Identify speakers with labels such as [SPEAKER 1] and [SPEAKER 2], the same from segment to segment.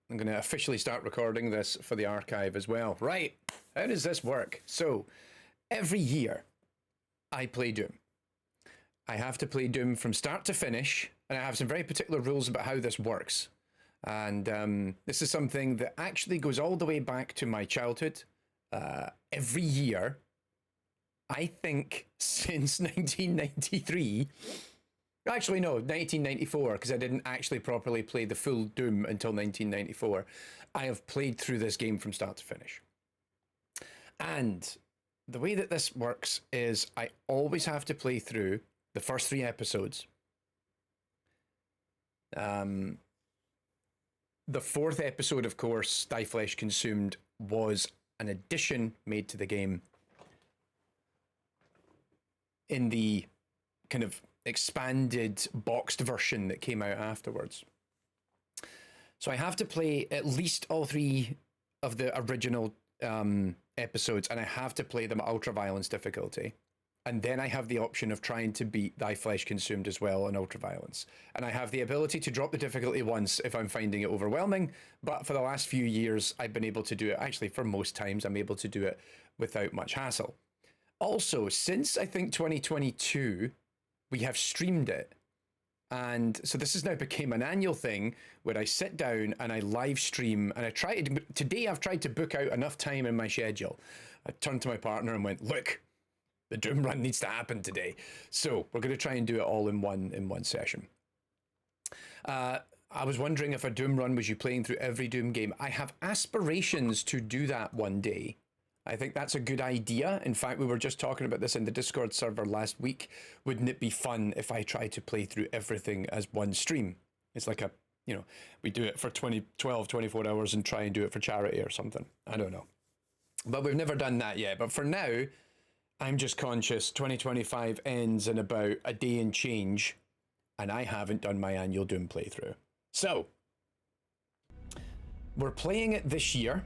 [SPEAKER 1] I'm going to officially start recording this for the archive as well. Right, how does this work? So, every year, I play Doom. I have to play Doom from start to finish, and I have some very particular rules about how this works. And this is something that actually goes all the way back to my childhood. Every year, I think since 1993... Actually, no, 1994, because I didn't actually properly play the full Doom until 1994. I have played through this game from start to finish. And the way that this works is I always have to play through the first 3 episodes. The 4th episode, of course, Die Flesh Consumed, was an addition made to the game in the kind of expanded boxed version that came out afterwards. So I have to play at least all 3 of the original episodes, and I have to play them at ultra violence difficulty. And then I have the option of trying to beat Die Flesh Consumed as well on ultra violence. And I have the ability to drop the difficulty once if I'm finding it overwhelming, but for the last few years I've been able to do it, actually for most times I'm able to do it without much hassle. Also, since I think 2022, we have streamed it. And so this has now become an annual thing where I sit down and I live stream, and today I've tried to book out enough time in my schedule. I turned to my partner and went, look, the Doom run needs to happen today. So we're going to try and do it all in one session. I was wondering if a Doom run was you playing through every Doom game. I have aspirations to do that one day. I think that's a good idea. In fact, we were just talking about this in the Discord server last week. Wouldn't it be fun if I tried to play through everything as one stream? It's like we do it for 24 hours and try and do it for charity or something. I don't know. But we've never done that yet. But for now, I'm just conscious 2025 ends in about a day and change, and I haven't done my annual Doom playthrough. So, we're playing it this year.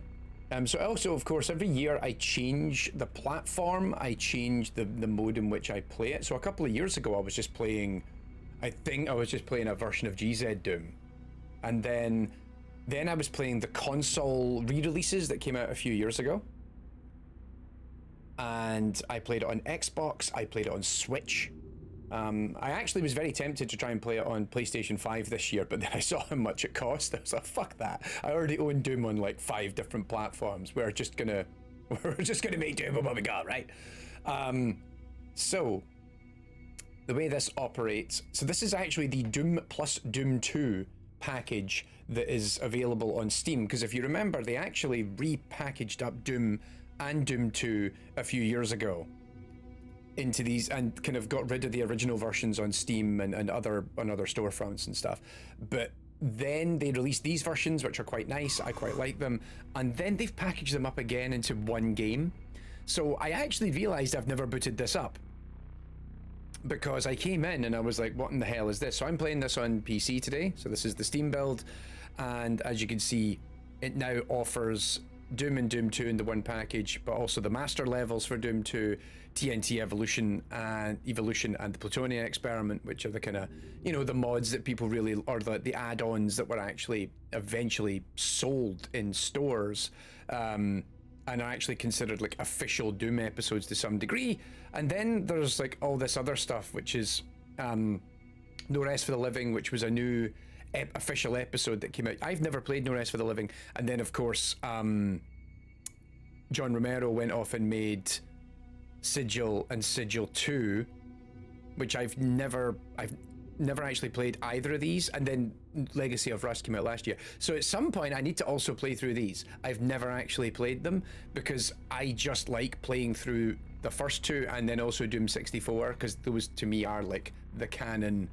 [SPEAKER 1] So also, of course, every year I change the platform, I change the mode in which I play it. So a couple of years ago, I think I was just playing a version of GZ Doom. And then I was playing the console re-releases that came out a few years ago. And I played it on Xbox, I played it on Switch. I actually was very tempted to try and play it on PlayStation 5 this year, but then I saw how much it cost. I was like, fuck that. I already own Doom on like 5 different platforms. We're just gonna make Doom with what we got, right? So the way this operates, so this is actually the Doom plus Doom 2 package that is available on Steam, because if you remember, they actually repackaged up Doom and Doom 2 a few years ago into these, and kind of got rid of the original versions on Steam and on other storefronts and stuff. But then they released these versions, which are quite nice. I quite like them. And then they've packaged them up again into one game. So I actually realized I've never booted this up, because I came in and I was like, what in the hell is this? So I'm playing this on PC today. So this is the Steam build. And as you can see, it now offers Doom and Doom 2 in the one package, but also the master levels for Doom 2, TNT Evolution and the Plutonia Experiment, which are the kind of, the mods that people really, or the add-ons that were actually eventually sold in stores, and are actually considered like official Doom episodes to some degree. And then there's like all this other stuff, which is No Rest for the Living, which was a new official episode that came out. I've never played No Rest for the Living. And then of course John Romero went off and made Sigil and Sigil 2, which I've never actually played either of these. And then Legacy of Rust came out last year. So at some point I need to also play through these. I've never actually played them because I just like playing through the first 2 and then also Doom 64, because those to me are like the canon,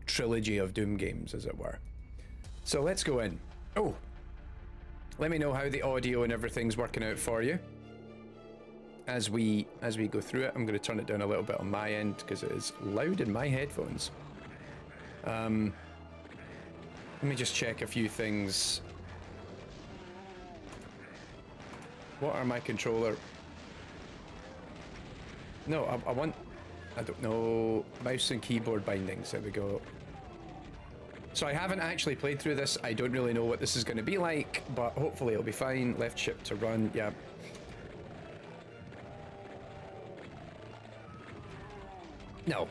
[SPEAKER 1] trilogy of Doom games, as it were. So let's go in. Oh, let me know how the audio and everything's working out for you as we go through it. I'm going to turn it down a little bit on my end because it is loud in my headphones. Let me just check a few things. What are my controller? No, I don't know. Mouse and keyboard bindings. There we go. So I haven't actually played through this. I don't really know what this is going to be like, but hopefully it'll be fine. Left ship to run, yeah. No.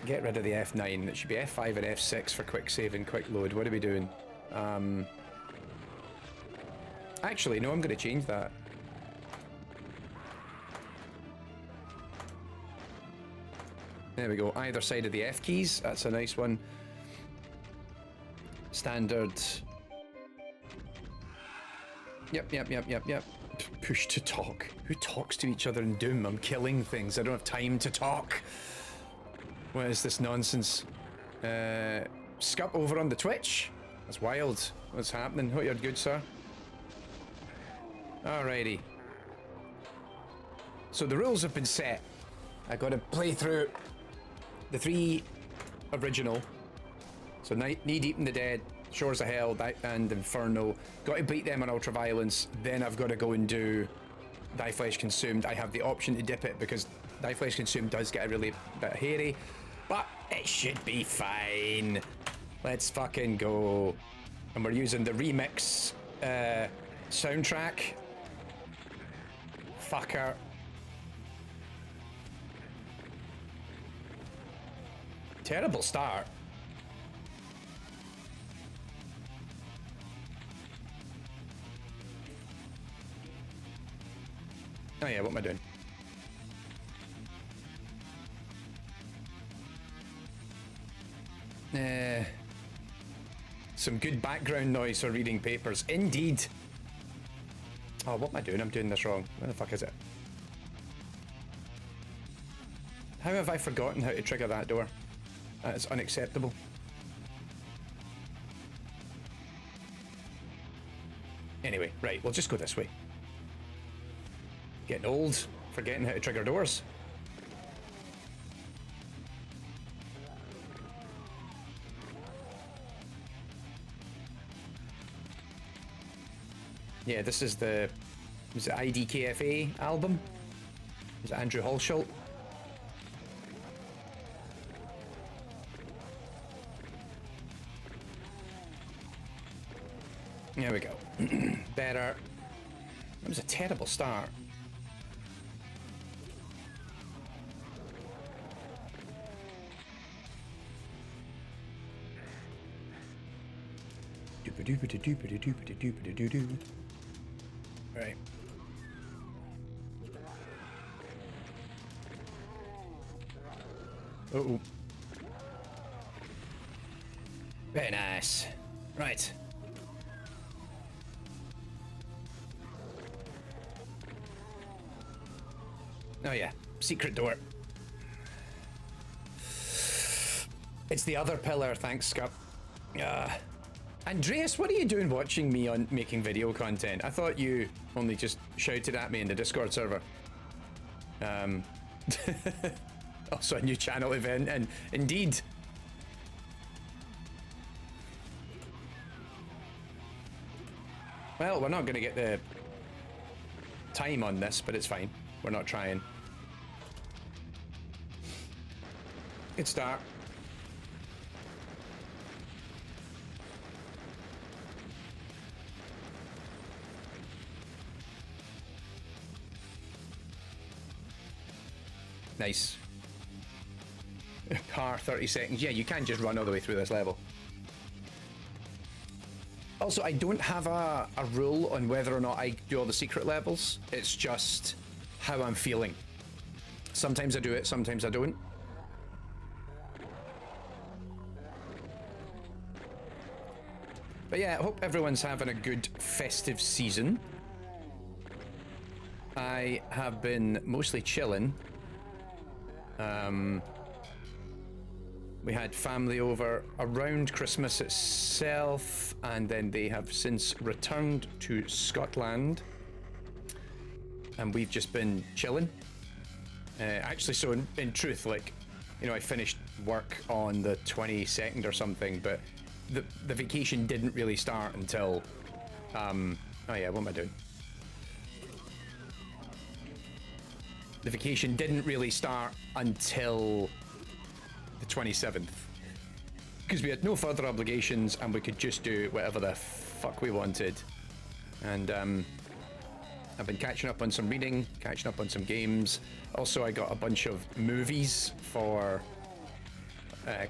[SPEAKER 1] Get rid of the F9. It should be F5 and F6 for quick save and quick load. What are we doing? Actually, no, I'm going to change that. There we go. Either side of the F keys. That's a nice one. Standard. Yep. Push to talk. Who talks to each other in Doom? I'm killing things. I don't have time to talk. What is this nonsense? Scup over on the Twitch? That's wild. What's happening? Hope you're good, sir. Alrighty. So the rules have been set. I gotta play through the 3 original. So Knee Deep in the Dead, Shores of Hell, and Inferno. Got to beat them on Ultraviolence. Then I've got to go and do Thy Flesh Consumed. I have the option to dip it because Thy Flesh Consumed does get a really bit hairy. But it should be fine. Let's fucking go. And we're using the remix soundtrack. Fucker. Terrible start. Oh yeah, what am I doing? Some good background noise for reading papers. Indeed. Oh, what am I doing? I'm doing this wrong. Where the fuck is it? How have I forgotten how to trigger that door? That is unacceptable. Anyway, right, we'll just go this way. Getting old, forgetting how to trigger doors. Yeah, this is the IDKFA album. Is it Andrew Hulshult? There we go. Better. That was a terrible start. Right. Uh-oh. Very nice. Right. Oh yeah, secret door. It's the other pillar, thanks, Scup. Andreas, what are you doing watching me on making video content? I thought you only just shouted at me in the Discord server. Also a new channel event, and indeed. Well, we're not going to get the time on this, but it's fine. We're not trying. Good start. Nice. Par 30 seconds. Yeah, you can't just run all the way through this level. Also, I don't have a rule on whether or not I do all the secret levels. It's just how I'm feeling. Sometimes I do it, sometimes I don't. But yeah, I hope everyone's having a good festive season. I have been mostly chilling. We had family over around Christmas itself, and then they have since returned to Scotland. And we've just been chilling. Actually, so in truth, like, you know, I finished work on the 22nd or something, but the vacation didn't really start until, oh yeah, what am I doing? The vacation didn't really start until the 27th. because we had no further obligations and we could just do whatever the fuck we wanted. And I've been catching up on some reading, catching up on some games. Also, I got a bunch of movies for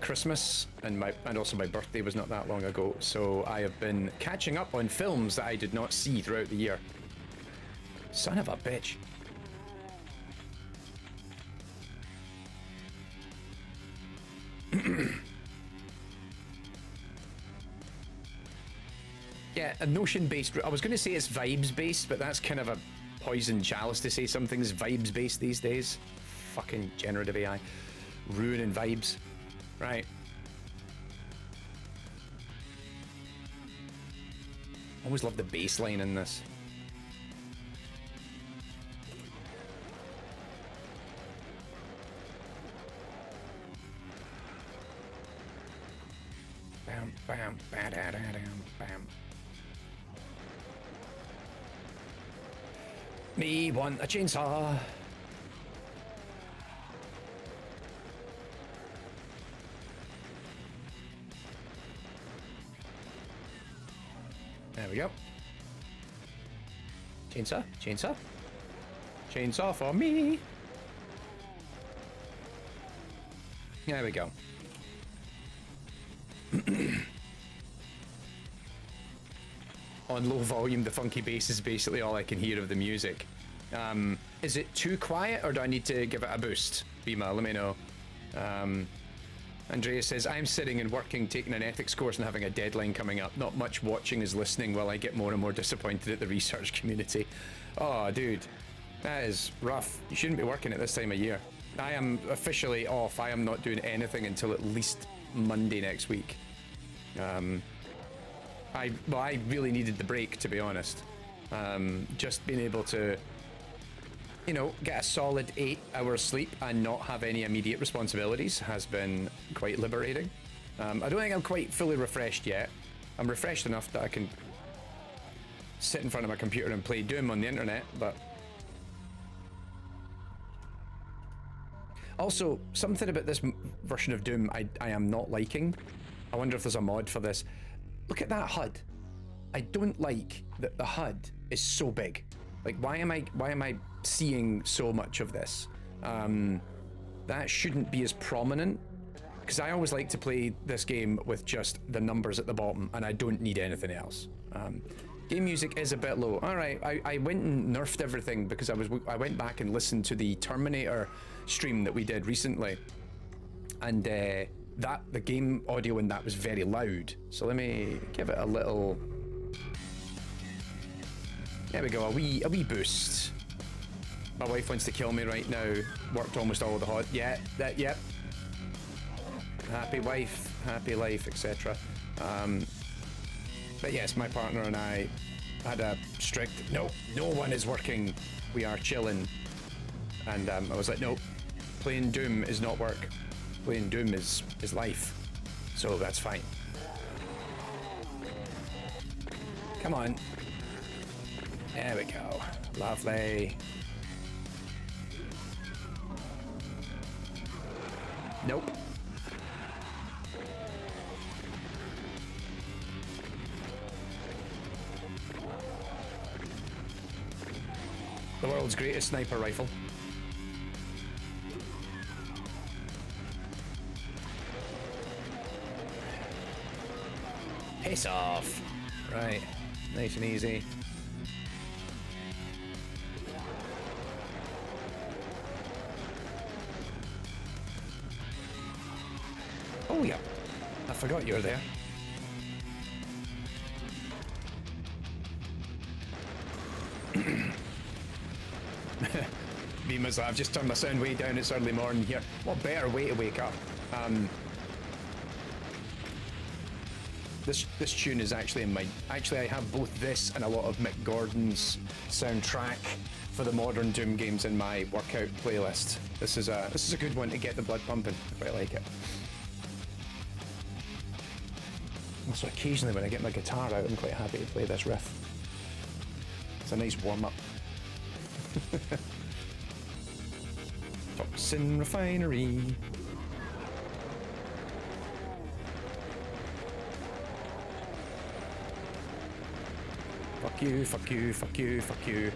[SPEAKER 1] Christmas, and also my birthday was not that long ago. So I have been catching up on films that I did not see throughout the year. Son of a bitch. Yeah, a notion-based. I was going to say it's vibes-based, but that's kind of a poison chalice to say something's vibes-based these days. Fucking generative AI. Ruining vibes. Right. Always love the bass line in this. Bam, bam, bam, bam, bam. Me want a chainsaw. There we go. Chainsaw, chainsaw. Chainsaw for me. There we go. On low volume, the funky bass is basically all I can hear of the music. Is it too quiet, or do I need to give it a boost? Bima, let me know. Andrea says, I'm sitting and working, taking an ethics course and having a deadline coming up. Not much watching is listening while I get more and more disappointed at the research community. Oh, dude, that is rough. You shouldn't be working at this time of year. I am officially off. I am not doing anything until at least Monday next week. I really needed the break, to be honest. Just being able to, you know, get a solid 8 hours sleep and not have any immediate responsibilities has been quite liberating. I don't think I'm quite fully refreshed yet. I'm refreshed enough that I can sit in front of my computer and play Doom on the internet, but also something about this version of Doom I am not liking. I wonder if there's a mod for this. Look at that HUD. I don't like that the HUD is so big. Like, why am I seeing so much of this? That shouldn't be as prominent, because I always like to play this game with just the numbers at the bottom, and I don't need anything else. Game music is a bit low. All right, I went and nerfed everything because I went back and listened to the Terminator stream that we did recently, and the game audio in that was very loud. So let me give it a little. There we go, a wee boost. My wife wants to kill me right now. Worked almost all the hot. Yeah, yep. Happy wife, happy life, etc. But yes, my partner and I had a strict no one is working. We are chilling. And I was like, nope, playing Doom is not work. Playing Doom is life. So that's fine. Come on. There we go. Lovely. Nope. The world's greatest sniper rifle. Piss off. Right. Nice and easy. Oh yeah, I forgot you were there. Beamer's like, I've just turned my sound way down, it's early morning here. What better way to wake up? This tune is actually in my... Actually, I have both this and a lot of Mick Gordon's soundtrack for the modern Doom games in my workout playlist. This is a good one to get the blood pumping. I quite like it. Also, occasionally when I get my guitar out, I'm quite happy to play this riff. It's a nice warm-up. Toxin Refinery. fuck you, fuck you, fuck you, fuck you.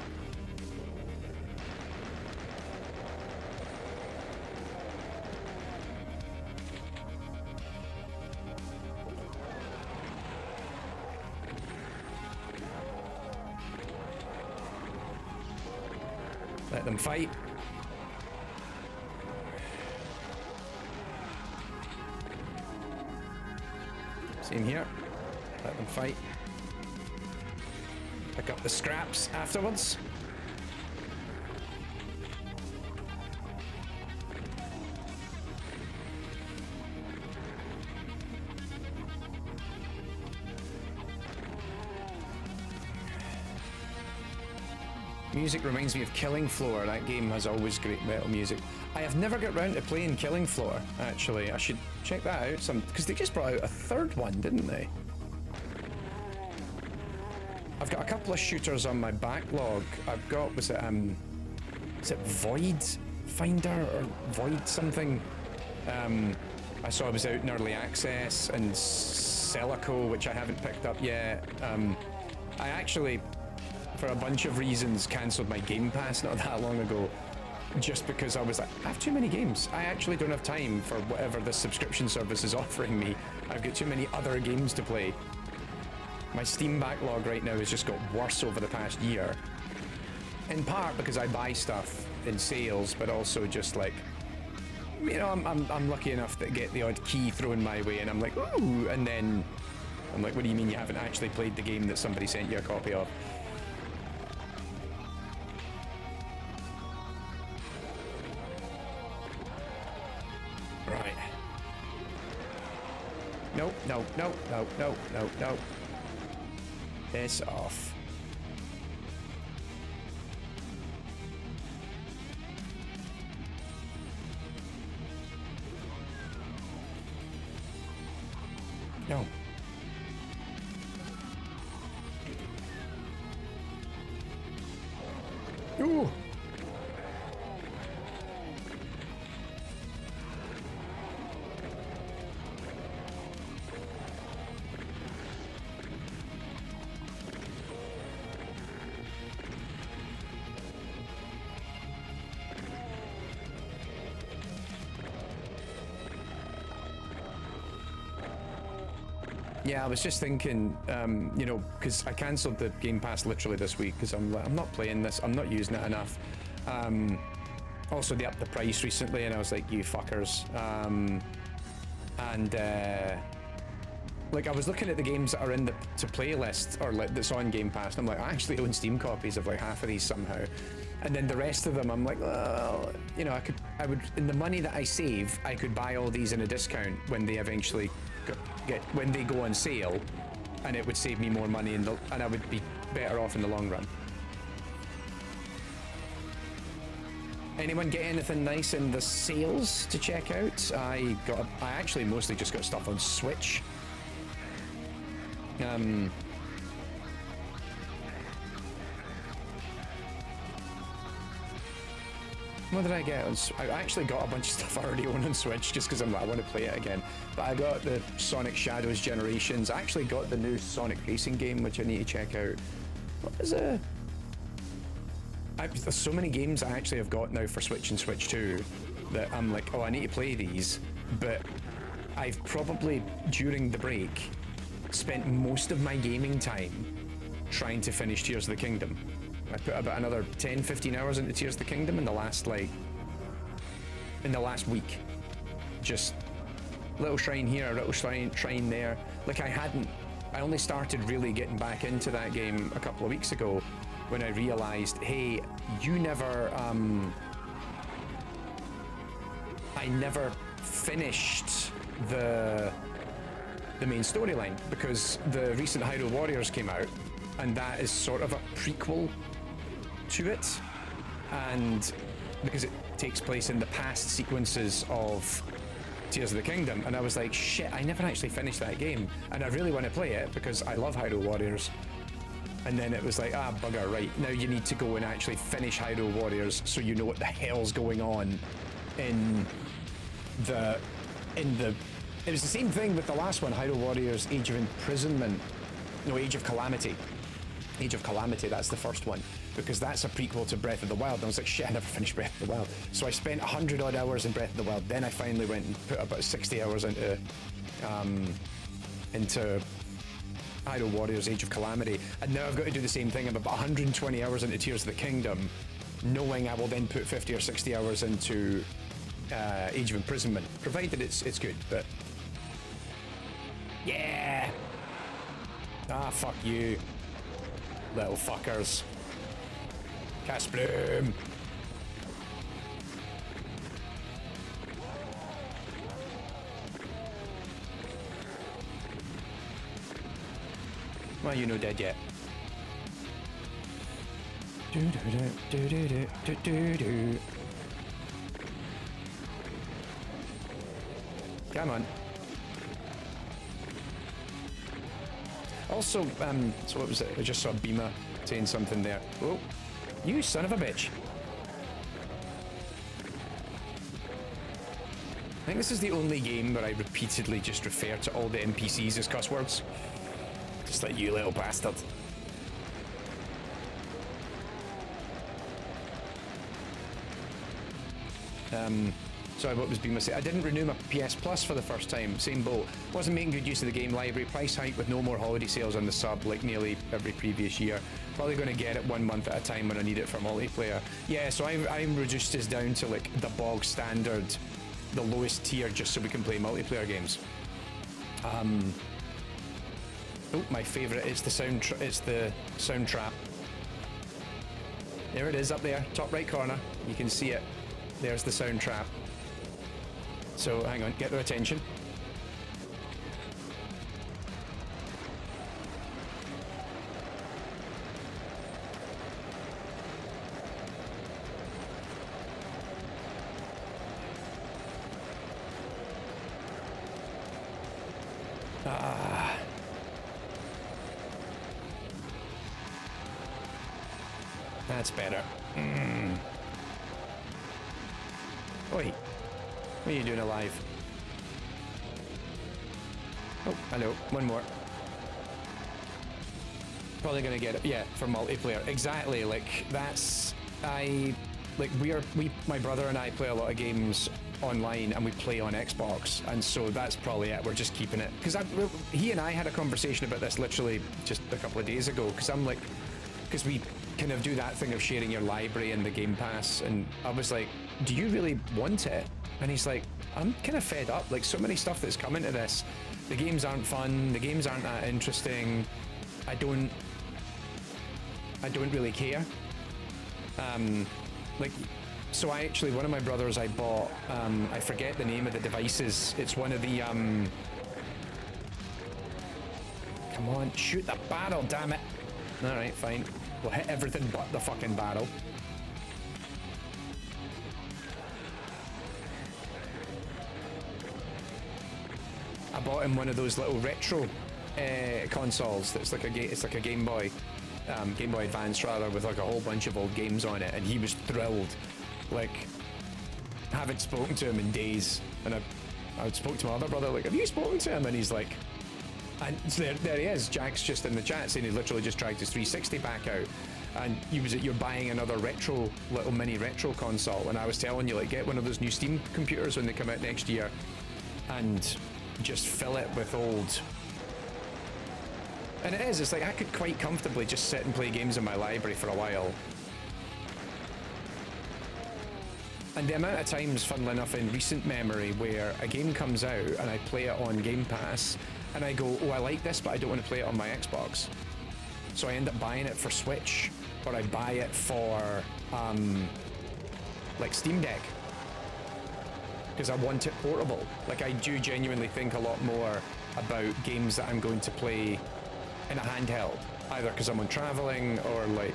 [SPEAKER 1] Let them fight. Same here. Let them fight. Pick up the scraps afterwards. Music reminds me of Killing Floor. That game has always great metal music. I have never got round to playing Killing Floor, actually. I should check that out. Because they just brought out a third one, didn't they? I've got a couple of shooters on my backlog. I've got, is it Void Finder or Void something? I saw it was out in early access, and Celico, which I haven't picked up yet. I actually, for a bunch of reasons, cancelled my Game Pass not that long ago, just because I was like, I have too many games. I actually don't have time for whatever this subscription service is offering me. I've got too many other games to play. My Steam backlog right now has just got worse over the past year. In part because I buy stuff in sales, but also just like, you know, I'm lucky enough to get the odd key thrown my way, and I'm like, ooh, and then I'm like, what do you mean you haven't actually played the game that somebody sent you a copy of? Right. No, no, no, no, no, no, no. Piss off. No. Ooh. Yeah, I was just thinking, you know, because I cancelled the Game Pass literally this week because I'm like, I'm not playing this, I'm not using it enough. Also, they upped the price recently, and I was like, you fuckers. Like, I was looking at the games that are in the to play list, or like that's on Game Pass, and I'm like, I actually own Steam copies of like half of these somehow. And then the rest of them, I'm like, well, you know, I would, in the money that I save, I could buy all these in a discount when they eventually when they go on sale, and it would save me more money, and I would be better off in the long run. Anyone get anything nice in the sales to check out? I actually mostly just got stuff on Switch. What did I get? I actually got a bunch of stuff I already own on Switch just because I'm like, I want to play it again. But I got the Sonic Shadows Generations. I actually got the new Sonic Racing game, which I need to check out. What is it? There's so many games I actually have got now for Switch and Switch 2 that I'm like, oh, I need to play these. But I've probably, during the break, spent most of my gaming time trying to finish Tears of the Kingdom. I put about another 10-15 hours into Tears of the Kingdom in the last week. Just little shrine here, little shrine there. Like I only started really getting back into that game a couple of weeks ago when I realized, hey, I never finished the main storyline because the recent Hyrule Warriors came out, and that is sort of a prequel to it, and because it takes place in the past sequences of Tears of the Kingdom, and I was like, shit, I never actually finished that game, and I really want to play it because I love Hyrule Warriors. And then it was like, bugger, right, now you need to go and actually finish Hyrule Warriors so you know what the hell's going on it was the same thing with the last one, Hyrule Warriors Age of Imprisonment, no, Age of Calamity. Age of Calamity, that's the first one, because that's a prequel to Breath of the Wild. And I was like, shit, I never finished Breath of the Wild. So I spent 100 odd hours in Breath of the Wild. Then I finally went and put about 60 hours into Hyrule Warriors Age of Calamity. And now I've got to do the same thing. I'm about 120 hours into Tears of the Kingdom, knowing I will then put 50 or 60 hours into Age of Imprisonment, provided it's good, but yeah. Ah, fuck you, little fuckers. Cast Bloom. Well, you no dead yet. Do do do do do do do do. Come on. Also, so what was it? I just saw Bima saying something there. Oh, you son of a bitch. I think this is the only game where I repeatedly just refer to all the NPCs as cuss words. Just like, you little bastard. Sorry, what was Bima saying? I didn't renew my PS Plus for the first time. Same boat. Wasn't making good use of the game library. Price hike with no more holiday sales on the sub like nearly every previous year. Probably going to get it 1 month at a time when I need it for multiplayer. Yeah, so I'm reduced this down to like the bog standard, the lowest tier, just so we can play multiplayer games. Oh, my favourite is the sound trap. There it is up there, top right corner. You can see it. There's the sound trap. So hang on, get their attention. Ah. That's better. Oi. What are you doing alive? Oh, hello. One more. Probably gonna get it. Yeah, for multiplayer. Exactly. Like that's my brother and I play a lot of games online, and we play on Xbox, and so that's probably it. We're just keeping it because he and I had a conversation about this literally just a couple of days ago. Because we kind of do that thing of sharing your library and the Game Pass, and I was like, do you really want it? And he's like, I'm kind of fed up. Like, so many stuff that's come into this. The games aren't fun. The games aren't that interesting. I don't really care. So one of my brothers, I bought, I forget the name of the devices. It's one of the, come on, shoot the barrel, damn it. All right, fine. We'll hit everything but the fucking barrel. I bought him one of those little retro consoles that's like it's like a Game Boy Advance rather, with like a whole bunch of old games on it, and he was thrilled. Like, haven't spoken to him in days, and I spoke to my other brother, like, have you spoken to him? And he's like, and so there he is. Jack's just in the chat saying he literally just dragged his 360 back out, and you're buying another little mini retro console, and I was telling you, like, get one of those new Steam computers when they come out next year, and just fill it with old. And it's like I could quite comfortably just sit and play games in my library for a while. And the amount of times, funnily enough, in recent memory where a game comes out and I play it on Game Pass and I go, oh, I like this, but I don't want to play it on my Xbox. So I end up buying it for Switch, or I buy it for like Steam Deck, because I want it portable. Like, I do genuinely think a lot more about games that I'm going to play in a handheld, either because I'm on traveling or, like,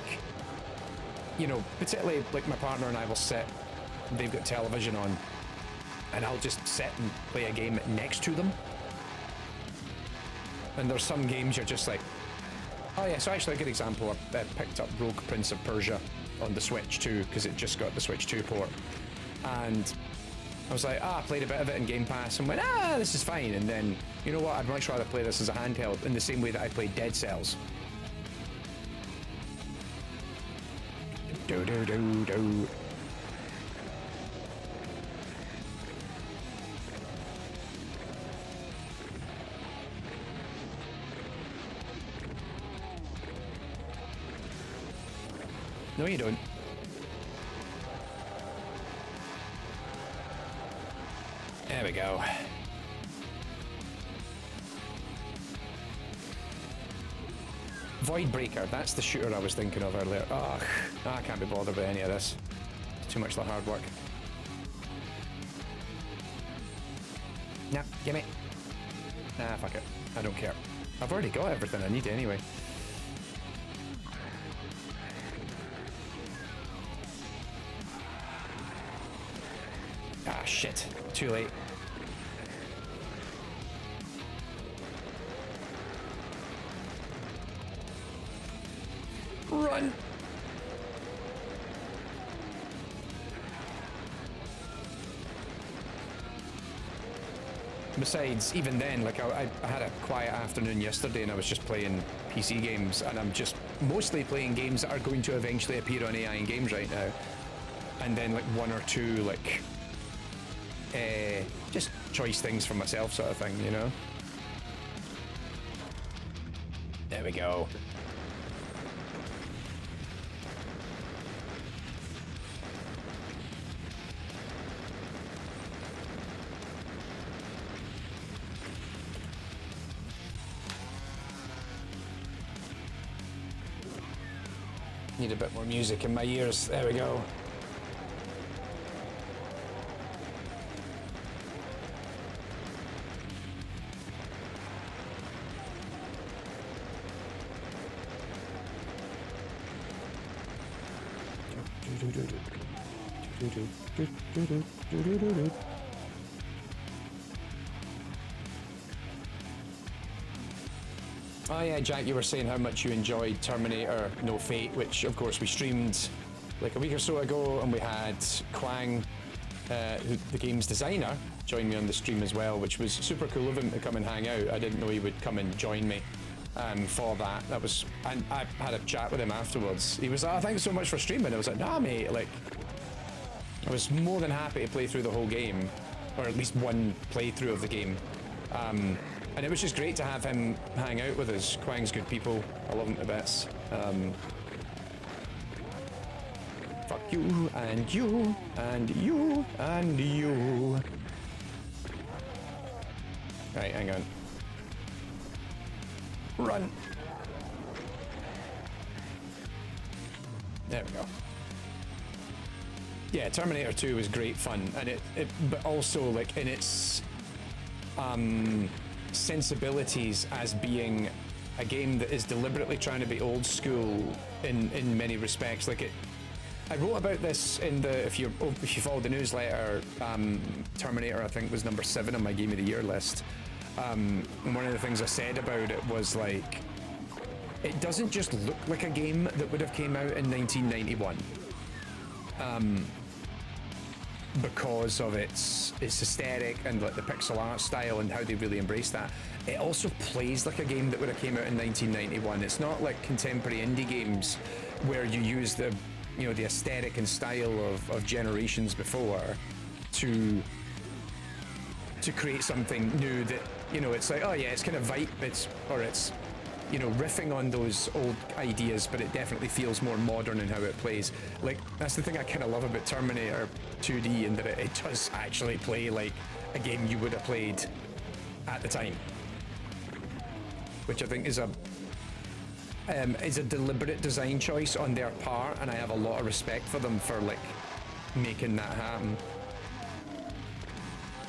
[SPEAKER 1] you know, particularly like my partner and I will sit, they've got television on, and I'll just sit and play a game next to them. And there's some games you're just like, oh yeah, so actually a good example, I picked up Rogue Prince of Persia on the Switch 2, because it just got the Switch 2 port. And I was like, I played a bit of it in Game Pass and went, this is fine. And then, you know what, I'd much rather play this as a handheld, in the same way that I played Dead Cells. Do do do do. No, you don't. There we go. Voidbreaker, that's the shooter I was thinking of earlier. Ugh, I can't be bothered with any of this. It's too much the hard work. Nah, gimme. Nah, fuck it. I don't care. I've already got everything I need anyway. Ah, shit. Too late. Run! Besides, even then, like I had a quiet afternoon yesterday and I was just playing PC games, and I'm just mostly playing games that are going to eventually appear on AI in games right now. And then like one or two like just choice things for myself sort of thing, you know? There we go. Need a bit more music in my ears. There we go. Oh yeah, Jack, you were saying how much you enjoyed Terminator No Fate, which of course we streamed like a week or so ago, and we had Kwang, the game's designer, join me on the stream as well, which was super cool of him to come and hang out. I didn't know he would come and join me for that. That was, and I had a chat with him afterwards. He was like, oh, thanks so much for streaming. I was like, nah mate, like, I was more than happy to play through the whole game, or at least one playthrough of the game. And it was just great to have him hang out with us. Kwang's good people. I love him to bits. Fuck you, and you, and you, and you. Right, hang on. Run. There we go. Yeah, Terminator 2 was great fun, and it but also like in its sensibilities as being a game that is deliberately trying to be old school in many respects. Like it, I wrote about this in the if you followed the newsletter. Terminator, I think, was number 7 on my Game of the Year list. And one of the things I said about it was like, it doesn't just look like a game that would have came out in 1991. Because of its aesthetic and like the pixel art style and how they really embrace that. It also plays like a game that would have came out in 1991. It's not like contemporary indie games where you use the, you know, the aesthetic and style of generations before to create something new that, you know, it's like, oh yeah, it's kind of vibe, it's you know, riffing on those old ideas, but it definitely feels more modern in how it plays. Like, that's the thing I kind of love about Terminator 2D, in that it does actually play like a game you would have played at the time. Which I think is a deliberate design choice on their part, and I have a lot of respect for them for like making that happen.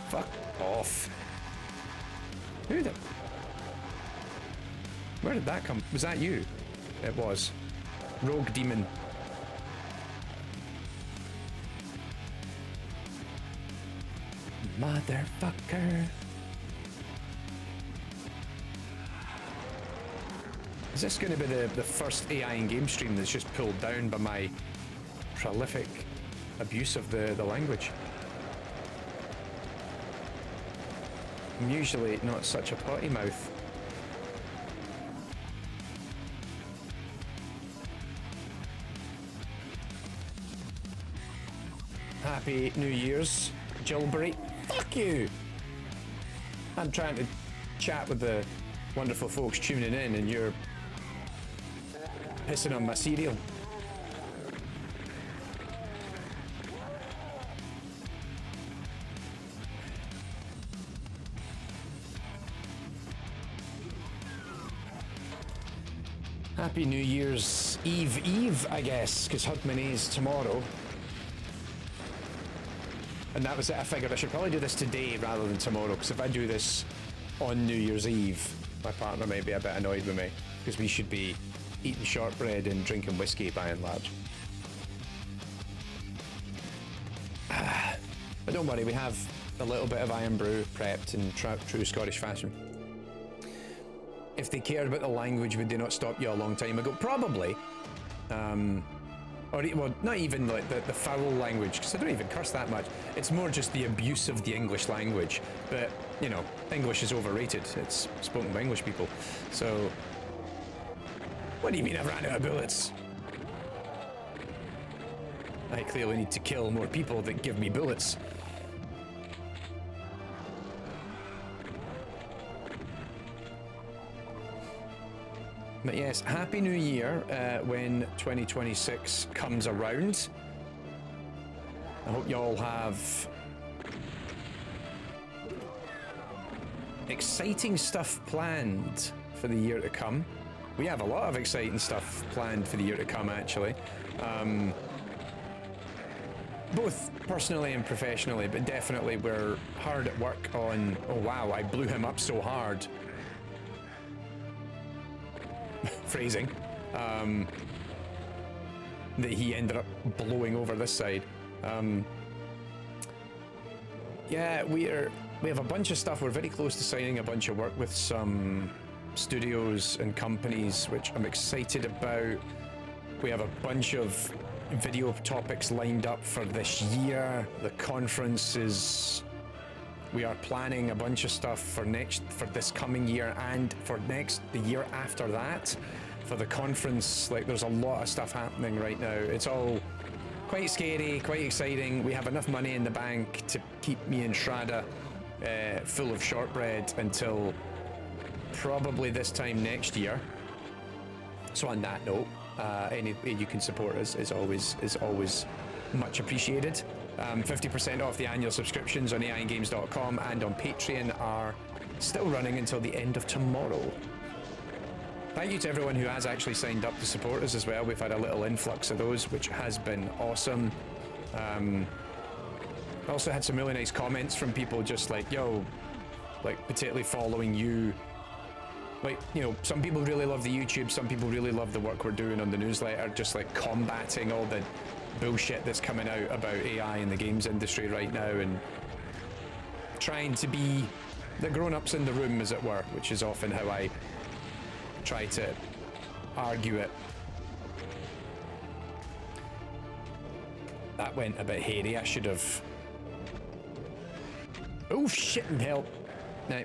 [SPEAKER 1] Fuck off. Who the... Where did that come? Was that you? It was. Rogue Demon. Motherfucker. Is this going to be the first AI in game stream that's just pulled down by my prolific abuse of the language? I'm usually not such a potty mouth. Happy New Year's, Gilbury. Fuck you! I'm trying to chat with the wonderful folks tuning in and you're pissing on my cereal. Happy New Year's Eve, I guess, because Hogmanay is tomorrow. And that was it. I figured I should probably do this today rather than tomorrow, because if I do this on New Year's Eve, my partner may be a bit annoyed with me, because we should be eating shortbread and drinking whiskey by and large. But don't worry, we have a little bit of Iron Brew prepped in true Scottish fashion. If they cared about the language, would they not stop you a long time ago? Probably. Or, well, not even like the foul language, because I don't even curse that much. It's more just the abuse of the English language. But, you know, English is overrated. It's spoken by English people. So, what do you mean I ran out of bullets? I clearly need to kill more people that give me bullets. But yes, Happy New Year when 2026 comes around. I hope you all have exciting stuff planned for the year to come. We have a lot of exciting stuff planned for the year to come, actually. Both personally and professionally, but definitely we're hard at work on... Oh wow, I blew him up so hard. Phrasing, that he ended up blowing over this side. Yeah, we have a bunch of stuff. We're very close to signing a bunch of work with some studios and companies, which I'm excited about. We have a bunch of video topics lined up for this year. The conference is... We are planning a bunch of stuff for this coming year and for the year after that. For the conference, like there's a lot of stuff happening right now. It's all quite scary, quite exciting. We have enough money in the bank to keep me and Shradda full of shortbread until probably this time next year. So on that note, any way you can support us is always much appreciated. 50% off the annual subscriptions on AIgames.com and on Patreon are still running until the end of tomorrow. Thank you to everyone who has actually signed up to support us as well. We've had a little influx of those, which has been awesome. Also had some really nice comments from people just like, yo, like particularly following you. Like, you know, some people really love the YouTube, some people really love the work we're doing on the newsletter, just like combating all the bullshit that's coming out about AI in the games industry right now and trying to be the grown-ups in the room, as it were, which is often how I try to argue it. That went a bit hairy. I should have... Oh, shit in hell. No.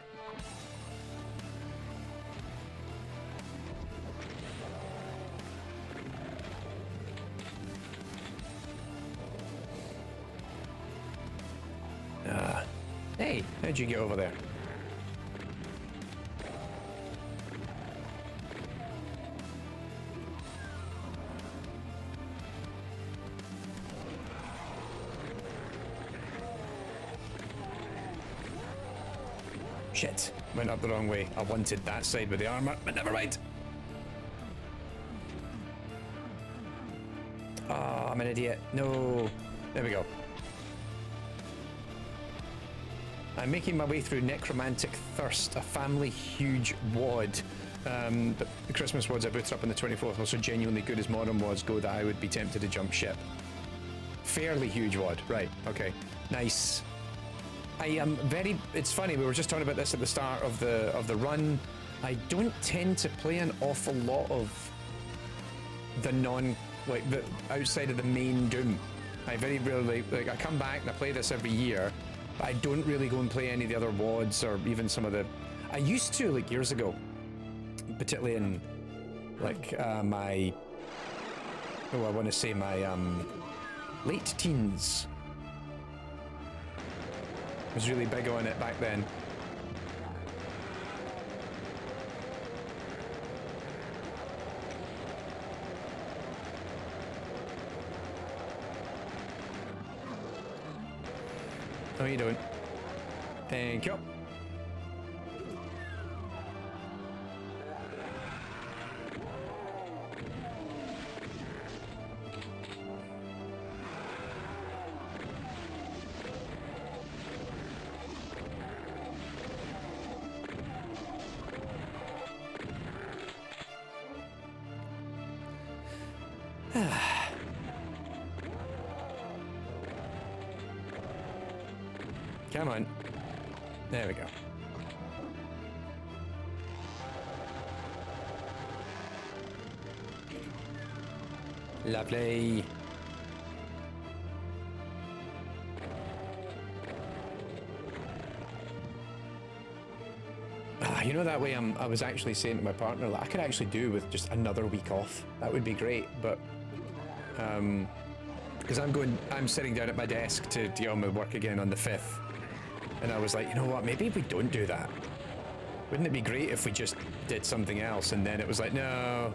[SPEAKER 1] Hey, how'd you get over there? Shit, went up the wrong way. I wanted that side with the armor, but never mind. Oh, I'm an idiot. No. There we go. I'm making my way through Necromantic Thirst, a family huge wad. But the Christmas wads I booted up on the 24th are so genuinely good as modern wads go that I would be tempted to jump ship. Fairly huge wad, right, okay. Nice. I am very... It's funny, we were just talking about this at the start of the run. I don't tend to play an awful lot of the the outside of the main Doom. I very rarely, like, I come back and I play this every year, but I don't really go and play any of the other WODs or even some of the... I used to, like, years ago, particularly in, like, my... Oh, I want to say my, late teens. Was really big on it back then. No, you don't. Thank you. Come on. There we go. Lovely. You know, that way I was actually saying to my partner that I could actually do with just another week off. That would be great, but because I'm sitting down at my desk to deal with work again on the 5th. And I was like, you know what, maybe we don't do that. Wouldn't it be great if we just did something else? And then it was like, no.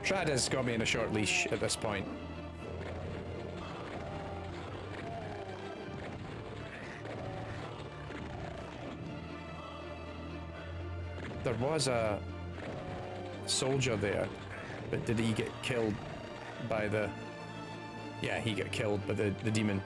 [SPEAKER 1] Trad has got me in a short leash at this point. There was a soldier there, but did he get killed by the... Yeah, he got killed by the demon.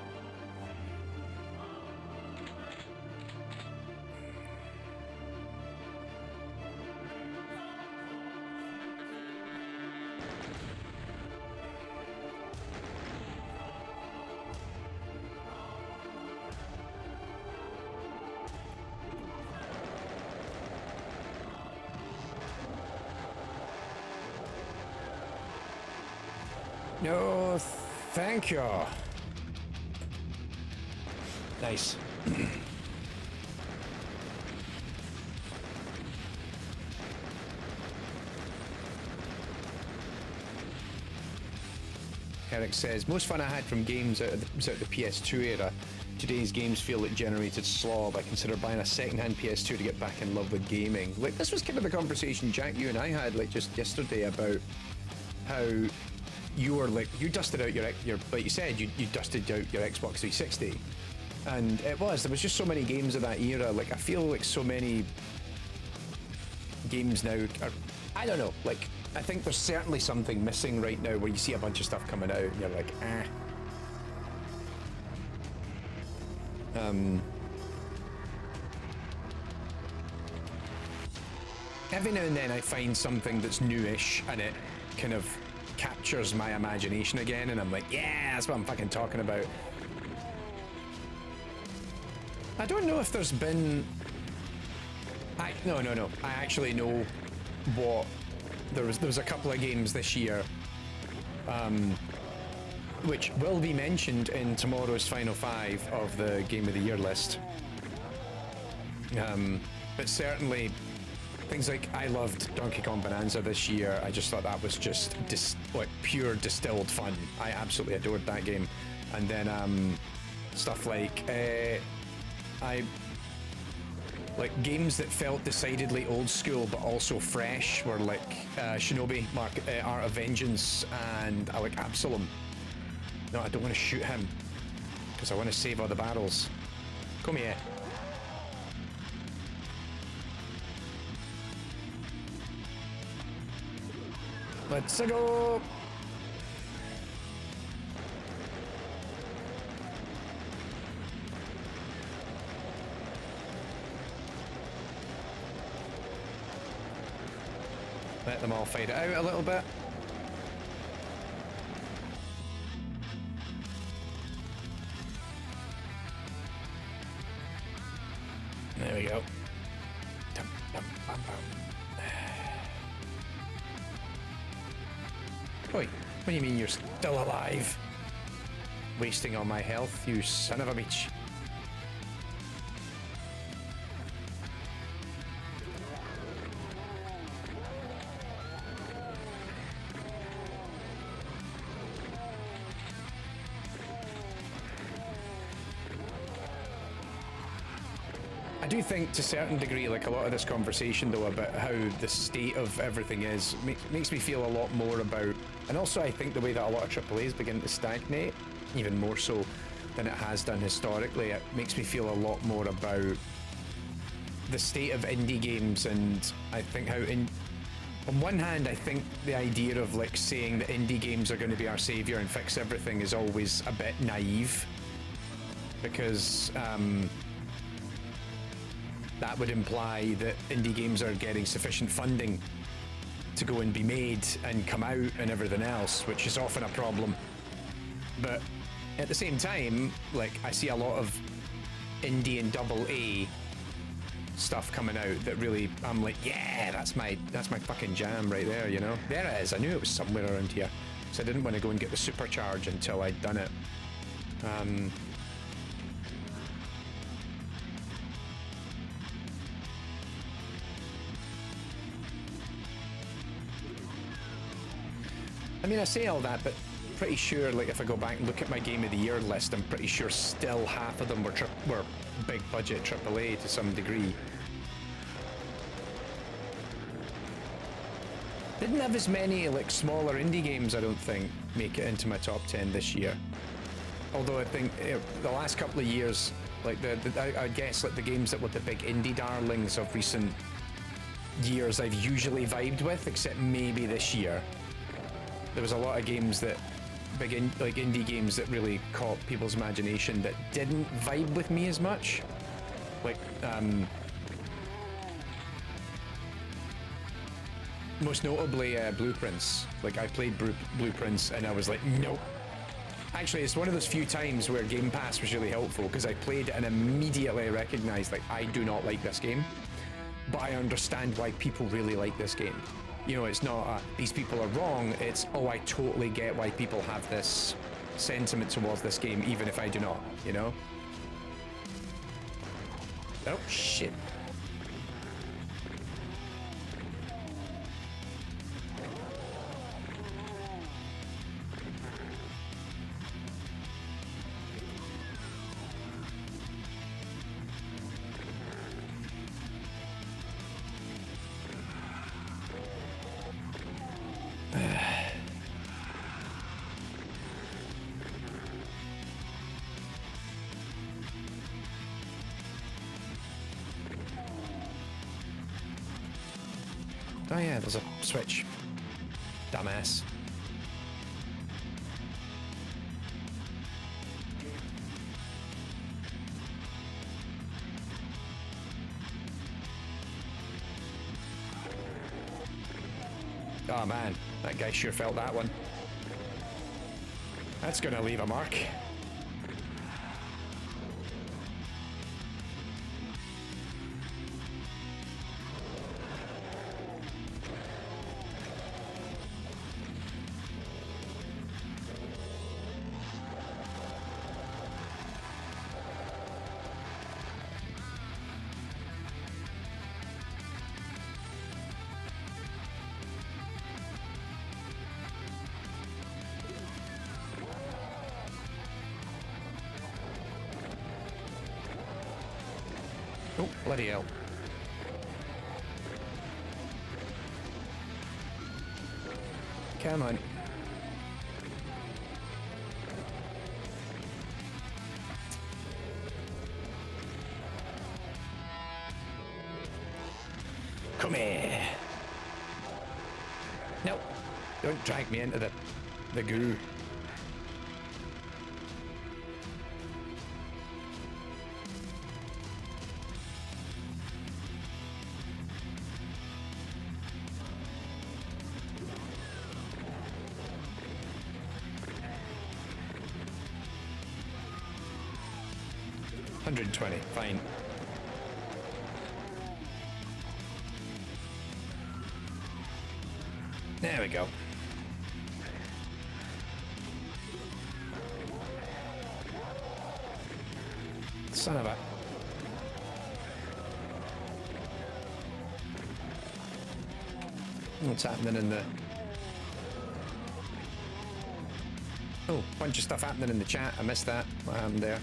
[SPEAKER 1] No, thank you. Nice. Eric says, most fun I had from games out of the PS2 era. Today's games feel like generated slob. I consider buying a second-hand PS2 to get back in love with gaming. Like, this was kind of the conversation, Jack, you and I had, like, just yesterday about how you were like, you dusted out your like you said, you dusted out your Xbox 360. And there was just so many games of that era. Like, I feel like so many games now are, I don't know, like, I think there's certainly something missing right now where you see a bunch of stuff coming out and you're like, Every now and then I find something that's newish and it kind of captures my imagination again, and I'm like, yeah, that's what I'm fucking talking about. I don't know if there's been... No. I actually know what... There was a couple of games this year, which will be mentioned in tomorrow's Final 5 of the Game of the Year list. But certainly... things like, I loved Donkey Kong Bonanza this year. I just thought that was just like pure distilled fun. I absolutely adored that game. And then stuff like games that felt decidedly old school but also fresh were like Shinobi Art of Vengeance, and I like Absalom. No, I don't want to shoot him because I want to save all the barrels. Come here. Let's go! Let them all fade out a little bit. There we go. Dum, dum, bum, bum. Oi, what do you mean you're still alive? Wasting all my health, you son of a bitch. I do think to a certain degree, like a lot of this conversation though about how the state of everything is makes me feel a lot more about, and also I think the way that a lot of AAA's begin to stagnate, even more so than it has done historically, it makes me feel a lot more about the state of indie games. And I think how on one hand, I think the idea of like saying that indie games are going to be our savior and fix everything is always a bit naive, because that would imply that indie games are getting sufficient funding to go and be made and come out and everything else, which is often a problem. But at the same time, like, I see a lot of indie and AA stuff coming out that really, I'm like, yeah, that's my fucking jam right there, you know? There it is. I knew it was somewhere around here, so I didn't want to go and get the supercharge until I'd done it. I mean, I say all that, but pretty sure, like, if I go back and look at my Game of the Year list, I'm pretty sure still half of them were big budget AAA to some degree. Didn't have as many, like, smaller indie games, I don't think, make it into my top 10 this year. Although I think the last couple of years, like, I guess, like, the games that were the big indie darlings of recent years I've usually vibed with, except maybe this year. There was a lot of games that, like indie games that really caught people's imagination that didn't vibe with me as much. Like, most notably Blueprints. Like, I played Blueprints and I was like, nope. Actually, it's one of those few times where Game Pass was really helpful, because I played it and immediately recognized, like, I do not like this game, but I understand why people really like this game. You know, it's not these people are wrong, it's, oh, I totally get why people have this sentiment towards this game, even if I do not, you know? Oh, shit. Oh yeah, there's a switch. Dumbass. Oh man, that guy sure felt that one. That's gonna leave a mark. Oh, bloody hell. Come on. Come here. No, don't drag me into the goo. $120, fine. There we go. Son of a... What's happening in the... Oh, bunch of stuff happening in the chat. I missed that. What happened there?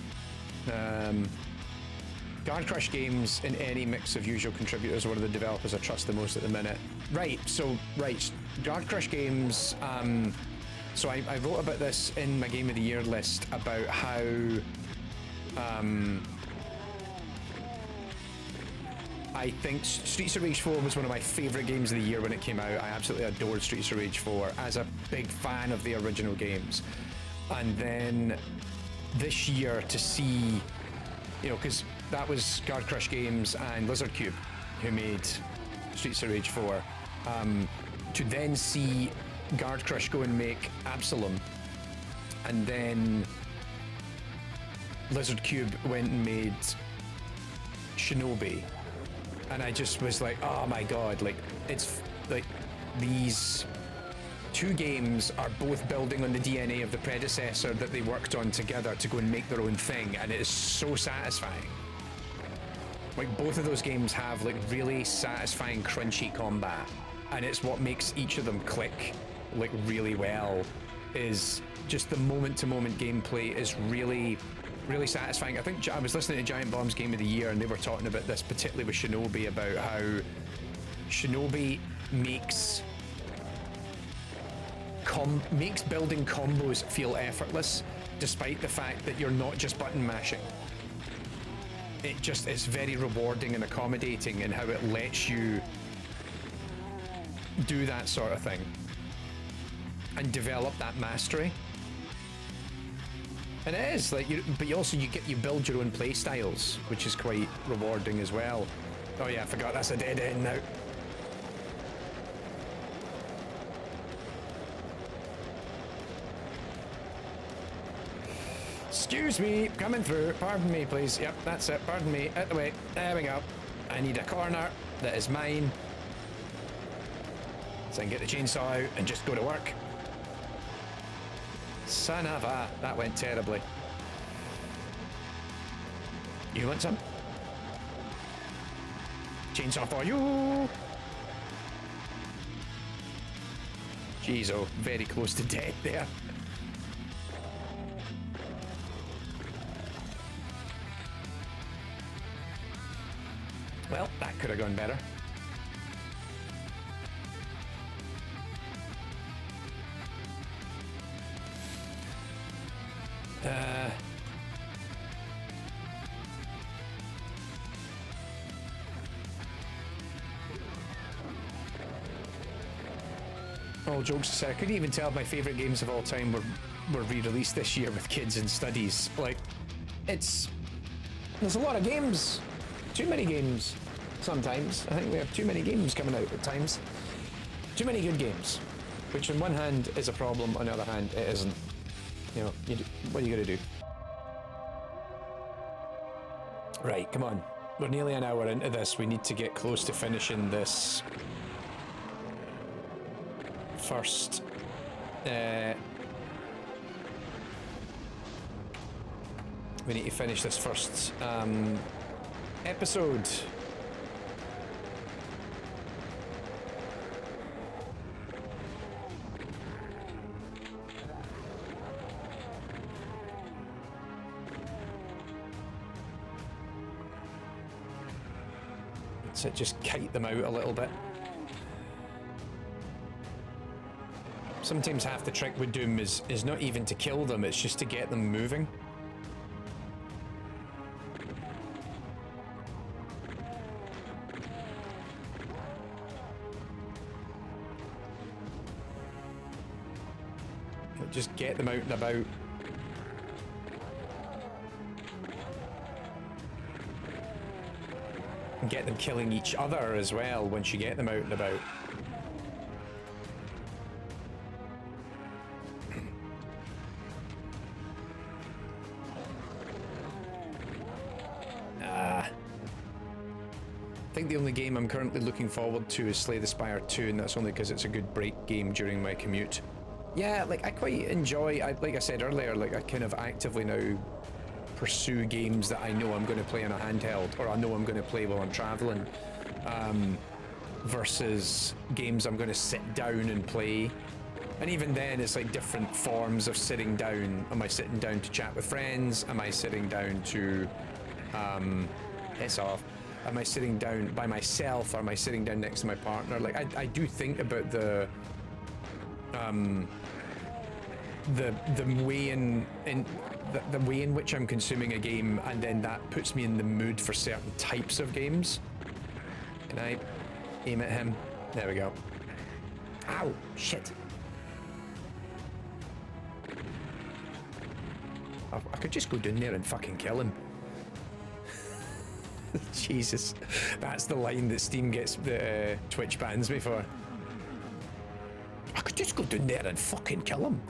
[SPEAKER 1] Guard Crush Games in any mix of usual contributors are one of the developers I trust the most at the minute. Right, Guard Crush Games, so I wrote about this in my Game of the Year list about how I think Streets of Rage 4 was one of my favourite games of the year when it came out. I absolutely adored Streets of Rage 4 as a big fan of the original games. And then this year to see, you know, because that was Guard Crush Games and Lizard Cube who made Streets of Rage 4. To then see Guard Crush go and make Absalom, and then Lizard Cube went and made Shinobi, and I just was like, oh my god, like, it's like these two games are both building on the DNA of the predecessor that they worked on together to go and make their own thing, and it is so satisfying. Like, both of those games have like really satisfying crunchy combat, and it's what makes each of them click like really well, is just the moment-to-moment gameplay is really satisfying. I think I was listening to Giant Bomb's Game of the Year and they were talking about this, particularly with Shinobi, about how Shinobi makes building combos feel effortless, despite the fact that you're not just button mashing. It just is very rewarding and accommodating in how it lets you do that sort of thing and develop that mastery. And it is like, but you build your own play styles, which is quite rewarding as well. Oh yeah, I forgot that's a dead end now. Excuse me, coming through. Pardon me, please. Yep, that's it. Pardon me. Out the way. There we go. I need a corner that is mine, so I can get the chainsaw out and just go to work. Son of a... that went terribly. You want some? Chainsaw for you! Jeez, oh, very close to death there. Well, that could have gone better. All jokes aside, I couldn't even tell if my favourite games of all time were re-released this year with kids and studies. Like, there's a lot of games. Too many games sometimes. I think we have too many games coming out at times. Too many good games, which on one hand is a problem, on the other hand it isn't. You know, what are you gonna do? Right, come on. We're nearly an hour into this. We need to get close to finishing this first we need to finish this first episode. So just kite them out a little bit. Sometimes half the trick with Doom is not even to kill them, it's just to get them moving. Just get them out and about. And get them killing each other as well once you get them out and about. I think the only game I'm currently looking forward to is Slay the Spire 2, and that's only because it's a good break game during my commute. Yeah, like I quite enjoy, like I said earlier, like I kind of actively now pursue games that I know I'm going to play on a handheld, or I know I'm going to play while I'm traveling, versus games I'm going to sit down and play. And even then, it's like different forms of sitting down. Am I sitting down to chat with friends? Am I sitting down to Piss off. Am I sitting down by myself or am I sitting down next to my partner? Like, I do think about the way the way in which I'm consuming a game, and then that puts me in the mood for certain types of games. Can I aim at him? There we go. Ow! Shit! I could just go down there and fucking kill him. Jesus, that's the line that Steam gets the Twitch bans me for. I could just go down there and fucking kill him.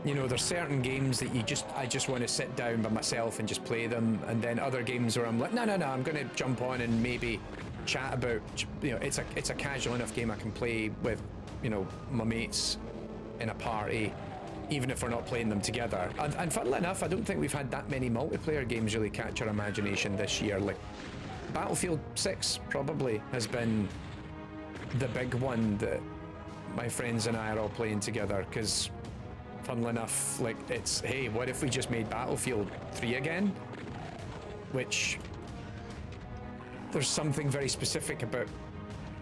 [SPEAKER 1] You know, there's certain games that I just want to sit down by myself and just play them, and then other games where I'm like, no, I'm going to jump on and maybe chat about, you know, it's a casual enough game I can play with, you know, my mates in a party, even if we're not playing them together. And funnily enough, I don't think we've had that many multiplayer games really catch our imagination this year. Like, Battlefield 6 probably has been the big one that my friends and I are all playing together, because funnily enough, like, it's, hey, what if we just made Battlefield 3 again? Which, there's something very specific about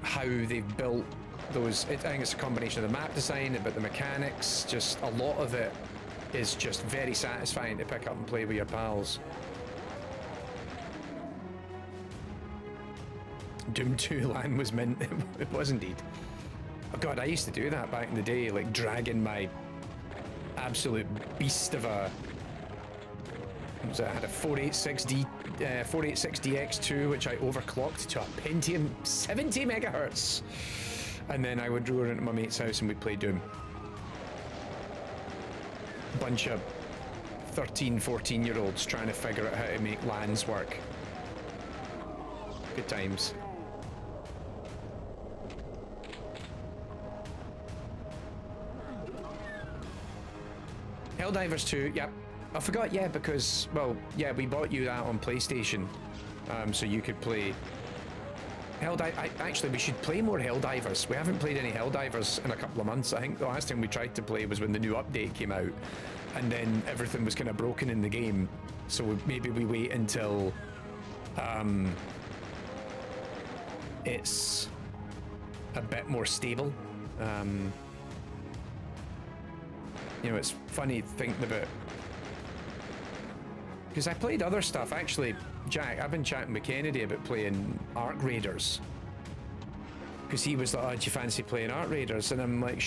[SPEAKER 1] how they've built those. I think it's a combination of the map design, but the mechanics, just a lot of it is just very satisfying to pick up and play with your pals. Doom 2 LAN was mint. It was indeed. Oh god, I used to do that back in the day, like dragging my absolute beast of a, I had a 486DX2, which I overclocked to a Pentium 70 megahertz, and then I would roar into my mate's house and we'd play Doom. Bunch of 13-14-year-olds trying to figure out how to make LANs work. Good times. Helldivers 2, yep. I forgot, yeah, because, well, yeah, we bought you that on PlayStation, so you could play actually, we should play more Helldivers. We haven't played any Helldivers in a couple of months. I think the last time we tried to play was when the new update came out, and then everything was kind of broken in the game, so maybe we wait until it's a bit more stable. You know, it's funny thinking about, because I played other stuff. Actually, Jack, I've been chatting with Kennedy about playing Arc Raiders, because he was like, oh, do you fancy playing Arc Raiders? And I'm like,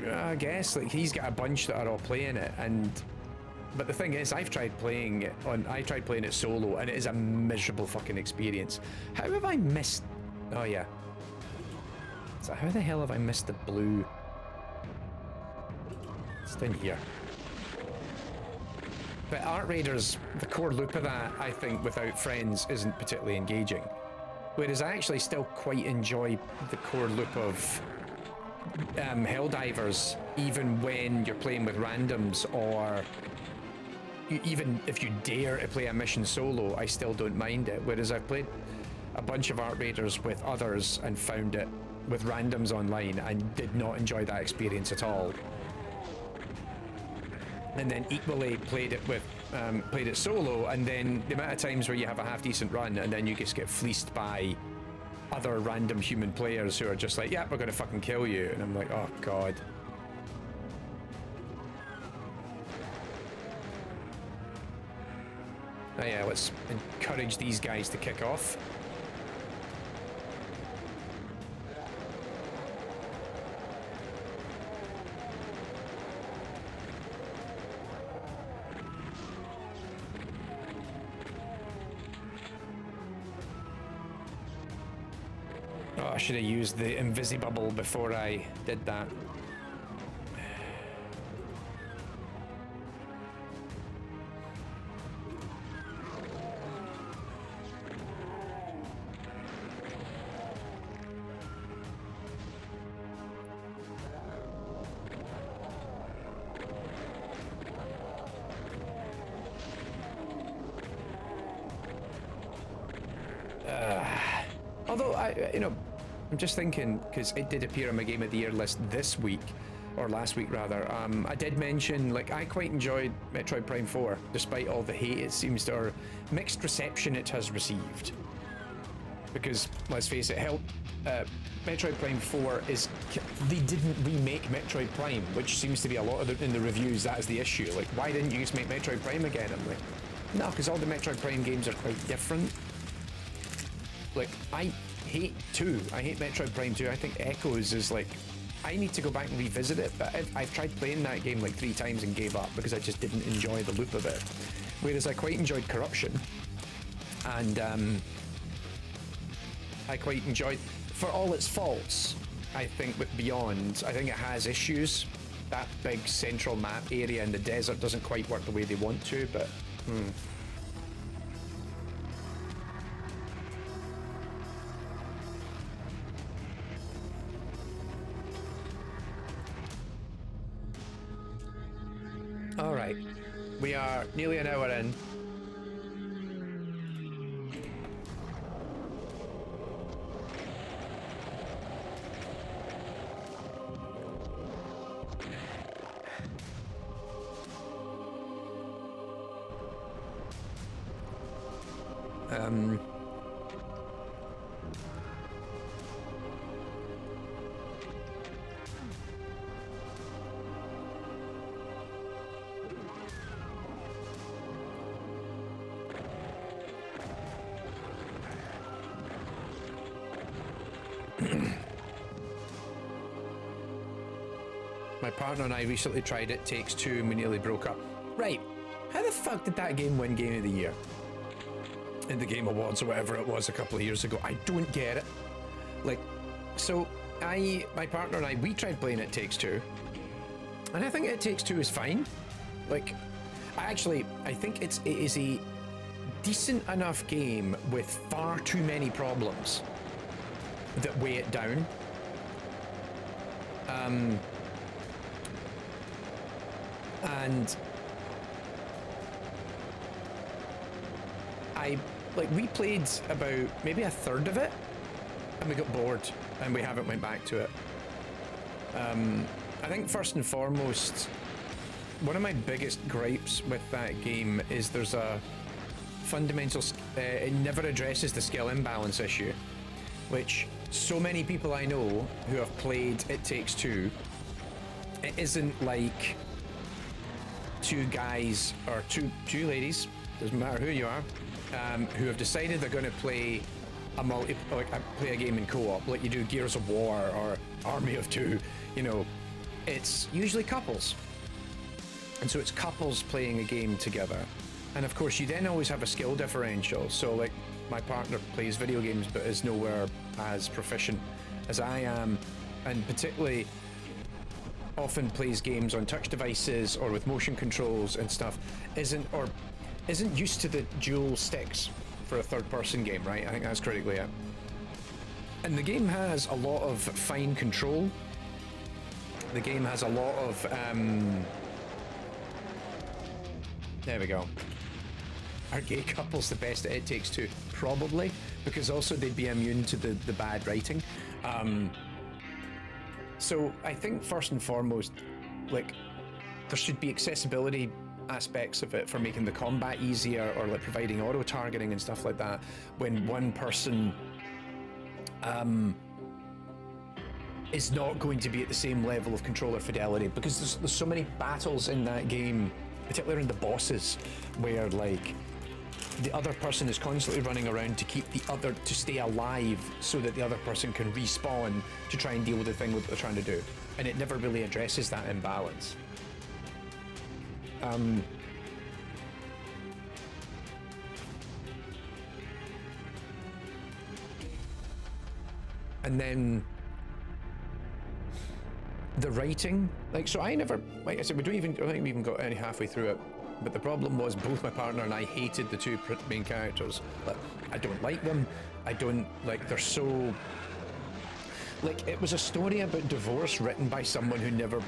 [SPEAKER 1] I guess. Like, he's got a bunch that are all playing it, but the thing is, I tried playing it solo, and it is a miserable fucking experience. How have I missed? Oh yeah. So how the hell have I missed the blue? It's down here. But Arc Raiders, the core loop of that, I think, without friends, isn't particularly engaging. Whereas I actually still quite enjoy the core loop of Helldivers, even when you're playing with randoms, or even if you dare to play a mission solo, I still don't mind it. Whereas I've played a bunch of Arc Raiders with others and found it with randoms online and did not enjoy that experience at all. And then equally played it solo, and then the amount of times where you have a half decent run and then you just get fleeced by other random human players who are just like, yeah, we're gonna fucking kill you, and I'm like, oh god. Oh yeah, let's encourage these guys to kick off. I should have used the Invisibubble before I did that. Although I'm just thinking, because it did appear on my Game of the Year list this week, or last week rather. I did mention, like, I quite enjoyed Metroid Prime 4, despite all the hate it seems to, or mixed reception it has received. Because let's face it, Metroid Prime 4 they didn't remake Metroid Prime, which seems to be a lot of in the reviews. That is the issue. Like, why didn't you just make Metroid Prime again? I'm like, no, because all the Metroid Prime games are quite different. Like, I hate Metroid Prime 2. I think Echoes is like, I need to go back and revisit it, but I've tried playing that game like 3 times and gave up because I just didn't enjoy the loop of it. Whereas I quite enjoyed Corruption, and I quite enjoyed, for all its faults, I think with Beyond, I think it has issues. That big central map area in the desert doesn't quite work the way they want to, but all right, we are nearly an hour in. My partner and I recently tried It Takes Two and we nearly broke up. Right, how the fuck did that game win Game of the Year? In the Game Awards or whatever it was a couple of years ago. I don't get it. Like, so my partner and I, we tried playing It Takes Two, and I think It Takes Two is fine. Like, I think it is a decent enough game with far too many problems that weigh it down. And we played about maybe a third of it and we got bored and we haven't went back to it. I think first and foremost, one of my biggest gripes with that game is there's a fundamental, it never addresses the skill imbalance issue, which so many people I know who have played It Takes Two, it isn't like two guys or two ladies, doesn't matter who you are, who have decided they're going to play a game in co-op, like you do Gears of War or Army of Two. You know, it's usually couples, and so it's couples playing a game together. And of course, you then always have a skill differential. So, like, my partner plays video games, but is nowhere as proficient as I am, and particularly often plays games on touch devices or with motion controls and stuff, isn't used to the dual sticks for a third-person game, right? I think that's critically it. And the game has a lot of fine control. The game has a lot of there we go. Are gay couples the best at It Takes Two? Probably, because also they'd be immune to the bad writing. So I think first and foremost, like, there should be accessibility aspects of it for making the combat easier, or like providing auto targeting and stuff like that when one person is not going to be at the same level of controller fidelity, because there's so many battles in that game, particularly around the bosses, where like the other person is constantly running around to keep to stay alive so that the other person can respawn to try and deal with the thing that they're trying to do, and it never really addresses that imbalance. And then the writing, like, so I never, like I said, I don't think we even got any halfway through it. But the problem was both my partner and I hated the two main characters. Like, I don't like them. I don't, like, they're so, like, it was a story about divorce written by someone who never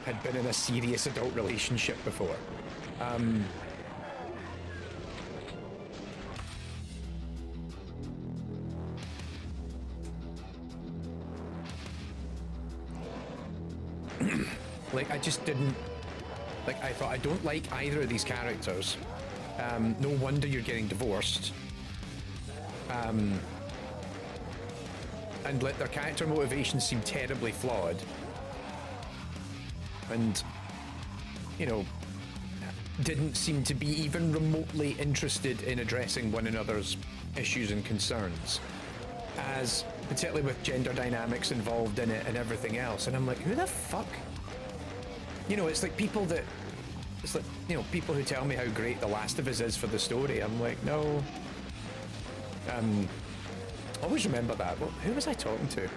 [SPEAKER 1] had been in a serious adult relationship before. like, I just didn't, like, I thought, I don't like either of these characters. No wonder you're getting divorced. And let their character motivations seem terribly flawed. And, you know, didn't seem to be even remotely interested in addressing one another's issues and concerns, as particularly with gender dynamics involved in it and everything else. And I'm like, who the fuck? You know, it's like people that, it's like, you know, people who tell me how great The Last of Us is for the story. I'm like, no. Always remember that. Well, who was I talking to?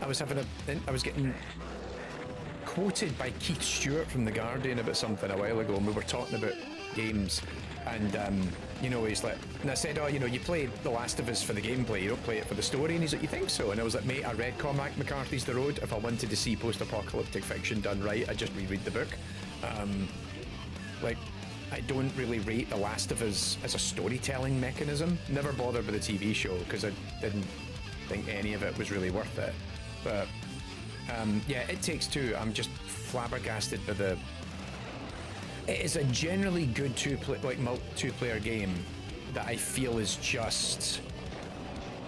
[SPEAKER 1] I was getting quoted by Keith Stewart from The Guardian about something a while ago, and we were talking about games, and you know, he's like, and I said, oh, you know, you play The Last of Us for the gameplay, you don't play it for the story, and he's like, you think so? And I was like, mate, I read Cormac McCarthy's The Road. If I wanted to see post-apocalyptic fiction done right, I'd just reread the book. Like, I don't really rate The Last of Us as a storytelling mechanism. Never bothered with the TV show because I didn't think any of it was really worth it. But yeah, It Takes Two, I'm just flabbergasted by the... It is a generally good two-player game that I feel is just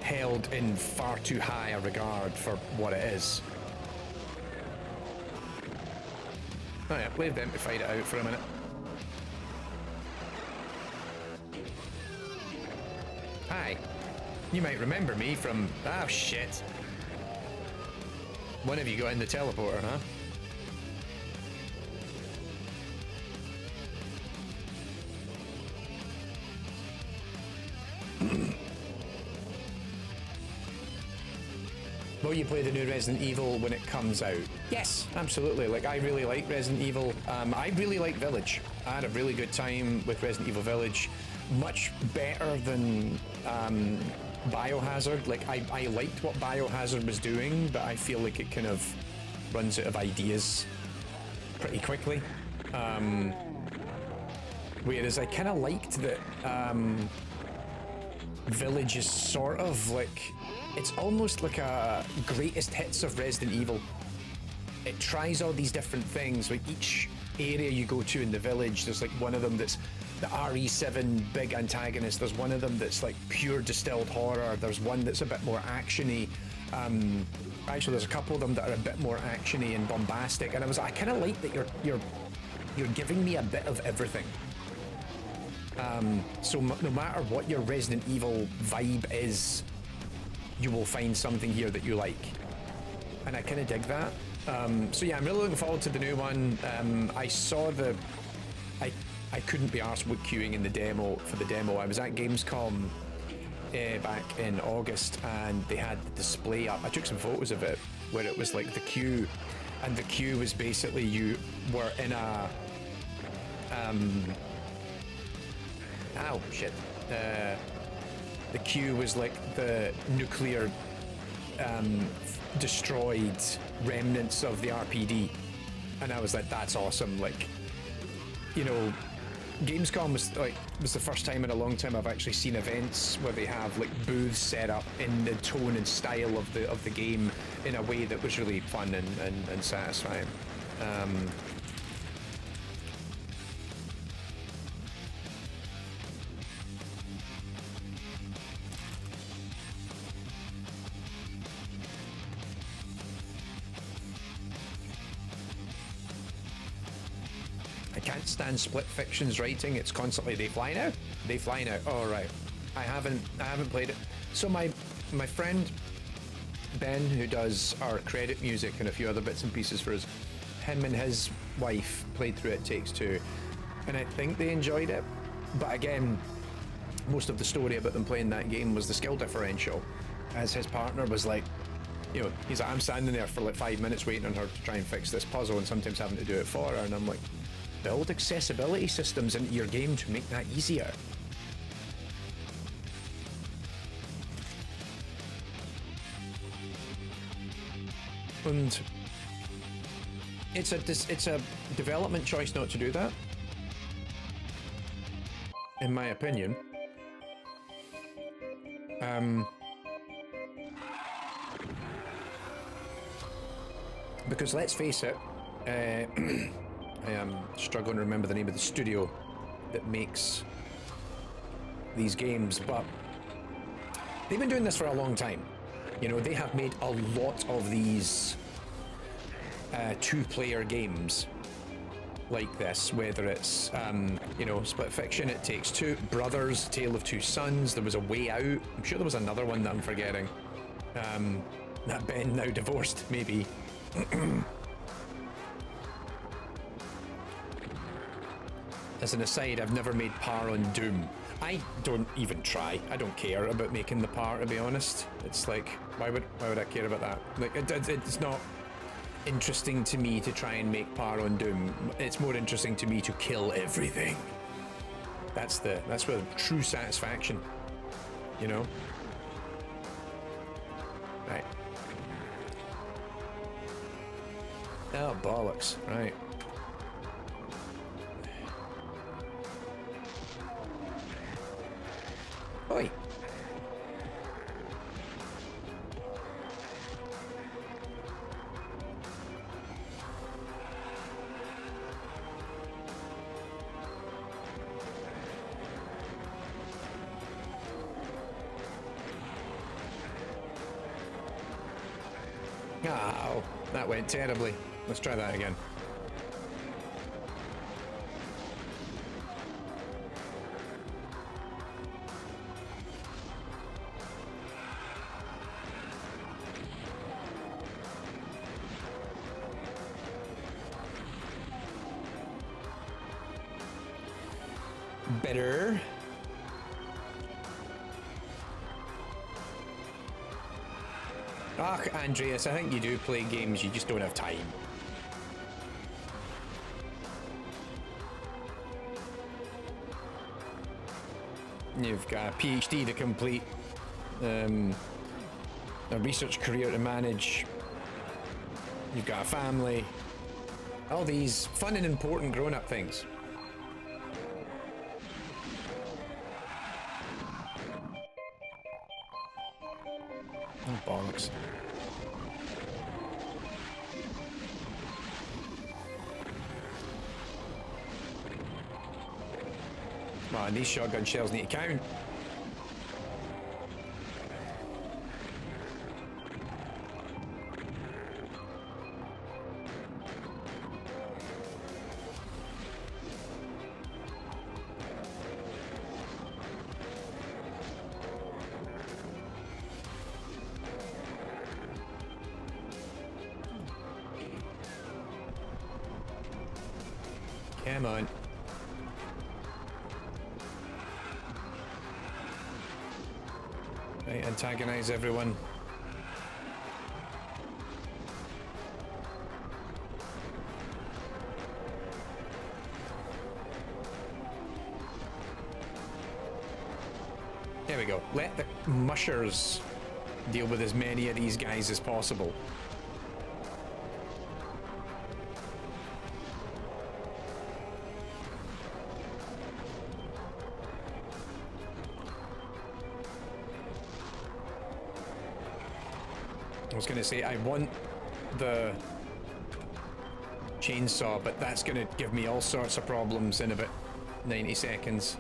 [SPEAKER 1] held in far too high a regard for what it is. Oh yeah, leave them to fight it out for a minute. Hi. You might remember me from... Oh, shit. One of you got in the teleporter, huh? Will you play the new Resident Evil when it comes out? Yes, absolutely. Like, I really like Resident Evil. I really like Village. I had a really good time with Resident Evil Village. Much better than Biohazard. Like, I liked what Biohazard was doing, but I feel like it kind of runs out of ideas pretty quickly. Whereas I kind of liked that Village is sort of like, it's almost like a greatest hits of Resident Evil. It tries all these different things. Like, each area you go to in the village, there's like one of them that's the RE7 big antagonist. There's one of them that's like pure distilled horror. There's one that's a bit more actiony. Actually, there's a couple of them that are a bit more actiony and bombastic. And I kind of like that you're giving me a bit of everything. So no matter what your Resident Evil vibe is, you will find something here that you like, and I kind of dig that. So yeah, I'm really looking forward to the new one. I saw I couldn't be arsed with queuing in the demo for the demo. I was at Gamescom back in August, and they had the display up. I took some photos of it where it was like the queue, and the queue was basically you were in a ow shit. The queue was like the nuclear destroyed remnants of the RPD, and I was like, that's awesome. Like, you know, Gamescom was the first time in a long time I've actually seen events where they have like booths set up in the tone and style of the game in a way that was really fun and satisfying. Can't stand Split Fiction's writing. It's constantly they fly now. Oh right, I haven't played it. So my friend Ben, who does our credit music and a few other bits and pieces for us, him and his wife played through It Takes Two, and I think they enjoyed it. But again, most of the story about them playing that game was the skill differential, as his partner was like, you know, he's like, I'm standing there for like 5 minutes waiting on her to try and fix this puzzle, and sometimes having to do it for her, and I'm like, build accessibility systems into your game to make that easier. And it's a development choice not to do that, in my opinion. Because let's face it, I am struggling to remember the name of the studio that makes these games, but they've been doing this for a long time. You know, they have made a lot of these two-player games like this, whether it's, you know, Split Fiction, It Takes Two, Brothers, Tale of Two Sons, there was A Way Out, I'm sure there was another one that I'm forgetting. That Ben now divorced, maybe. As an aside, I've never made par on Doom. I don't even try. I don't care about making the par, to be honest. It's like, why would I care about that? Like, it's not interesting to me to try and make par on Doom. It's more interesting to me to kill everything. That's where true satisfaction, you know? Right. Oh, bollocks. Right. Oi. Oh, that went terribly. Let's try that again. Better. Ah, Andreas, I think you do play games, you just don't have time. You've got a PhD to complete, a research career to manage, you've got a family, all these fun and important grown-up things. Oh, bollocks. Well, and these shotgun shells need to count. Come on. Right, antagonize everyone. There we go. Let the mushers deal with as many of these guys as possible. I was going to say, I want the chainsaw, but that's going to give me all sorts of problems in about 90 seconds.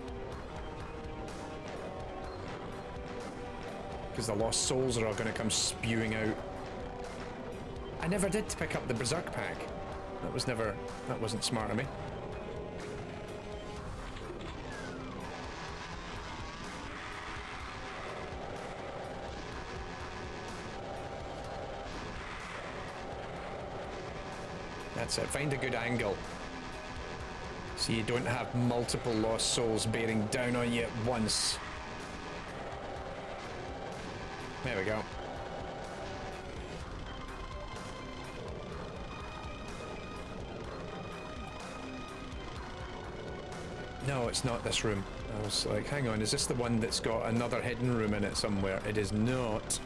[SPEAKER 1] Because the lost souls are all going to come spewing out. I never did pick up the Berserk pack. That wasn't smart of me. That's it, find a good angle. So you don't have multiple lost souls bearing down on you at once. There we go. No, it's not this room. I was like, hang on, is this the one that's got another hidden room in it somewhere? It is not.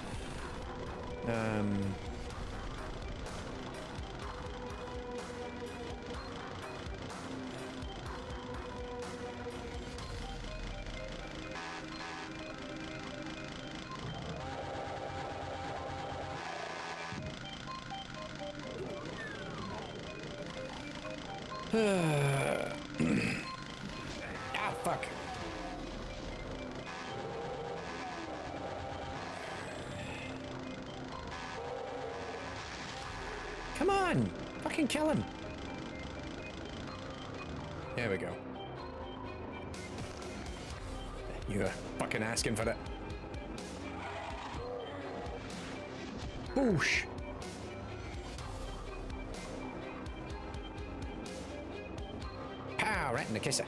[SPEAKER 1] Ah, fuck. Come on! Fucking kill him! There we go. You're fucking asking for it. Boosh! Pow! Right in the kisser.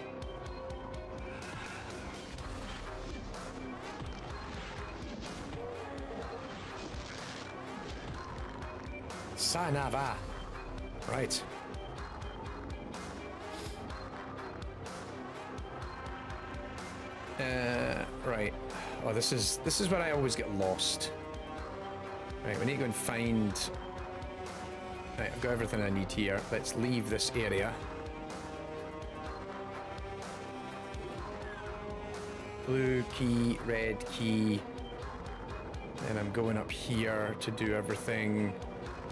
[SPEAKER 1] Son of a... Right. Right. Oh, this is where I always get lost. Right, we need to go and find... Right, I've got everything I need here. Let's leave this area. Blue key, red key. And I'm going up here to do everything.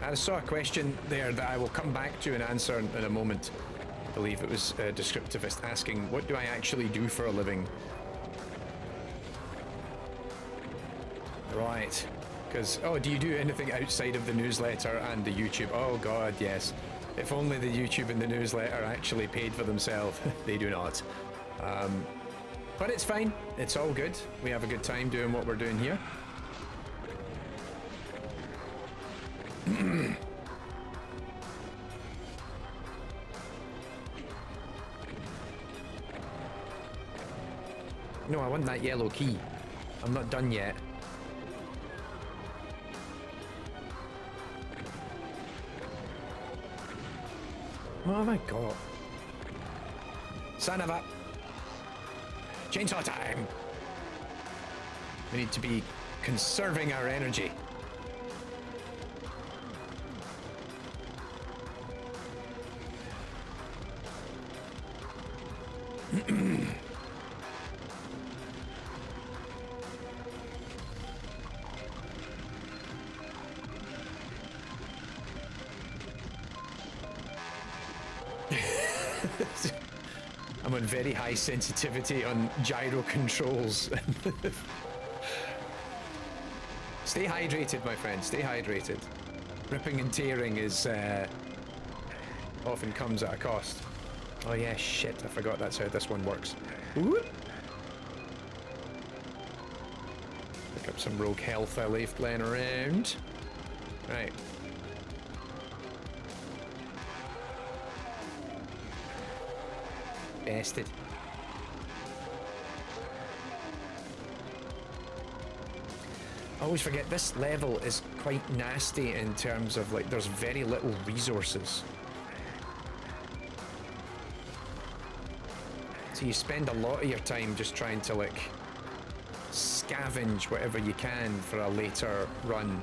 [SPEAKER 1] I saw a question there that I will come back to and answer in a moment. I believe it was a descriptivist asking, what do I actually do for a living? Right. Because, oh, do you do anything outside of the newsletter and the YouTube? Oh, God, yes. If only the YouTube and the newsletter actually paid for themselves. They do not. But it's fine. It's all good. We have a good time doing what we're doing here. No, I want that yellow key. I'm not done yet. What have I got? Son of a... Chainsaw time! We need to be conserving our energy. I'm on very high sensitivity on gyro controls. Stay hydrated, my friend. Stay hydrated. Ripping and tearing is often comes at a cost. Oh yeah, shit. I forgot that's how this one works. Whoop. Pick up some rogue health I left laying around. Right. Bastard. I always forget this level is quite nasty in terms of like there's very little resources. So you spend a lot of your time just trying to like scavenge whatever you can for a later run.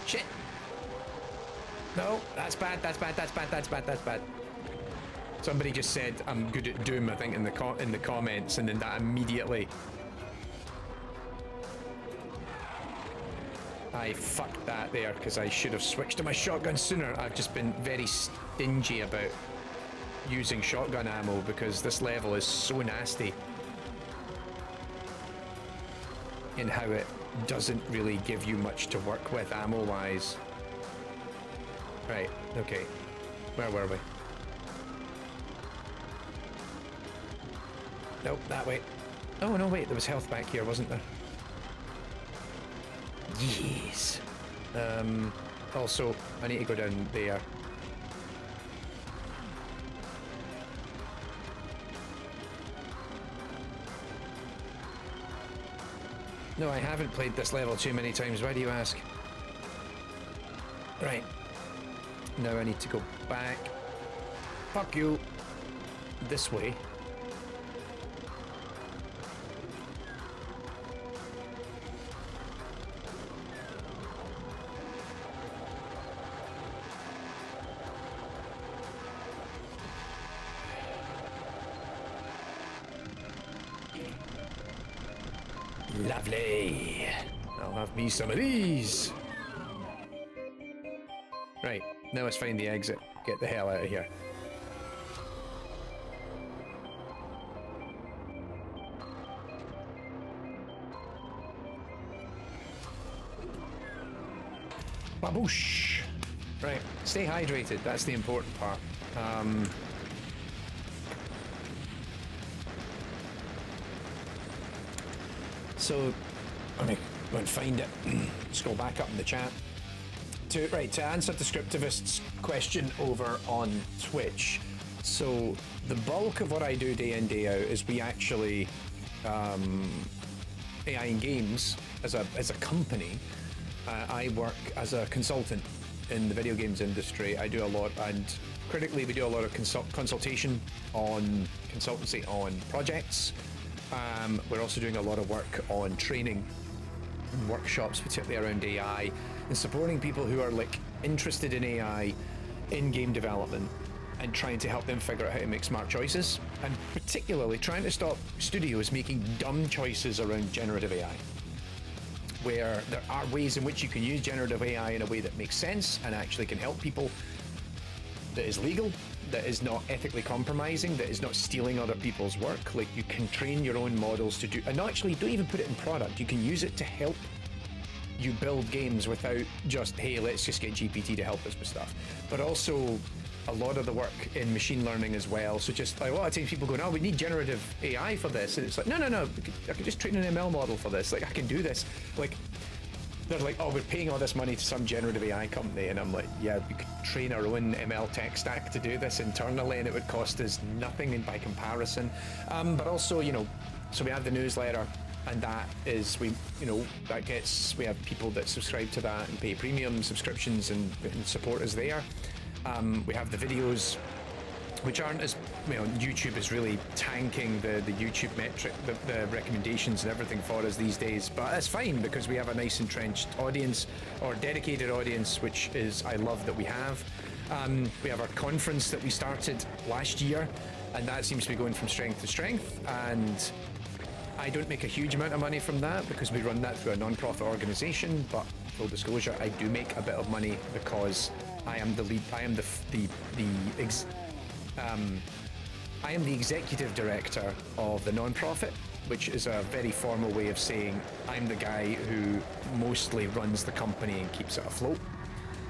[SPEAKER 1] Shit. No, that's bad, that's bad, that's bad, that's bad, that's bad. Somebody just said I'm good at Doom, I think, in the comments, and then that immediately... I fucked that there, because I should have switched to my shotgun sooner. I've just been very stingy about using shotgun ammo, because this level is so nasty in how it doesn't really give you much to work with ammo-wise. Right, okay. Where were we? Nope, that way. Oh, no, wait, there was health back here, wasn't there? Yes. Also, I need to go down there. No, I haven't played this level too many times. Why do you ask? Right. Now I need to go back. Fuck you. This way. Lovely. I'll have me some of these. Right, now let's find the exit. Get the hell out of here. Baboosh! Right, stay hydrated, that's the important part. So, let me go and find it. Scroll back up in the chat. To answer Descriptivist's question over on Twitch. So, the bulk of what I do day in, day out is we actually, AI in Games, as a company, I work as a consultant in the video games industry. I do a lot, and critically, we do a lot of consultation on consultancy on projects. We're also doing a lot of work on training and workshops, particularly around AI, and supporting people who are like interested in AI in game development and trying to help them figure out how to make smart choices, and particularly trying to stop studios making dumb choices around generative AI, where there are ways in which you can use generative AI in a way that makes sense and actually can help people, that is legal, that is not ethically compromising, that is not stealing other people's work. Like, you can train your own models to do, and actually don't even put it in product. You can use it to help you build games without just, hey, let's just get GPT to help us with stuff. But also a lot of the work in machine learning as well. So just like a lot of times people go, no, we need generative AI for this. And it's like, no, I could just train an ML model for this. Like, I can do this. Like, they're like, oh, we're paying all this money to some generative AI company. And I'm like, yeah, we could train our own ML tech stack to do this internally, and it would cost us nothing by comparison. But also, you know, so we have the newsletter, and that is, we have people that subscribe to that and pay premium subscriptions and support us there. We have the videos, which aren't as, you know, YouTube is really tanking the YouTube metric, the recommendations and everything for us these days, but that's fine because we have a nice entrenched audience, or dedicated audience, which is, I love that we have. We have our conference that we started last year, and that seems to be going from strength to strength, and I don't make a huge amount of money from that because we run that through a non-profit organization, but full disclosure, I do make a bit of money because I am the lead, I am I am the executive director of the non-profit, which is a very formal way of saying I'm the guy who mostly runs the company and keeps it afloat.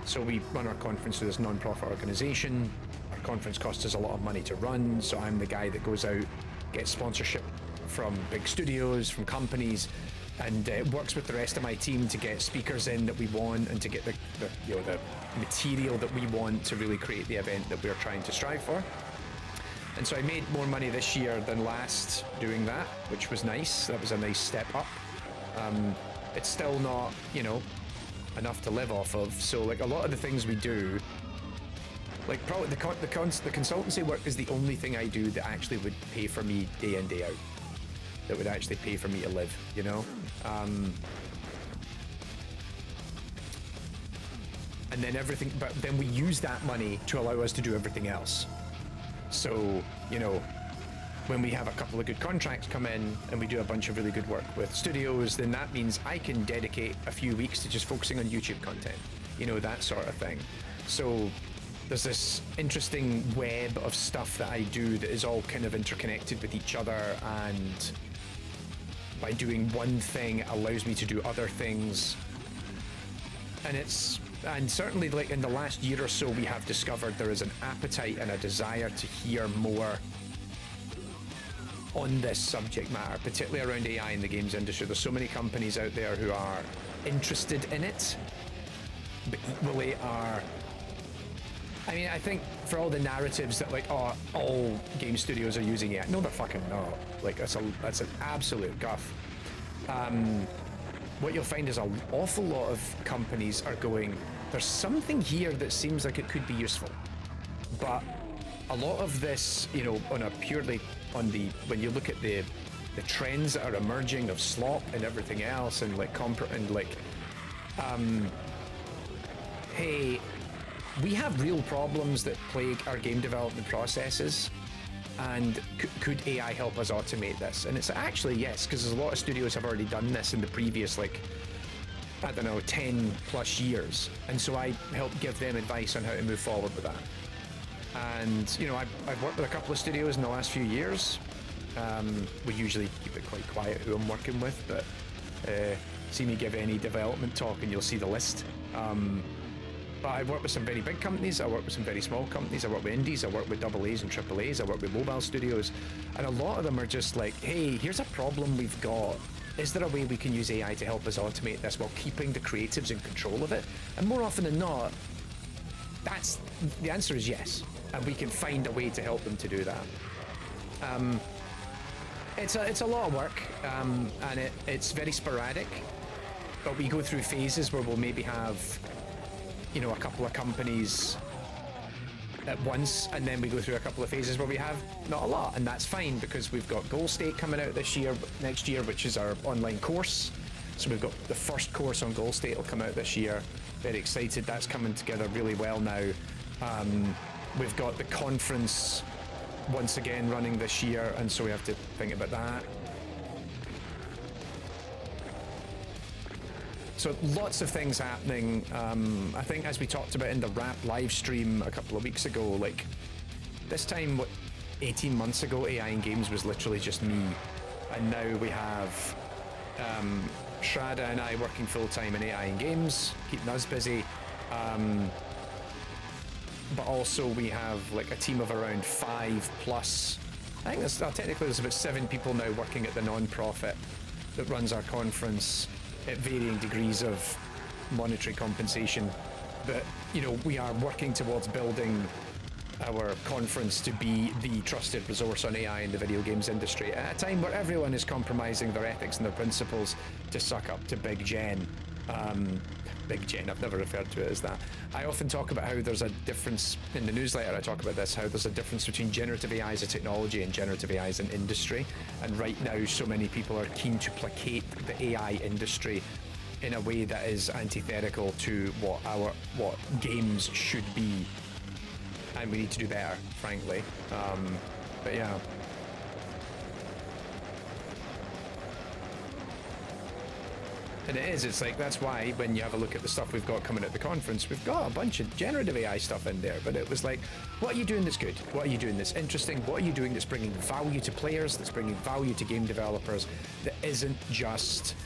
[SPEAKER 1] So we run our conference through this non-profit organization. Our conference costs us a lot of money to run, so I'm the guy that goes out, gets sponsorship from big studios, from companies, and works with the rest of my team to get speakers in that we want, and to get the material that we want to really create the event that we're trying to strive for. And so I made more money this year than last doing that, which was nice. That was a nice step up. It's still not, you know, enough to live off of. So like a lot of the things we do, like probably the consultancy work is the only thing I do that actually would pay for me day in, day out. That would actually pay for me to live, you know? And then everything, but then we use that money to allow us to do everything else. So, you know, when we have a couple of good contracts come in and we do a bunch of really good work with studios, then that means I can dedicate a few weeks to just focusing on YouTube content, you know, that sort of thing. So there's this interesting web of stuff that I do that is all kind of interconnected with each other, and by doing one thing allows me to do other things. And certainly like in the last year or so, we have discovered there is an appetite and a desire to hear more on this subject matter, particularly around AI in the games industry. There's so many companies out there who are interested in it, but equally are, I mean, I think for all the narratives that like, oh, all game studios are using it, no, they're fucking not. Like, that's an absolute guff. What you'll find is an awful lot of companies are going, there's something here that seems like it could be useful. But a lot of this, you know, on a purely, on the, when you look at the trends that are emerging of slop and everything else, and like, hey, we have real problems that plague our game development processes, And could AI help us automate this? And it's actually yes, because there's a lot of studios have already done this in the previous, like, I don't know, 10 plus years. And so I help give them advice on how to move forward with that. And, you know, I've worked with a couple of studios in the last few years. We usually keep it quite quiet who I'm working with, but see me give any development talk and you'll see the list. But I work with some very big companies, I work with some very small companies, I work with indies, I work with AA's and AAA's, I work with mobile studios, and a lot of them are just like, hey, here's a problem we've got. Is there a way we can use AI to help us automate this while keeping the creatives in control of it? And more often than not, the answer is yes, and we can find a way to help them to do that. It's a lot of work, and it's very sporadic, but we go through phases where we'll maybe have, you know, a couple of companies at once, and then we go through a couple of phases where we have not a lot, and that's fine because we've got Goal State coming out next year, which is our online course. So we've got the first course on Goal State will come out this year. Very excited, that's coming together really well now. We've got the conference once again running this year, and so we have to think about that. So lots of things happening. I think as we talked about in the Wrap live stream a couple of weeks ago, like this time, 18 months ago, AI in games was literally just me. And now we have Shradha and I working full-time in AI in games, keeping us busy. But also we have like a team of around 5 plus. I think technically there's about 7 people now working at the non-profit that runs our conference at varying degrees of monetary compensation. But, you know, we are working towards building our conference to be the trusted resource on AI in the video games industry at a time where everyone is compromising their ethics and their principles to suck up to Big Gen. Big Gen, I've never referred to it as that. I often talk about how there's a difference, in the newsletter I talk about this, how there's a difference between generative AI as a technology and generative AI as an industry. And right now, so many people are keen to placate the AI industry in a way that is antithetical to what games should be. And we need to do better, frankly. But yeah. And it's like, that's why when you have a look at the stuff we've got coming at the conference, we've got a bunch of generative AI stuff in there, but it was like, what are you doing that's good? What are you doing that's interesting? What are you doing that's bringing value to players, that's bringing value to game developers, that isn't just,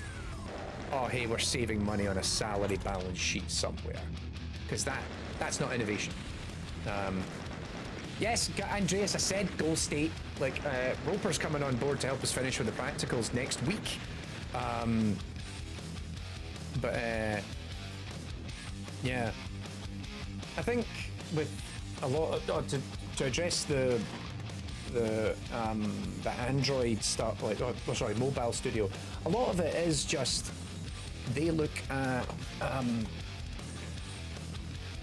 [SPEAKER 1] oh, hey, we're saving money on a salary balance sheet somewhere. Because that's not innovation. Yes, Andreas, I said Goal State. Like, Roper's coming on board to help us finish with the practicals next week. But yeah, I think with a lot of, to address the Android stuff, like, mobile studio, a lot of it is just they look at, I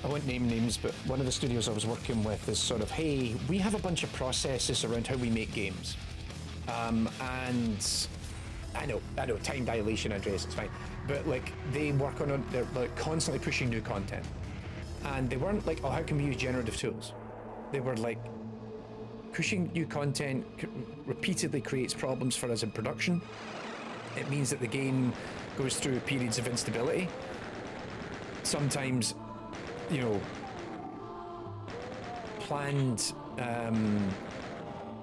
[SPEAKER 1] won't name names, but one of the studios I was working with is sort of, hey, we have a bunch of processes around how we make games. And I know, time dilation, Andreas, it's fine. But like, they work on, they're like constantly pushing new content. And they weren't like, oh, how can we use generative tools? They were like, pushing new content repeatedly creates problems for us in production. It means that the game goes through periods of instability. Sometimes, you know, planned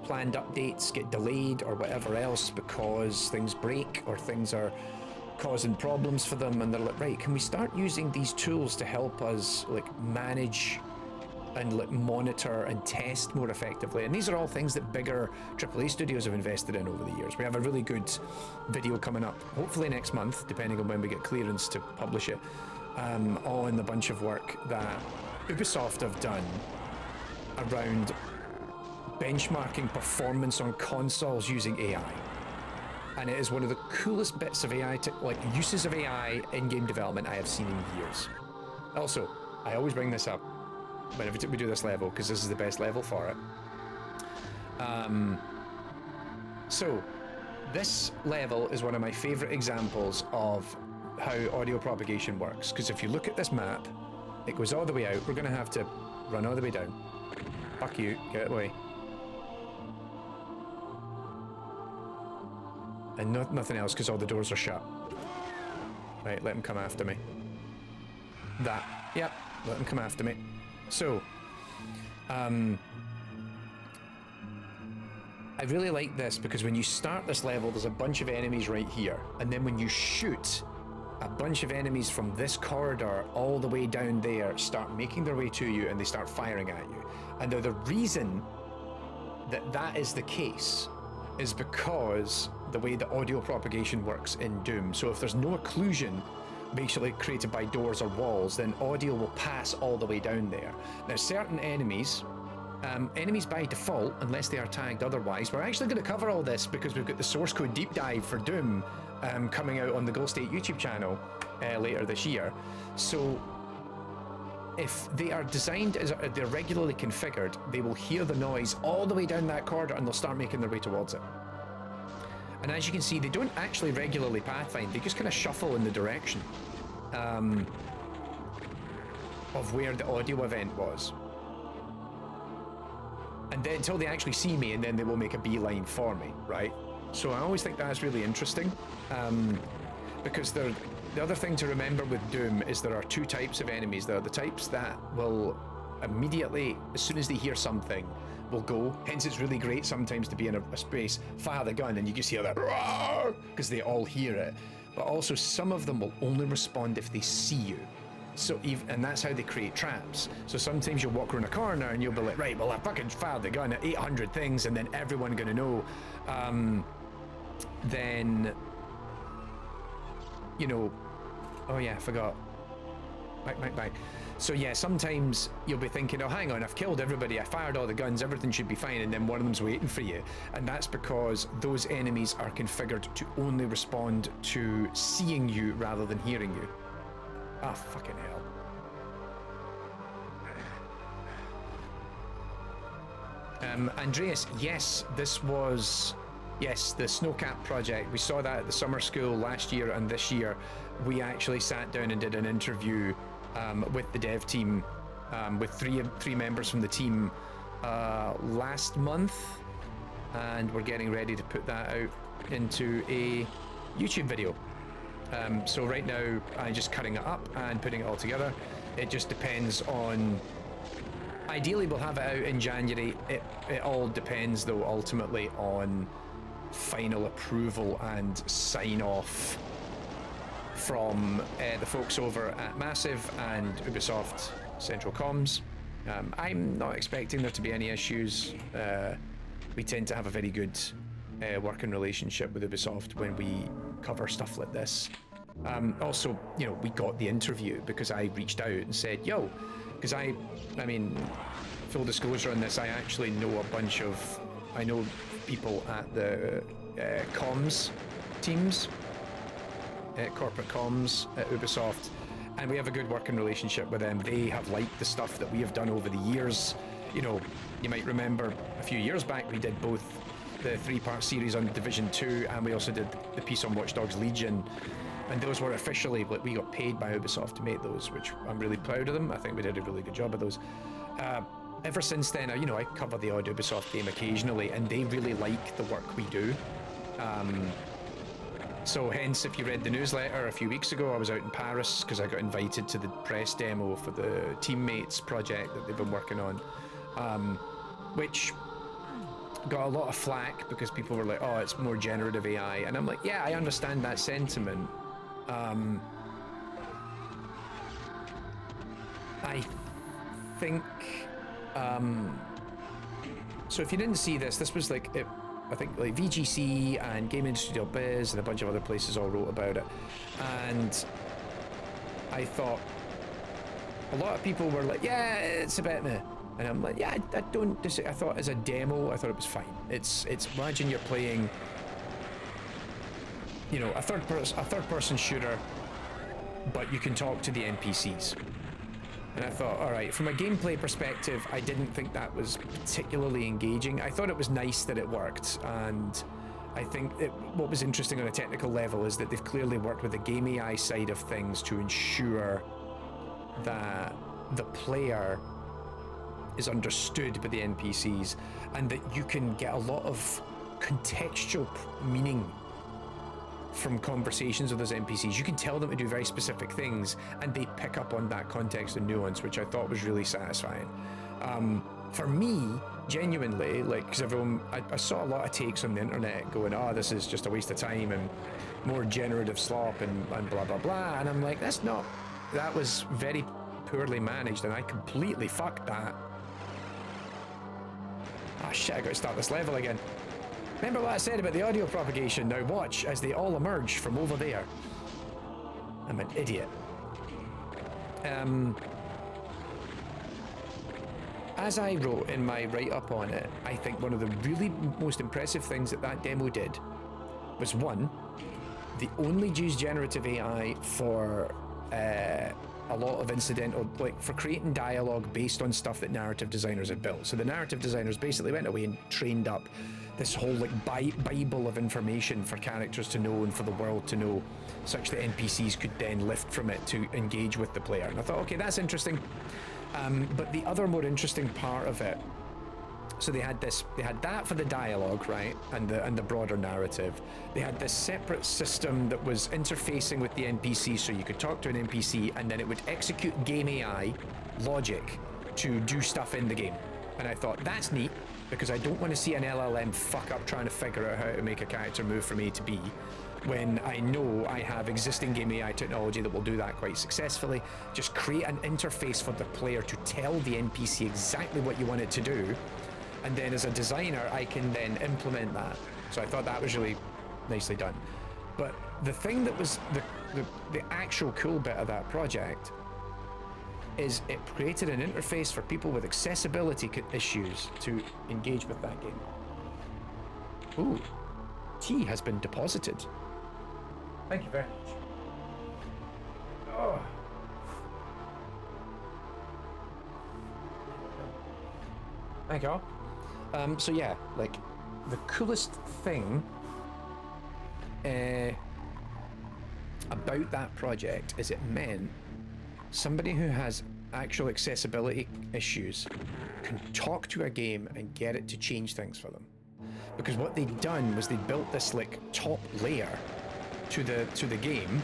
[SPEAKER 1] updates get delayed or whatever else because things break or things are causing problems for them, and they're like, right, can we start using these tools to help us like manage and like monitor and test more effectively? And these are all things that bigger AAA studios have invested in over the years. We have a really good video coming up, hopefully next month, depending on when we get clearance to publish it, on the bunch of work that Ubisoft have done around benchmarking performance on consoles using AI. And it is one of the coolest bits of AI, uses of AI in game development I have seen in years. Also, I always bring this up whenever we do this level, because this is the best level for it. So, this level is one of my favorite examples of how audio propagation works, because if you look at this map, it goes all the way out. We're going to have to run all the way down. Fuck you, get away. And nothing else because all the doors are shut. Right, let him come after me. That. Yep, let him come after me. So, I really like this because when you start this level, there's a bunch of enemies right here. And then when you shoot, a bunch of enemies from this corridor all the way down there start making their way to you and they start firing at you. And the reason that that is the case is because the way the audio propagation works in Doom. So if there's no occlusion basically created by doors or walls, then audio will pass all the way down there. Now certain enemies, enemies by default, unless they are tagged otherwise, we're actually going to cover all this because we've got the source code deep dive for Doom coming out on the Ghost 8 YouTube channel later this year. So if they are designed as they're regularly configured, they will hear the noise all the way down that corridor and they'll start making their way towards it. And as you can see, they don't actually regularly pathfind, they just kind of shuffle in the direction of where the audio event was. And then until they actually see me, and then they will make a beeline for me, right? So I always think that's really interesting, because the other thing to remember with Doom is there are two types of enemies. There are the types that will immediately, as soon as they hear something, will go. Hence it's really great sometimes to be in a space, fire the gun, and you just hear that because they all hear it. But also some of them will only respond if they see you. So and that's how they create traps. So sometimes you'll walk around a corner and you'll be like, right, well I fucking fired the gun at 800 things and then everyone gonna know. Then, you know, oh yeah, I forgot. Back. So yeah, sometimes you'll be thinking, oh hang on, I've killed everybody, I fired all the guns, everything should be fine, and then one of them's waiting for you. And that's because those enemies are configured to only respond to seeing you rather than hearing you. Ah, fucking hell. Andreas, yes, this was, yes, the Snowcap project. We saw that at the summer school last year, and this year we actually sat down and did an interview with the dev team, with three members from the team last month, and we're getting ready to put that out into a YouTube video. So right now I'm just cutting it up and putting it all together. It just depends on, ideally we'll have it out in January. It all depends though ultimately on final approval and sign off from the folks over at Massive and Ubisoft Central Comms. I'm not expecting there to be any issues. We tend to have a very good working relationship with Ubisoft when we cover stuff like this. Also, you know, we got the interview because I reached out and said, yo, because I mean, full disclosure on this, I actually know I know people at the comms teams, corporate comms at Ubisoft, and we have a good working relationship with them. They have liked the stuff that we have done over the years. You know, you might remember a few years back we did both the 3-part series on Division 2 and we also did the piece on Watch Dogs Legion, and those were officially, like, we got paid by Ubisoft to make those, which I'm really proud of them. I think we did a really good job of those. Ever since then, you know, I cover the odd Ubisoft game occasionally, and they really like the work we do. So hence, if you read the newsletter a few weeks ago, I was out in Paris because I got invited to the press demo for the Teammates project that they've been working on, which got a lot of flack because people were like, oh, it's more generative AI. And I'm like, yeah, I understand that sentiment. I think, so if you didn't see this, this was like, I think like VGC and Game Industry.biz and a bunch of other places all wrote about it. And I thought, a lot of people were like, yeah, it's a bit meh. And I'm like, yeah, I don't disagree. I thought as a demo, I thought it was fine. It's imagine you're playing, you know, a third person shooter, but you can talk to the NPCs. And I thought, all right, from a gameplay perspective, I didn't think that was particularly engaging. I thought it was nice that it worked, and I think what was interesting on a technical level is that they've clearly worked with the game AI side of things to ensure that the player is understood by the NPCs, and that you can get a lot of contextual meaning from conversations with those NPCs. You can tell them to do very specific things, and they pick up on that context and nuance, which I thought was really satisfying. For me, genuinely, like, because everyone, I saw a lot of takes on the internet going, oh, this is just a waste of time and more generative slop and blah, blah, blah. And I'm like, that was very poorly managed, and I completely fucked that. Ah, shit, I got to start this level again. Remember what I said about the audio propagation? Now watch as they all emerge from over there. I'm an idiot. As I wrote in my write-up on it, I think one of the really most impressive things that demo did was, one, they only used generative AI for a lot of incidental, like for creating dialogue based on stuff that narrative designers had built. So the narrative designers basically went away and trained up this whole like bible of information for characters to know and for the world to know, such that NPCs could then lift from it to engage with the player. And I thought, okay, that's interesting. But the other more interesting part of it, so they had that for the dialogue, right, and the broader narrative. They had this separate system that was interfacing with the NPC, so you could talk to an NPC and then it would execute game AI logic to do stuff in the game. And I thought, that's neat, because I don't want to see an LLM fuck up trying to figure out how to make a character move from A to B, when I know I have existing game AI technology that will do that quite successfully. Just create an interface for the player to tell the NPC exactly what you want it to do, and then as a designer I can then implement that. So I thought that was really nicely done. But the thing that was the actual cool bit of that project is it created an interface for people with accessibility issues to engage with that game. Ooh, tea has been deposited. Thank you very much. Oh. Thank you. So yeah, like the coolest thing about that project is it meant somebody who has actual accessibility issues can talk to a game and get it to change things for them. Because what they'd done was they built this like top layer to the game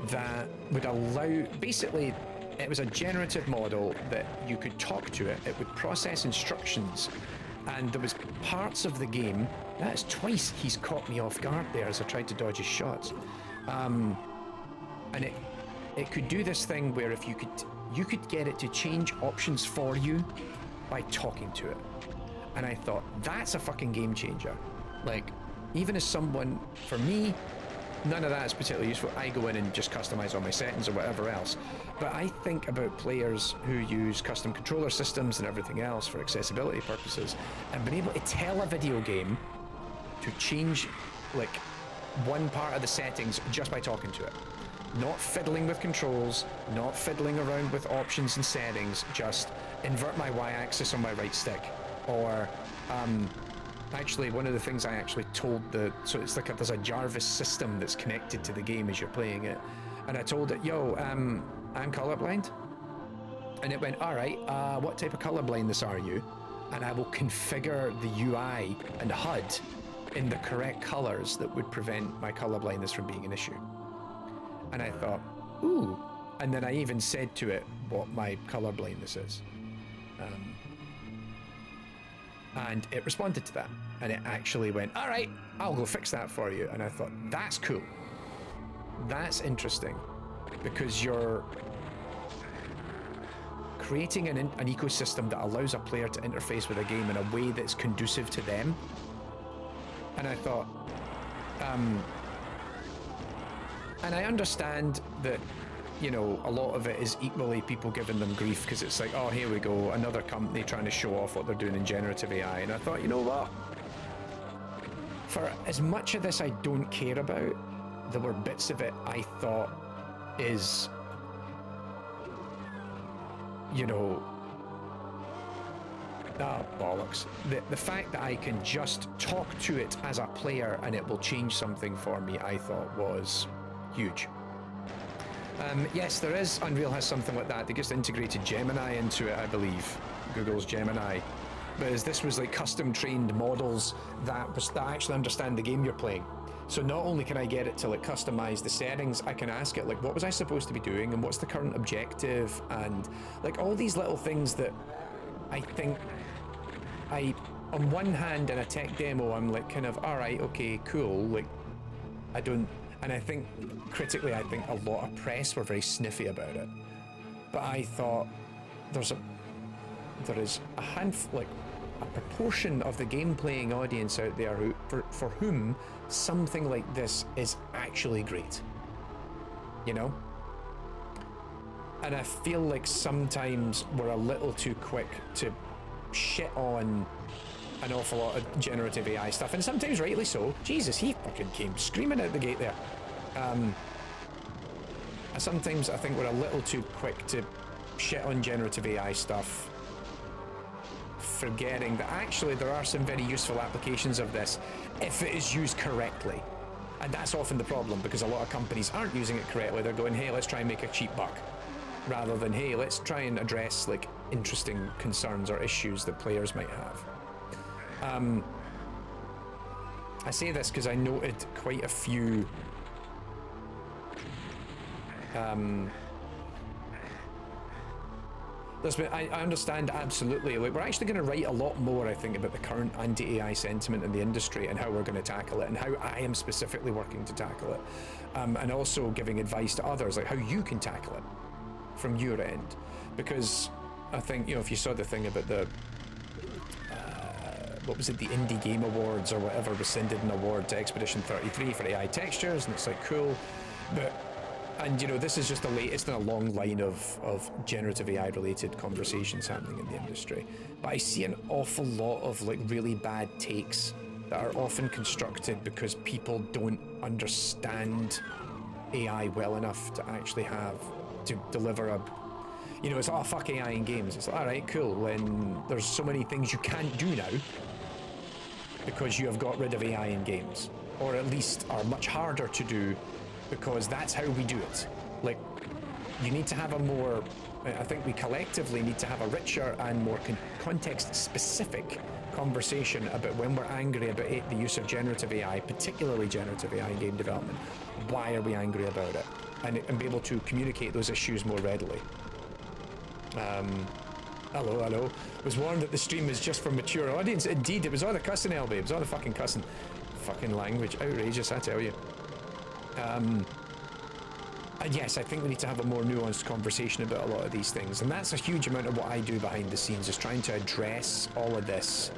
[SPEAKER 1] that would allow, basically it was a generative model that you could talk to it, it would process instructions, and there was parts of the game, that's twice he's caught me off guard there as I tried to dodge his shots, and it could do this thing where if you could get it to change options for you by talking to it. And I thought, that's a fucking game changer. Like, even as someone, for me, none of that is particularly useful. I go in and just customize all my settings or whatever else. But I think about players who use custom controller systems and everything else for accessibility purposes, and being able to tell a video game to change like one part of the settings just by talking to it. Not fiddling with controls, not fiddling around with options and settings, just invert my Y-axis on my right stick. Or actually one of the things I actually told so it's like there's a Jarvis system that's connected to the game as you're playing it, and I told it, yo, I'm colorblind, and it went, all right, what type of colorblindness are you? And I will configure the UI and HUD in the correct colors that would prevent my colorblindness from being an issue. And I thought, ooh, and then I even said to it what my colorblindness is. And it responded to that, and it actually went, all right, I'll go fix that for you. And I thought, that's cool. That's interesting, because you're creating an ecosystem that allows a player to interface with a game in a way that's conducive to them. And I thought, and I understand that, you know, a lot of it is equally people giving them grief because it's like, oh, here we go, another company trying to show off what they're doing in generative AI. And I thought, you know what? For as much of this I don't care about, there were bits of it I thought is, you know, bollocks. The fact that I can just talk to it as a player and it will change something for me, I thought was huge. Yes, there is. Unreal has something like that. They just integrated Gemini into it, I believe. Google's Gemini. Whereas this was like custom trained models that actually understand the game you're playing. So not only can I get it to like customize the settings, I can ask it like, what was I supposed to be doing and what's the current objective, and like all these little things that I think on one hand in a tech demo, I'm like kind of, all right, okay, cool. Like and I think critically, I think a lot of press were very sniffy about it. But I thought there is a handful, like a proportion of the game playing audience out there for whom something like this is actually great, you know? And I feel like sometimes we're a little too quick to shit on an awful lot of generative AI stuff, and sometimes rightly so. Jesus, he fucking came screaming out the gate there. Sometimes I think we're a little too quick to shit on generative AI stuff, forgetting that actually there are some very useful applications of this if it is used correctly. And that's often the problem, because a lot of companies aren't using it correctly. They're going, hey, let's try and make a cheap buck, rather than, hey, let's try and address like interesting concerns or issues that players might have. I say this because I noted quite a few I understand absolutely. Like, we're actually going to write a lot more, I think, about the current anti-AI sentiment in the industry and how we're going to tackle it, and how I am specifically working to tackle it, and also giving advice to others, like how you can tackle it from your end. Because I think, you know, if you saw the thing about the what was it, the Indie Game Awards or whatever, rescinded an award to Expedition 33 for AI textures, and it's like, cool, but. And, you know, this is just the latest in a long line of generative AI related conversations happening in the industry. But I see an awful lot of like really bad takes that are often constructed because people don't understand AI well enough to actually to deliver a, you know, it's, oh, fuck AI in games. It's like, all right, cool. When there's so many things you can't do now because you have got rid of AI in games, or at least are much harder to do, because that's how we do it. Like, you need to have a more, I think we collectively need to have a richer and more context-specific conversation about when we're angry about the use of generative AI, particularly generative AI in game development. Why are we angry about it? And be able to communicate those issues more readily. Hello. Was warned that the stream is just for mature audience. Indeed, it was all the cussing, LB. It was all the fucking cussing. Fucking language. Outrageous, I tell you. And yes, I think we need to have a more nuanced conversation about a lot of these things, and that's a huge amount of what I do behind the scenes, is trying to address all of this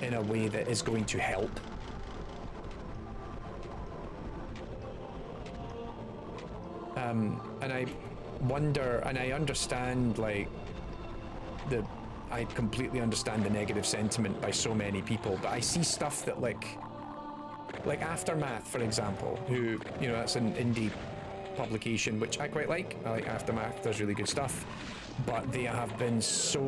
[SPEAKER 1] in a way that is going to help. And I wonder, and I understand, like, I completely understand the negative sentiment by so many people, but I see stuff that like Aftermath, for example, who, you know, that's an indie publication, which I quite like. I like Aftermath, does really good stuff, but they have been so,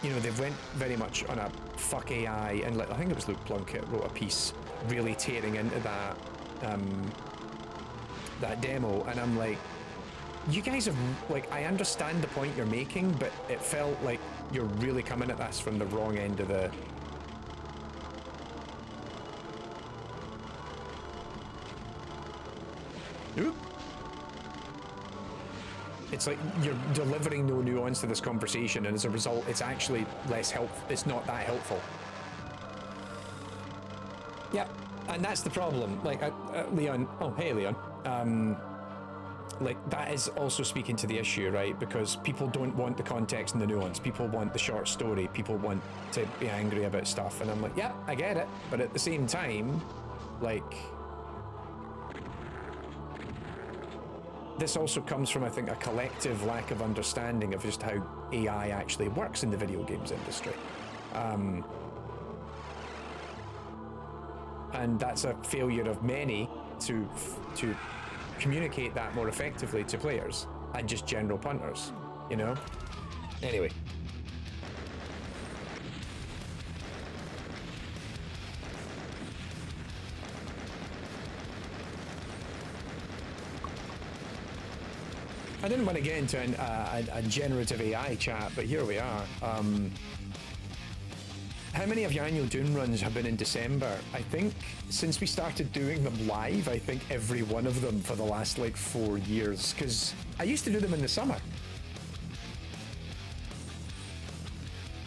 [SPEAKER 1] you know, they've went very much on a fuck AI, and like, I think it was Luke Plunkett wrote a piece really tearing into that that demo, and I'm like, you guys have, like, I understand the point you're making, but it felt like you're really coming at this from the wrong end of the... Oop. It's like you're delivering no nuance to this conversation, and as a result, it's actually less helpful. It's not that helpful. Yeah, and that's the problem. Like, Leon. Oh, hey, Leon. Like, that is also speaking to the issue, right? Because people don't want the context and the nuance. People want the short story. People want to be angry about stuff, and I'm like, yeah, I get it. But at the same time, like, this also comes from, I think, a collective lack of understanding of just how AI actually works in the video games industry. And that's a failure of many to communicate that more effectively to players and just general punters, you know? Anyway. I didn't want to get into a generative AI chat, but here we are. How many of your annual Doom runs have been in December? I think since we started doing them live, I think every one of them for the last like 4 years, because I used to do them in the summer.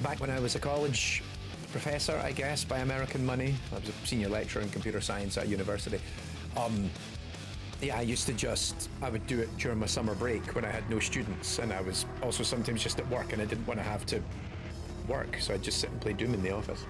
[SPEAKER 1] Back when I was a college professor, I guess, by American money. I was a senior lecturer in computer science at university. Yeah, I would do it during my summer break when I had no students, and I was also sometimes just at work and I didn't want to have to work, so I'd just sit and play Doom in the office.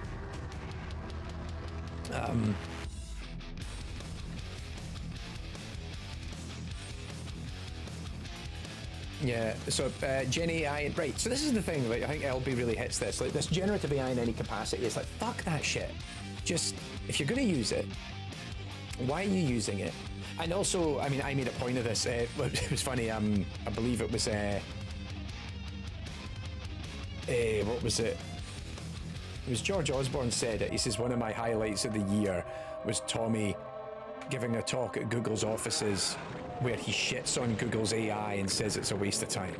[SPEAKER 1] Yeah, so Gen AI, right, so this is the thing, like, I think LB really hits this, like this generative AI in any capacity, it's like, fuck that shit. Just, if you're gonna use it, why are you using it? And also, I mean, I made a point of this, it was funny, I believe it was, what was it? It was George Osborne said it. He says one of my highlights of the year was Tommy giving a talk at Google's offices where he shits on Google's AI and says it's a waste of time.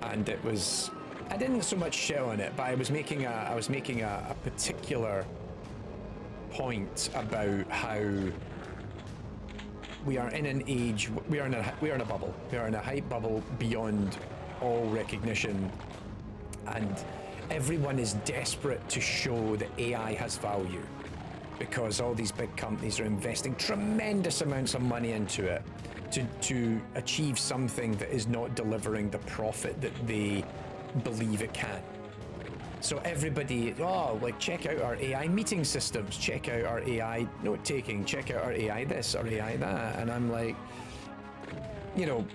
[SPEAKER 1] And it was, I didn't so much shit on it, but I was making a particular point about how we are in an age, we are in a bubble. We are in a hype bubble beyond all recognition. And everyone is desperate to show that AI has value because all these big companies are investing tremendous amounts of money into it to achieve something that is not delivering the profit that they believe it can. So everybody, oh, like, check out our AI meeting systems, check out our AI note-taking, check out our AI this, our AI that. And I'm like, you know,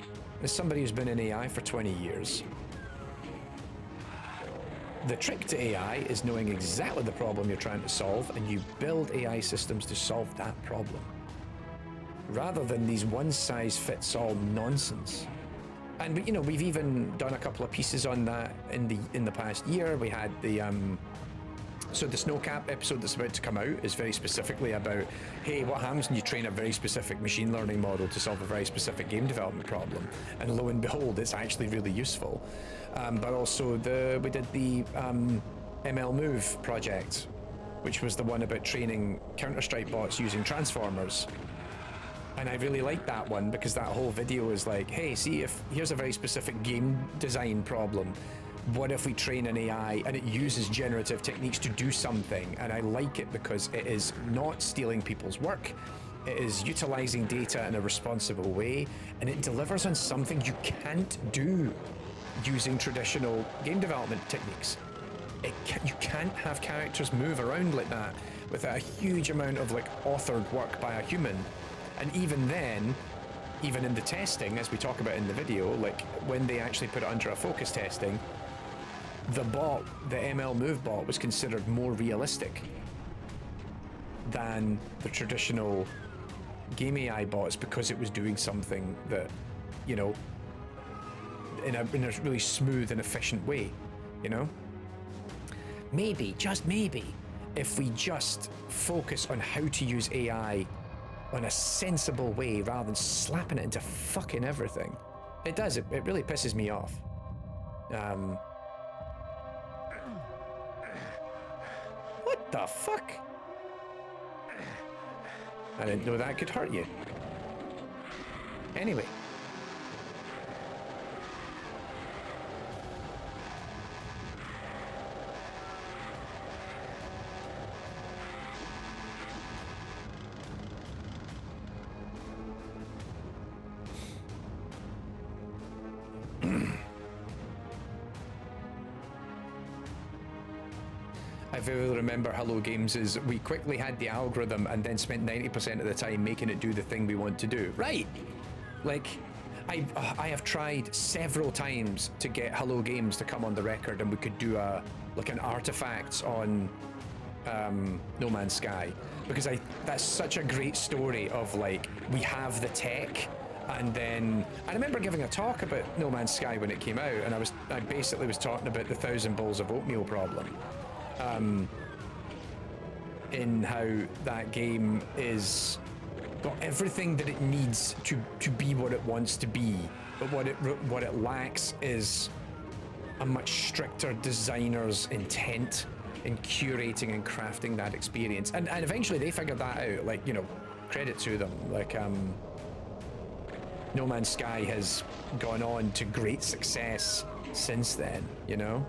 [SPEAKER 1] as somebody who's been in AI for 20 years, the trick to AI is knowing exactly the problem you're trying to solve, and you build AI systems to solve that problem, rather than these one-size-fits-all nonsense. And you know, we've even done a couple of pieces on that in the past year. We had the so the Snowcap episode that's about to come out is very specifically about, hey, what happens when you train a very specific machine learning model to solve a very specific game development problem? And lo and behold, it's actually really useful. But also we did the ML Move project, which was the one about training Counter-Strike bots using transformers. And I really liked that one because that whole video is like, hey, see, if here's a very specific game design problem. What if we train an AI and it uses generative techniques to do something? And I like it because it is not stealing people's work. It is utilizing data in a responsible way, and it delivers on something you can't do using traditional game development techniques. You can't have characters move around like that without a huge amount of like authored work by a human. And even then, even in the testing, as we talk about in the video, like when they actually put it under a focus testing, the bot, the ML Move bot, was considered more realistic than the traditional game AI bots because it was doing something that, you know, in a really smooth and efficient way, you know? Maybe, just maybe, if we just focus on how to use AI in a sensible way rather than slapping it into fucking everything. It does, it really pisses me off. What the fuck? I didn't know that could hurt you. Anyway. I vividly remember Hello Games is we quickly had the algorithm and then spent 90% of the time making it do the thing we want to do. Right. Like, I have tried several times to get Hello Games to come on the record, and we could do an artifacts on No Man's Sky, because that's such a great story of like, we have the tech. And then I remember giving a talk about No Man's Sky when it came out, and I basically was talking about the 1,000 bowls of oatmeal problem. In how that game is got everything that it needs to be what it wants to be, but what it lacks is a much stricter designer's intent in curating and crafting that experience. And eventually they figured that out. Like, you know, credit to them. Like, No Man's Sky has gone on to great success since then, you know?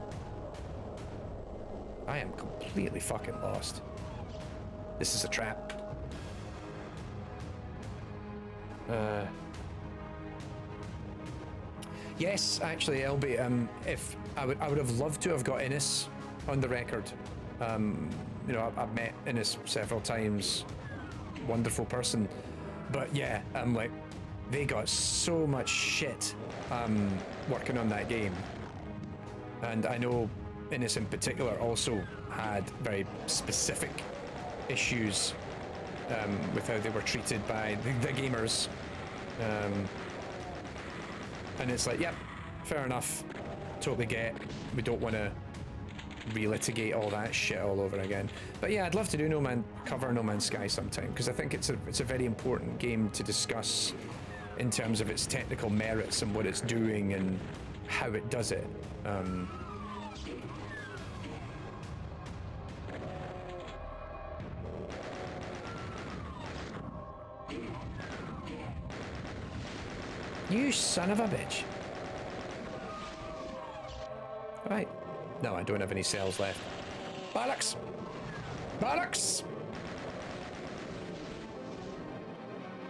[SPEAKER 1] I am completely fucking lost. This is a trap. Yes, actually, LB, if I would have loved to have got Innes on the record. You know, I've met Innes several times. Wonderful person. But yeah, like, they got so much shit working on that game. And I know Innes in particular also had very specific issues with how they were treated by the gamers. And it's like, yep, fair enough. Totally get. We don't want to relitigate all that shit all over again. But yeah, I'd love to do cover No Man's Sky sometime, because I think it's a very important game to discuss in terms of its technical merits and what it's doing and how it does it. You son of a bitch. Right. No, I don't have any cells left. Bollocks! Bollocks!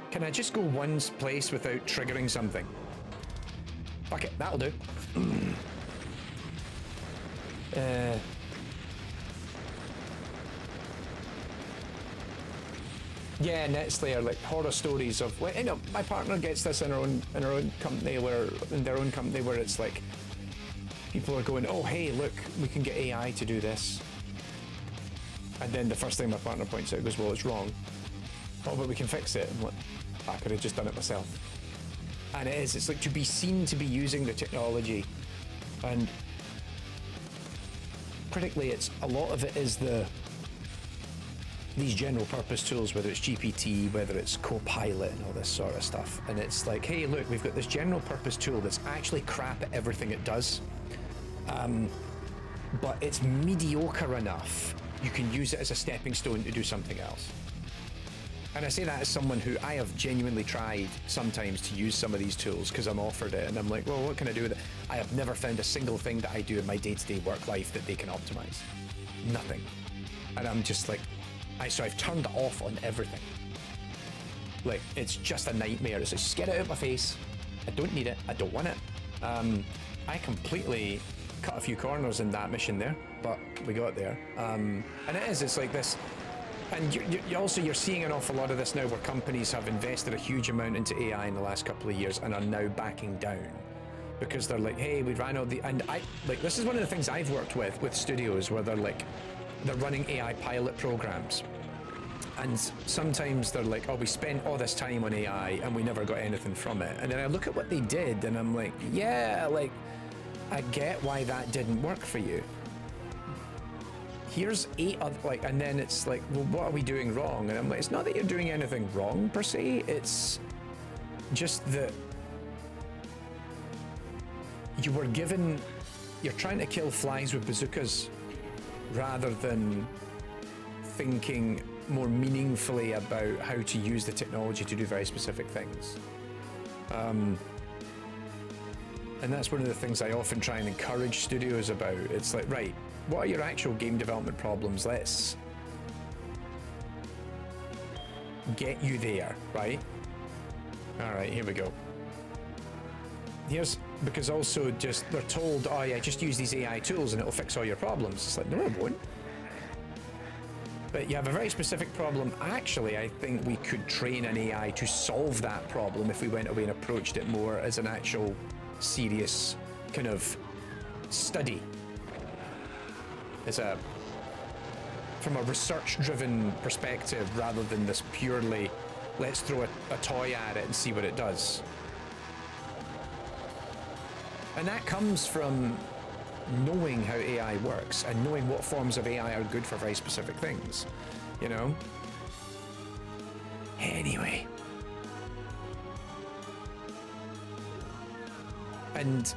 [SPEAKER 1] Can I just go one place without triggering something? Fuck it, that'll do. Yeah, NetSlayer, like horror stories of, well, you know, my partner gets this in her own company, in their own company, where it's like people are going, oh hey, look, we can get AI to do this, and then the first thing my partner points out goes, well, it's wrong. Oh, but we can fix it. I'm like, I could have just done it myself. And it's like to be seen to be using the technology, and critically, it's a lot of it is these general purpose tools, whether it's GPT, whether it's Copilot and all this sort of stuff. And it's like, hey, look, we've got this general purpose tool that's actually crap at everything it does. But it's mediocre enough, you can use it as a stepping stone to do something else. And I say that as someone who I have genuinely tried sometimes to use some of these tools because I'm offered it, and I'm like, well, what can I do with it? I have never found a single thing that I do in my day-to-day work life that they can optimize. Nothing. And I'm just like, so I've turned it off on everything. Like, it's just a nightmare. It's like, just get it out of my face. I don't need it. I don't want it. I completely cut a few corners in that mission there, but we got there. And it's like this. And you're seeing an awful lot of this now where companies have invested a huge amount into AI in the last couple of years and are now backing down because they're like, hey, we ran out the, and this is one of the things I've worked with studios where they're running AI pilot programs. And sometimes they're like, oh, we spent all this time on AI and we never got anything from it. And then I look at what they did and I'm like, yeah, like, I get why that didn't work for you. Here's 8 other, like, and then it's like, well, what are we doing wrong? And I'm like, it's not that you're doing anything wrong per se, it's just that you were given, you're trying to kill flies with bazookas rather than thinking more meaningfully about how to use the technology to do very specific things. And that's one of the things I often try and encourage studios about. It's like, right, what are your actual game development problems? Let's get you there, right? All right, here we go. Here's, because also just, they're told, oh yeah, just use these AI tools and it'll fix all your problems. It's like, no, it won't. But you have a very specific problem. Actually, I think we could train an AI to solve that problem if we went away and approached it more as an actual serious kind of study. From a research-driven perspective rather than this purely, let's throw a toy at it and see what it does. And that comes from knowing how AI works and knowing what forms of AI are good for very specific things, you know? Anyway. And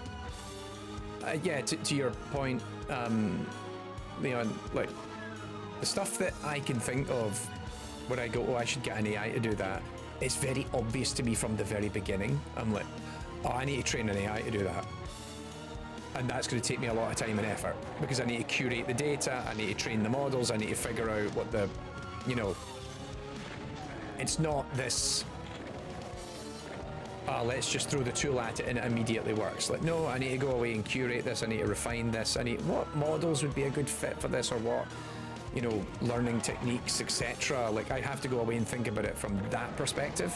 [SPEAKER 1] yeah, to your point, Leon, like the stuff that I can think of when I go, oh, I should get an AI to do that, it's very obvious to me from the very beginning. I'm like, oh, I need to train an AI to do that. And that's going to take me a lot of time and effort because I need to curate the data, I need to train the models, I need to figure out what the, you know, it's not this, let's just throw the tool at it and it immediately works. Like, no, I need to go away and curate this, I need to refine this, what models would be a good fit for this, or what, you know, learning techniques, etc. Like, I have to go away and think about it from that perspective.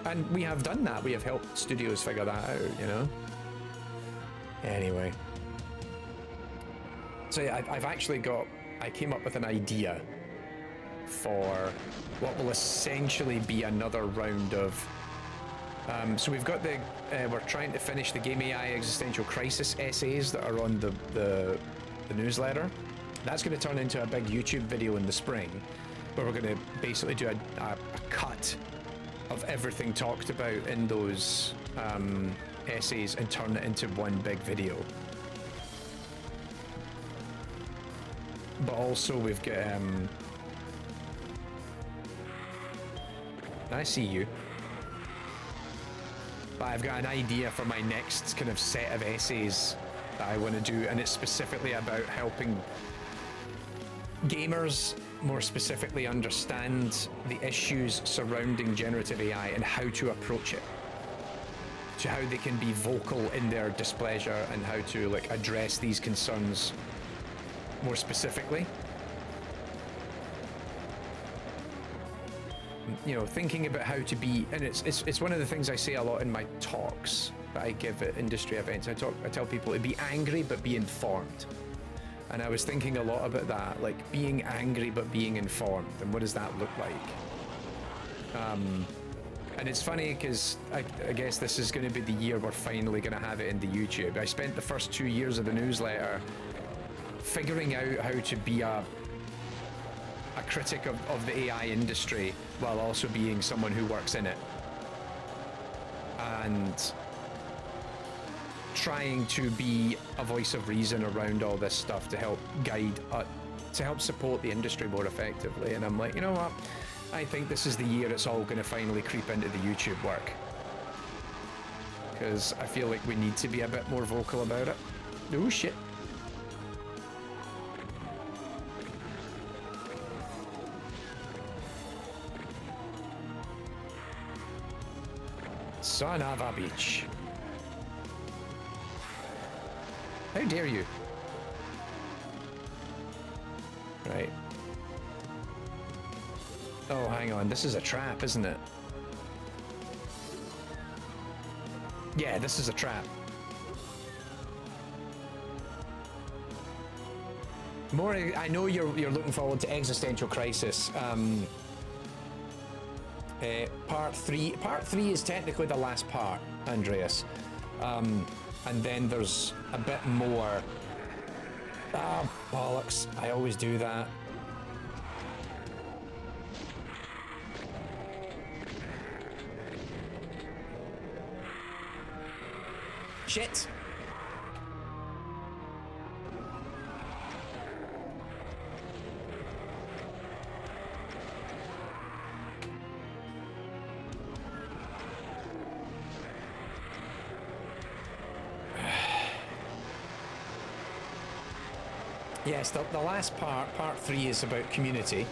[SPEAKER 1] And we have done that. We have helped studios figure that out, you know? Anyway. So yeah, I've actually got, I came up with an idea for what will essentially be another round of, so we've got the, we're trying to finish the Game AI Existential Crisis essays that are on the newsletter. That's going to turn into a big YouTube video in the spring, where we're going to basically do a cut of everything talked about in those essays and turn it into one big video. But also we've got, I see you. But I've got an idea for my next kind of set of essays that I want to do, and it's specifically about helping gamers more specifically understand the issues surrounding generative AI and how to approach it. So how they can be vocal in their displeasure and how to like address these concerns more specifically. You know, thinking about how to be, and it's one of the things I say a lot in my talks that I give at industry events. I tell people to be angry but be informed. And I was thinking a lot about that, like being angry but being informed, and what does that look like? And it's funny because I guess this is going to be the year we're finally going to have it in the YouTube. I spent the first 2 years of the newsletter figuring out how to be a critic of the AI industry while also being someone who works in it. And trying to be a voice of reason around all this stuff to help guide, to help support the industry more effectively. And I'm like, you know what? I think this is the year it's all going to finally creep into the YouTube work. Because I feel like we need to be a bit more vocal about it. Oh shit. Son of a bitch. How dare you? Right. Oh, hang on. This is a trap, isn't it? Yeah, this is a trap. More, I know you're looking forward to Existential Crisis. Part 3. Part 3 is technically the last part, Andreas. And then there's a bit more. Ah, bollocks. I always do that. Shit. Yes, the last part, part 3, is about community,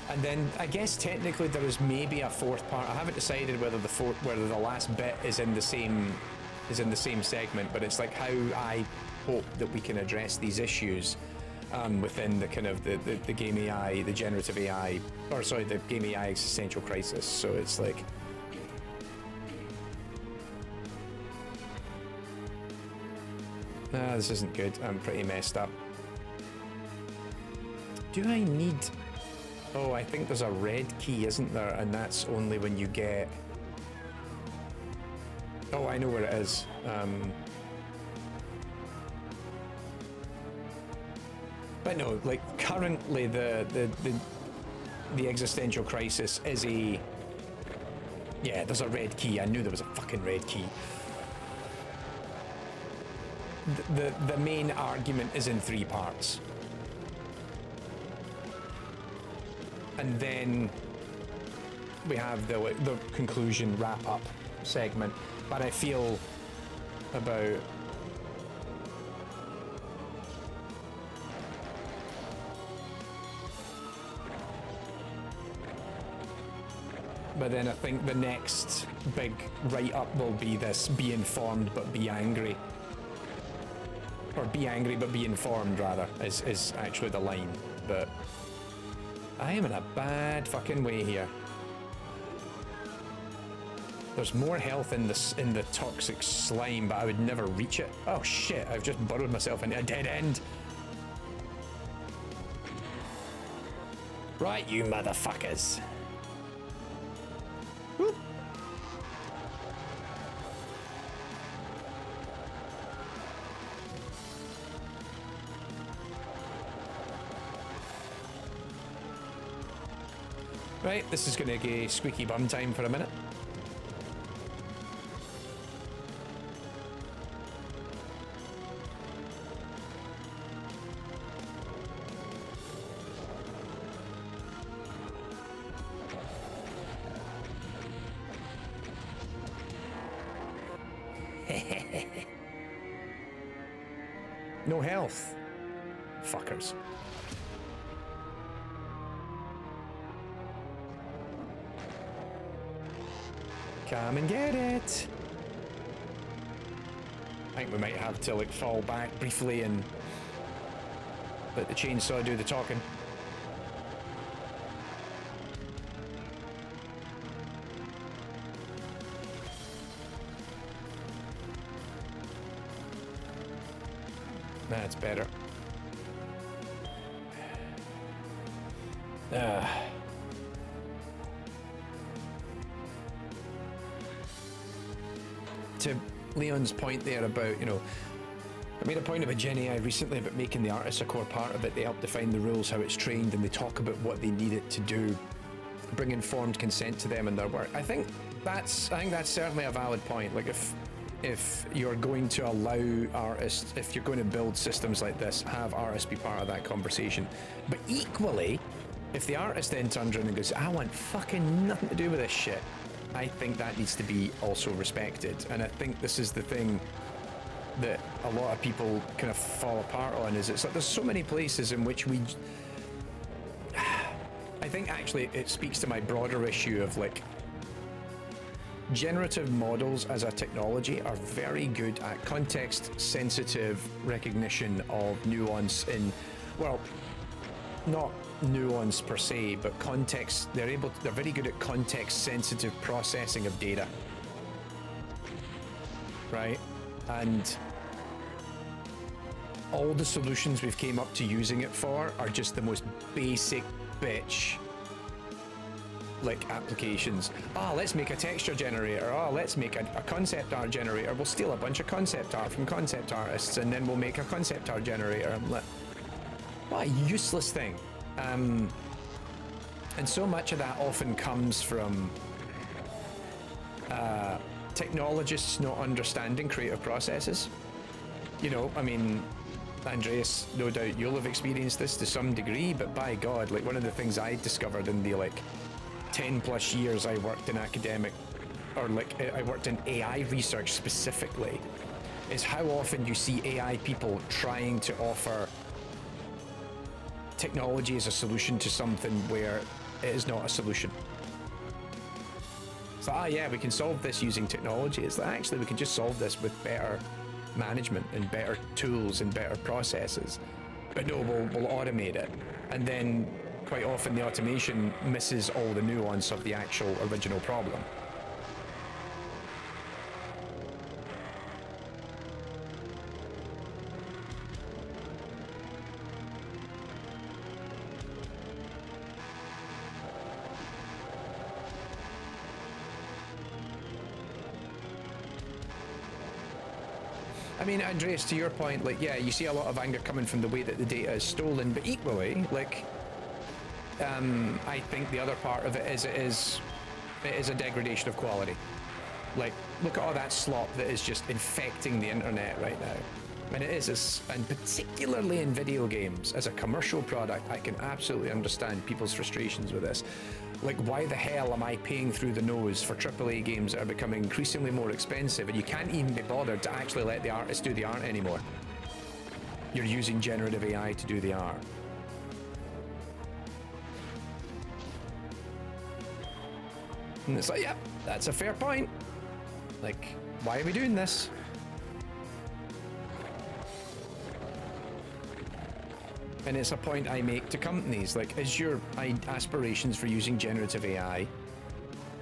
[SPEAKER 1] and then I guess technically there is maybe a 4th part. I haven't decided whether the last bit is in the same segment, but it's like how I hope that we can address these issues within the kind of the game AI, the generative AI, or sorry, the game AI existential crisis. So it's like. Nah, this isn't good. I'm pretty messed up. Do I need... Oh, I think there's a red key, isn't there? And that's only when you get... Oh, I know where it is. But no, like, currently the existential crisis is a Yeah, there's a red key. I knew there was a fucking red key. The main argument is in 3 parts. And then we have the conclusion wrap-up segment. But I feel about... But then I think the next big write-up will be this: be informed but be angry. Or be angry but be informed, rather, is actually the line. But I am in a bad fucking way here. There's more health in the toxic slime, but I would never reach it. Oh shit, I've just burrowed myself into a dead end. Right, you motherfuckers. Whoop. Right, this is going to get squeaky bum time for a minute. No health. Fuckers. Come and get it. I think we might have to like fall back briefly and let the chainsaw do the talking. That's better. To Leon's point there about, you know, I made a point about Gen AI recently about making the artists a core part of it. They help define the rules, how it's trained, and they talk about what they need it to do, bring informed consent to them and their work. I think that's certainly a valid point. Like if you're going to allow artists, if you're going to build systems like this, have artists be part of that conversation. But equally, if the artist then turns around and goes, I want fucking nothing to do with this shit, I think that needs to be also respected. And I think this is the thing that a lot of people kind of fall apart on, is it's like there's so many places in which we... I think actually it speaks to my broader issue of like, generative models as a technology are very good at context-sensitive recognition of nuance in, well, not nuance per se, but context. They're very good at context-sensitive processing of data, right? And all the solutions we've came up to using it for are just the most basic bitch like applications. Let's make a texture generator. Let's make a concept art generator. We'll steal a bunch of concept art from concept artists and then we'll make a concept art generator. What a useless thing. And so much of that often comes from technologists not understanding creative processes. You know, I mean, Andreas, no doubt you'll have experienced this to some degree, but by God, like one of the things I discovered in the like 10 plus years I worked in academic, or like I worked in AI research specifically, is how often you see AI people trying to offer technology as a solution to something where it is not a solution. It's like, yeah, we can solve this using technology. It's like, actually, we can just solve this with better management and better tools and better processes. But no, we'll automate it. And then quite often the automation misses all the nuance of the actual original problem. I mean, Andreas, to your point, like, yeah, you see a lot of anger coming from the way that the data is stolen, but equally, like, I think the other part of it is It is a degradation of quality. Like, look at all that slop that is just infecting the internet right now. And it is, and particularly in video games, as a commercial product, I can absolutely understand people's frustrations with this. Like, why the hell am I paying through the nose for AAA games that are becoming increasingly more expensive, and you can't even be bothered to actually let the artist do the art anymore? You're using generative AI to do the art. And it's like, yeah, that's a fair point. Like, why are we doing this? And it's a point I make to companies, like, is your aspirations for using generative AI,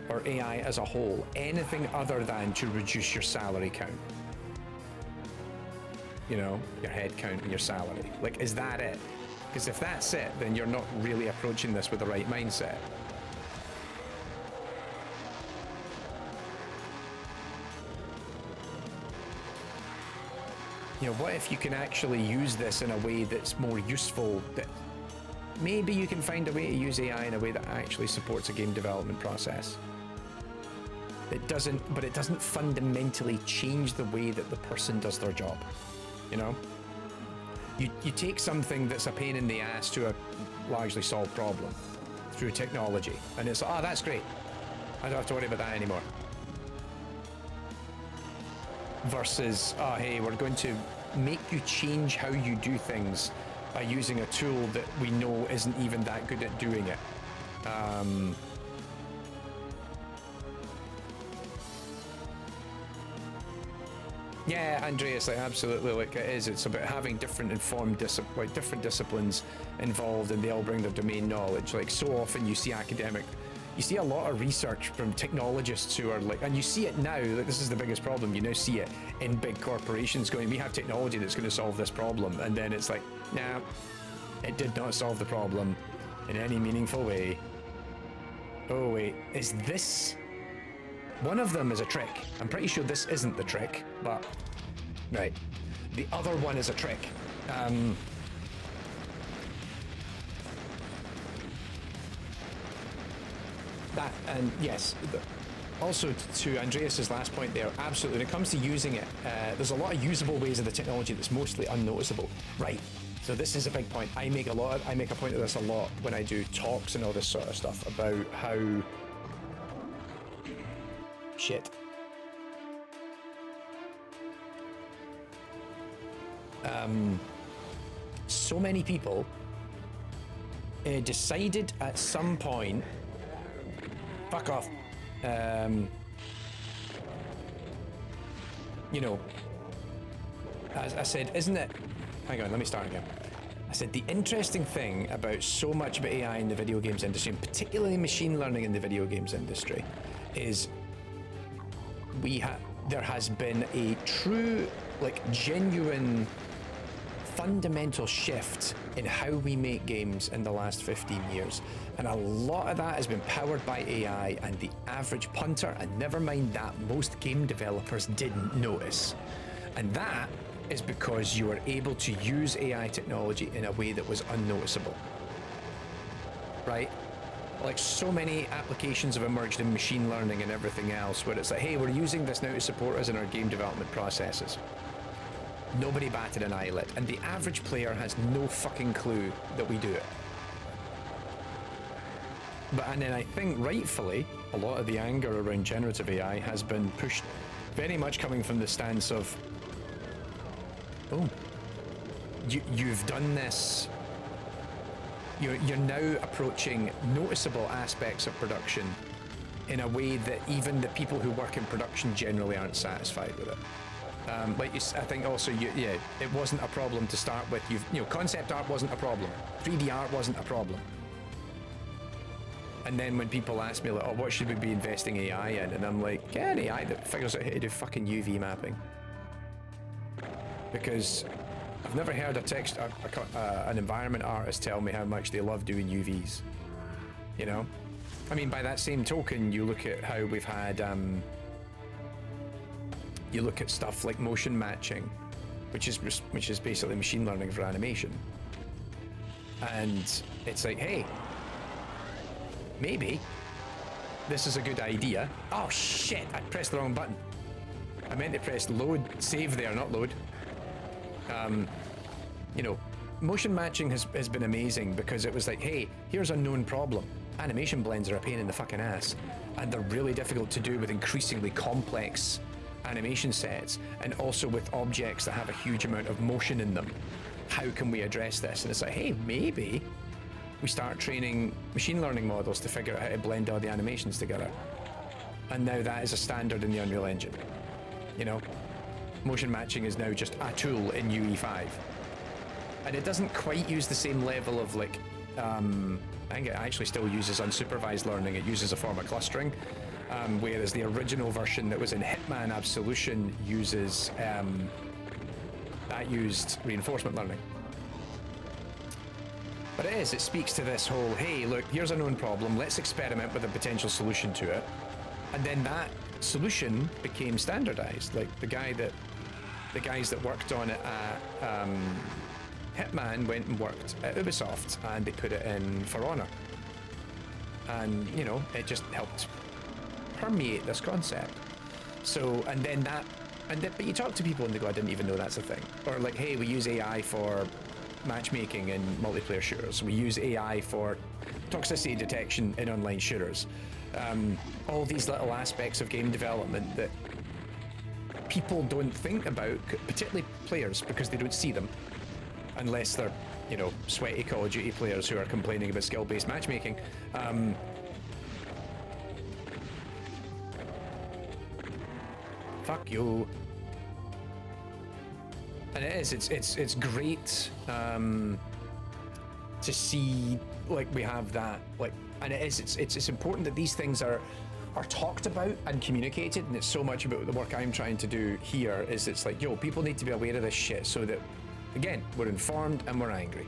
[SPEAKER 1] or AI as a whole, anything other than to reduce your salary count? You know, your head count and your salary. Like, is that it? Because if that's it, then you're not really approaching this with the right mindset. You know, what if you can actually use this in a way that's more useful, that maybe you can find a way to use AI in a way that actually supports a game development process. It doesn't fundamentally change the way that the person does their job, you know? You take something that's a pain in the ass to a largely solved problem through technology, and it's, oh, that's great. I don't have to worry about that anymore. Versus, oh, hey, we're going to make you change how you do things by using a tool that we know isn't even that good at doing it. Yeah, Andreas, like, absolutely, like, it is. It's about having different informed different disciplines involved, and they all bring their domain knowledge. Like, so often you see you see a lot of research from technologists who are like, and you see it now, like, this is the biggest problem, you now see it in big corporations going, we have technology that's going to solve this problem, and then it's like, nah, it did not solve the problem in any meaningful way. Oh wait, is this? One of them is a trick. I'm pretty sure this isn't the trick, but right. The other one is a trick. That, and yes, also to Andreas's last point there, absolutely, when it comes to using it, there's a lot of usable ways of the technology that's mostly unnoticeable. Right. So this is a big point. I make a point of this a lot when I do talks and all this sort of stuff about how shit. So many people decided at some point, fuck off. You know, as I said, isn't it? Hang on, let me start again. I said the interesting thing about so much about AI in the video games industry, and particularly machine learning in the video games industry, is there has been a true, like, genuine, fundamental shift in how we make games in the last 15 years. And a lot of that has been powered by AI, and the average punter, and never mind that, most game developers didn't notice. And that is because you were able to use AI technology in a way that was unnoticeable. Right? Like, so many applications have emerged in machine learning and everything else where it's like, hey, we're using this now to support us in our game development processes. Nobody batted an eyelid, and the average player has no fucking clue that we do it. And then I think rightfully, a lot of the anger around generative AI has been pushed very much coming from the stance of, oh, you've done this. You're now approaching noticeable aspects of production in a way that even the people who work in production generally aren't satisfied with it. Like I think also, it wasn't a problem to start with. Concept art wasn't a problem. 3D art wasn't a problem. And then when people ask me, like, oh, what should we be investing AI in? And I'm like, yeah, an AI that figures out how to do fucking UV mapping. Because I've never heard an environment artist tell me how much they love doing UVs. You know? I mean, by that same token, you look at how we've had, you look at stuff like motion matching, which is basically machine learning for animation. And it's like, hey, maybe this is a good idea. Oh shit, I pressed the wrong button. I meant to press load, save there, not load. You know, motion matching has been amazing because it was like, hey, here's a known problem. Animation blends are a pain in the fucking ass, and they're really difficult to do with increasingly complex animation sets, and also with objects that have a huge amount of motion in them. How can we address this? And it's like, hey, maybe we start training machine learning models to figure out how to blend all the animations together. And now that is a standard in the Unreal Engine. You know, motion matching is now just a tool in UE5. And it doesn't quite use the same level of like, I think it actually still uses unsupervised learning. It uses a form of clustering, whereas the original version that was in Hitman Absolution uses, that used reinforcement learning. But it speaks to this whole, hey, look, here's a known problem, let's experiment with a potential solution to it. And then that solution became standardized. Like the guys that worked on it at Hitman went and worked at Ubisoft, and they put it in For Honor. And, you know, it just helped permeate this concept. So, and then that, but you talk to people and they go, I didn't even know that's a thing. Or like, hey, we use AI for matchmaking in multiplayer shooters. We use AI for toxicity detection in online shooters. All these little aspects of game development that people don't think about, particularly players, because they don't see them, unless they're, you know, sweaty Call of Duty players who are complaining about skill-based matchmaking. Fuck you. And it's great to see, like, we have that, like, and it's important that these things are talked about and communicated, and it's so much about the work I'm trying to do here is it's like, yo, people need to be aware of this shit so that, again, we're informed and we're angry.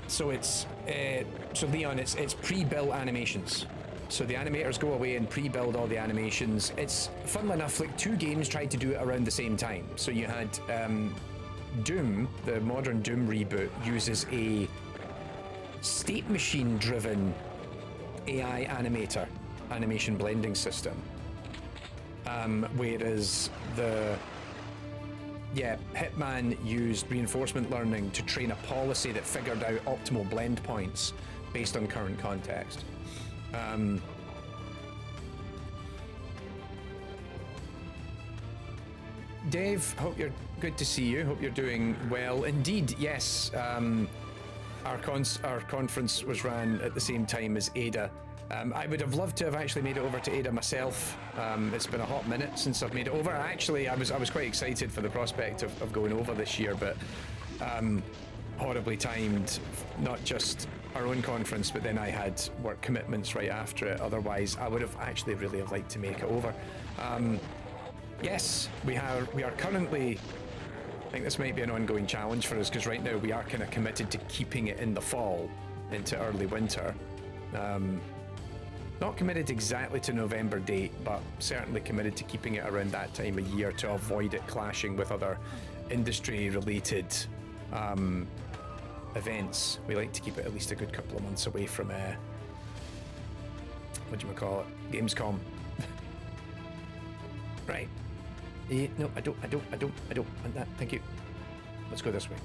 [SPEAKER 1] So it's so Leon, it's pre-built animations. So the animators go away and pre-build all the animations. It's funnily enough, like 2 games tried to do it around the same time. So you had Doom, the modern Doom reboot, uses a state machine driven AI animation blending system. Whereas Hitman used reinforcement learning to train a policy that figured out optimal blend points based on current context. Dave, hope you're good to see you. Hope you're doing well. Indeed, yes. Our conference was ran at the same time as Ada. I would have loved to have actually made it over to Ada myself. It's been a hot minute since I've made it over. Actually, I was quite excited for the prospect of going over this year, but horribly timed. Not just our own conference, but then I had work commitments right after it. Otherwise, I would have actually really have liked to make it over. Yes, we are currently. I think this might be an ongoing challenge for us because right now we are kind of committed to keeping it in the fall into early winter. Not committed exactly to November date, but certainly committed to keeping it around that time of year to avoid it clashing with other industry-related events. We like to keep it at least a good couple of months away from what do you call it? Gamescom. Right. No, I don't want that. Thank you. Let's go this way.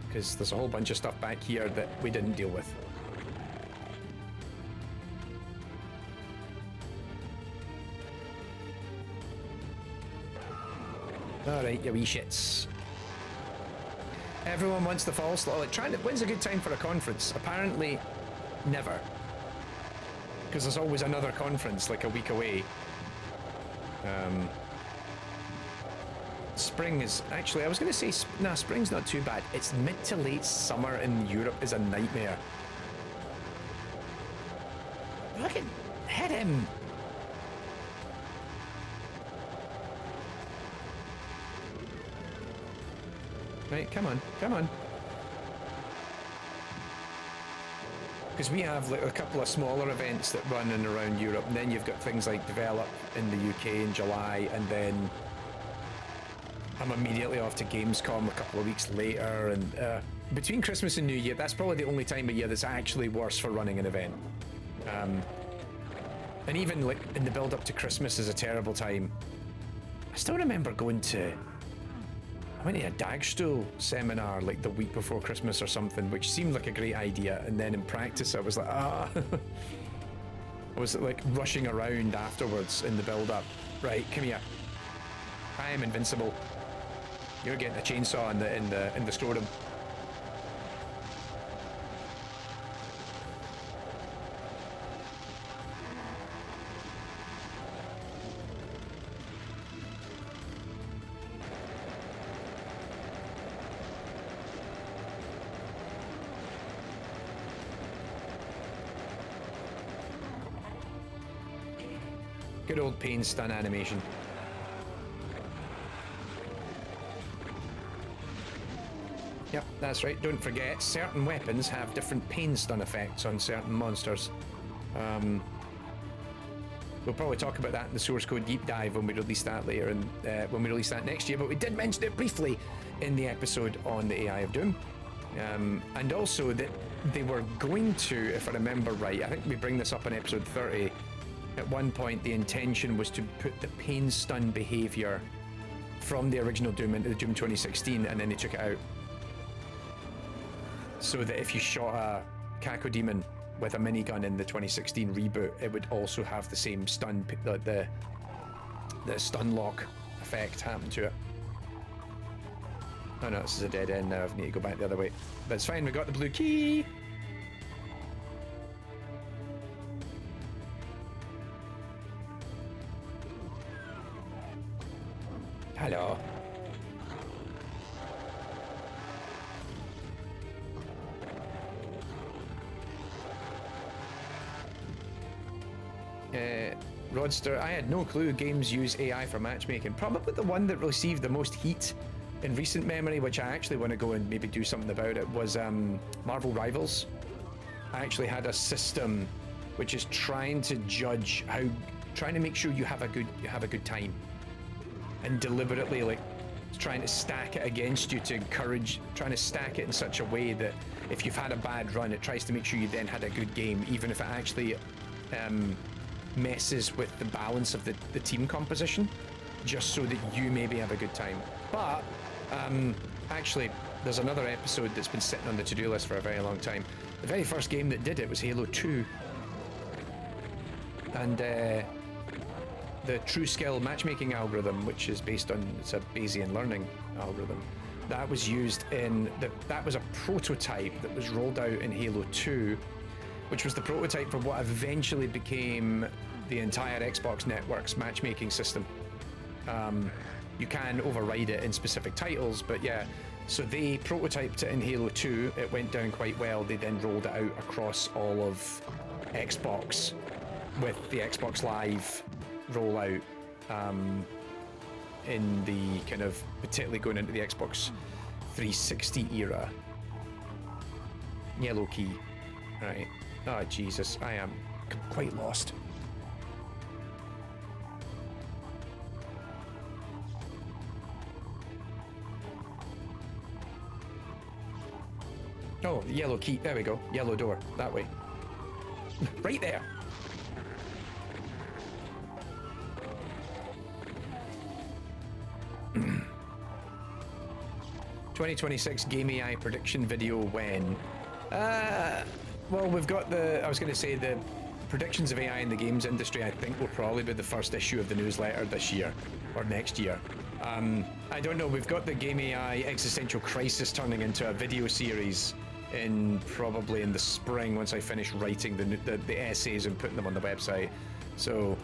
[SPEAKER 1] Because there's a whole bunch of stuff back here that we didn't deal with. Alright, you wee shits. Everyone wants the fall slot. Like, when's a good time for a conference? Apparently, never. Because there's always another conference like a week away. Spring is actually, I was going to say, nah, spring's not too bad. It's mid to late summer in Europe is a nightmare. Look at, hit him. Right, come on, come on. Because we have like a couple of smaller events that run in around Europe, and then you've got things like Develop in the UK in July, and then I'm immediately off to Gamescom a couple of weeks later, and between Christmas and New Year, that's probably the only time of year that's actually worse for running an event. And even like in the build up to Christmas is a terrible time. I still remember going to, I went to a Dagstuhl seminar like the week before Christmas or something, which seemed like a great idea, and then in practice I was like, I was like rushing around afterwards in the build up. Right, come here. I am invincible. You're getting a chainsaw in the scrotum. Good old pain stun animation. Yep, that's right. Don't forget, certain weapons have different pain stun effects on certain monsters. We'll probably talk about that in the source code deep dive when we release that later, and when we release that next year. But we did mention it briefly in the episode on the AI of Doom, and also that they were going to, if I remember right, I think we bring this up in episode 30. At one point, the intention was to put the pain stun behavior from the original Doom into the Doom 2016, and then they took it out. So that if you shot a Cacodemon with a minigun in the 2016 reboot, it would also have the same stun, the stun lock effect happen to it. Oh no, this is a dead end now. I need to go back the other way. But it's fine, we got the blue key. Hello. Rodster, I had no clue games use AI for matchmaking. Probably the one that received the most heat in recent memory, which I actually want to go and maybe do something about it, was Marvel Rivals. I actually had a system which is trying to judge trying to make sure you have a good time, and deliberately like trying to stack it against you to encourage, trying to stack it in such a way that if you've had a bad run, it tries to make sure you then had a good game, even if it actually messes with the balance of the team composition, just so that you maybe have a good time. But actually, there's another episode that's been sitting on the to-do list for a very long time. The very first game that did it was Halo 2, and the True Skill matchmaking algorithm, which is based on, it's a Bayesian learning algorithm, that was used in that was a prototype that was rolled out in Halo 2, which was the prototype for what eventually became the entire Xbox Network's matchmaking system. You can override it in specific titles, but yeah, so they prototyped it in Halo 2, it went down quite well, they then rolled it out across all of Xbox with the Xbox Live rollout, in the kind of, particularly going into the Xbox 360 era. Yellow key, right. Oh Jesus, I am quite lost. Oh, the yellow key, there we go. Yellow door, that way. Right there. ...2026 Game AI prediction video when? Well, we've got I was going to say the predictions of AI in the games industry, I think will probably be the first issue of the newsletter this year, or next year. I don't know, we've got the Game AI Existential Crisis turning into a video series probably in the spring, once I finish writing the essays and putting them on the website. So...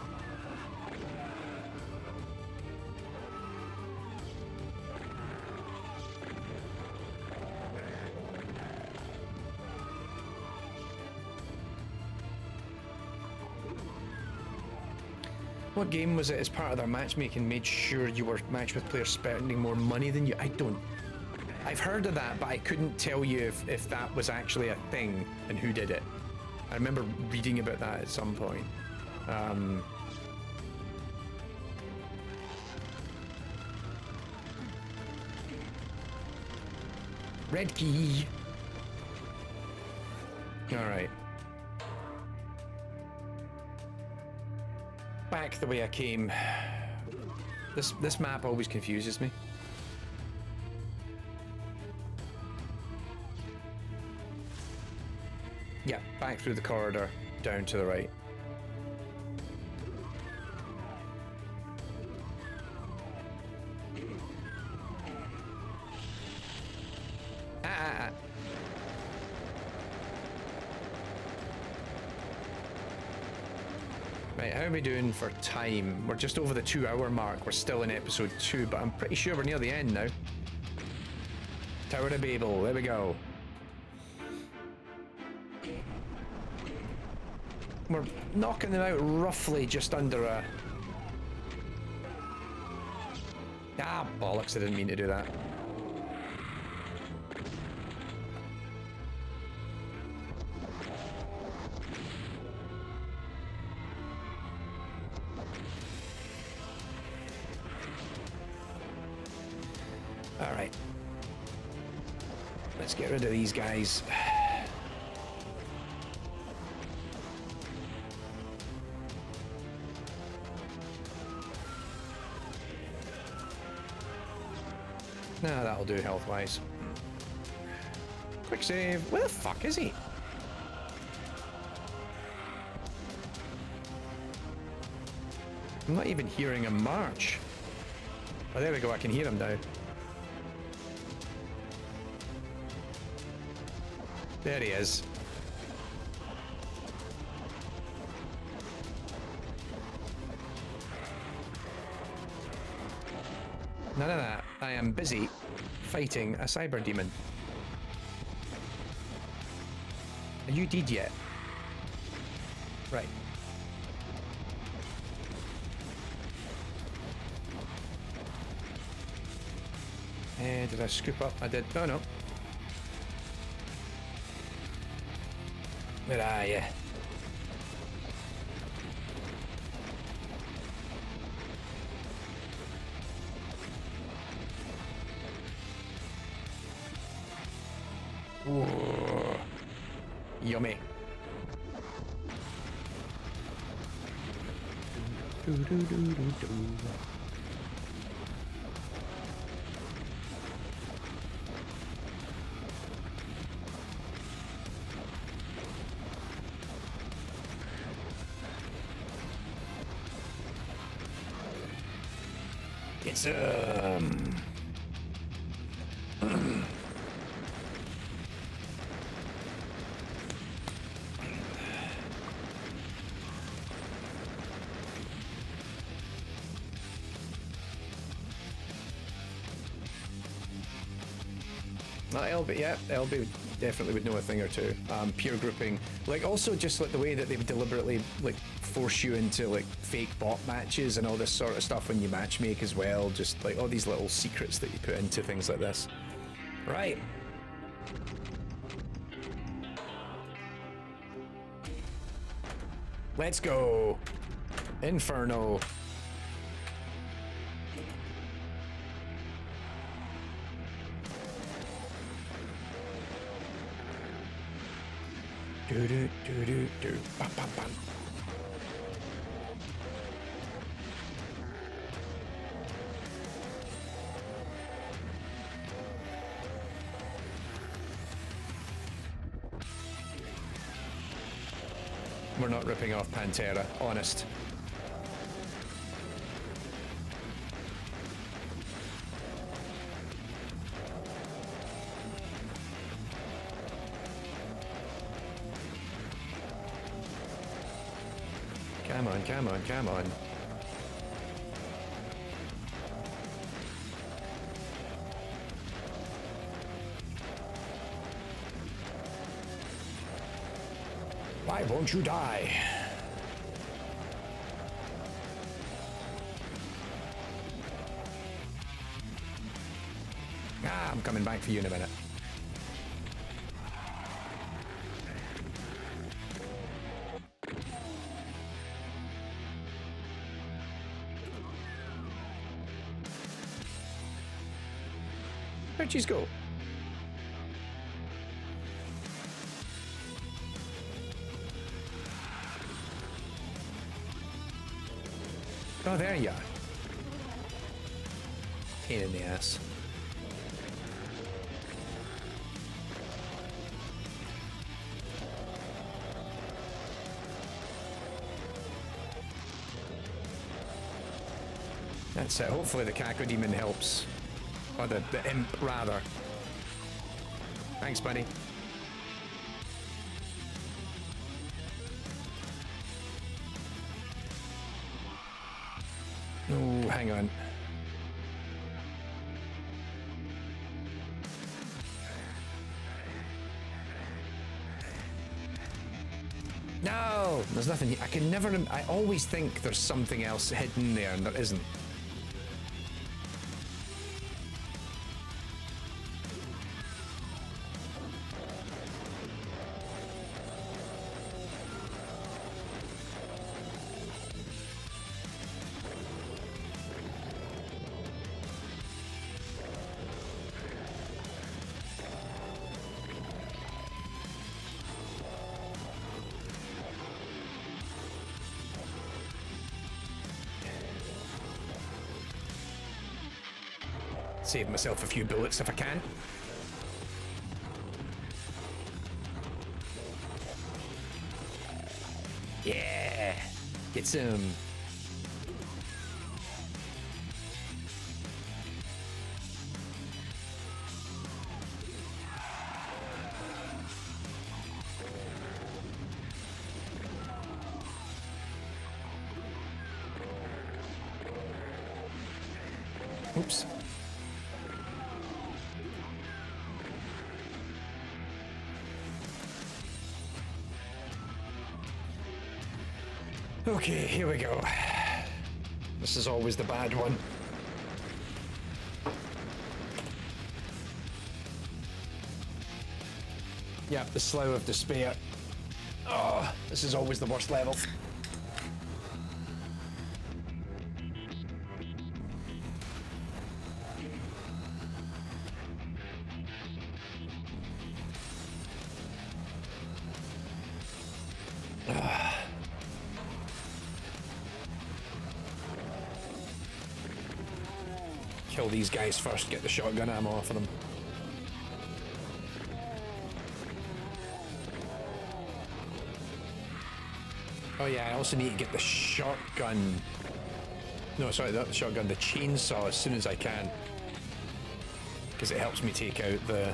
[SPEAKER 1] What game was it as part of their matchmaking made sure you were matched with players spending more money than you? I've heard of that, but I couldn't tell you if that was actually a thing and who did it. I remember reading about that at some point. Red key. All right. Back the way I came. This map always confuses me. Yeah, back through the corridor, down to the right. Right, how are we doing for time? We're just over the 2-hour mark. We're still in episode 2, but I'm pretty sure we're near the end now. Tower of Babel, there we go. We're knocking them out roughly just under a... Ah, bollocks, I didn't mean to do that. Alright. Let's get rid of these guys. Nah, that'll do health-wise. Quick save. Where the fuck is he? I'm not even hearing him march. Oh, there we go. I can hear him now. There he is. None of that. I am busy fighting a cyber demon. Are you dead yet? Right. Did I scoop up? I did. Oh no. Where are you? Ooh. Yummy. It's LB, yeah, LB definitely would know a thing or two. Peer grouping, like also just like the way that they would deliberately like force you into like fake bot matches and all this sort of stuff when you matchmake as well. Just like all these little secrets that you put into things like this. Right. Let's go. Inferno. Do do do do do. Bam bam bam. We're not ripping off Pantera, honest. Come on, come on, come on. Why won't you die? Ah, I'm coming back for you in a minute. Where'd you go? Oh, there you are. Pain in the ass. That's it. Hopefully the Cacodemon helps. Or the imp, rather. Thanks, buddy. Oh, hang on. No! There's nothing here. I can never... I always think there's something else hidden there, and there isn't. Save myself a few bullets if I can. Yeah! Get some. Oops. Okay, here we go. This is always the bad one. Yep, the Slough of Despair. Oh, this is always the worst level. Kill these guys first, get the shotgun ammo off of them. Oh yeah, I also need to get the shotgun. No, sorry, not the shotgun, the chainsaw as soon as I can. Because it helps me take out the...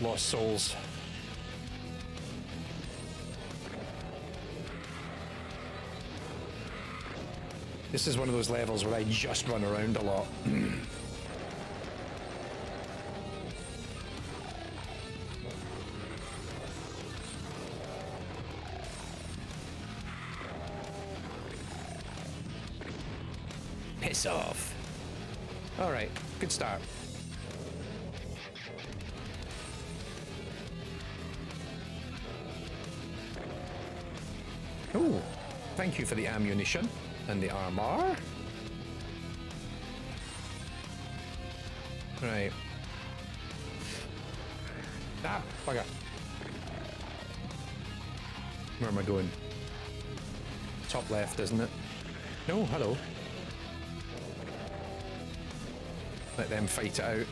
[SPEAKER 1] Lost Souls. This is one of those levels where I just run around a lot. Piss off. All right, good start. Ooh, thank you for the ammunition. And the armor. Right. Ah, bugger. Where am I going? Top left, isn't it? No, hello. Let them fight it out.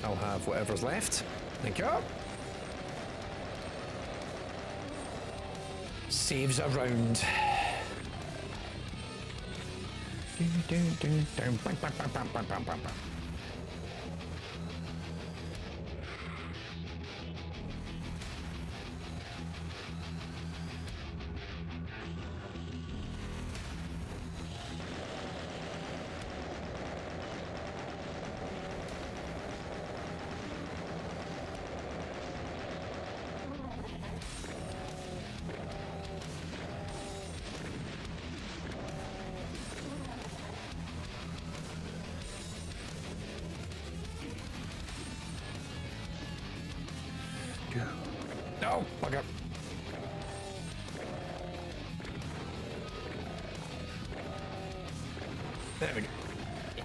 [SPEAKER 1] I'll have whatever's left. Thank you. Saves a round. No, fuck up. There we go.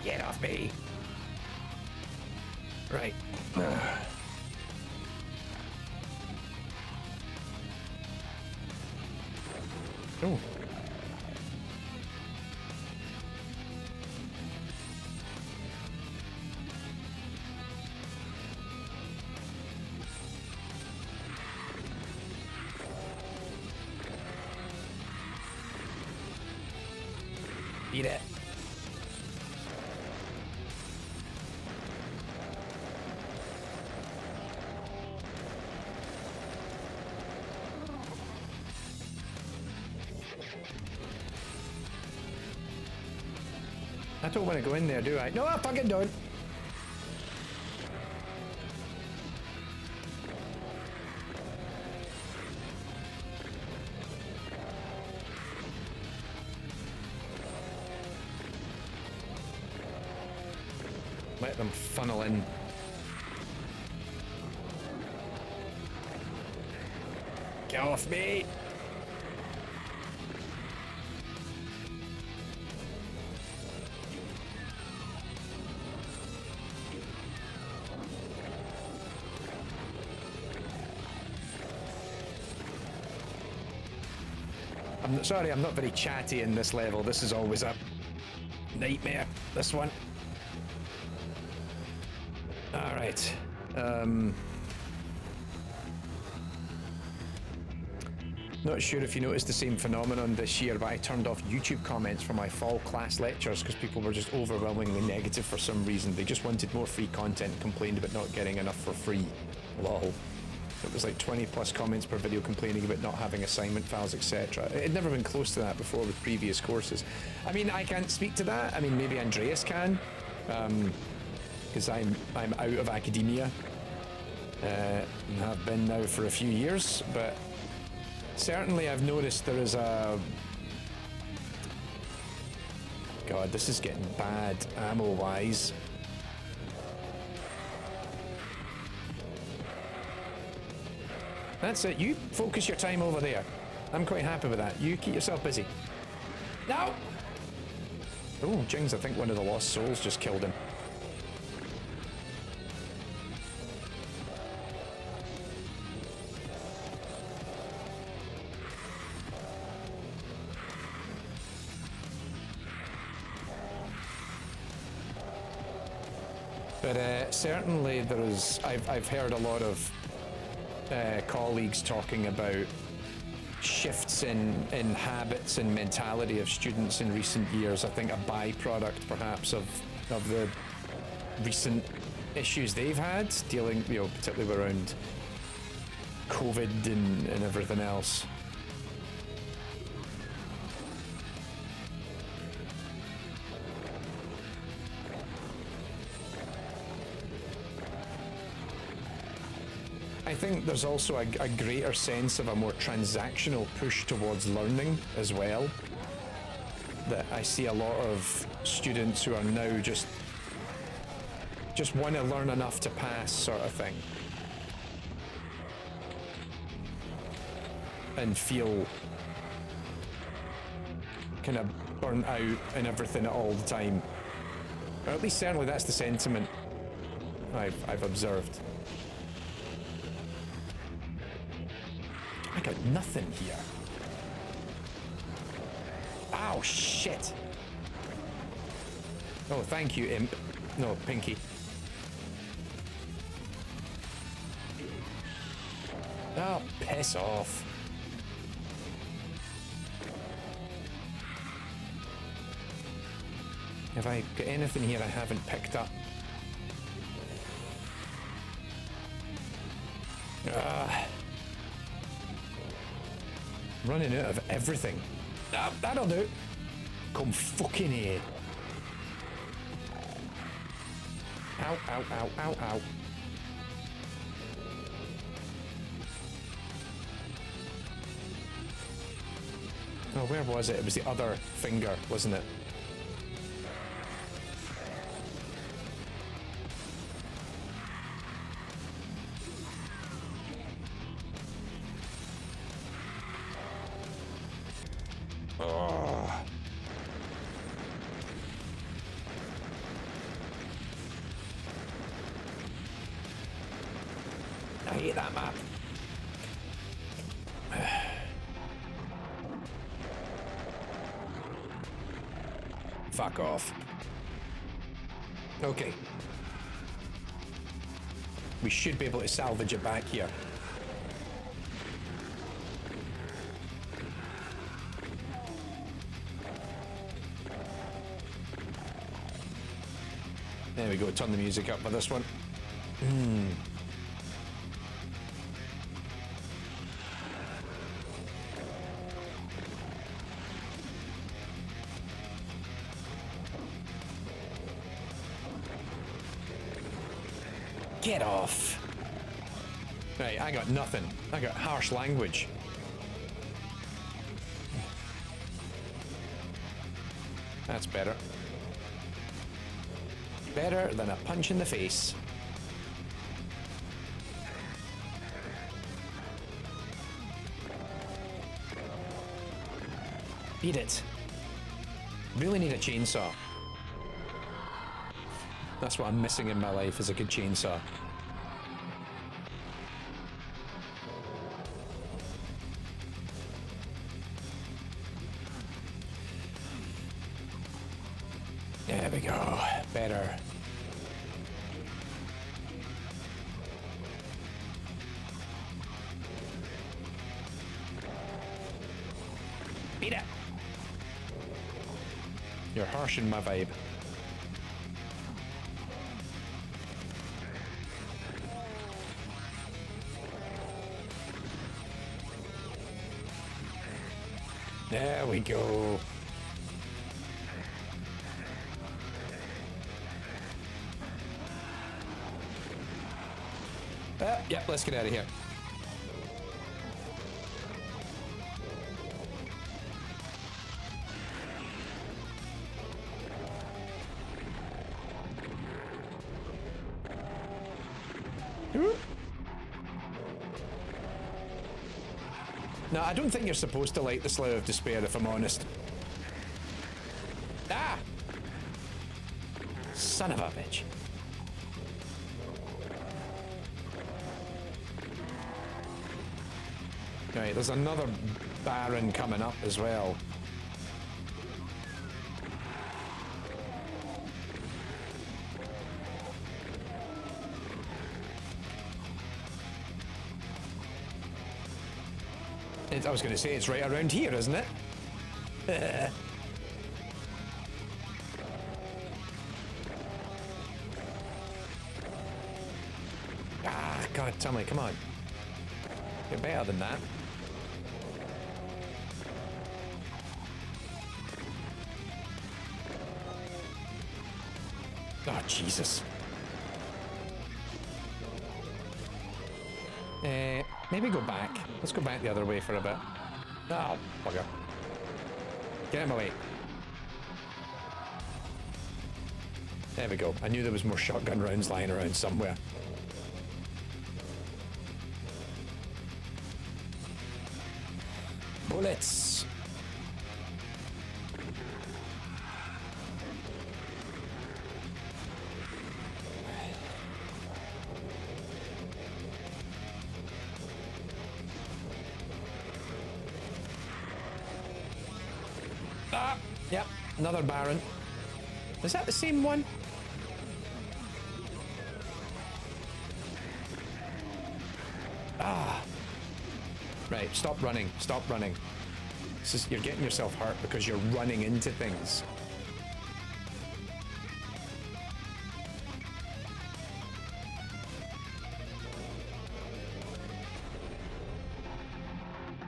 [SPEAKER 1] Get off me. Right. Oh. Eat it. I don't want to go in there, do I? No, I fucking don't. Let them funnel in. Get off me! I'm sorry, I'm not very chatty in this level. This is always a nightmare, this one. Alright. Not sure if you noticed the same phenomenon this year, but I turned off YouTube comments for my fall class lectures because people were just overwhelmingly negative for some reason. They just wanted more free content and complained about not getting enough for free. Lol. It was like 20 plus comments per video complaining about not having assignment files, etc. It had never been close to that before with previous courses. I mean, I can't speak to that. I mean, maybe Andreas can, because I'm out of academia and have been now for a few years. But certainly, I've noticed there is a. God, this is getting bad ammo-wise. That's it. You focus your time over there. I'm quite happy with that. You keep yourself busy. No! Oh, Jings, I think one of the Lost Souls just killed him. But certainly there is. I've heard a lot of colleagues talking about shifts in habits and mentality of students in recent years. I think a byproduct perhaps of the recent issues they've had dealing, you know, particularly around COVID and everything else. I think there's also a greater sense of a more transactional push towards learning as well. That I see a lot of students who are now just want to learn enough to pass, sort of thing. And feel kind of burnt out and everything all the time. Or at least certainly that's the sentiment I've observed. I got nothing here. Ow, shit. Oh, thank you, Imp. No, Pinky. Oh, piss off. Have I got anything here I haven't picked up? Running out of everything. That'll do. Come fucking here. Ow, ow, ow, ow, ow. Oh, where was it? It was the other finger, wasn't it? I hate that map. fuck off. Okay. We should be able to salvage it back here. There we go, turn the music up for this one. Get off. Right, I got nothing. I got harsh language. That's better. Better than a punch in the face. Beat it. Really need a chainsaw. That's what I'm missing in my life, is a good chainsaw. There we go. Better. Beat it. You're harshing my vibe. There we go. Yep, let's get out of here. No, I don't think you're supposed to light the Slough of Despair, if I'm honest. Ah! Son of a bitch. Right, there's another Baron coming up as well. I was going to say, it's right around here, isn't it? Ah, God, Tommy, come on. You're better than that. Oh, Jesus. Maybe go back. Let's go back the other way for a bit. Oh, bugger. Get him away. There we go. I knew there was more shotgun rounds lying around somewhere. Bullets. Ah, yep, another Baron. Is that the same one? Ah. Right, stop running, stop running. You're getting yourself hurt because you're running into things.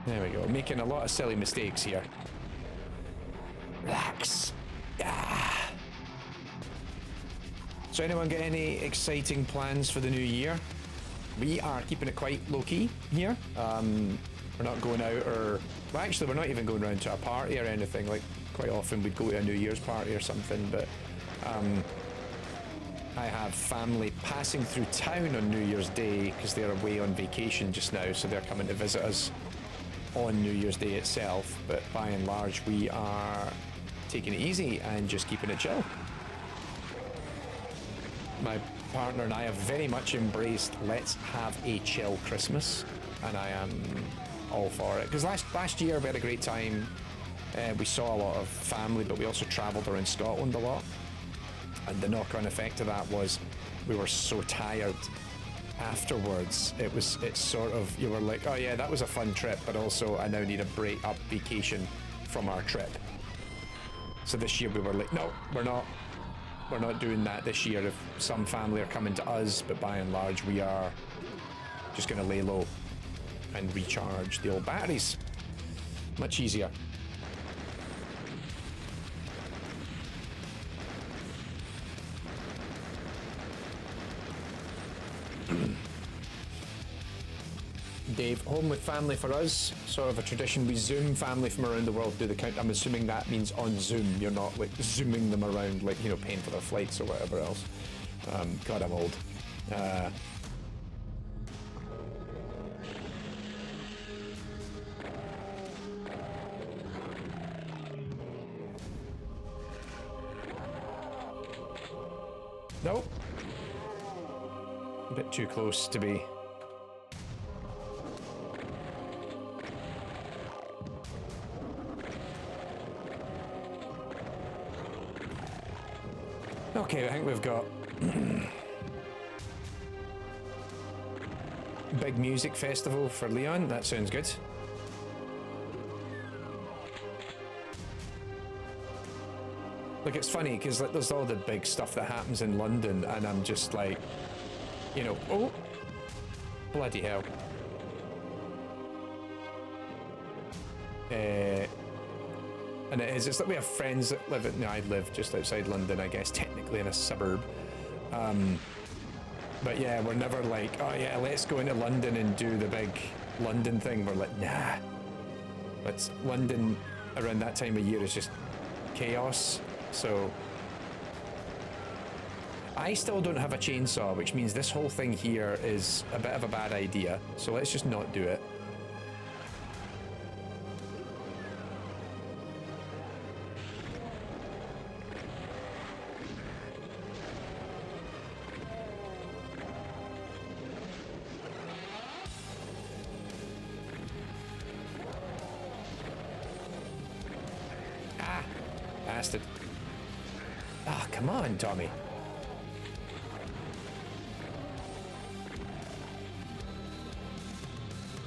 [SPEAKER 1] There we go, making a lot of silly mistakes here. Relax. Ah. So anyone got any exciting plans for the new year? We are keeping it quite low-key here. We're not going out or... Well, actually, we're not even going around to a party or anything. Like, quite often we'd go to a New Year's party or something, but I have family passing through town on New Year's Day because they're away on vacation just now, so they're coming to visit us on New Year's Day itself. But by and large, we are taking it easy and just keeping it chill. My partner and I have very much embraced let's have a chill Christmas, and I am all for it, because last year we had a great time We saw a lot of family, but we also travelled around Scotland a lot. And the knock-on effect of that was we were so tired afterwards. It's sort of, you were like, oh yeah, that was a fun trip, but also I now need a break up vacation from our trip. So this year we were like, no, we're not doing that this year. If some family are coming to us, but by and large we are just going to lay low and recharge the old batteries. Much easier. Dave, home with family for us, sort of a tradition. We Zoom family from around the world, do the count. I'm assuming that means on Zoom. You're not like zooming them around, like, you know, paying for their flights or whatever else. God, I'm old. Nope. A bit too close to be. Okay, I think we've got big music festival for Leon. That sounds good. Like, it's funny because like there's all the big stuff that happens in London, and I'm just like, you know, oh, bloody hell. And it is, it's like we have friends that live no, I live just outside London, I guess, technically in a suburb. But yeah, we're never like, oh yeah, let's go into London and do the big London thing. We're like, nah. But London around that time of year is just chaos. So I still don't have a chainsaw, which means this whole thing here is a bit of a bad idea. So let's just not do it. Bastard. Ah, oh, come on, Tommy.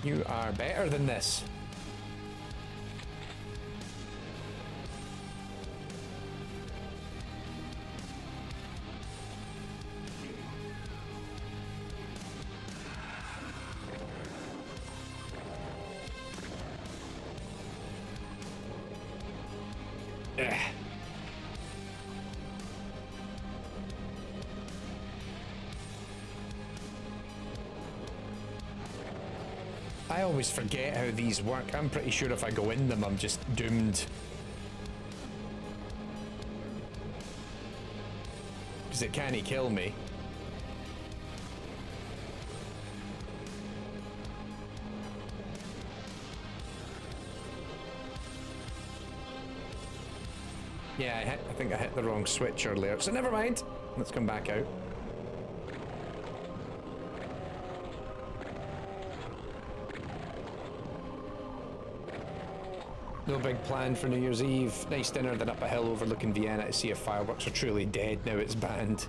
[SPEAKER 1] You are better than this. Ugh. I always forget how these work. I'm pretty sure if I go in them, I'm just doomed. Because it can't kill me. Yeah, I think I hit the wrong switch earlier, so never mind. Let's come back out. No big plan for New Year's Eve. Nice dinner, then up a hill overlooking Vienna to see if fireworks are truly dead. Now it's banned.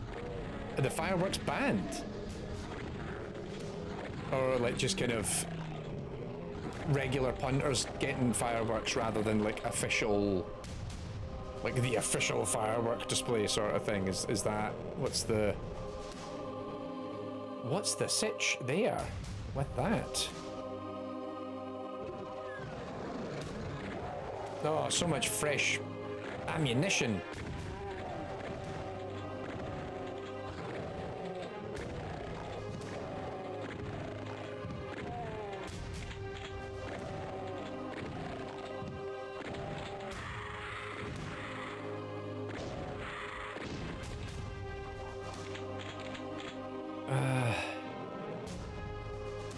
[SPEAKER 1] Are the fireworks banned? Or like just kind of regular punters getting fireworks rather than like official, like the official firework display sort of thing? Is that, what's the sitch there with that? Oh, so much fresh ammunition.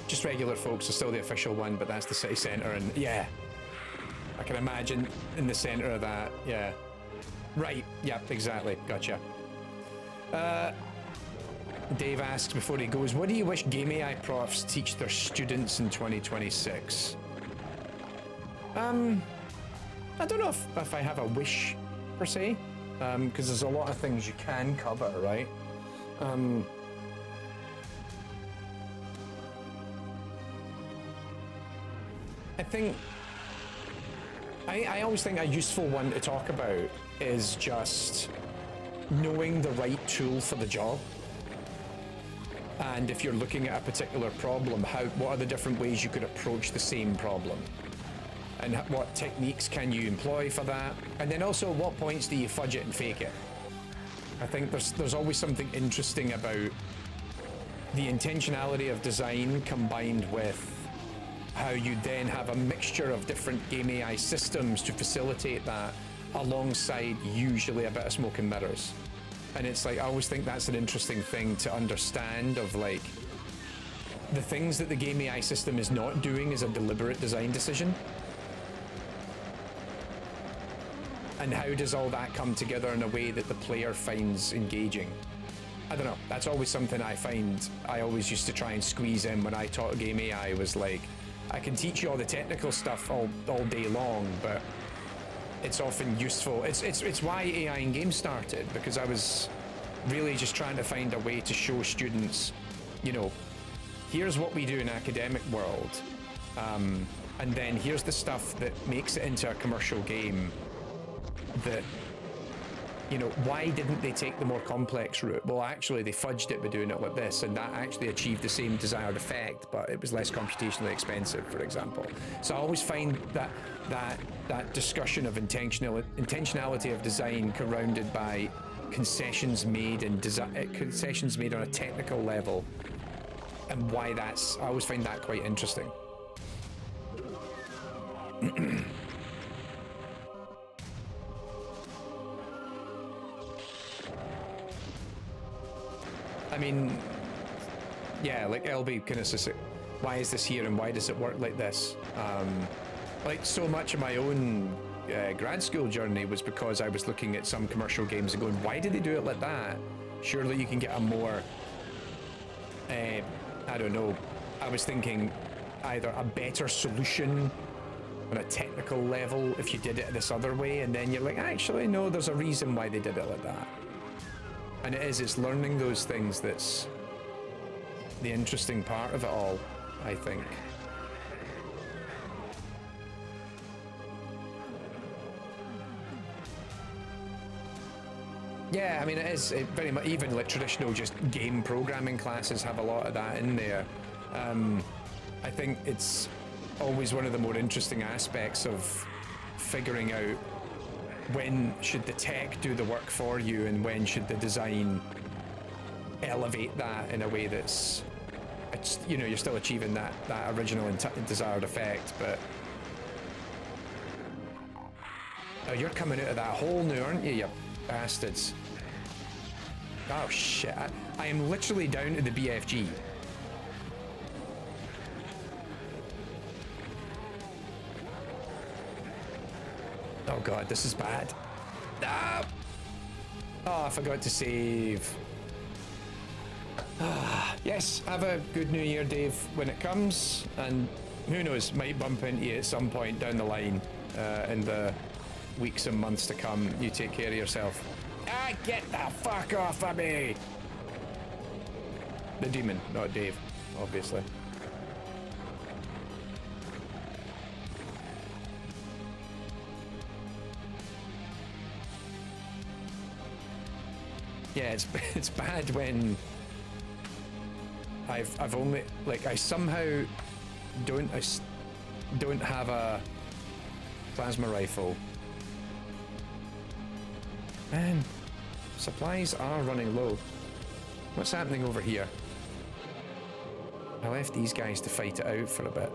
[SPEAKER 1] Just regular folks are still the official one, but that's the city centre, and yeah. I can imagine in the center of that, yeah. Right, yep, exactly, gotcha. Dave asks before he goes, what do you wish Game AI profs teach their students in 2026? I don't know if I have a wish per se, because there's a lot of things you can cover, right? I think I always think a useful one to talk about is just knowing the right tool for the job. And if you're looking at a particular problem, what are the different ways you could approach the same problem? And what techniques can you employ for that? And then also, what points do you fudge it and fake it? I think there's always something interesting about the intentionality of design combined with how you then have a mixture of different game AI systems to facilitate that, alongside usually a bit of smoke and mirrors. And it's like, I always think that's an interesting thing to understand, of like, the things that the game AI system is not doing is a deliberate design decision. And how does all that come together in a way that the player finds engaging? I don't know, that's always something I find I always used to try and squeeze in when I taught game AI, was like, I can teach you all the technical stuff all day long, but it's often useful. It's why AI in games started, because I was really just trying to find a way to show students, you know, here's what we do in academic world, and then here's the stuff that makes it into a commercial game that, you know, why didn't they take the more complex route? Well, actually, they fudged it by doing it like this, and that actually achieved the same desired effect, but it was less computationally expensive, for example. So I always find that discussion of intentionality of design surrounded by concessions made and concessions made on a technical level, and why that's, I always find that quite interesting. I mean, yeah, like LB kind of says, why is this here and why does it work like this? Like, so much of my own grad school journey was because I was looking at some commercial games and going, why did they do it like that? Surely you can get a more, I don't know, I was thinking either a better solution on a technical level if you did it this other way, and then you're like, actually, no, there's a reason why they did it like that. And it's learning those things that's the interesting part of it all, I think. Yeah, I mean, it is very much, even like traditional just game programming classes have a lot of that in there. I think it's always one of the more interesting aspects of figuring out when should the tech do the work for you and when should the design elevate that in a way that's, it's, you know, you're still achieving that original desired effect, but oh, you're coming out of that hole now, aren't you, you bastards? Oh shit, I am literally down to the BFG. Oh god, this is bad. No! Oh, I forgot to save. Yes, have a good new year, Dave, when it comes, and who knows, might bump into you at some point down the line in the weeks and months to come. You take care of yourself. Ah, get the fuck off of me! The demon, not Dave, obviously. Yeah, it's bad when I've only, like, I somehow don't have a plasma rifle. Man, supplies are running low. What's happening over here? I left these guys to fight it out for a bit.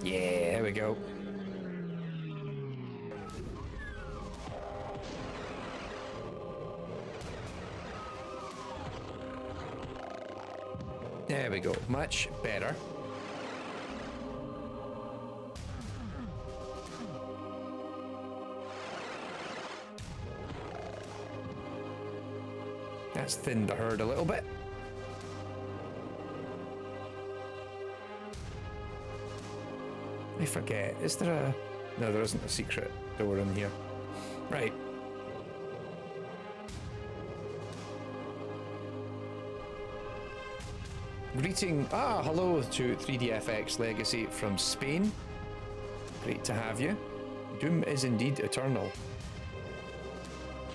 [SPEAKER 1] Yeah, there we go. There we go, much better. That's thinned the herd a little bit. I forget, is there a... No, there isn't a secret door in here. Right. Hello to 3DFX Legacy from Spain. Great to have you. Doom is indeed eternal.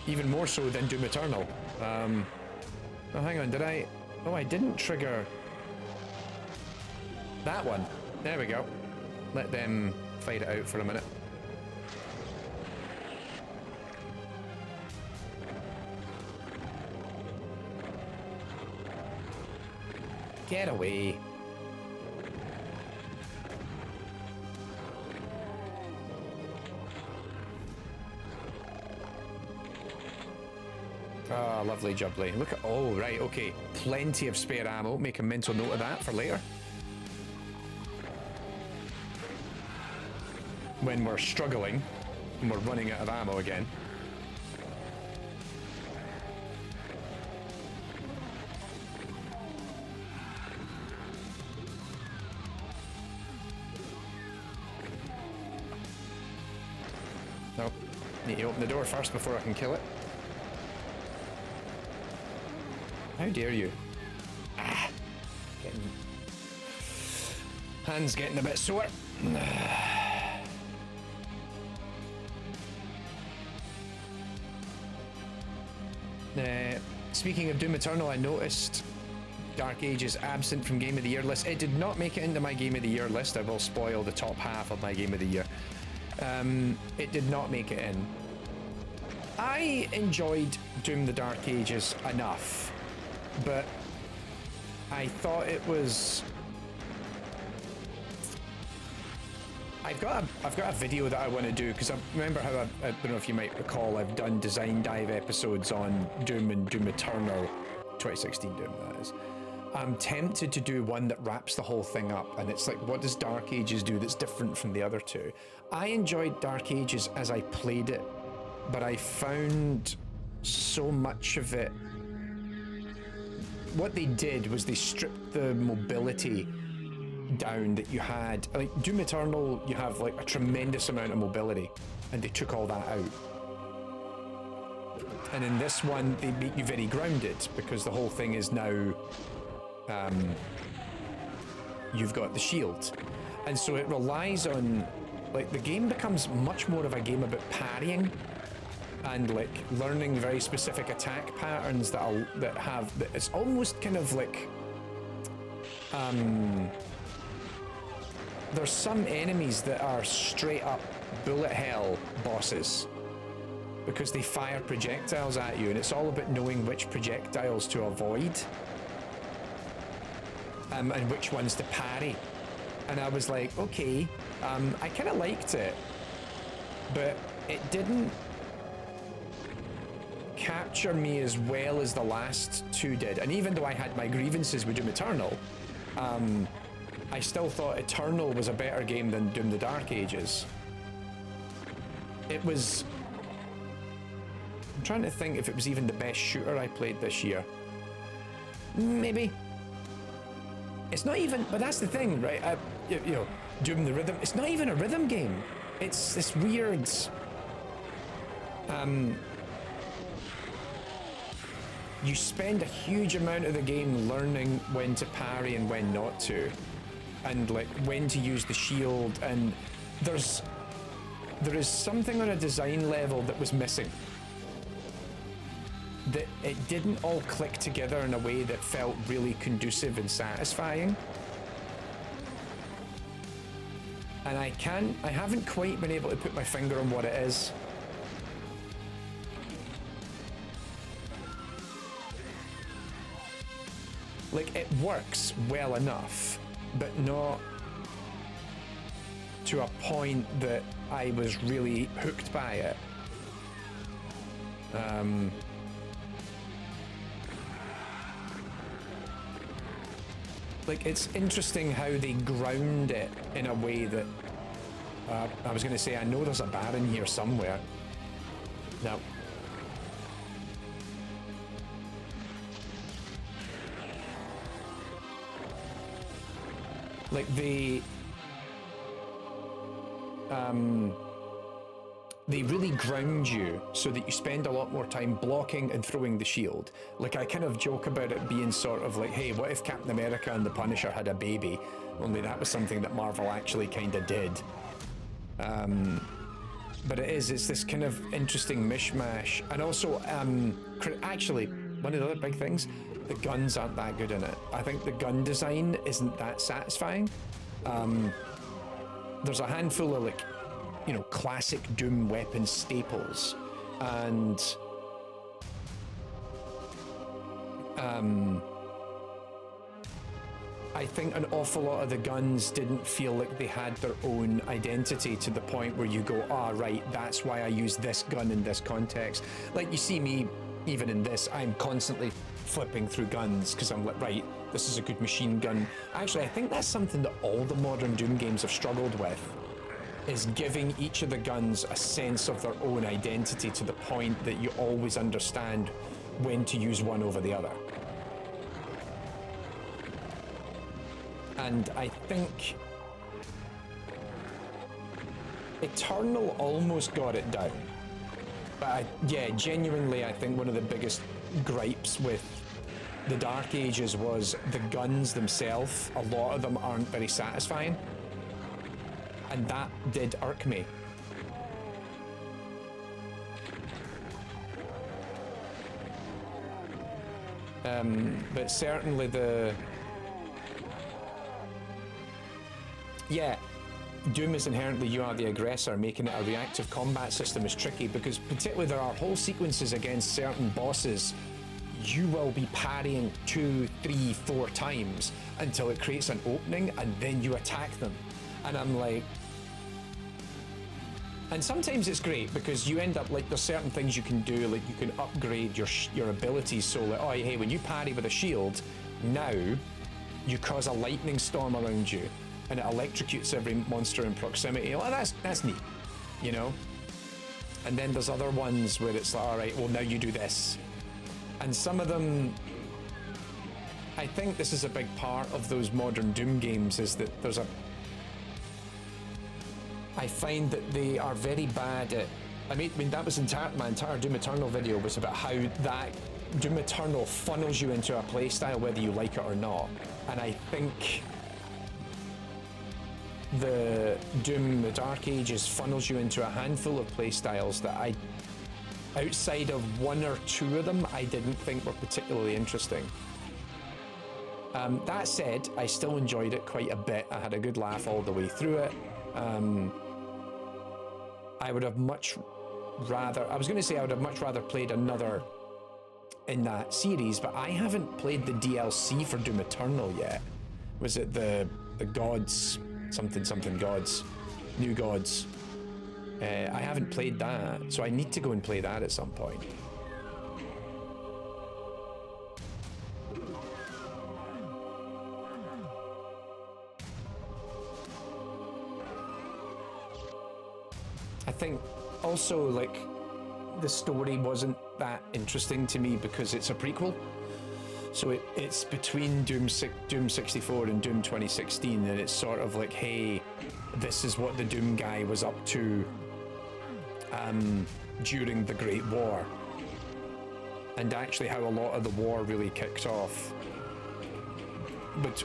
[SPEAKER 1] Even more so than Doom Eternal. Oh, hang on, did I... Oh, I didn't trigger... that one. There we go. Let them fight it out for a minute. Get away. Ah, lovely jubbly. Look at... Oh, right, okay. Plenty of spare ammo. Make a mental note of that for later. When we're struggling and we're running out of ammo again. Nope. Need to open the door first before I can kill it. How dare you? Ah! Hands getting a bit sore. Speaking of Doom Eternal, I noticed Dark Ages absent from Game of the Year list. It did not make it into my Game of the Year list. I will spoil the top half of my Game of the Year. It did not make it in. I enjoyed Doom the Dark Ages enough, but I thought it was... I've got a video that I want to do, because I remember how I don't know if you might recall, I've done design dive episodes on Doom and Doom Eternal, 2016 Doom that is. I'm tempted to do one that wraps the whole thing up, and it's like, what does Dark Ages do that's different from the other two? I enjoyed Dark Ages as I played it, but I found so much of it... What they did was they stripped the mobility down that you had. Like Doom Eternal, you have like a tremendous amount of mobility, and they took all that out. And in this one, they make you very grounded, because the whole thing is now you've got the shield, and so it relies on, like, the game becomes much more of a game about parrying and like learning very specific attack patterns that it's almost kind of like there's some enemies that are straight up bullet hell bosses because they fire projectiles at you, and it's all about knowing which projectiles to avoid and which ones to parry. And I was like, okay, I kind of liked it, but it didn't capture me as well as the last two did. And even though I had my grievances with Doom Eternal, I still thought Eternal was a better game than Doom the Dark Ages. It was... I'm trying to think if it was even the best shooter I played this year. Maybe. It's not even... But that's the thing, right? You know, Doom the Rhythm... It's not even a rhythm game. It's this weird... You spend a huge amount of the game learning when to parry and when not to, and like when to use the shield, and there is something on a design level that was missing, that it didn't all click together in a way that felt really conducive and satisfying. And I haven't quite been able to put my finger on what it is. Like, it works well enough, but not to a point that I was really hooked by it. Like, it's interesting how they ground it in a way that... I was going to say, I know there's a bar in here somewhere. No. Like they really ground you so that you spend a lot more time blocking and throwing the shield. Like, I kind of joke about it being sort of like, hey, what if Captain America and the Punisher had a baby? Only that was something that Marvel actually kind of did. But it's this kind of interesting mishmash. And also, actually, one of the other big things, the guns aren't that good in it. I think the gun design isn't that satisfying. There's a handful of, like, you know, classic Doom weapon staples, and I think an awful lot of the guns didn't feel like they had their own identity to the point where you go, ah, right, that's why I use this gun in this context. Like, you see me, even in this, I'm constantly flipping through guns because I'm like, right, this is a good machine gun. Actually, I think that's something that all the modern Doom games have struggled with, is giving each of the guns a sense of their own identity to the point that you always understand when to use one over the other. And I think Eternal almost got it down. But yeah, genuinely, I think one of the biggest gripes with the Dark Ages was the guns themselves. A lot of them aren't very satisfying. And that did irk me. But certainly yeah, Doom is inherently you are the aggressor. Making it a reactive combat system is tricky because particularly there are whole sequences against certain bosses you will be parrying 2, 3, 4 times until it creates an opening and then you attack them. And I'm like, and sometimes it's great because you end up like, there's certain things you can do, like you can upgrade your abilities. So like, oh hey, when you parry with a shield, now you cause a lightning storm around you and it electrocutes every monster in proximity. Well, that's neat, you know? And then there's other ones where it's like, all right, well now you do this. And some of them, I think this is a big part of those modern Doom games, is that I find that they are very bad at, I mean that was my entire Doom Eternal video was about how that Doom Eternal funnels you into a playstyle whether you like it or not. And I think the Doom, the Dark Ages funnels you into a handful of playstyles that outside of 1 or 2 of them, I didn't think were particularly interesting. That said, I still enjoyed it quite a bit. I had a good laugh all the way through it. I would have much rather, I was going to say I would have much rather played another in that series, but I haven't played the DLC for Doom Eternal yet. Was it the Gods, something Gods, New Gods? I haven't played that, so I need to go and play that at some point. I think also, like, the story wasn't that interesting to me because it's a prequel. So it's between Doom 64 and Doom 2016, and it's sort of like, hey, this is what the Doom guy was up to during the Great War, and actually how a lot of the war really kicked off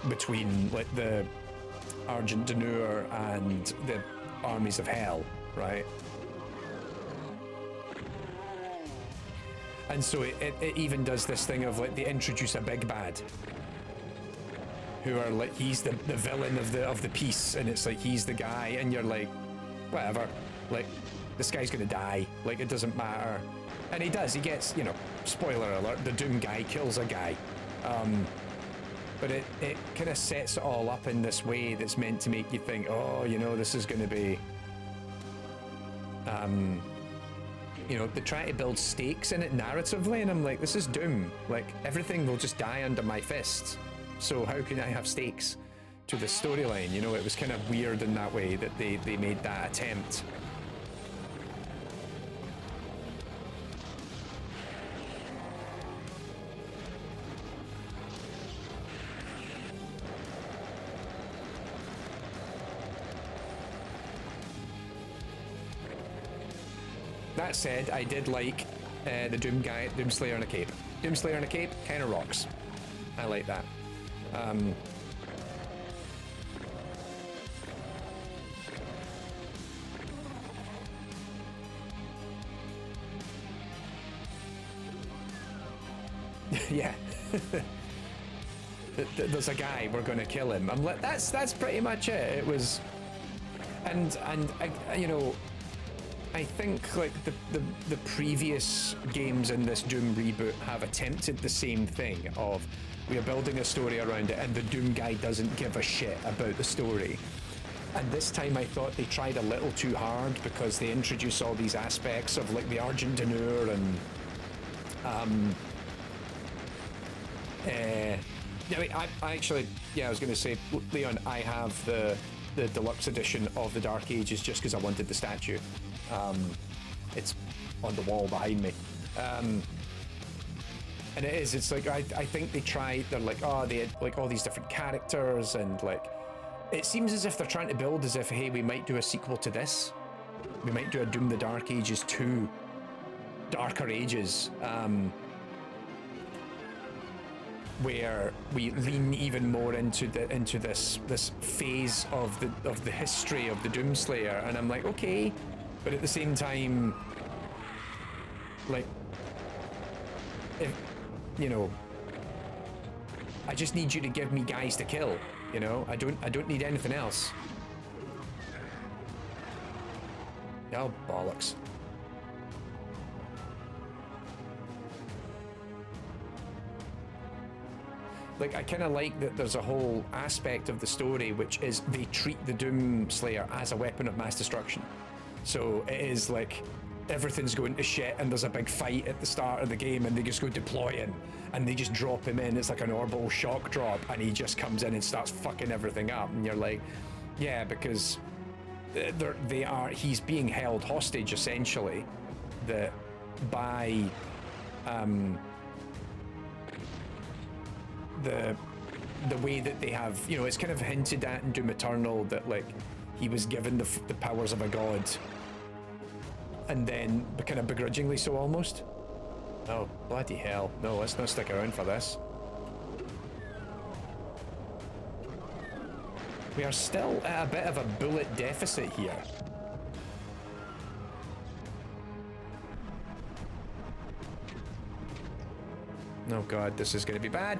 [SPEAKER 1] between like the Argent D'Nur and the armies of hell, right? And so it even does this thing of like they introduce a big bad who are like, he's the villain of the piece, and it's like he's the guy, and you're like, whatever, like this guy's gonna die, like it doesn't matter. And he does, he gets, you know, spoiler alert, the Doom guy kills a guy. But it kind of sets it all up in this way that's meant to make you think, oh, you know, this is gonna be you know, they try to build stakes in it narratively, and I'm like, this is Doom. Like, everything will just die under my fists. So how can I have stakes to the storyline? You know, it was kind of weird in that way that they made that attempt. That said, I did like the Doom guy, Doomslayer in a cape. Doomslayer in a cape kind of rocks. I like that. Yeah. There's a guy, we're gonna kill him. I'm like, that's pretty much it. It was, and you know, I think like the previous games in this Doom reboot have attempted the same thing of we are building a story around it and the Doom guy doesn't give a shit about the story. And this time I thought they tried a little too hard because they introduced all these aspects of like the Argent D'Nur and I actually, yeah, I was going to say, Leon, I have the deluxe edition of the Dark Ages just because I wanted the statue. It's on the wall behind me. And it's like, I think they're like, oh, they had like all these different characters and like, it seems as if they're trying to build as if, hey, we might do a sequel to this. We might do a Doom the Dark Ages 2, Darker Ages. Where we lean even more into this phase of the history of the Doomslayer, and I'm like, okay, but at the same time, like, if you know, I just need you to give me guys to kill, you know. I don't need anything else. Oh bollocks. Like, I kind of like that there's a whole aspect of the story which is they treat the Doomslayer as a weapon of mass destruction. So it is like everything's going to shit and there's a big fight at the start of the game and they just go deploying and they just drop him in. It's like an orbital shock drop and he just comes in and starts fucking everything up. And you're like, yeah, because he's being held hostage essentially by the way that they have, you know, it's kind of hinted at in Doom Eternal that like he was given the powers of a god and then kind of begrudgingly so almost. Oh bloody hell, no, let's not stick around for this. We are still at a bit of a bullet deficit here. Oh god, this is going to be bad.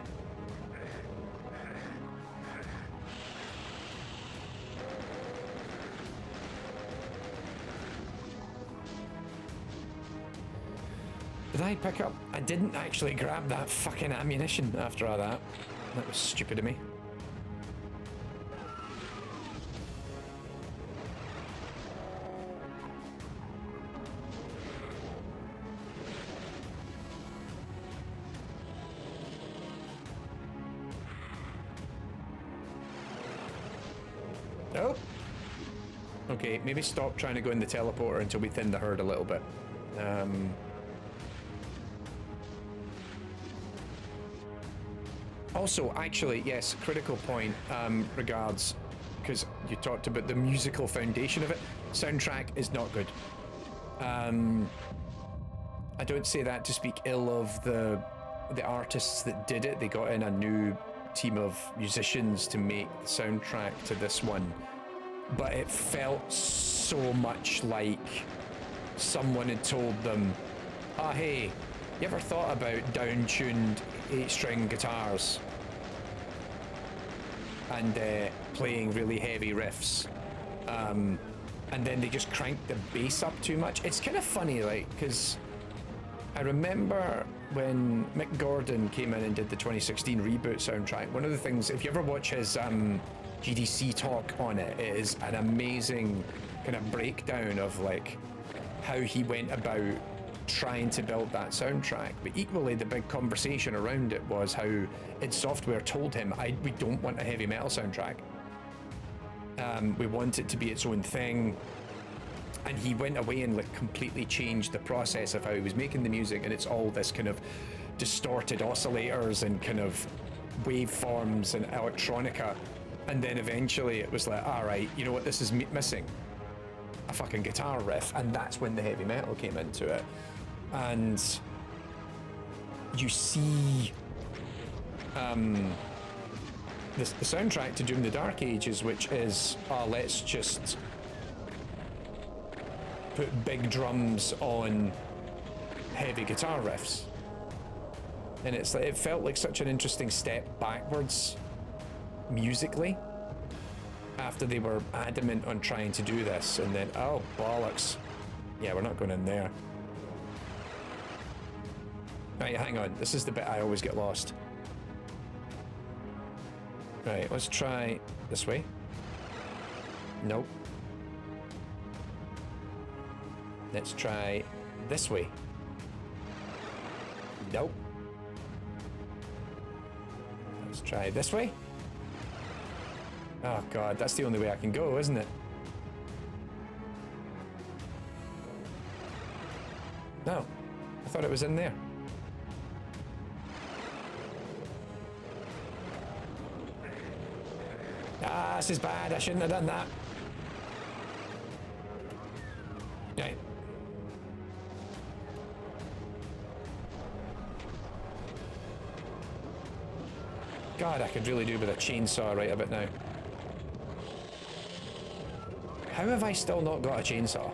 [SPEAKER 1] Did I pick up? I didn't actually grab that fucking ammunition after all that. That was stupid of me. Oh. Okay, maybe stop trying to go in the teleporter until we thin the herd a little bit. Also, actually, yes, critical point regards, because you talked about the musical foundation of it. Soundtrack is not good. I don't say that to speak ill of the artists that did it. They got in a new team of musicians to make the soundtrack to this one, but it felt so much like someone had told them, "Ah, hey, you ever thought about down-tuned 8-string guitars and playing really heavy riffs?" And then they just cranked the bass up too much. It's kind of funny, like, because I remember when Mick Gordon came in and did the 2016 reboot soundtrack, one of the things, if you ever watch his GDC talk on it, it is an amazing kind of breakdown of like how he went about trying to build that soundtrack. But equally, the big conversation around it was how id Software told him, we don't want a heavy metal soundtrack. We want it to be its own thing. And he went away and like completely changed the process of how he was making the music, and it's all this kind of distorted oscillators and kind of waveforms and electronica. And then eventually it was like, all right, you know what this is missing? a fucking guitar riff, and that's when the heavy metal came into it. And you see the soundtrack to Doom the Dark Ages, which is, let's just put big drums on heavy guitar riffs. And it's like, it felt like such an interesting step backwards musically after they were adamant on trying to do this, and then, oh bollocks, yeah, we're not going in there. Right, hang on, this is the bit I always get lost. Right, let's try this way. Nope. Let's try this way. Nope. Let's try this way. Oh god, that's the only way I can go, isn't it? No, I thought it was in there. Ah, this is bad, I shouldn't have done that. Right. God, I could really do with a chainsaw right about now. How have I still not got a chainsaw?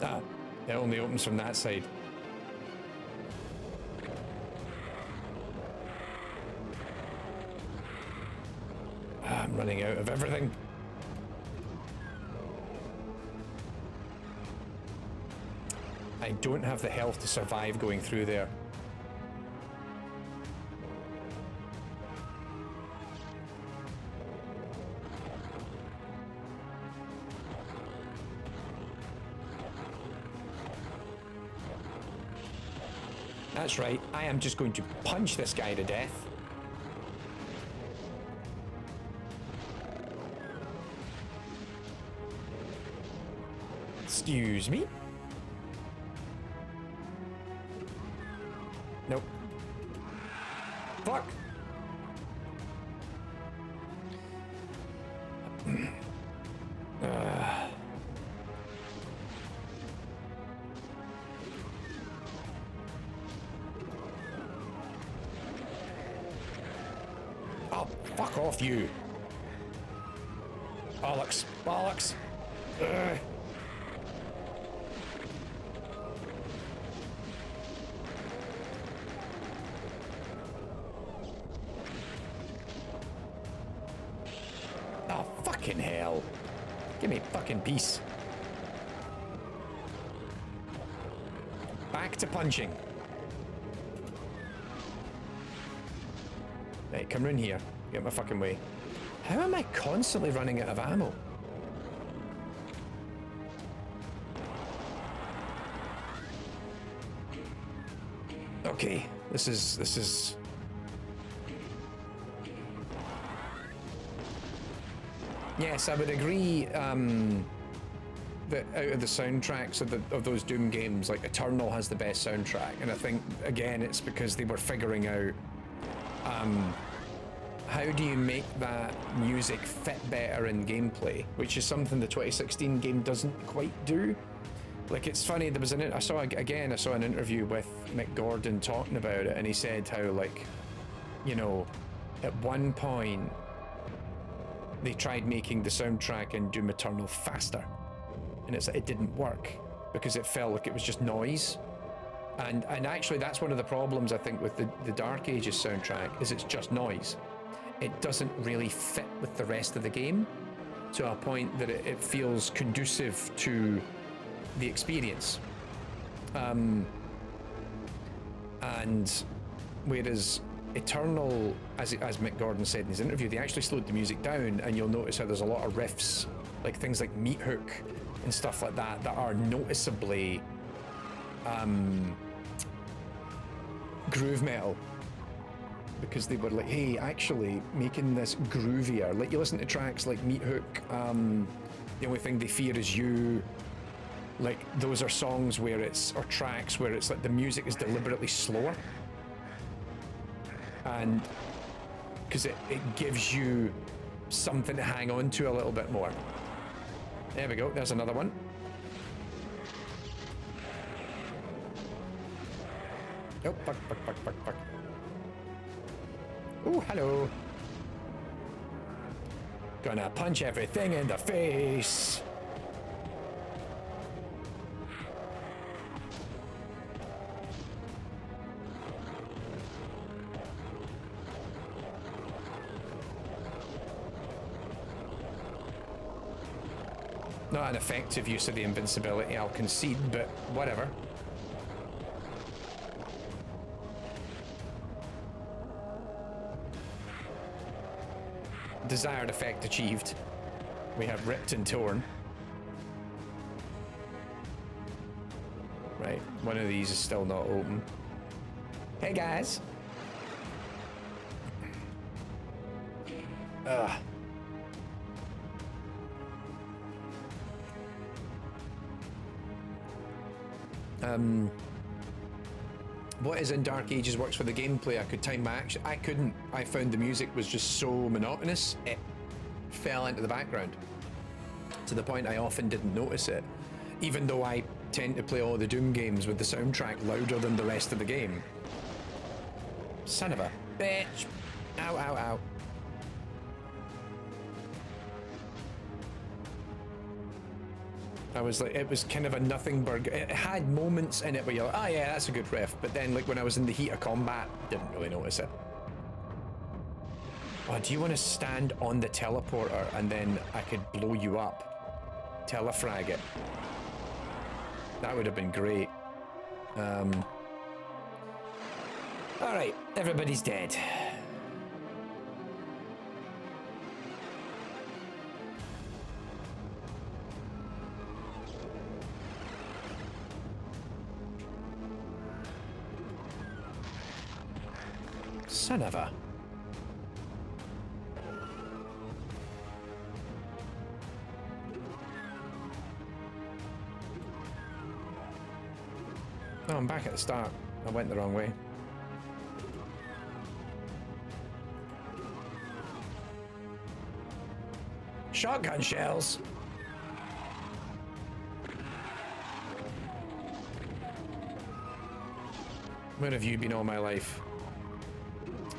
[SPEAKER 1] Ah, it only opens from that side. Ah, I'm running out of everything. I don't have the health to survive going through there. That's right, I am just going to punch this guy to death. Excuse me? Nope. Fuck! Oh, fuck off, you. Bollocks. Bollocks. Ugh. Oh, fucking hell. Give me fucking peace. Back to punching. Right, come in here. Get my fucking way. How am I constantly running out of ammo? Okay, this is... Yes, I would agree that out of the soundtracks of those Doom games, like Eternal has the best soundtrack, and I think, again, it's because they were figuring out how do you make that music fit better in gameplay, which is something the 2016 game doesn't quite do. Like, it's funny, there was I saw an interview with Mick Gordon talking about it, and he said how, like, you know, at one point they tried making the soundtrack in Doom Eternal faster, and it didn't work because it felt like it was just noise. And actually that's one of the problems I think with the Dark Ages soundtrack, is it's just noise. It doesn't really fit with the rest of the game to a point that it feels conducive to the experience. And whereas Eternal, as Mick Gordon said in his interview, they actually slowed the music down, and you'll notice how there's a lot of riffs, like things like Meat Hook and stuff like that, that are noticeably groove metal, because they were like, hey, actually making this groovier. Like, you listen to tracks like Meat Hook, The Only Thing They Fear Is You, Like, those are songs where it's, or tracks where it's like the music is deliberately slower. And because it gives you something to hang on to a little bit more. There we go, there's another one. Oh, fuck, fuck, fuck, fuck, fuck. Oh, hello. Gonna punch everything in the face. Not an effective use of the invincibility, I'll concede, but whatever. Desired effect achieved. We have ripped and torn. Right, one of these is still not open. Hey guys! Ugh. What is in Dark Ages works for the gameplay. I could time my action. I couldn't. I found the music was just so monotonous, it fell into the background. To the point I often didn't notice it. Even though I tend to play all the Doom games with the soundtrack louder than the rest of the game. Son of a bitch. Ow, ow, ow. I was like, it was kind of a nothing burger. It had moments in it where you're like, oh yeah, that's a good riff. But then like when I was in the heat of combat, didn't really notice it. Oh, do you want to stand on the teleporter and then I could blow you up? Telefrag it. That would have been great. Alright, everybody's dead. Son of a... Oh, I'm back at the start. I went the wrong way. Shotgun shells! Where have you been all my life?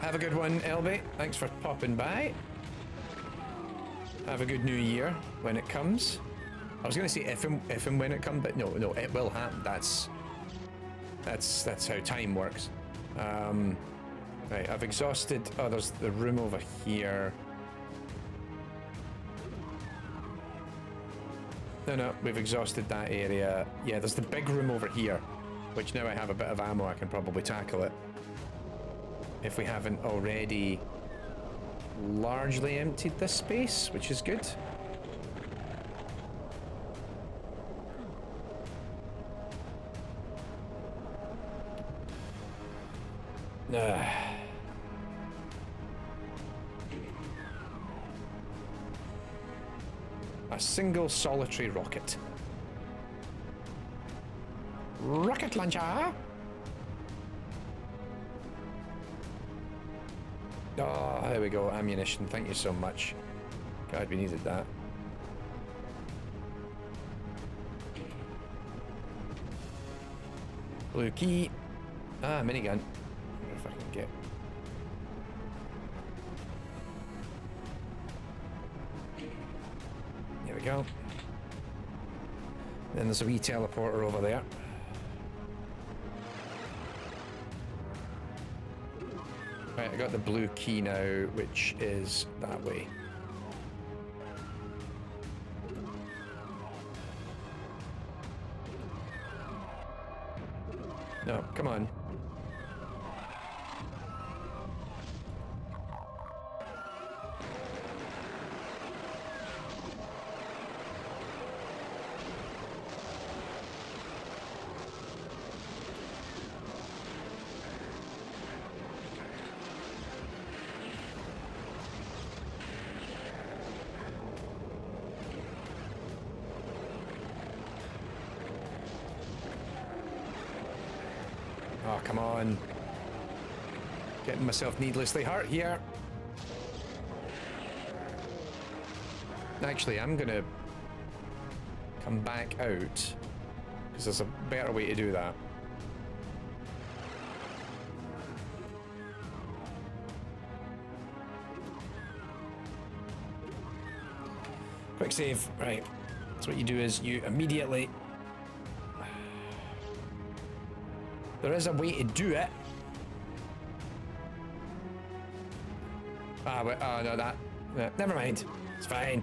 [SPEAKER 1] Have a good one, Elby. Thanks for popping by. Have a good new year when it comes. I was going to say if and when it comes, but no, it will happen. That's how time works. Right, I've exhausted. Oh, there's the room over here. No, we've exhausted that area. Yeah, there's the big room over here, which now I have a bit of ammo, I can probably tackle it. If we haven't already largely emptied this space, which is good. A single solitary rocket. Rocket launcher! Oh, there we go. Ammunition. Thank you so much. God, we needed that. Blue key. Ah, minigun. I wonder if I can get... There we go. Then there's a wee teleporter over there. Right, I got the blue key now, which is that way. No, come on. come on. Getting myself needlessly hurt here. Actually, I'm gonna come back out because there's a better way to do that. Quick save, right. So what you do is you immediately... There is a way to do it. Ah, wait, oh no, that... never mind, it's fine.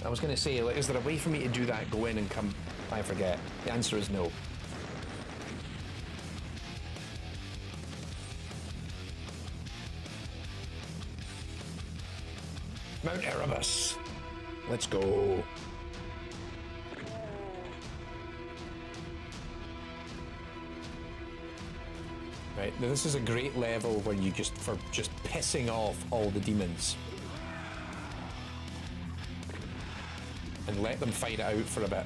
[SPEAKER 1] I was gonna say, like, is there a way for me to do that, go in and come... I forget. The answer is no. Mount Erebus. Let's go. Right, now this is a great level where you just, for just pissing off all the demons. And let them fight it out for a bit.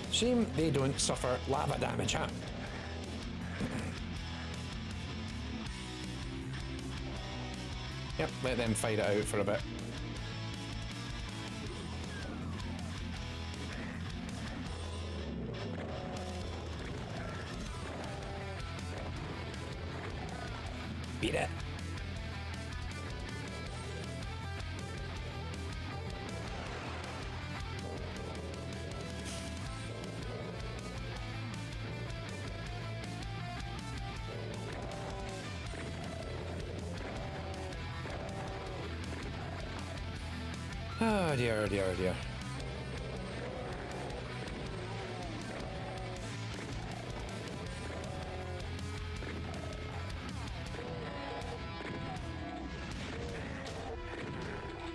[SPEAKER 1] Shame they don't suffer lava damage, huh? Yep, let them fight it out for a bit. Beat it. Oh dear, oh dear, oh dear.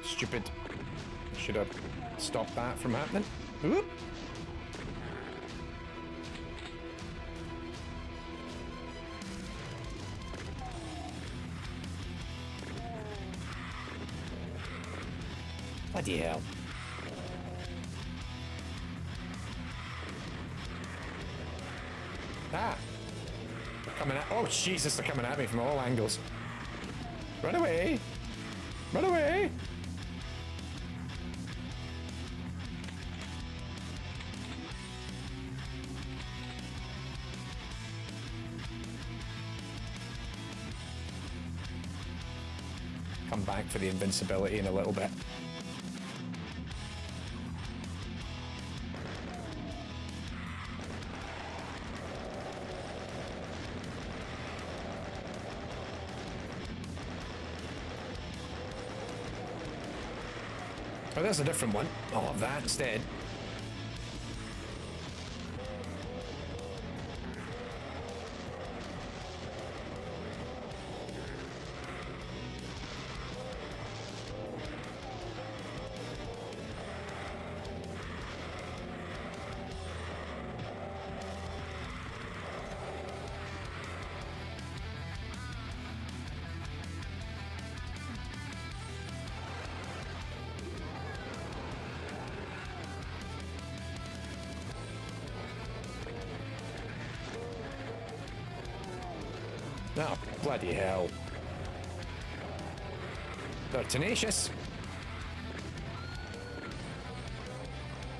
[SPEAKER 1] Stupid. Should have stopped that from happening. Whoop. Bloody hell. Ah! Coming at— oh Jesus, they're coming at me from all angles. Run away! Run away! Come back for the invincibility in a little bit. Oh, there's a different one. I'll have that instead. Oh, bloody hell. They're tenacious.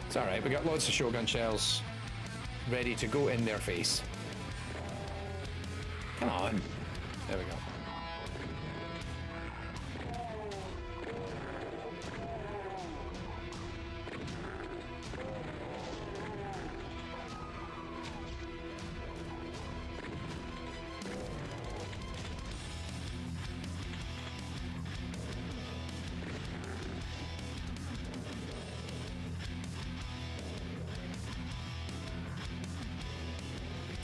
[SPEAKER 1] It's alright, we got loads of shotgun shells ready to go in their face. Come on. There we go.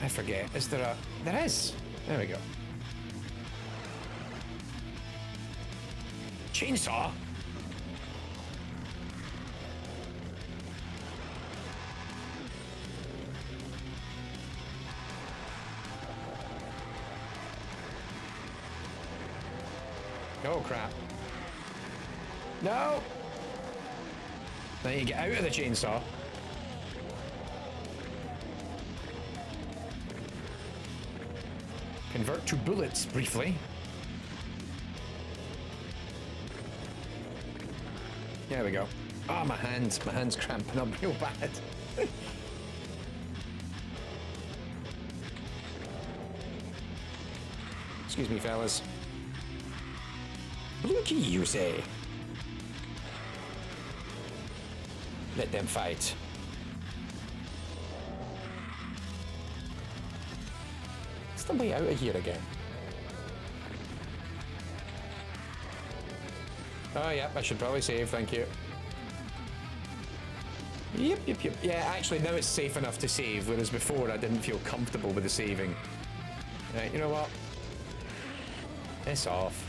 [SPEAKER 1] I forget. Is there a... There is. There we go. Chainsaw? Oh, crap. No! Now you get out of the chainsaw. Convert to bullets briefly. There we go. Ah, my hand's cramping up real bad. Excuse me, fellas. Blue key, you say? Let them fight. It's the way out of here again. Oh, yeah, I should probably save, thank you. Yep. Yeah, actually, now it's safe enough to save, whereas before I didn't feel comfortable with the saving. Right, you know what? It's off.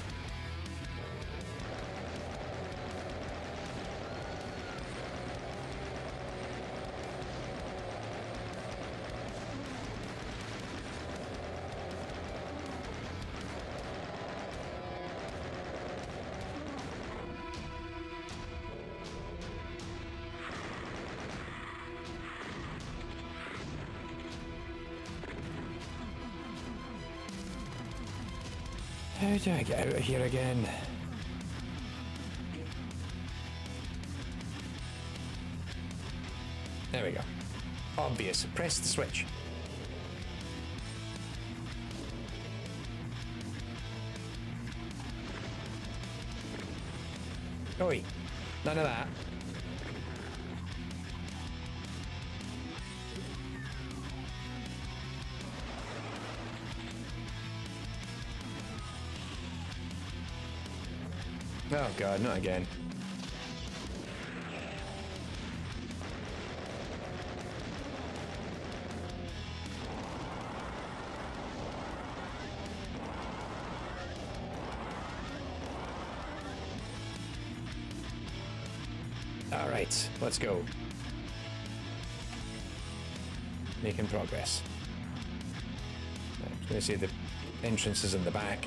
[SPEAKER 1] How do I get out of here again? There we go. Obvious. Press the switch. Oi, none of that. Oh god, not again. All right, let's go. Making progress. I was going to say the entrance is in the back.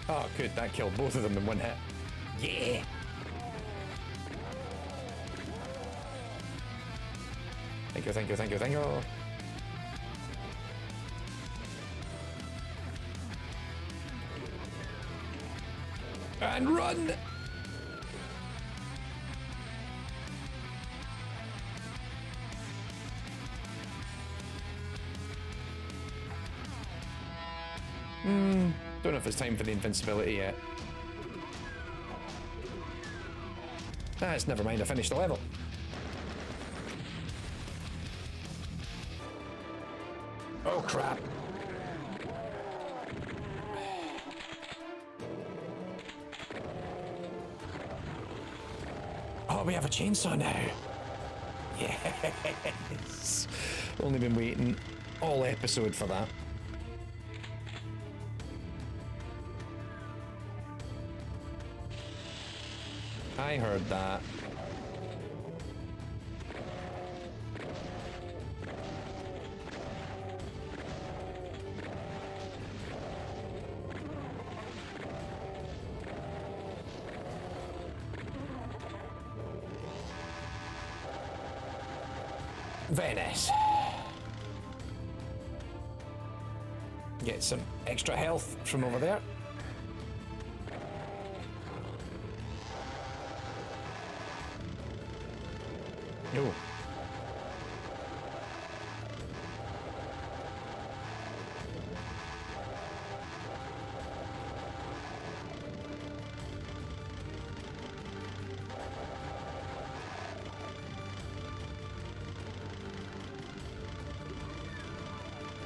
[SPEAKER 1] Oh, good. That killed both of them in one hit. Yeah. Thank you. And run! Don't know if it's time for the invincibility yet. It's never mind, I finished the level. Oh crap. Oh, we have a chainsaw now. Yes. Only been waiting all episode for that. I heard that. Very nice. Get some extra health from over there. No.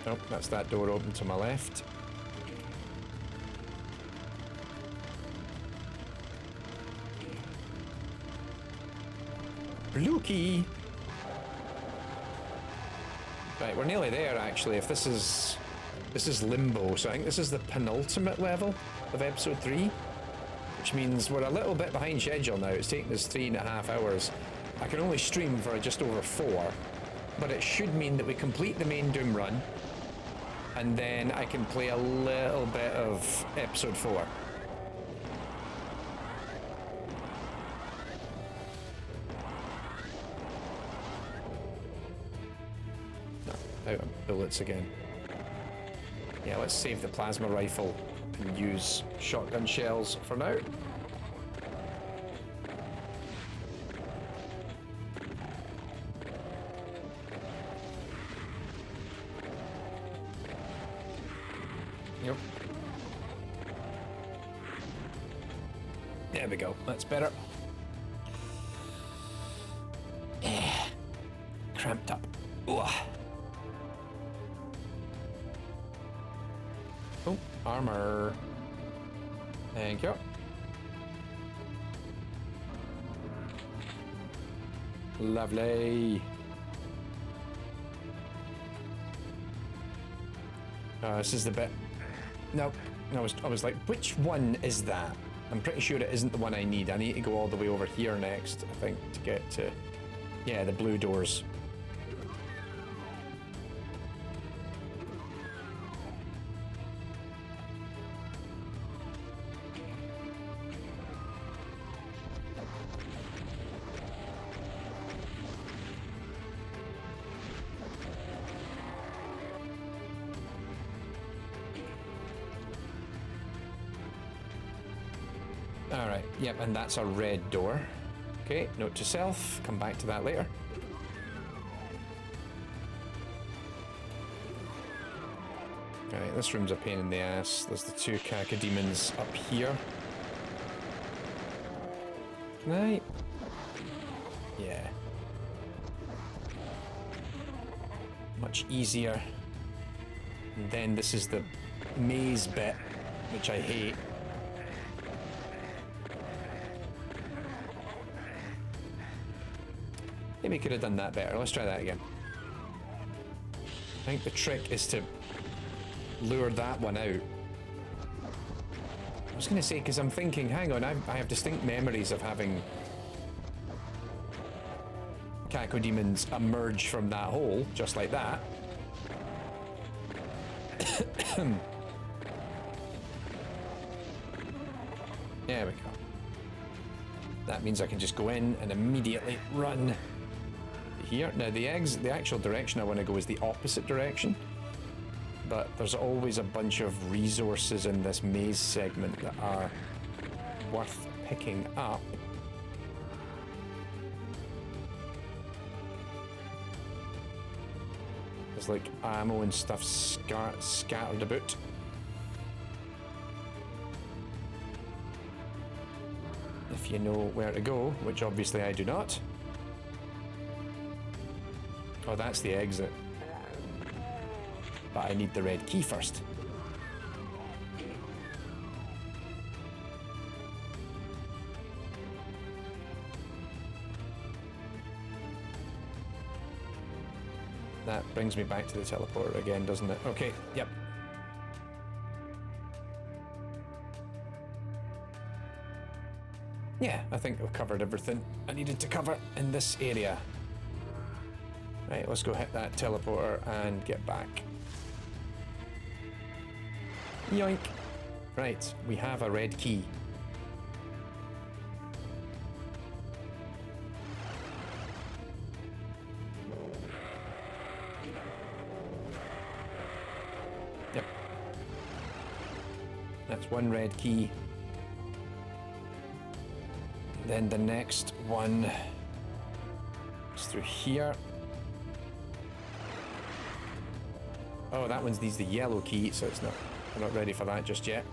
[SPEAKER 1] Nope, that's that door open to my left. Blue key. Right, we're nearly there actually. If this is Limbo, so I think this is the penultimate level of episode 3, which means we're a little bit behind schedule now. It's taken us 3.5 hours. I can only stream for just over 4, but it should mean that we complete the main Doom run, and then I can play a little bit of episode 4. No, out of bullets again. Yeah, let's save the plasma rifle and use shotgun shells for now. Yep. There we go. That's better. Cramped up. Ooh. Oh, armor. Thank you. Lovely. This is the bit. No, I was like, which one is that? I'm pretty sure it isn't the one I need. I need to go all the way over here next, I think, to get to, yeah, the blue doors. Alright, yep, and that's a red door. Okay, note to self, come back to that later. Alright, this room's a pain in the ass. There's the 2 cacodemons up here. Can I? Yeah. Much easier. And then this is the maze bit, which I hate. Maybe could have done that better. Let's try that again. I think the trick is to lure that one out. I was going to say, because I'm thinking, hang on, I have distinct memories of having cacodemons emerge from that hole, just like that. There we go. That means I can just go in and immediately run here. Now the actual direction I want to go is the opposite direction, but there's always a bunch of resources in this maze segment that are worth picking up. There's like ammo and stuff scattered about. If you know where to go, which obviously I do not. Oh, that's the exit. But I need the red key first. That brings me back to the teleporter again, doesn't it? Okay, yep. Yeah, I think I've covered everything I needed to cover in this area. Right, let's go hit that teleporter and get back. Yoink. Right, we have a red key. Yep. That's one red key. Then the next one is through here. Oh, that one needs the yellow key, so it's not. I'm not ready for that just yet.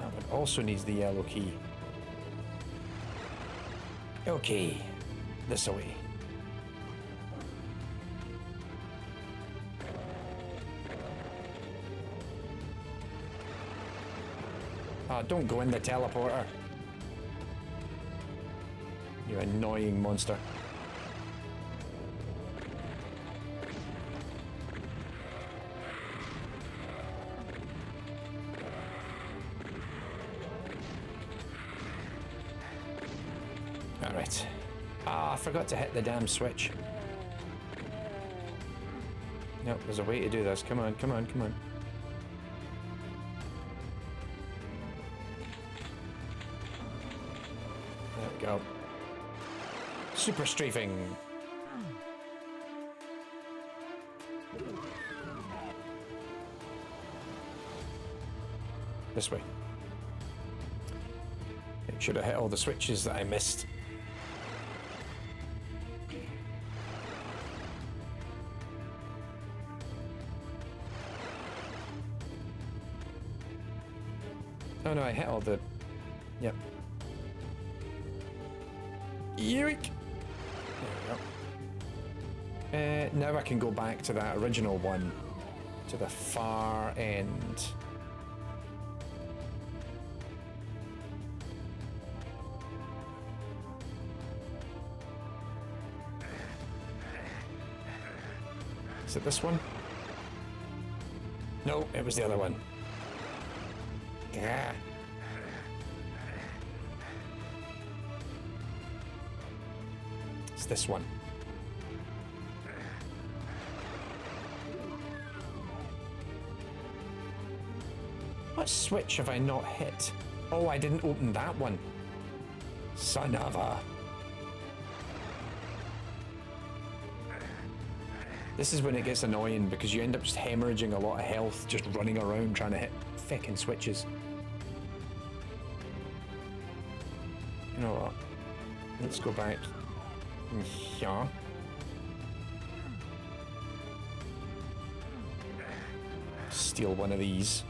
[SPEAKER 1] That one also needs the yellow key. Okay, this way. Oh, don't go in the teleporter. You annoying monster. Alright. Ah, I forgot to hit the damn switch. Nope, there's a way to do this. Come on, come on, come on. There we go. Super strafing. This way. Make sure to hit all the switches that I missed. Oh no, I hit all the... Yep. Yoink! There we go. Now I can go back to that original one. To the far end. Is it this one? No, it was the other one. Yeah. It's this one. What switch have I not hit? Oh, I didn't open that one. Son of a... This is when it gets annoying because you end up just hemorrhaging a lot of health just running around trying to hit feckin' switches. You know what? Let's go back here. Steal one of these.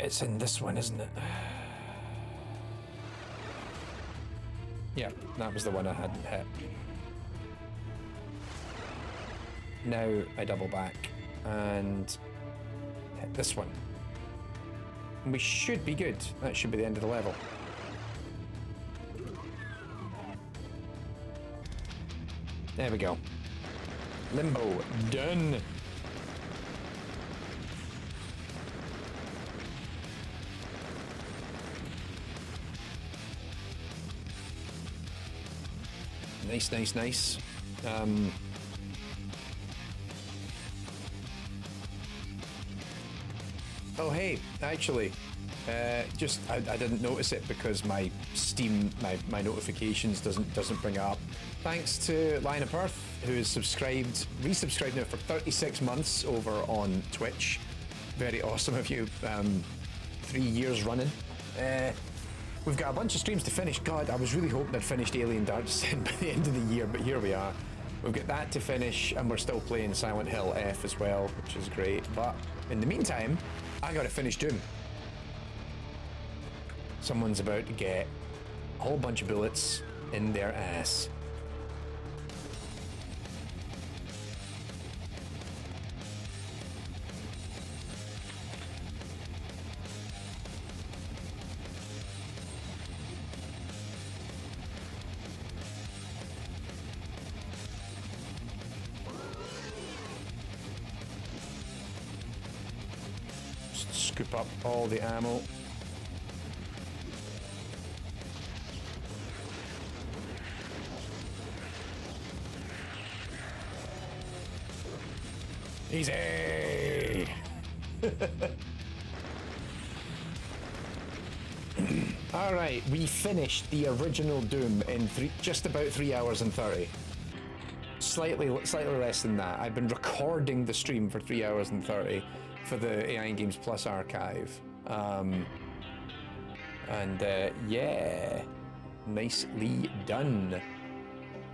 [SPEAKER 1] It's in this one, isn't it? Yeah, that was the one I hadn't hit. Now I double back and hit this one. And we should be good. That should be the end of the level. There we go. Limbo, done. Nice, nice, nice. Oh, hey, actually, I didn't notice it because my Steam, my notifications doesn't bring it up. Thanks to Lion of Perth, who is resubscribed now for 36 months over on Twitch. Very awesome of you. 3 years running. We've got a bunch of streams to finish. God, I was really hoping I'd finished Alien Dark Descent by the end of the year, but here we are. We've got that to finish, and we're still playing Silent Hill F as well, which is great. But in the meantime, I gotta finish Doom. Someone's about to get a whole bunch of bullets in their ass. Scoop up all the ammo. Easy! Alright, we finished the original Doom in just about 3 hours and 30. Slightly less than that. I've been recording the stream for 3 hours and 30 for the AI Games Plus archive. Yeah, nicely done.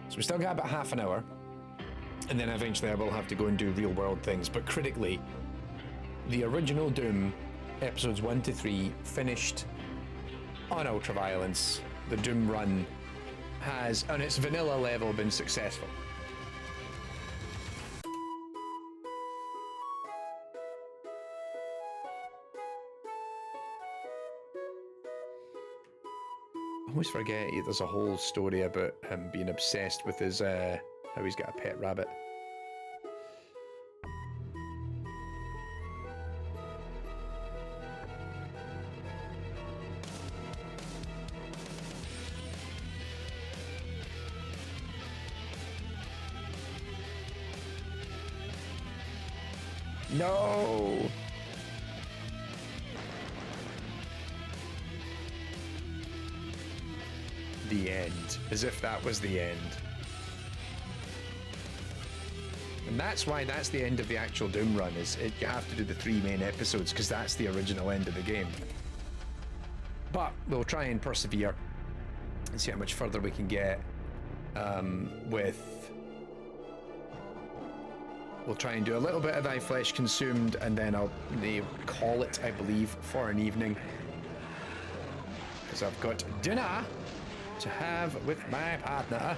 [SPEAKER 1] So we still got about half an hour. And then eventually I will have to go and do real world things. But critically, the original Doom, episodes 1 to 3, finished on Ultraviolence. The Doom run has, on its vanilla level, been successful. I always forget there's a whole story about him being obsessed with his, how he's got a pet rabbit. No! The end. As if that was the end. And that's why that's the end of the actual Doom run, is you have to do the 3 main episodes, because that's the original end of the game. But we'll try and persevere and see how much further we can get with... We'll try and do a little bit of Thy Flesh Consumed, and then they call it, I believe, for an evening. Because I've got dinner to have with my partner.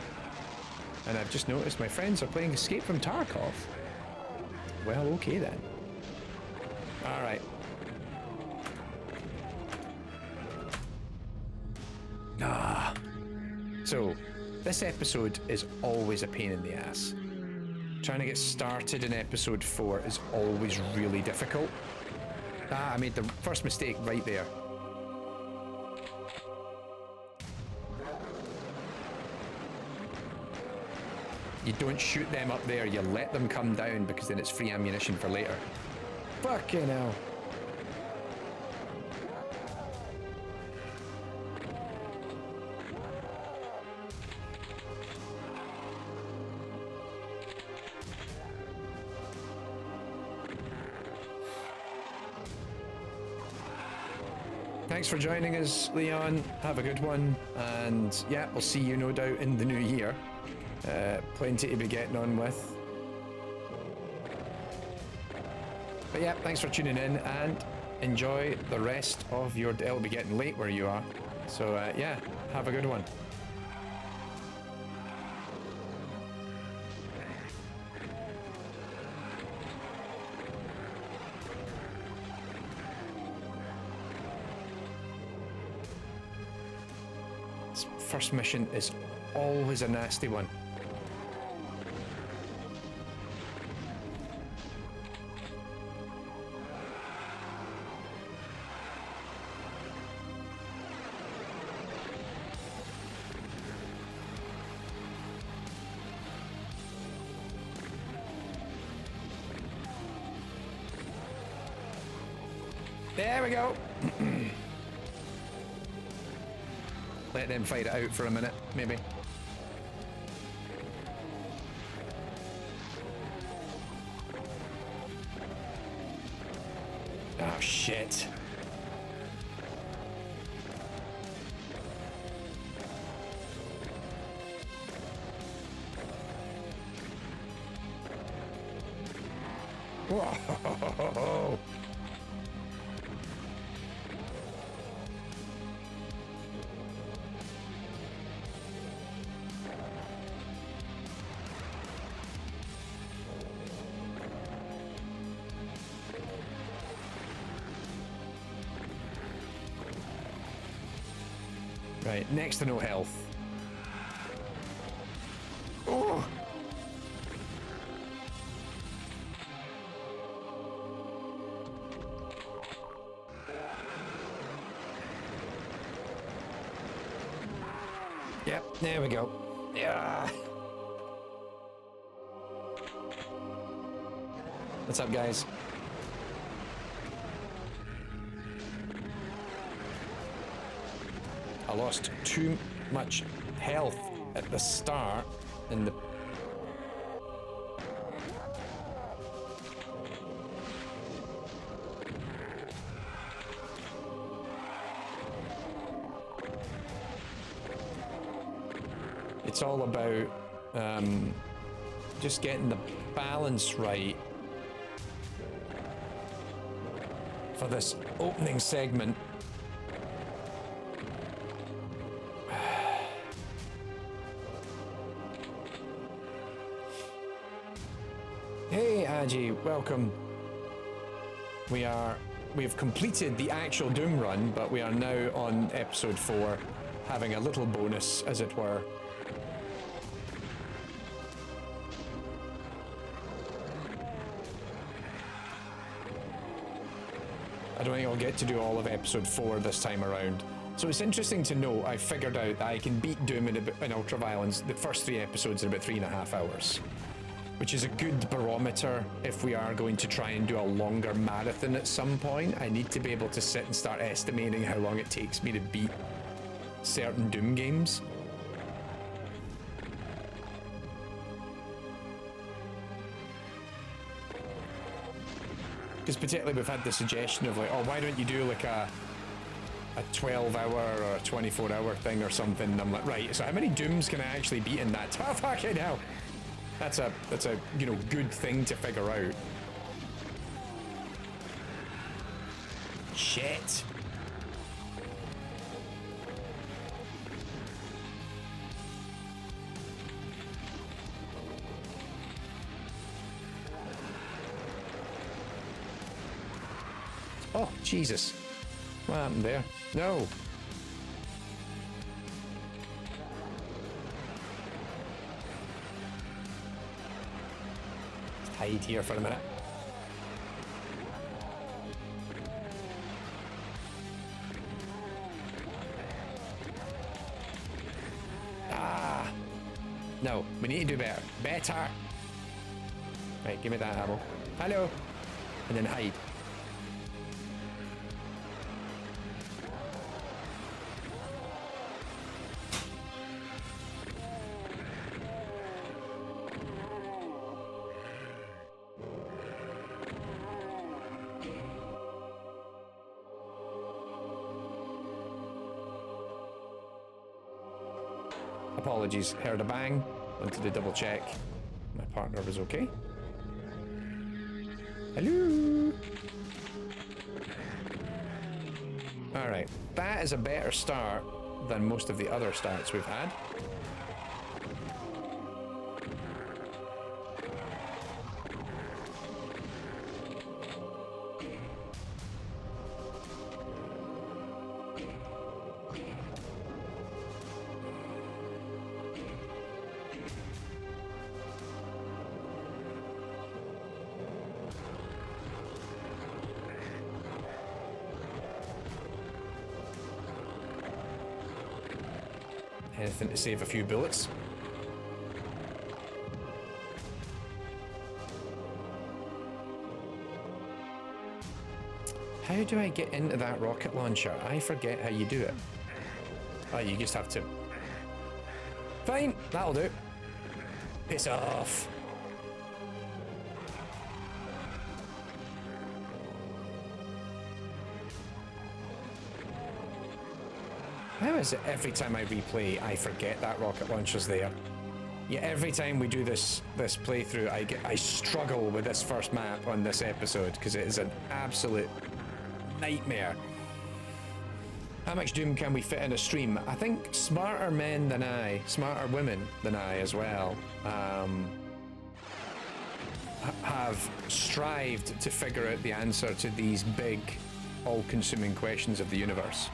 [SPEAKER 1] And I've just noticed my friends are playing Escape from Tarkov. Well, okay then. Alright. So, this episode is always a pain in the ass. Trying to get started in episode 4 is always really difficult. I made the first mistake right there. You don't shoot them up there, you let them come down, because then it's free ammunition for later. Fucking hell. Thanks for joining us, Leon. Have a good one. And yeah, we'll see you no doubt in the new year. Plenty to be getting on with. But yeah, thanks for tuning in and enjoy the rest of your day. It'll be getting late where you are. So yeah, have a good one. This first mission is always a nasty one. There we go. Let them fight it out for a minute, maybe. Oh, shit. Whoa. Right, next to no health. Oh! Yep, there we go. Yeah. What's up, guys? I lost too much health at the start in the... It's all about Just getting the balance right for this opening segment. Hey Aji, welcome. We've completed the actual Doom run, but we are now on episode 4, having a little bonus, as it were. I don't think I'll get to do all of episode 4 this time around. So it's interesting to know I figured out that I can beat Doom in Ultraviolence, the first 3 episodes in about 3.5 hours. Which is a good barometer if we are going to try and do a longer marathon at some point. I need to be able to sit and start estimating how long it takes me to beat certain Doom games. Because particularly we've had the suggestion of like, oh, why don't you do like a 12-hour or a 24-hour thing or something? And I'm like, right, so how many Dooms can I actually beat in that? Oh, fucking hell. That's a you know, good thing to figure out. Shit. Oh, Jesus. What happened there? No. Hide here for a minute. Ah! No, we need to do better. Better! Right, give me that ammo. Hello! And then hide. Apologies, heard a bang, wanted to double check my partner was okay. Hello? Alright, that is a better start than most of the other starts we've had. Anything to save a few bullets. How do I get into that rocket launcher? I forget how you do it. Oh, you just have to... Fine, that'll do. Piss off. How is it every time I replay, I forget that rocket launcher's there? Yeah, every time we do this playthrough, I struggle with this first map on this episode because it is an absolute nightmare. How much Doom can we fit in a stream? I think smarter men than I, smarter women than I as well, have strived to figure out the answer to these big, all-consuming questions of the universe.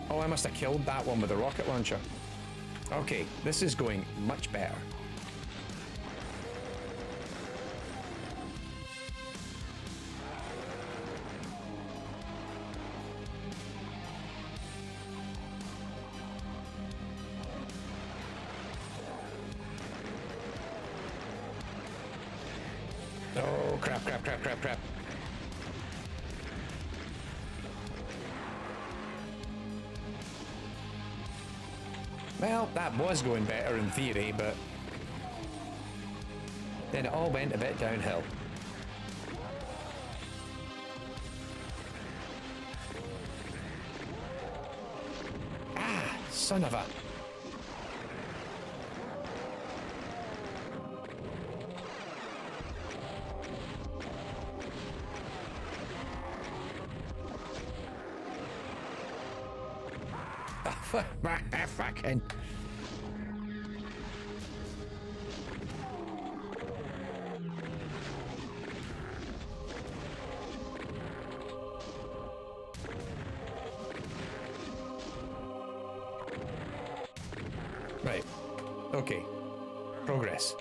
[SPEAKER 1] Oh, I must have killed that one with the rocket launcher. Okay, this is going much better. Oh, crap. Well, that was going better in theory, but Then it all went a bit downhill. Ah, son of a... Fucking... Right. Okay. Progress.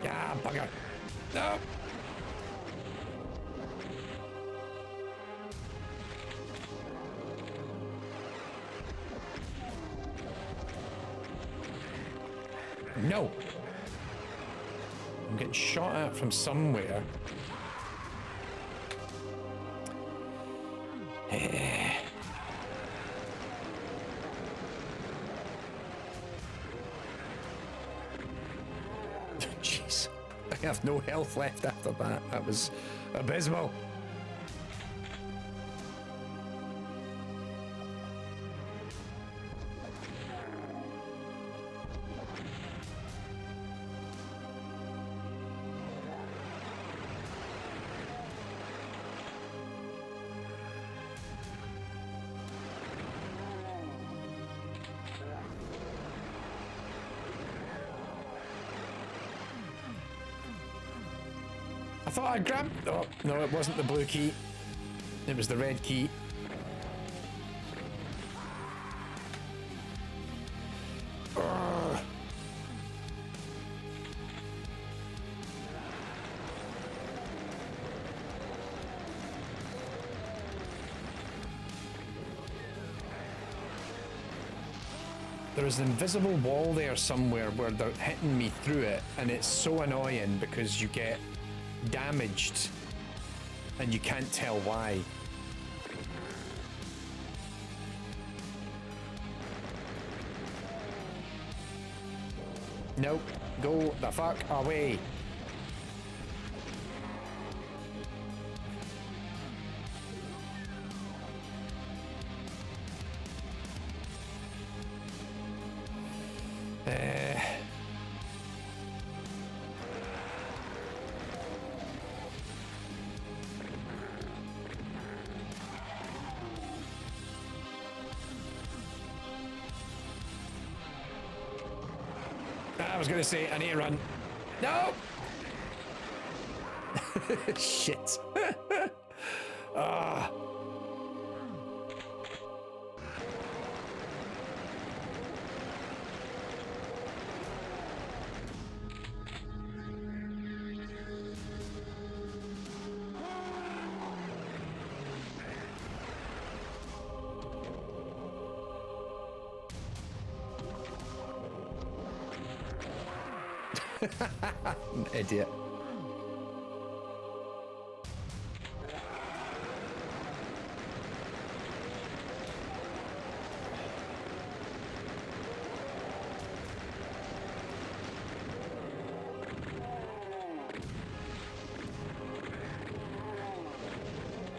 [SPEAKER 1] Yeah, bugger. No. No. I'm getting shot at from somewhere. Jeez. I have no health left after that. That was abysmal. I thought I grabbed... Oh, no, it wasn't the blue key. It was the red key. Urgh. There is an invisible wall there somewhere where they're hitting me through it, and it's so annoying because you get damaged and you can't tell why. Nope, go the fuck away. I was gonna say, I need to run. No! Shit. Ah. Idiot.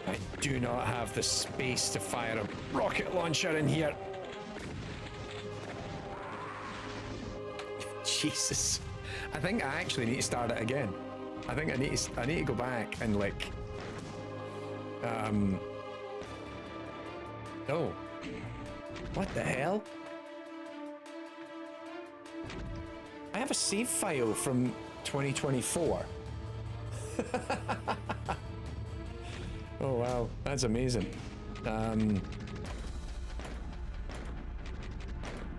[SPEAKER 1] I do not have the space to fire a rocket launcher in here. Jesus. I think I actually need to start it again. I think I need to go back and like oh. What the hell? I have a save file from 2024. Oh wow, that's amazing.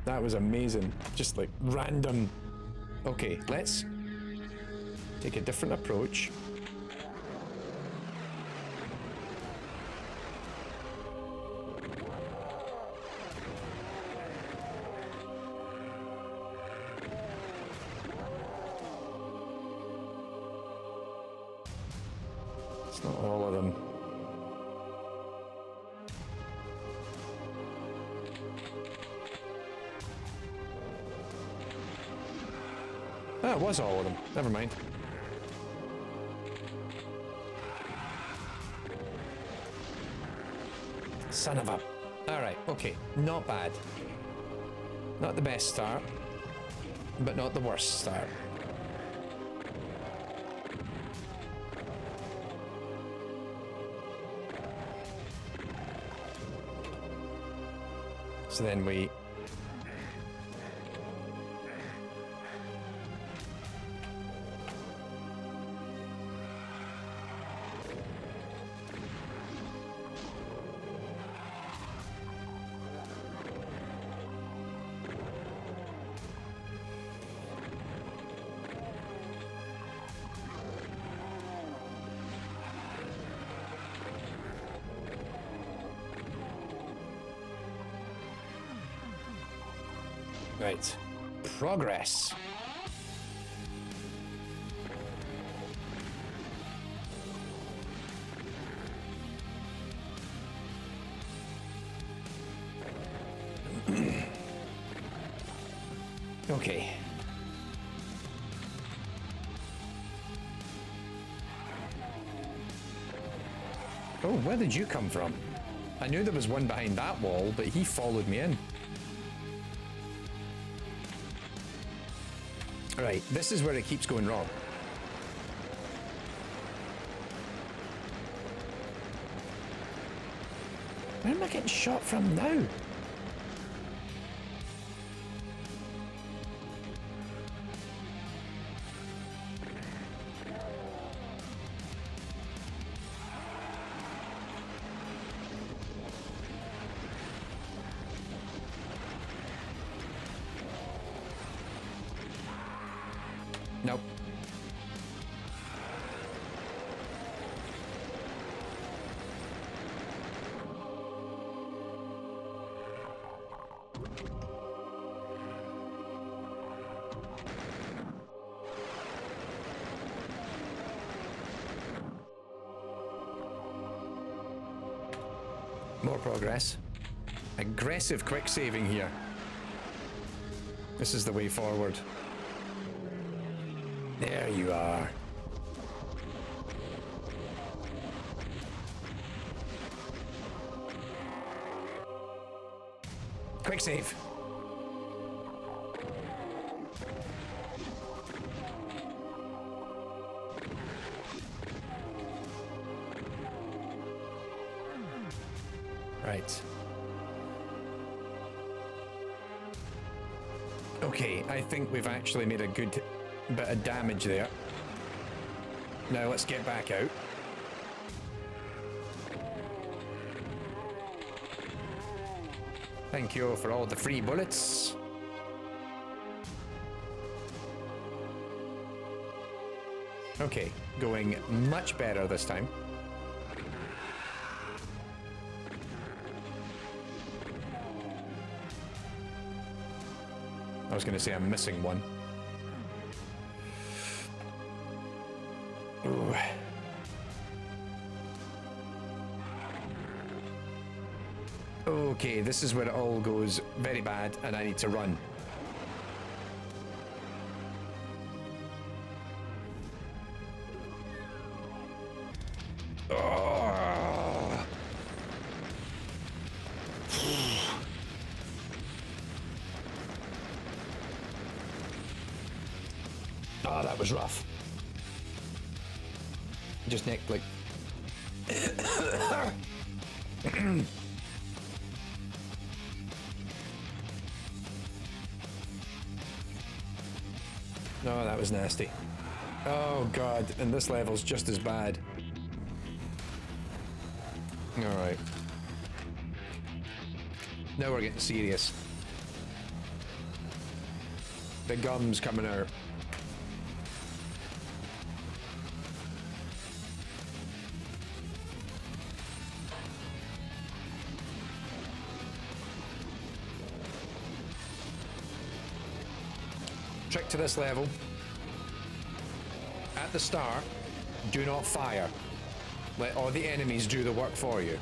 [SPEAKER 1] That was amazing. Just like random. Okay, let's take a different approach. It's not all of them. Oh, it was all of them. Never mind. Son of a... Alright, okay. Not bad. Not the best start, but not the worst start. So then we... Right. Progress. Okay. Oh, where did you come from? I knew there was one behind that wall, but he followed me in. Right, this is where it keeps going wrong. Where am I getting shot from now? Nope. More progress. Aggressive quick saving here. This is the way forward. There you are. Quick save. Right. Okay, I think we've actually made a good bit of damage there. Now let's get back out. Thank you for all the free bullets. Okay, going much better this time. I was going to say I'm missing one. Ooh. Okay, this is where it all goes very bad and I need to run. Oh. Oh, that was rough. Just nicked like... No, that was nasty. Oh god, and this level's just as bad. Alright. Now we're getting serious. The gum's coming out. Trick to this level. At the start, do not fire. Let all the enemies do the work for you.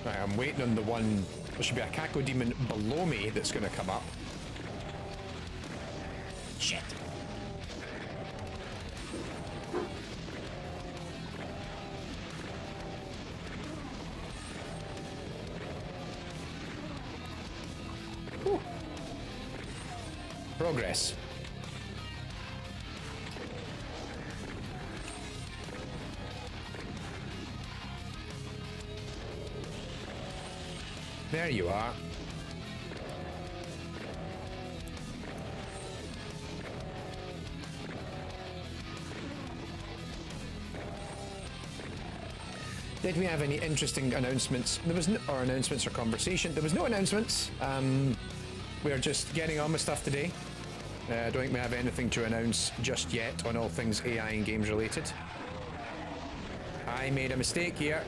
[SPEAKER 1] Right, I'm waiting on the one. There should be a Cacodemon below me that's going to come up. Shit. Whew. Progress. There you are. Did we have any interesting announcements? There was no, or announcements or conversation. There was no announcements. We're just getting on with stuff today. I don't think we have anything to announce just yet on all things AI and games related. I made a mistake here.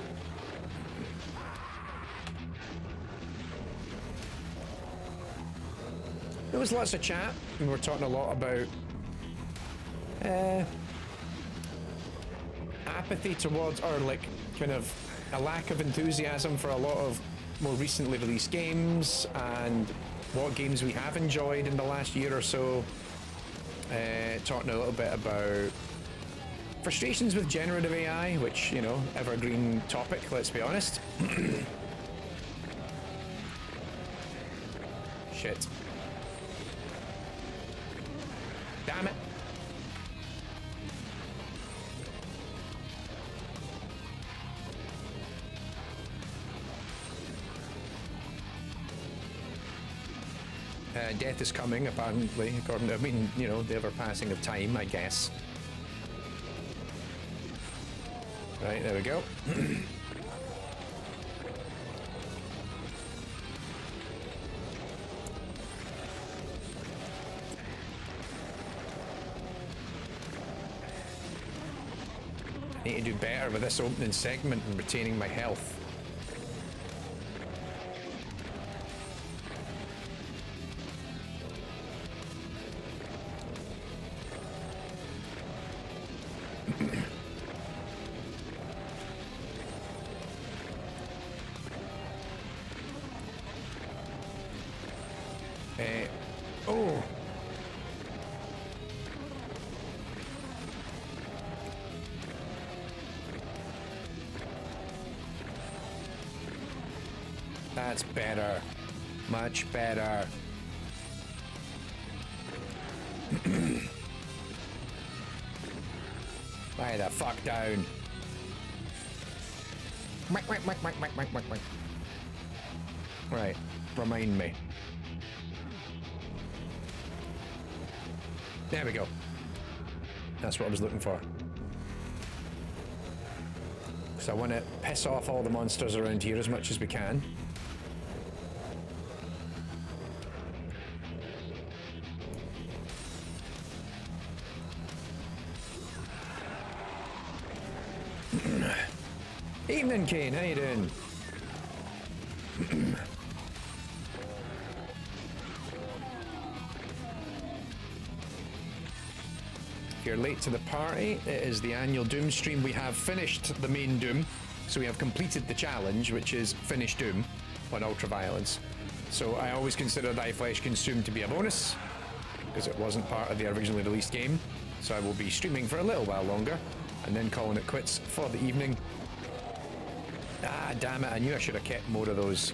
[SPEAKER 1] There was lots of chat. We were talking a lot about apathy towards, or like kind of a lack of enthusiasm for a lot of more recently released games and what games we have enjoyed in the last year or so. Talking a little bit about frustrations with generative AI, which, you know, evergreen topic, let's be honest. Shit. Damn it. Death is coming, apparently, according to, I mean, you know, the ever passing of time, I guess. Right, there we go. I need to do better with this opening segment and retaining my health. Oh. That's better. Much better. Lie the fuck down. Right, remind me. There we go. That's what I was looking for. So I want to piss off all the monsters around here as much as we can. Evening, Kane. How you doing? If you're late to the party, it is the annual Doom stream. We have finished the main Doom, so we have completed the challenge, which is finish Doom on Ultraviolence. So I always consider Thy Flesh Consumed to be a bonus, because it wasn't part of the originally released game. So I will be streaming for a little while longer, and then calling it quits for the evening. Ah, damn it, I knew I should have kept more of those.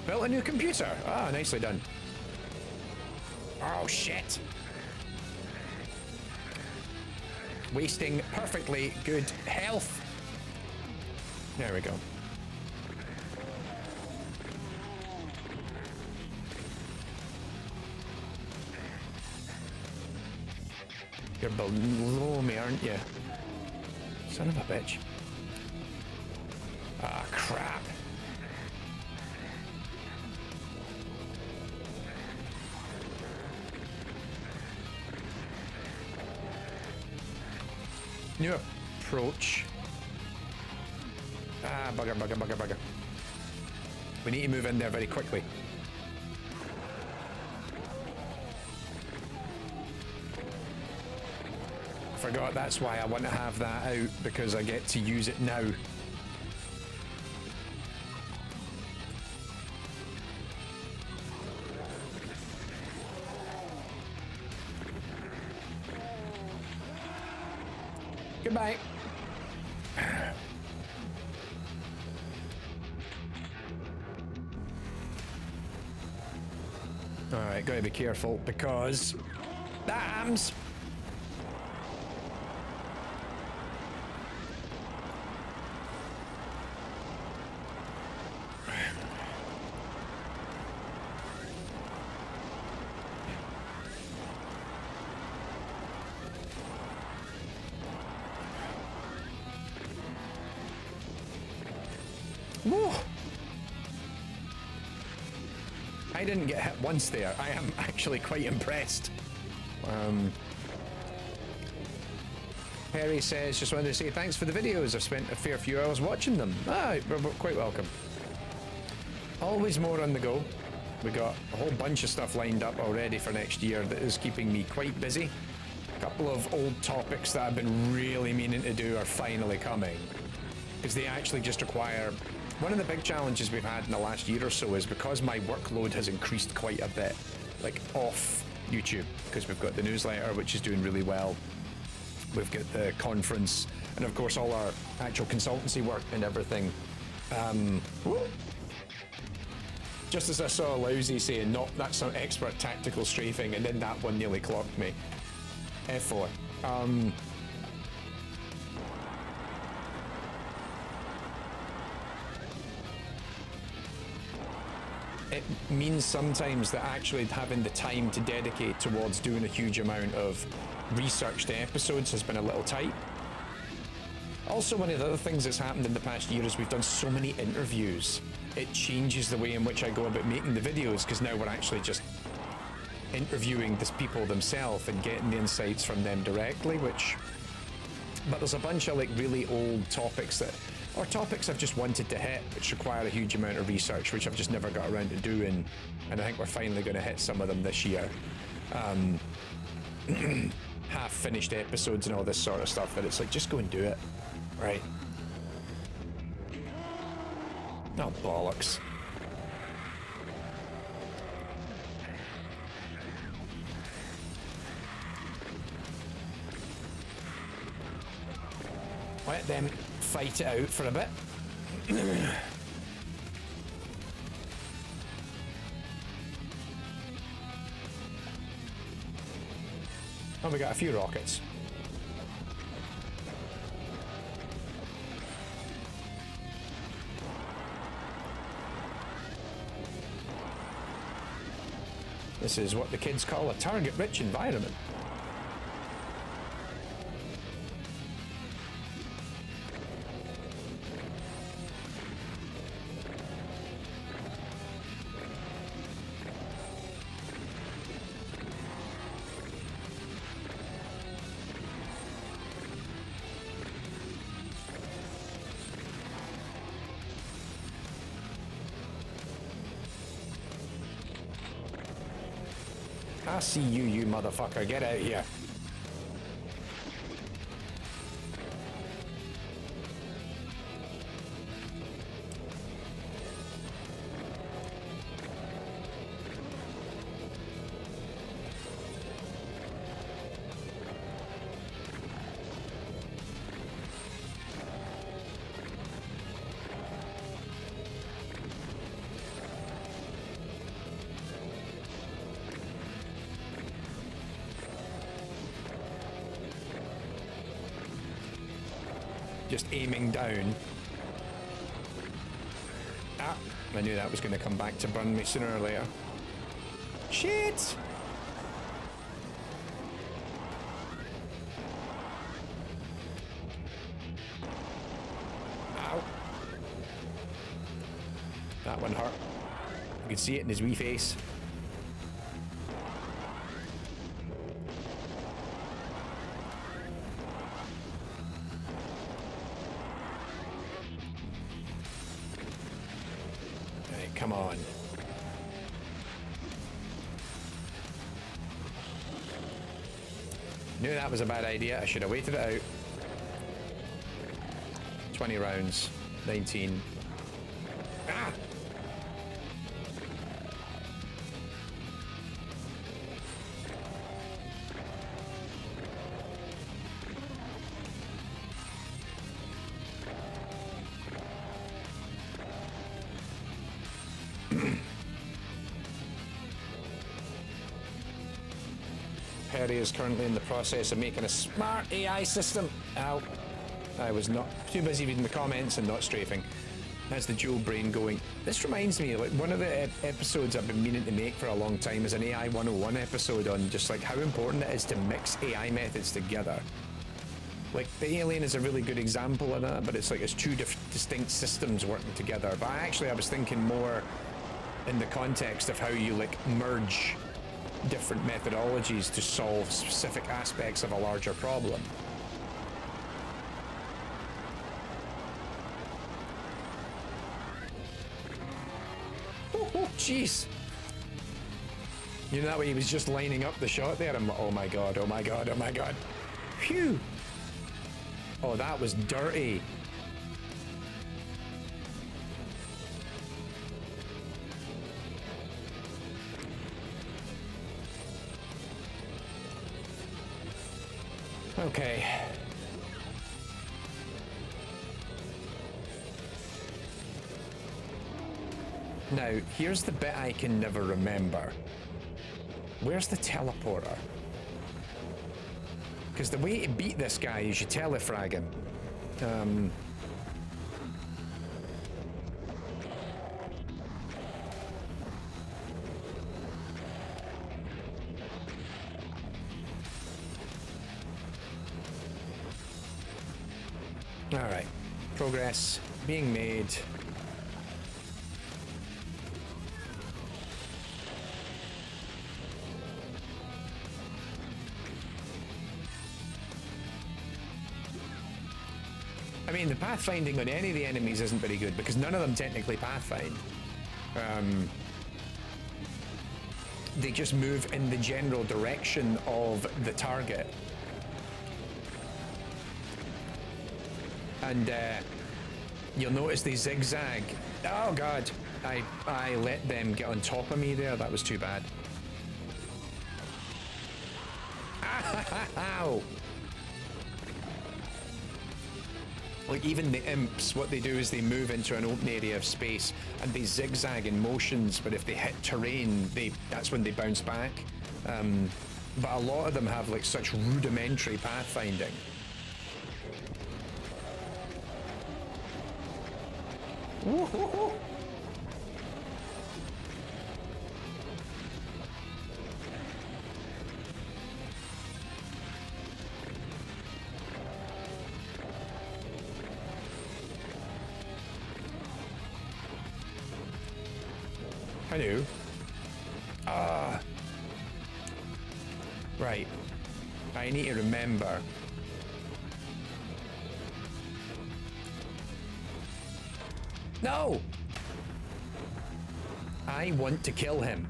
[SPEAKER 1] Built a new computer. Ah, nicely done. Oh, shit. Wasting perfectly good health. There we go. You're below me, aren't you? Son of a bitch. Ah, crap. New approach. Ah, bugger, bugger, bugger, bugger. We need to move in there very quickly. forgot that's why I want to have that out, because I get to use it now. Goodbye. Alright, gotta be careful because dams. Woo. I didn't get hit once there. I am actually quite impressed. Perry says, just wanted to say thanks for the videos. I've spent a fair few hours watching them. Ah, we're quite welcome. Always more on the go. We got a whole bunch of stuff lined up already for next year that is keeping me quite busy. A couple of old topics that I've been really meaning to do are finally coming, because they actually just require... One of the big challenges we've had in the last year or so is because my workload has increased quite a bit, like off YouTube, because we've got the newsletter, which is doing really well. We've got the conference, and of course all our actual consultancy work and everything. Just as I saw Lousy saying, "No, that's some expert tactical strafing," and then that one nearly clocked me. F4. It means sometimes that actually having the time to dedicate towards doing a huge amount of research to episodes has been a little tight. Also, one of the other things that's happened in the past year is we've done so many interviews. It changes the way in which I go about making the videos, because now we're actually just interviewing these people themselves and getting the insights from them directly, which... But there's a bunch of like really old topics that... Or topics I've just wanted to hit, which require a huge amount of research, which I've just never got around to doing, and I think we're finally going to hit some of them this year. Half-finished episodes and all this sort of stuff, that it's like, just go and do it. Right. Oh, bollocks. Let them fight it out for a bit. Oh, we got a few rockets. This is what the kids call a target-rich environment. I see you, you motherfucker. Get out of here. Just aiming down. Ah, I knew that was going to come back to burn me sooner or later. Shit! Ow. That one hurt. You could see it in his wee face. Come on. Knew that was a bad idea. I should have waited it out. 20 rounds. 19. Ah! Perry is currently in the process of making a smart AI system. Ow. I was not too busy reading the comments and not strafing. That's the dual brain going. This reminds me, like, one of the episodes I've been meaning to make for a long time is an AI 101 episode on just like how important it is to mix AI methods together. Like, the Alien is a really good example of that, but it's like it's two distinct systems working together. But I was thinking more in the context of how you like merge different methodologies to solve specific aspects of a larger problem. Oh, jeez. You know that way he was just lining up the shot there? I'm like, oh my god, oh my god, oh my god. Phew. Oh, that was dirty. Okay. Now, here's the bit I can never remember. Where's the teleporter? Because the way to beat this guy is you telefrag him. All right, progress being made. I mean, the pathfinding on any of the enemies isn't very good because none of them technically pathfind. They just move in the general direction of the target. And you'll notice they zigzag. Oh god, I let them get on top of me there. That was too bad. Ow! Like even the imps, what they do is they move into an open area of space and they zigzag in motions, but if they hit terrain, that's when they bounce back. But a lot of them have like such rudimentary pathfinding. Woo-hoo-hoo. I knew. Right. I need to remember. No! I want to kill him.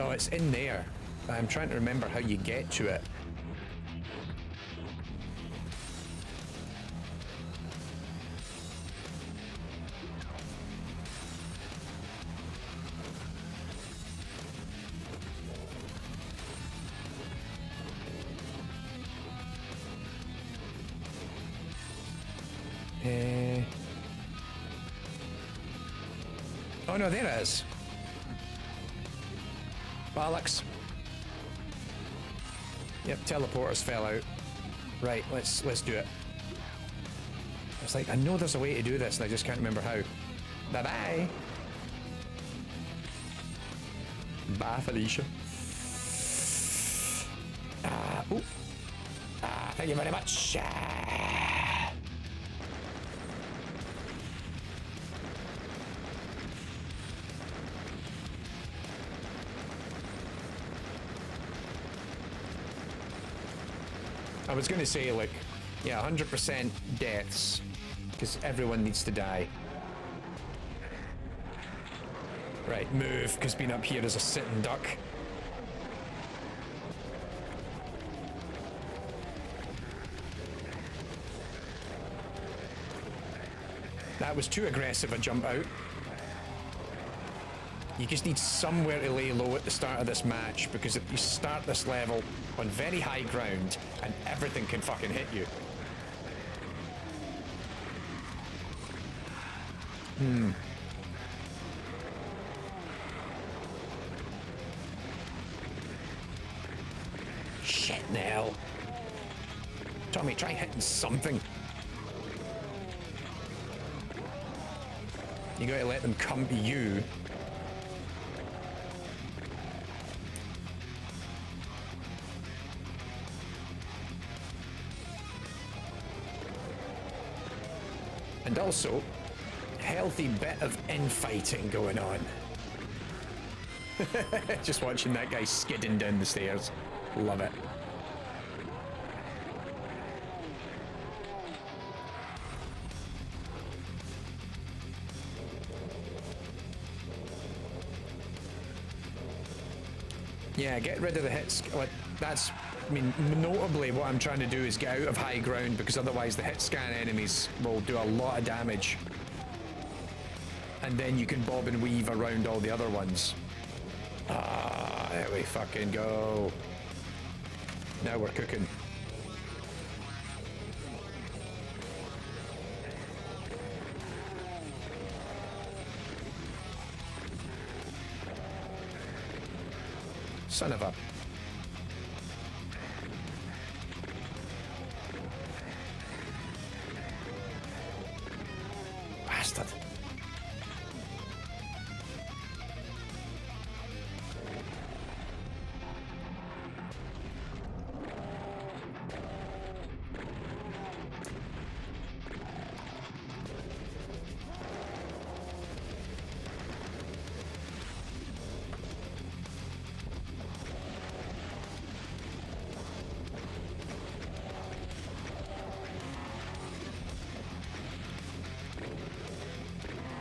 [SPEAKER 1] Oh, it's in there. I'm trying to remember how you get to it. Oh no, there it is. Bollocks. Yep, teleporters fell out. Right, let's do it. It's like I know there's a way to do this and I just can't remember how. Bye-bye. Bye, Felicia. Thank you very much. I was going to say, like, yeah, 100% deaths, because everyone needs to die. Right, move, because being up here is a sitting duck. That was too aggressive a jump out. You just need somewhere to lay low at the start of this match, because if you start this level on very high ground and everything can fucking hit you. Shit now. Tommy, try hitting something. You gotta let them come to you. And also, healthy bit of infighting going on. Just watching that guy skidding down the stairs. Love it. Yeah, get rid of the hits. Like, that's, I mean, notably what I'm trying to do is get out of high ground, because otherwise the hit scan enemies will do a lot of damage. And then you can bob and weave around all the other ones. Ah, there we fucking go. Now we're cooking. Son of a... bastard.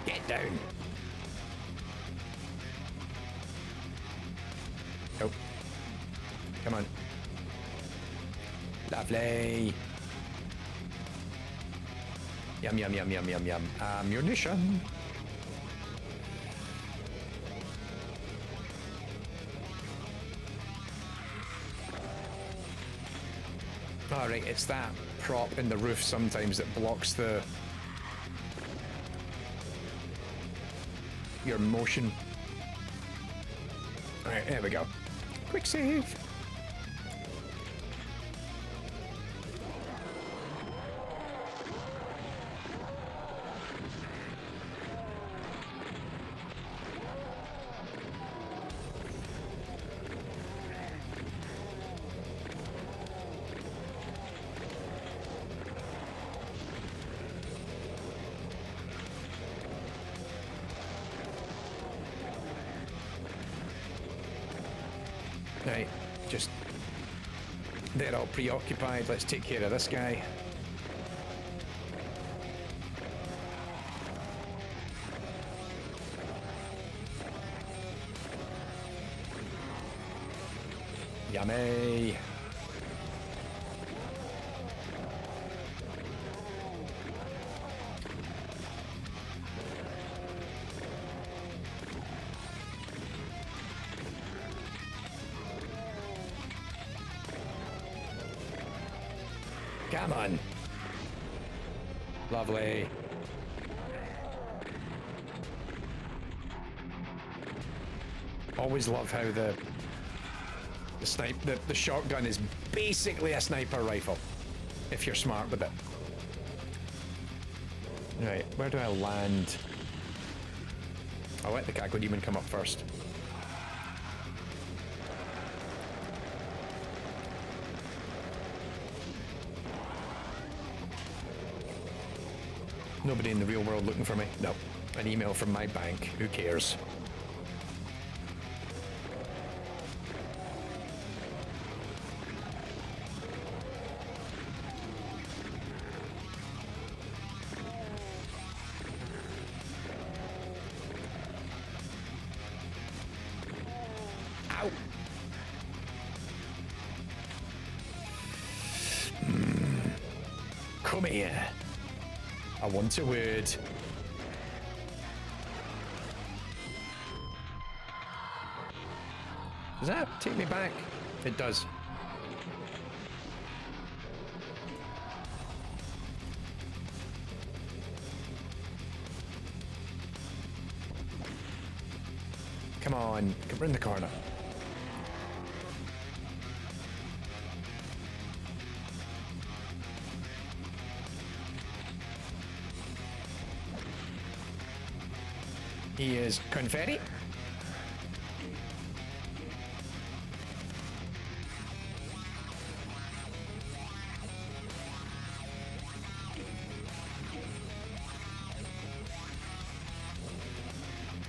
[SPEAKER 1] Get down. Nope. Come on. Lovely. Yum, yum, yum, yum, yum, yum. Ammunition. All right, it's that prop in the roof sometimes that blocks your motion. All right, there we go. Quick save. Right, just... they're all preoccupied. Let's take care of this guy. Yummy. Come on. Lovely. Always love how the shotgun is basically a sniper rifle, if you're smart with it. Right, where do I land? I'll let the Cacodemon come up first. Nobody in the real world looking for me? No. An email from my bank. Who cares? Ow! Come here. I want a word. Does that take me back? It does. Come on, come round the corner. He is confetti.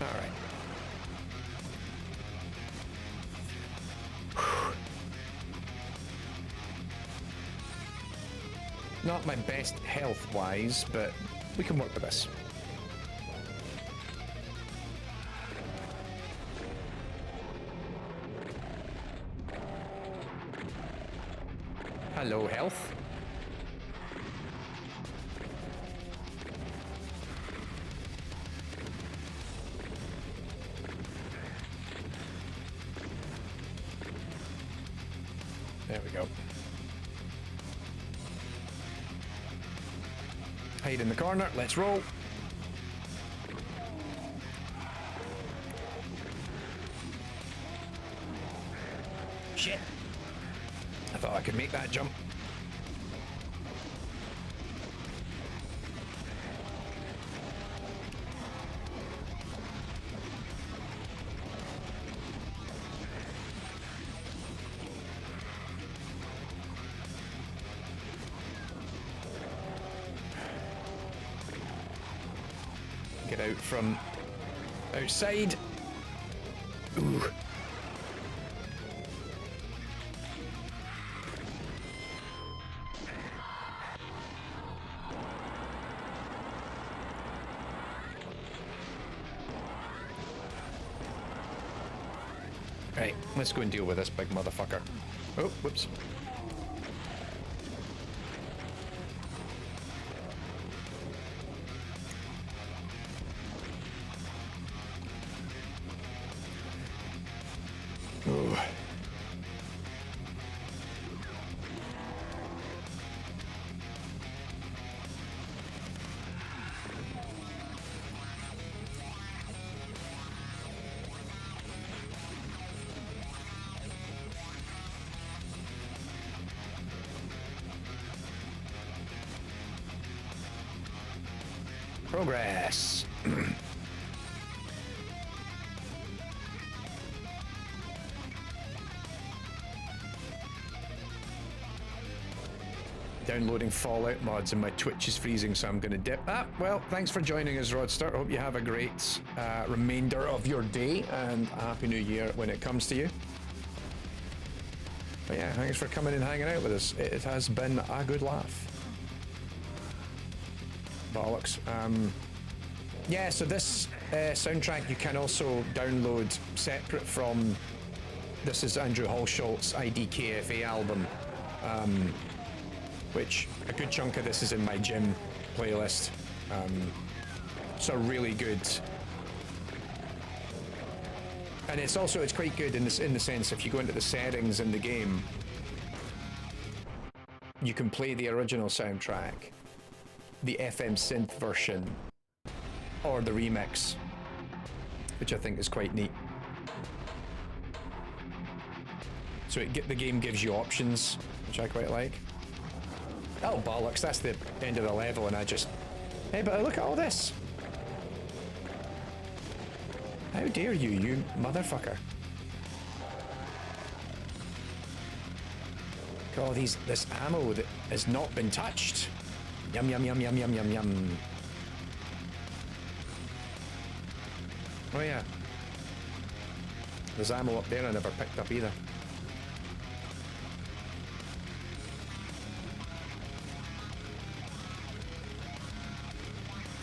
[SPEAKER 1] All right. Not my best health-wise, but we can work with this. Hello, health. There we go. Hide in the corner. Let's roll. Shit. I thought I could make that jump. Get out from outside. Ooh. Right, let's go and deal with this big motherfucker. Oh, whoops. Ooh. Progress. Downloading Fallout mods and my Twitch is freezing, so I'm going to dip. Well, thanks for joining us, Rodster. Hope you have a great remainder of your day and a happy new year when it comes to you. But yeah, thanks for coming and hanging out with us. It has been a good laugh. Bollocks. Yeah, so this soundtrack you can also download separate from. This is Andrew Holschult's IDKFA album, which a good chunk of this is in my gym playlist. So really good. And it's quite good in the sense if you go into the settings in the game, you can play the original soundtrack, the FM synth version, or the remix, which I think is quite neat. So the game gives you options, which I quite like. Oh bollocks, that's the end of the level and I just... Hey, but look at all this! How dare you, you motherfucker. Look at all this ammo that has not been touched. Yum, yum, yum, yum, yum, yum, yum. Oh yeah. There's ammo up there I never picked up either.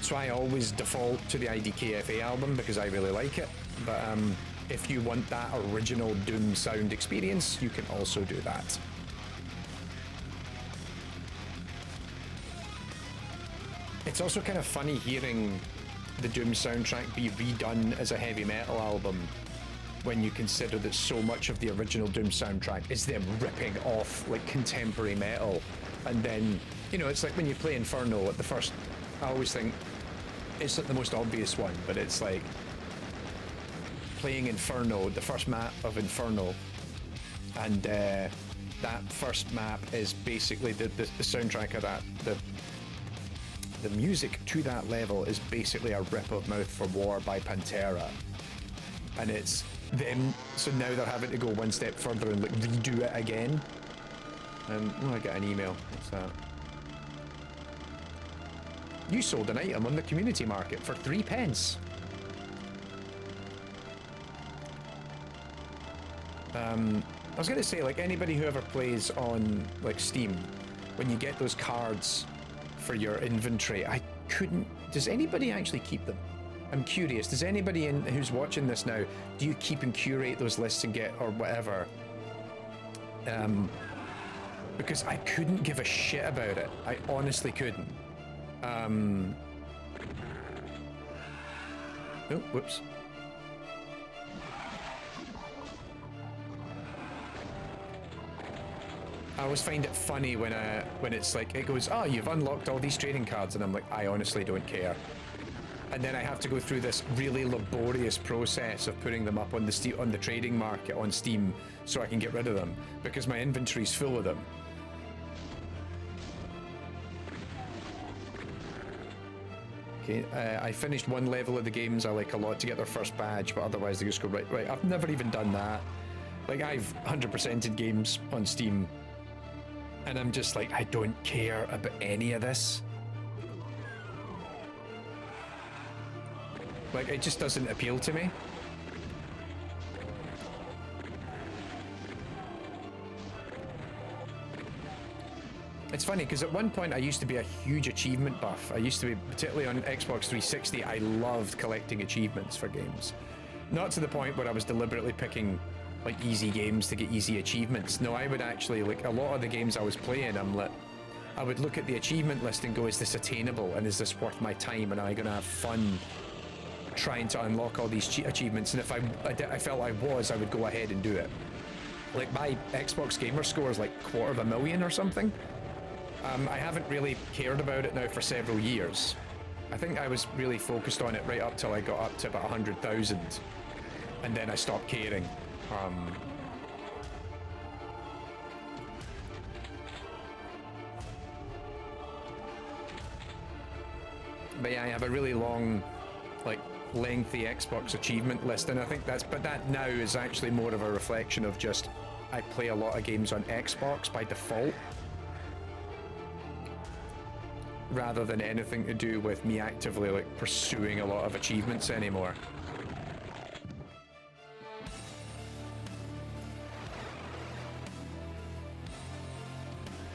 [SPEAKER 1] So I always default to the IDKFA album because I really like it. But if you want that original Doom sound experience, you can also do that. It's also kind of funny hearing the Doom soundtrack be redone as a heavy metal album when you consider that so much of the original Doom soundtrack is them ripping off like contemporary metal. And then, you know, it's like when you play Inferno at the first, I always think it's like the most obvious one, but it's like playing Inferno, the first map of Inferno, and that first map is basically the soundtrack of that, the music to that level is basically a rip of Mouth for War by Pantera. And it's them, so now they're having to go one step further and like redo it again. Oh, I got an email. What's that? You sold an item on the community market for 3 pence. I was going to say, like, anybody who ever plays on like Steam, when you get those cards for your inventory, I couldn't. Does anybody actually keep them? I'm curious. Does anybody who's watching this now, do you keep and curate those lists and get or whatever? Because I couldn't give a shit about it. I honestly couldn't. Oh, whoops. I always find it funny when it's like, it goes, oh, you've unlocked all these trading cards, and I'm like, I honestly don't care. And then I have to go through this really laborious process of putting them up on the trading market on Steam so I can get rid of them, because my inventory's full of them. Okay, I finished one level of the games I like a lot to get their first badge, but otherwise they just go, right, I've never even done that. Like, I've 100%ed games on Steam, and I'm just like, I don't care about any of this. Like, it just doesn't appeal to me. It's funny, because at one point I used to be a huge achievement buff. I used to be, particularly on Xbox 360, I loved collecting achievements for games. Not to the point where I was deliberately picking like easy games to get easy achievements. No, I would actually, like, a lot of the games I was playing, I would look at the achievement list and go, is this attainable, and is this worth my time, and am I gonna have fun trying to unlock all these achievements? And if I felt I would go ahead and do it. Like, my Xbox gamer score is like 250,000 or something. I haven't really cared about it now for several years. I think I was really focused on it right up till I got up to about 100,000, and then I stopped caring. But yeah, I have a really long, like, lengthy Xbox achievement list, and I think but that now is actually more of a reflection of just, I play a lot of games on Xbox by default, rather than anything to do with me actively, like, pursuing a lot of achievements anymore.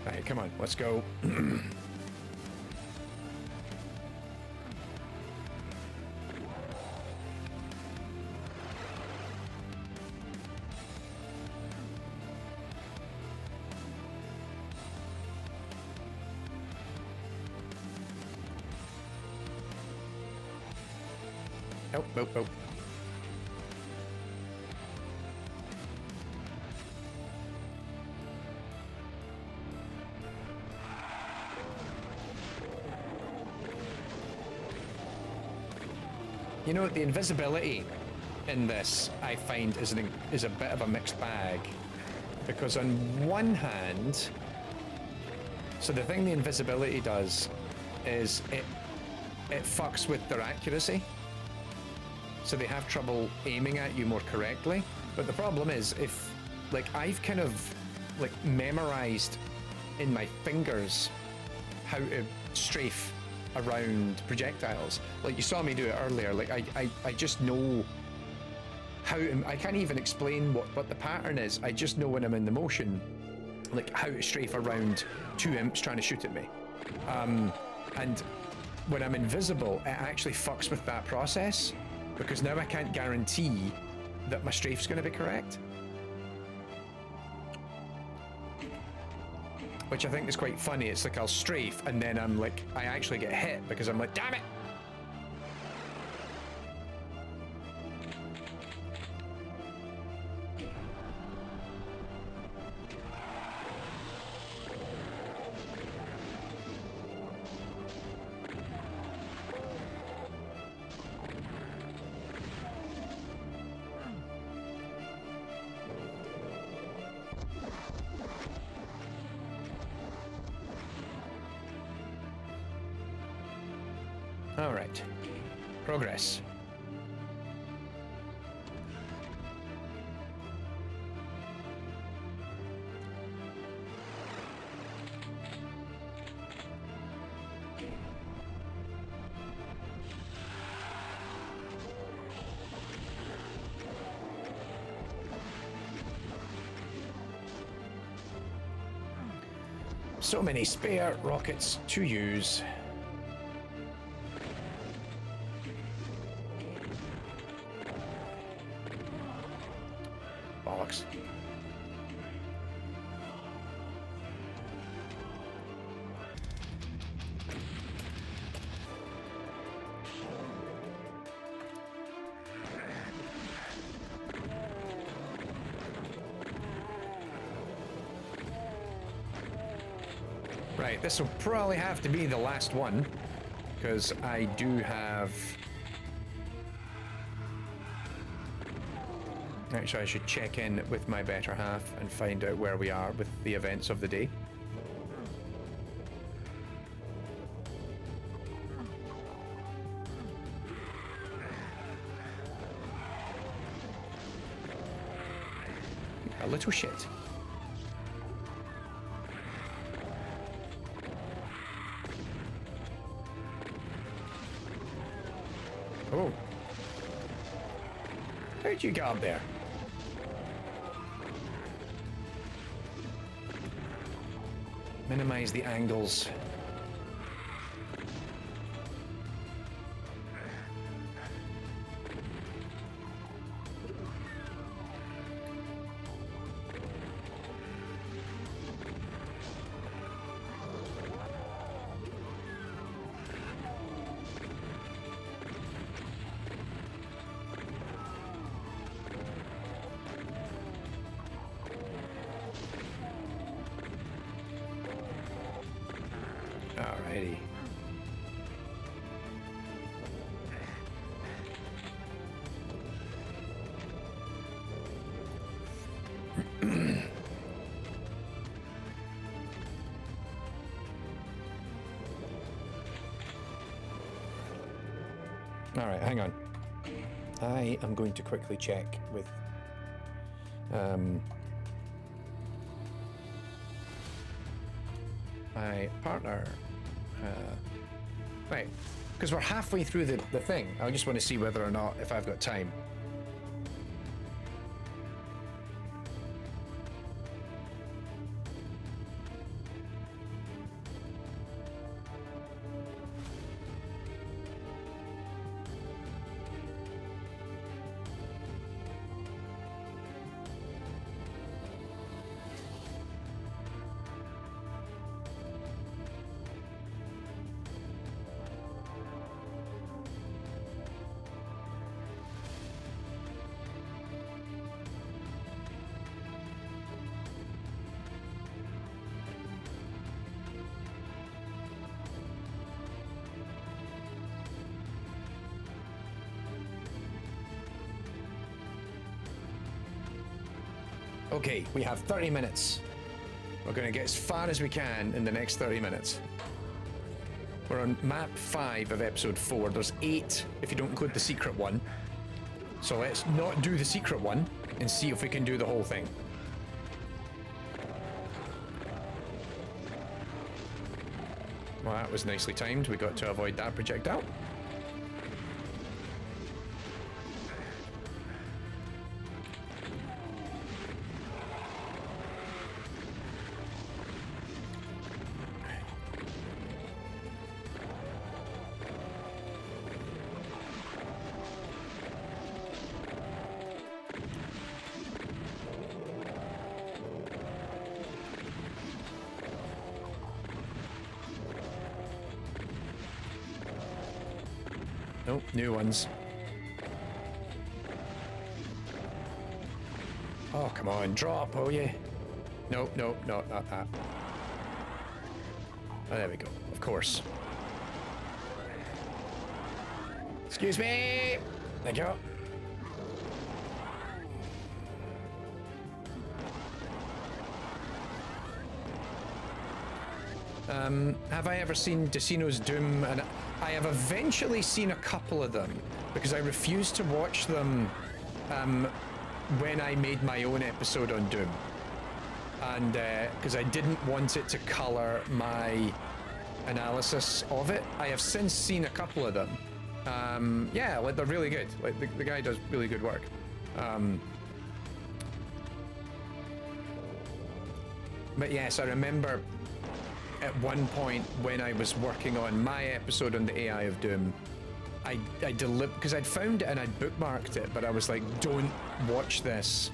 [SPEAKER 1] Alright, come on, let's go. Oh. You know, the invisibility in this, I find, is a bit of a mixed bag. Because on one hand, so the thing the invisibility does is it fucks with their accuracy. So they have trouble aiming at you more correctly. But the problem is, if, like, I've kind of, like, memorized in my fingers how to strafe around projectiles. Like, you saw me do it earlier. Like, I just know how to, I can't even explain what the pattern is. I just know when I'm in the motion, like, how to strafe around 2 imps trying to shoot at me. And when I'm invisible, it actually fucks with that process, because now I can't guarantee that my strafe's going to be correct. which I think is quite funny. It's like I'll strafe and then I'm like, I actually get hit because I'm like, damn it! All right, progress. So many spare rockets to use. Bollocks. Right, this will probably have to be the last one, because I do have... Actually, I should check in with my better half and find out where we are with the events of the day. A little shit. Oh. How'd you get up there? Minimize the angles. Alrighty. Alright, hang on. I am going to quickly check with my partner. Right, because we're halfway through the thing. I just want to see whether or not, if I've got time. Okay, we have 30 minutes. We're going to get as far as we can in the next 30 minutes. We're on map 5 of episode 4. There's 8 if you don't include the secret one. So let's not do the secret one and see if we can do the whole thing. Well, that was nicely timed. We got to avoid that projectile. Nope, new ones. Oh, come on, drop, will you? Nope, nope, no, not that. Oh, there we go. Of course. Excuse me! Thank you. Have I ever seen Decino's Doom? And I have eventually seen a couple of them because I refused to watch them when I made my own episode on Doom. And because I didn't want it to color my analysis of it. I have since seen a couple of them. Yeah, like they're really good. Like the guy does really good work. But yes, I remember at one point when I was working on my episode on the AI of Doom, I because I'd found it and I'd bookmarked it, but I was like, don't watch this.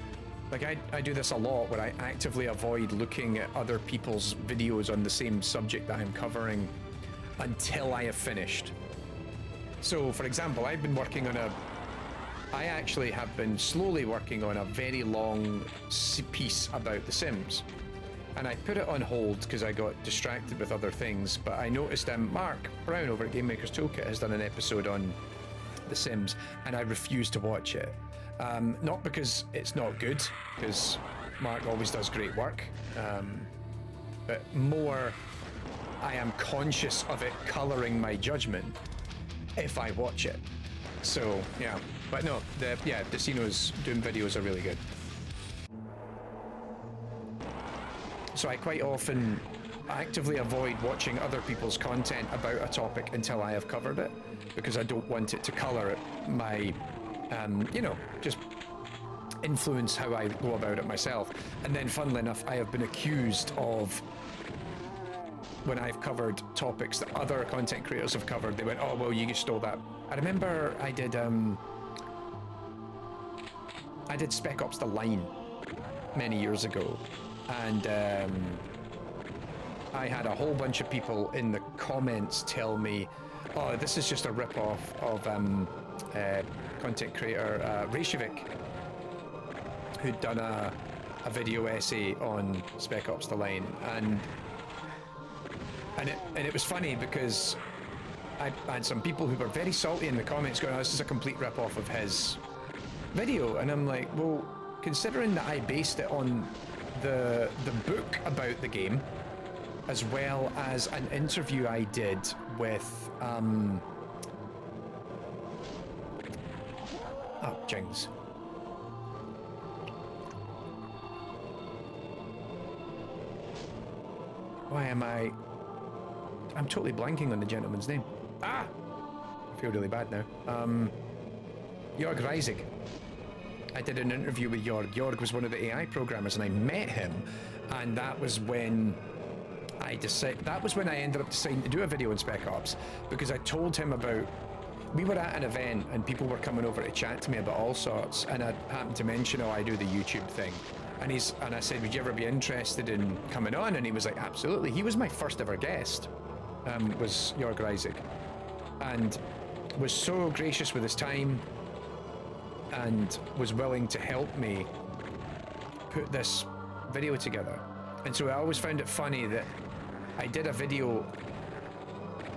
[SPEAKER 1] Like I do this a lot where I actively avoid looking at other people's videos on the same subject that I'm covering until I have finished. So for example, I actually have been slowly working on a very long piece about The Sims. And I put it on hold because I got distracted with other things, but I noticed Mark Brown over at Game Maker's Toolkit has done an episode on The Sims, and I refused to watch it. Not because it's not good, because Mark always does great work, but more I am conscious of it coloring my judgment if I watch it. So, yeah. But no, Decino's Doom videos are really good. So I quite often actively avoid watching other people's content about a topic until I have covered it, because I don't want it to color my, just influence how I go about it myself. And then funnily enough, I have been accused of, when I've covered topics that other content creators have covered, they went, oh, well, you stole that. I remember I did Spec Ops: The Line many years ago. And I had a whole bunch of people in the comments tell me, oh, this is just a rip-off of content creator Reykjavik, who'd done a video essay on Spec Ops: The Line. And it was funny because I had some people who were very salty in the comments going, oh, this is a complete rip-off of his video. And I'm like, well, considering that I based it on the book about the game, as well as an interview I did with Jings. Why am I'm totally blanking on the gentleman's name. I feel really bad now. Jorg Reisig. I did an interview with Jorg. Jorg was one of the AI programmers, and I met him, and that was when I ended up deciding to do a video on Spec Ops, because I told him about, we were at an event and people were coming over to chat to me about all sorts, and I happened to mention, oh, I do the YouTube thing, and I said, would you ever be interested in coming on? And he was like, absolutely. He was my first ever guest, was Jorg Reisig, and was so gracious with his time and was willing to help me put this video together. And so I always found it funny that I did a video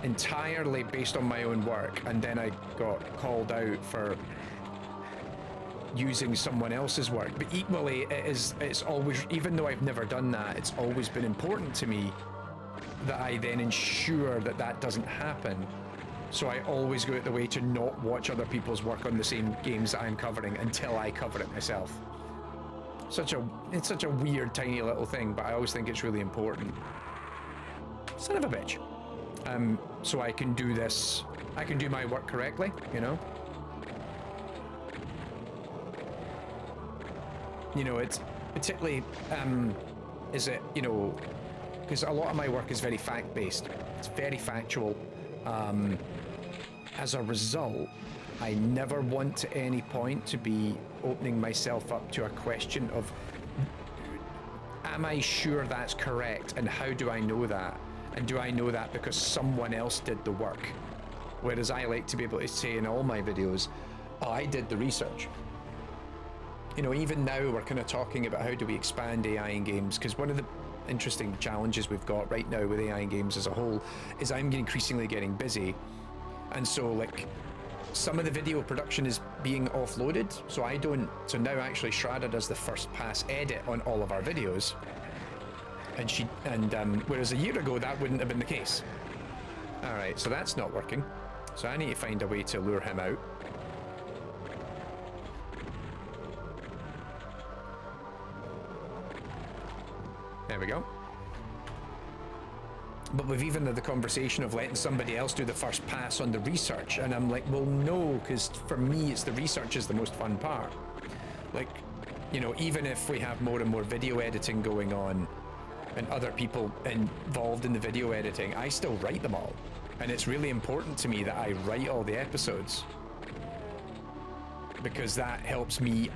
[SPEAKER 1] entirely based on my own work, and then I got called out for using someone else's work. But equally, it's always, even though I've never done that, it's always been important to me that I then ensure that that doesn't happen. So I always go out the way to not watch other people's work on the same games that I'm covering until I cover it myself. It's such a weird, tiny little thing, but I always think it's really important. Son of a bitch. So I can do this, I can do my work correctly, you know? You know, it's particularly, because a lot of my work is very fact-based. It's very factual. As a result, I never want at any point to be opening myself up to a question of, am I sure that's correct, and how do I know that? And do I know that because someone else did the work? Whereas I like to be able to say in all my videos, oh, I did the research. You know, even now we're kind of talking about how do we expand AI in games, because one of the interesting challenges we've got right now with AI in games as a whole is I'm increasingly getting busy. And so like some of the video production is being offloaded. So so now actually Shradda does the first pass edit on all of our videos. Whereas a year ago, that wouldn't have been the case. All right, so that's not working. So I need to find a way to lure him out. There we go. But we've even had the conversation of letting somebody else do the first pass on the research. And I'm like, well, no, because for me, it's the research is the most fun part. Like, you know, even if we have more and more video editing going on and other people involved in the video editing, I still write them all. And it's really important to me that I write all the episodes. Because that helps me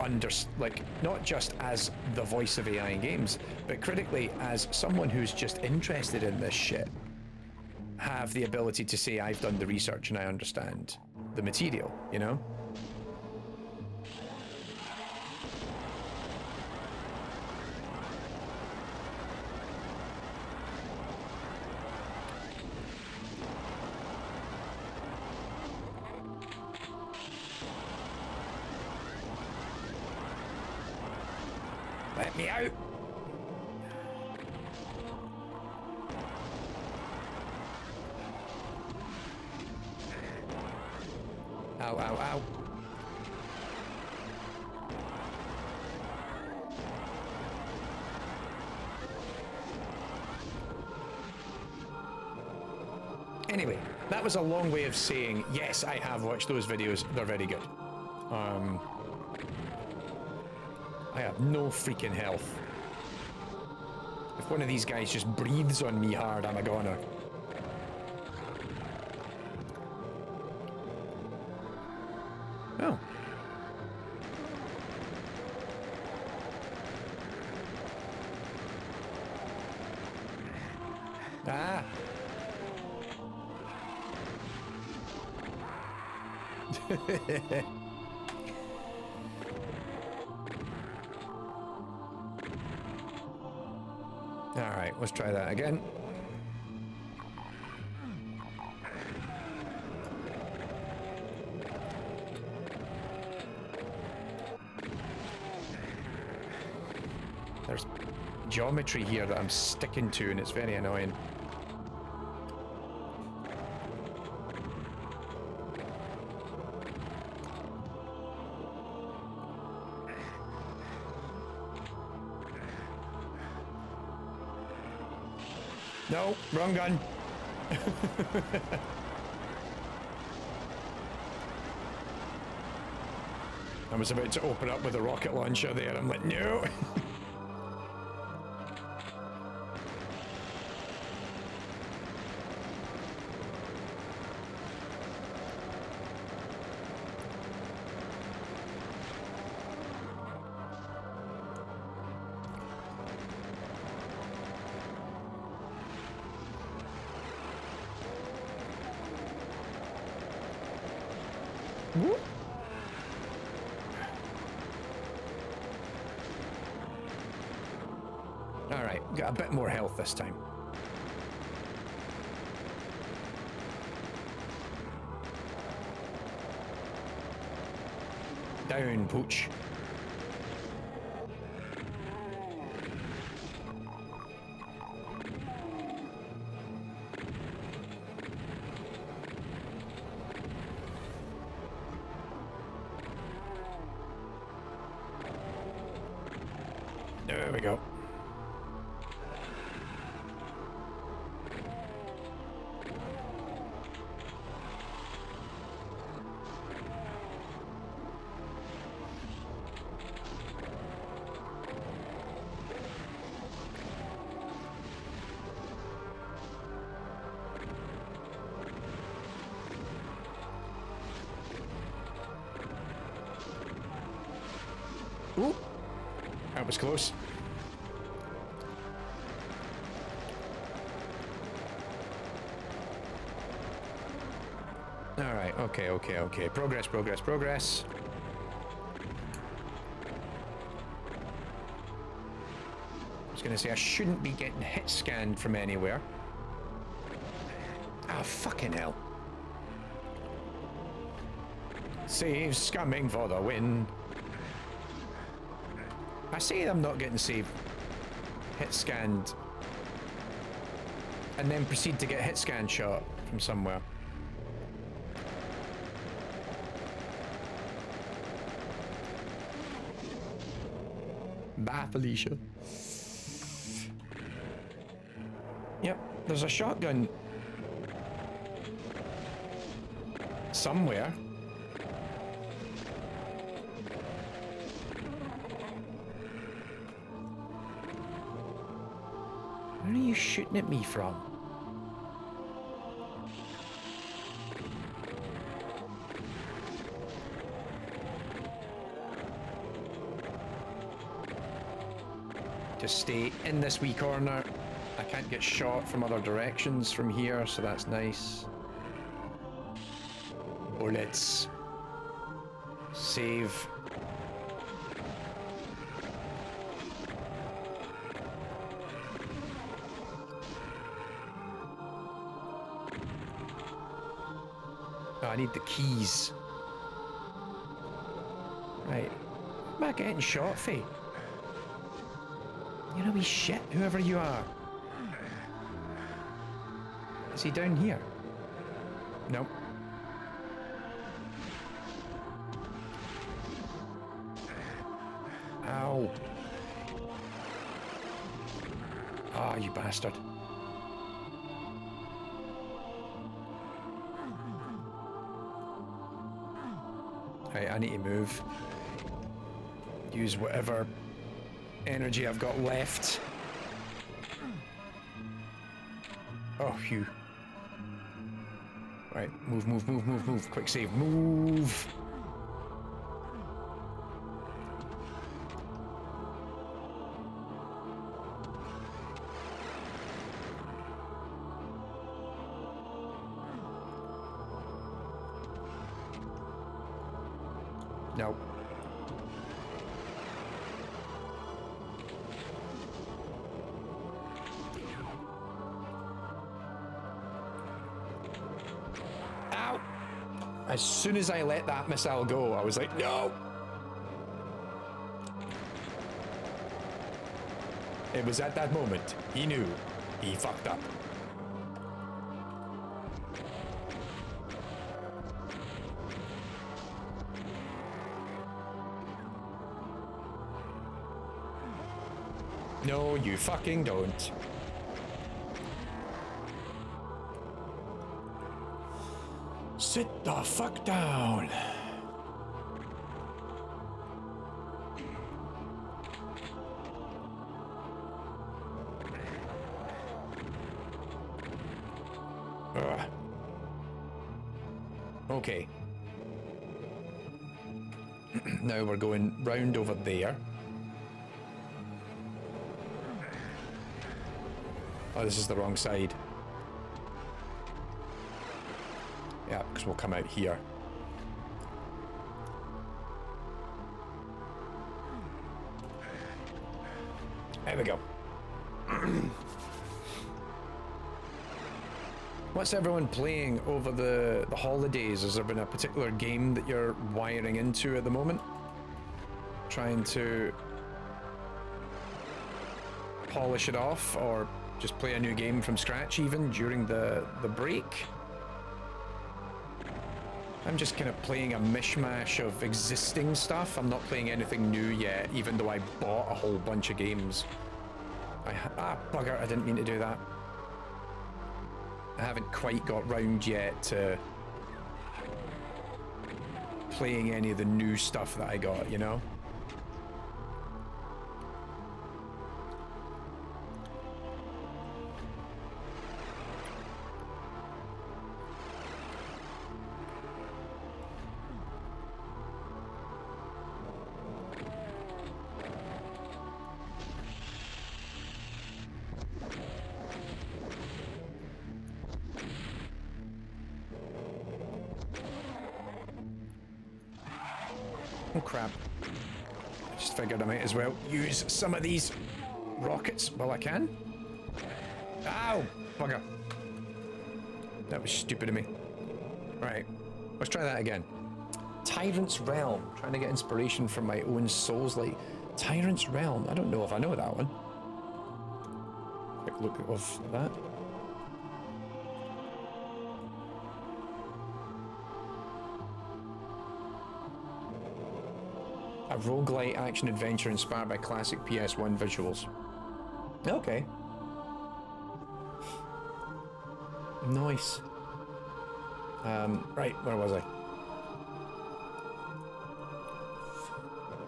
[SPEAKER 1] not just as the voice of AI in games, but critically as someone who's just interested in this shit, have the ability to say I've done the research and I understand the material, you know? Let me out! Ow, ow, ow. Anyway, that was a long way of saying, yes, I have watched those videos. They're very good. I have no freaking health. If one of these guys just breathes on me hard, I'm a goner. Oh. Ah. All right, let's try that again. There's geometry here that I'm sticking to, and it's very annoying. No, wrong gun. I was about to open up with a rocket launcher there. I'm like, no. Whoop. All right, got a bit more health this time. Down, Pooch. There we go. Ooh, that was close. Alright, okay. Progress. I was gonna say I shouldn't be getting hit scanned from anywhere. Ah, fucking hell. Saves coming for the win. I say I'm not getting saved, hit scanned, and then proceed to get hit scan shot from somewhere. Bye, Felicia. Yep, there's a shotgun somewhere. Where are you shooting at me from? Just stay in this wee corner. I can't get shot from other directions from here, so that's nice. Bullets. Save. Oh, I need the keys. Right. Am I getting shot, Faye? You know, wee shit, whoever you are. Is he down here? Nope. Ow. Ah, you bastard. Right, I need to move. Use whatever energy I've got left. Oh, phew. Right, move. Quick save, move. No. Ow! As soon as I let that missile go, I was like, no! It was at that moment. He knew. He fucked up. No, you fucking don't. Sit the fuck down. Ugh. Okay. Now we're going round over there. Oh, this is the wrong side. Yeah, because we'll come out here. There we go. What's everyone playing over the holidays? Has there been a particular game that you're wiring into at the moment? Trying to polish it off, or just play a new game from scratch even during the break? I'm just kind of playing a mishmash of existing stuff. I'm not playing anything new yet, even though I bought a whole bunch of games. Bugger, I didn't mean to do that. I haven't quite got round yet to playing any of the new stuff that I got, you know? Oh crap. Just figured I might as well use some of these rockets while I can. Ow! Bugger. That was stupid of me. Right, let's try that again. Tyrant's Realm. Trying to get inspiration from my own Souls-like. Tyrant's Realm. I don't know if I know that one. Quick look of that. A roguelite action-adventure inspired by classic PS1 visuals. Okay. Nice. Right, where was I?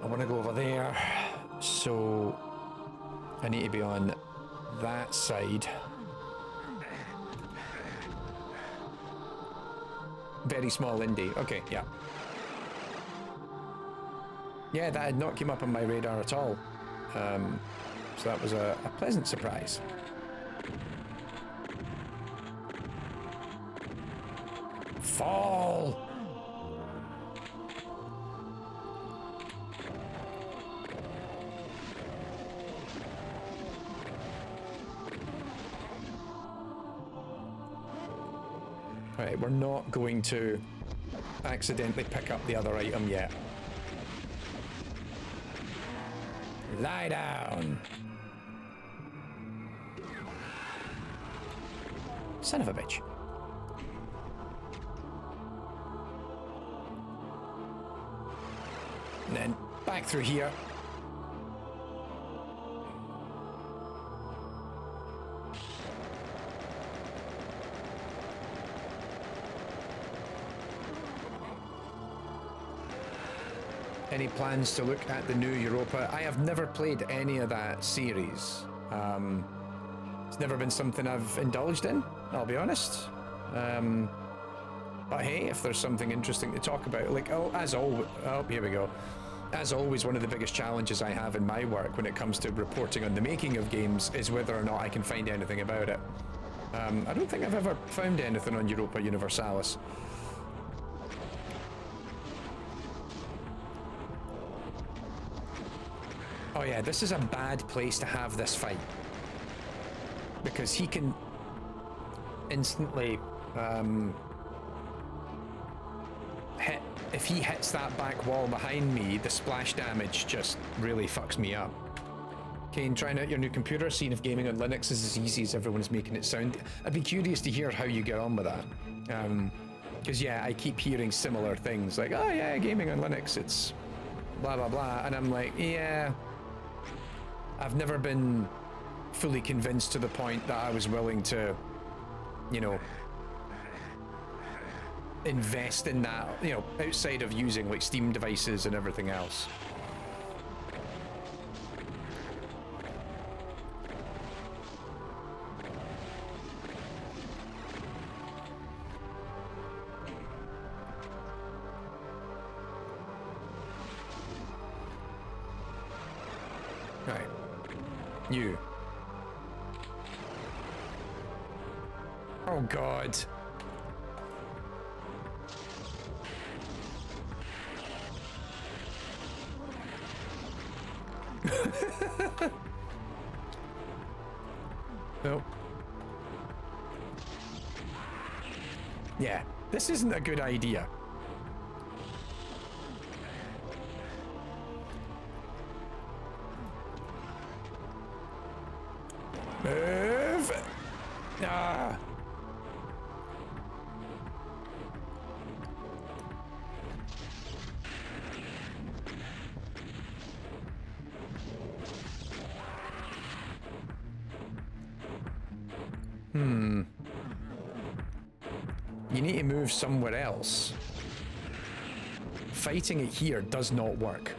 [SPEAKER 1] I want to go over there, so I need to be on that side. Very small indie. Okay, yeah. Yeah, that had not come up on my radar at all. So that was a pleasant surprise. Fall! Right, we're not going to accidentally pick up the other item yet. Lie down! Son of a bitch. And then back through here. Any plans to look at the new Europa? I have never played any of that series. It's never been something I've indulged in, I'll be honest. But hey, if there's something interesting to talk about, like, oh, as always, oh, here we go. As always, one of the biggest challenges I have in my work when it comes to reporting on the making of games is whether or not I can find anything about it. I don't think I've ever found anything on Europa Universalis. Oh yeah, this is a bad place to have this fight. Because he can instantly hit. If he hits that back wall behind me, the splash damage just really fucks me up. Kane, trying out your new computer, seeing if gaming on Linux is as easy as everyone's making it sound. I'd be curious to hear how you get on with that. Because yeah, I keep hearing similar things like, oh yeah, gaming on Linux, it's blah blah blah, and I'm like, yeah, I've never been fully convinced to the point that I was willing to, you know, invest in that, you know, outside of using like Steam devices and everything else. Right. You. Oh God. Nope. Yeah, this isn't a good idea. Move! Ah! You need to move somewhere else. Fighting it here does not work.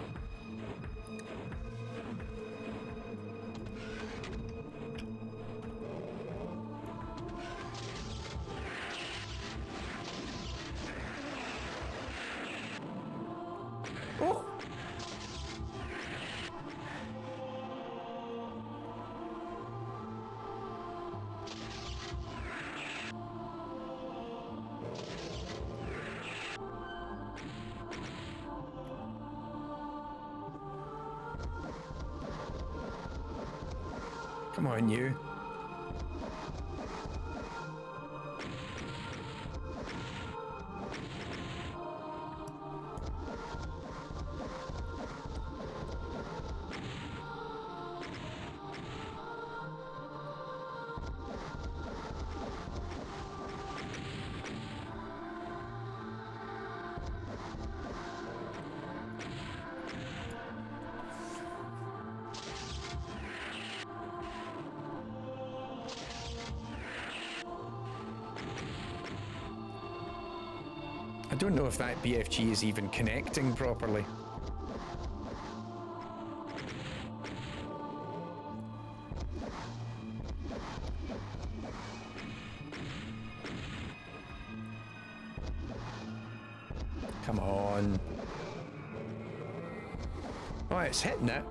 [SPEAKER 1] Oh! Come on, you. I don't know if that BFG is even connecting properly. Come on. Oh, it's hitting it.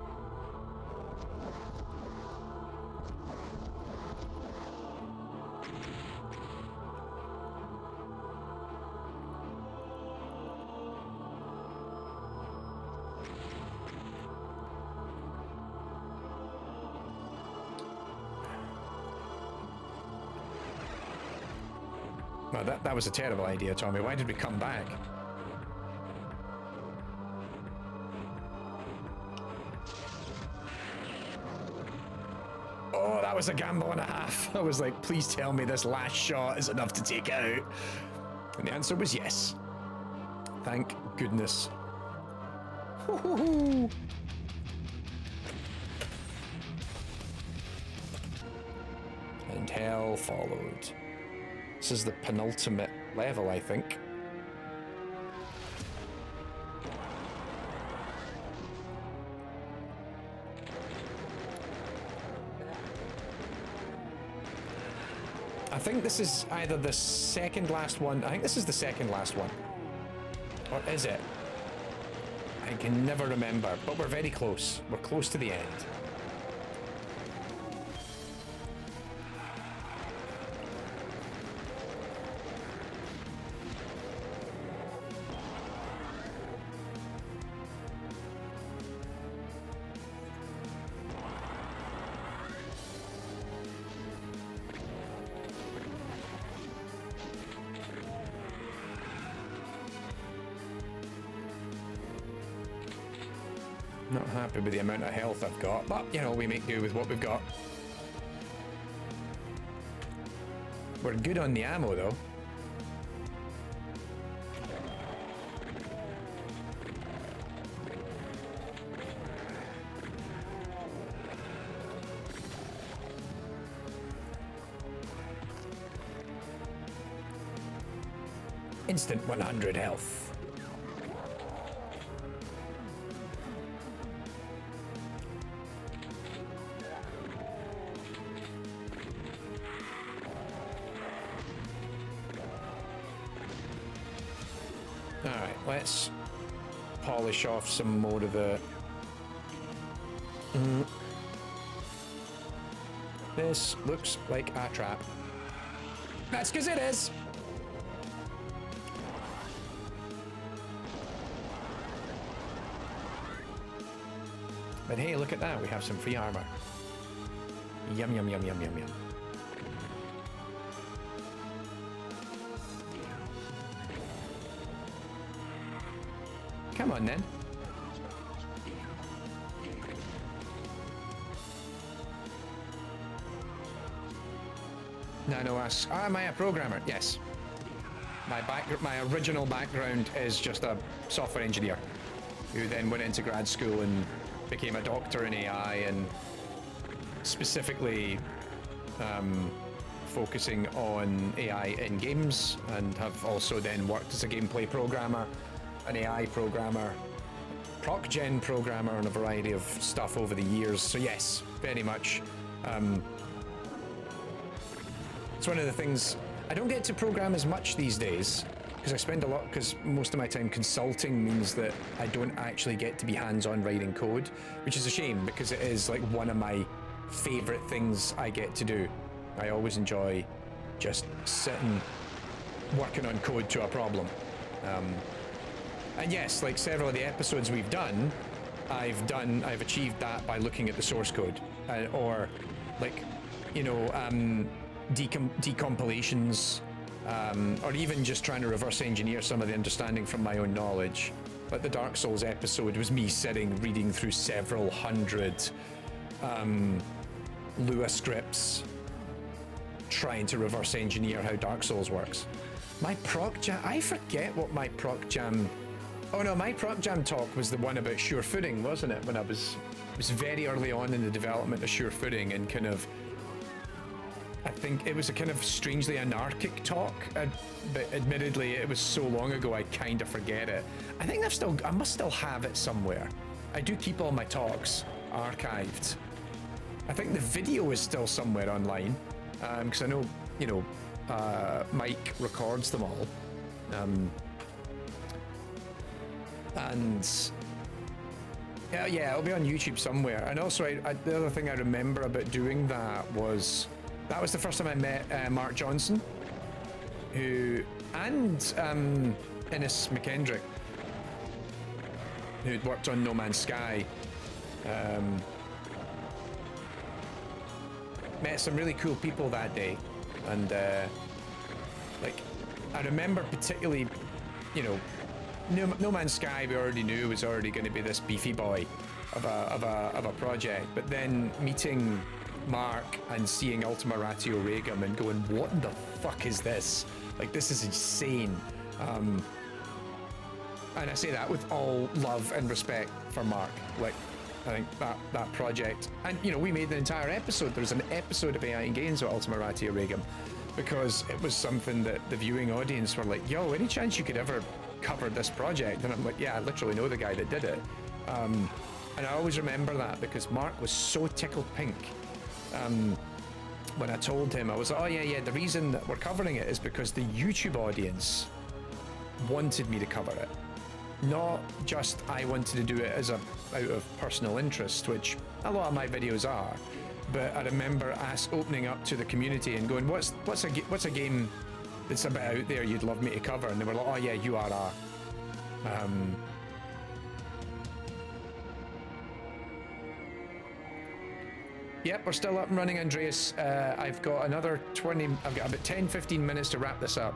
[SPEAKER 1] Well, that was a terrible idea, Tommy. Why did we come back? Oh, that was a gamble and a half. I was like, please tell me this last shot is enough to take it out. And the answer was yes. Thank goodness. And hell followed. This is the penultimate level, I think. I think this is either the second last one. I think this is the second last one. Or is it? I can never remember, but we're very close. We're close to the end. Not happy with the amount of health I've got, but, you know, we make do with what we've got. We're good on the ammo, though. Instant 100 health. Alright, let's polish off some more of the... This looks like a trap. That's because it is! But hey, look at that, we have some free armor. Yum, yum, yum, yum, yum, yum. Come on, then. Nano asks, am I a programmer? Yes. My original background is just a software engineer who then went into grad school and became a doctor in AI and specifically focusing on AI in games, and have also then worked as a gameplay programmer, an AI programmer, proc gen programmer, and a variety of stuff over the years. So yes, very much. It's one of the things I don't get to program as much these days because I spend a lot, because most of my time consulting means that I don't actually get to be hands-on writing code, which is a shame because it is like one of my favorite things I get to do. I always enjoy just sitting working on code to a problem. And yes, like several of the episodes we've done, I've achieved that by looking at the source code or like, you know, decompilations, or even just trying to reverse engineer some of the understanding from my own knowledge. Like the Dark Souls episode was me sitting reading through several hundred Lua scripts, trying to reverse engineer how Dark Souls works. My proc jam, I forget what my proc jam. Oh no, my proc jam talk was the one about sure footing, wasn't it? When I was very early on in the development of sure footing, and kind of, I think it was a kind of strangely anarchic talk, but admittedly it was so long ago I kind of forget it. I think I must still have it somewhere. I do keep all my talks archived. I think the video is still somewhere online, because I know, you know, Mike records them all. And yeah, it'll be on YouTube somewhere. And also, the other thing I remember about doing that was the first time I met Mark Johnson, and Innes McKendrick, who'd worked on No Man's Sky. Met some really cool people that day, and like, I remember particularly, you know, No Man's Sky we already knew was already going to be this beefy boy of a project, but then meeting Mark and seeing Ultima Ratio Regum and going, what the fuck is this? Like, this is insane. And I say that with all love and respect for Mark. Like, I think that project, and you know, we made an entire episode. There's an episode of AI and Games with Ultima Ratio Regum, because it was something that the viewing audience were like, yo, any chance you could ever cover this project? And I'm like, yeah, I literally know the guy that did it. And I always remember that because Mark was so tickled pink when I told him. I was like, oh yeah, the reason that we're covering it is because the YouTube audience wanted me to cover it. Not just I wanted to do it as out of personal interest, which a lot of my videos are, but I remember opening up to the community and going, what's a game that's a bit out there you'd love me to cover? And they were like, oh yeah, URR. Yep, we're still up and running, Andreas. I've got another I've got about 10-15 minutes to wrap this up.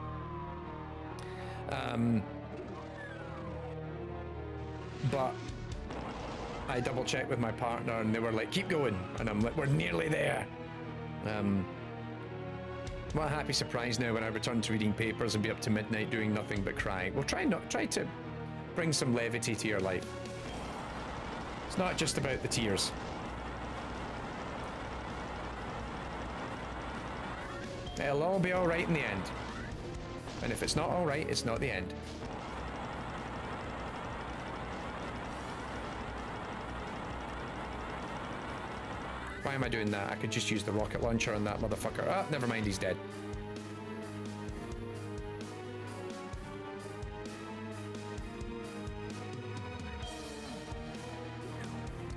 [SPEAKER 1] But I double checked with my partner and they were like, keep going. And I'm like, we're nearly there. What a happy surprise now when I return to reading papers and be up to midnight doing nothing but crying. We'll try to bring some levity to your life. It's not just about the tears. It'll all be all right in the end. And if it's not all right, it's not the end. Why am I doing that? I could just use the rocket launcher on that motherfucker. Ah, never mind, he's dead.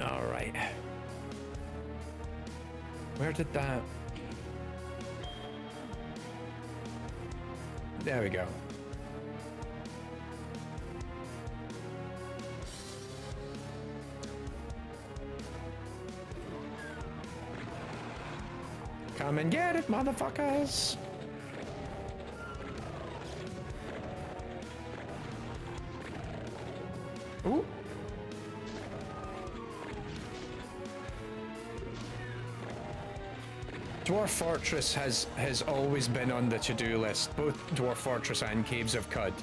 [SPEAKER 1] All right. Where did that... There we go. Come and get it, motherfuckers! Ooh. Dwarf Fortress has always been on the to-do list, both Dwarf Fortress and Caves of Qud.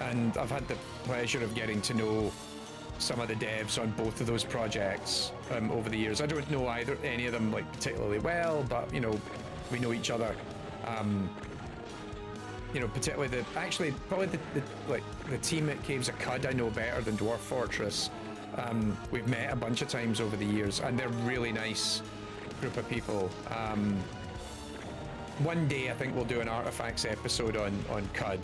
[SPEAKER 1] And I've had the pleasure of getting to know some of the devs on both of those projects over the years. I don't know any of them like particularly well, but you know, we know each other. You know, particularly probably the team at Caves of Qud I know better than Dwarf Fortress. We've met a bunch of times over the years, and they're really nice group of people. One day I think we'll do an Artifacts episode on Qud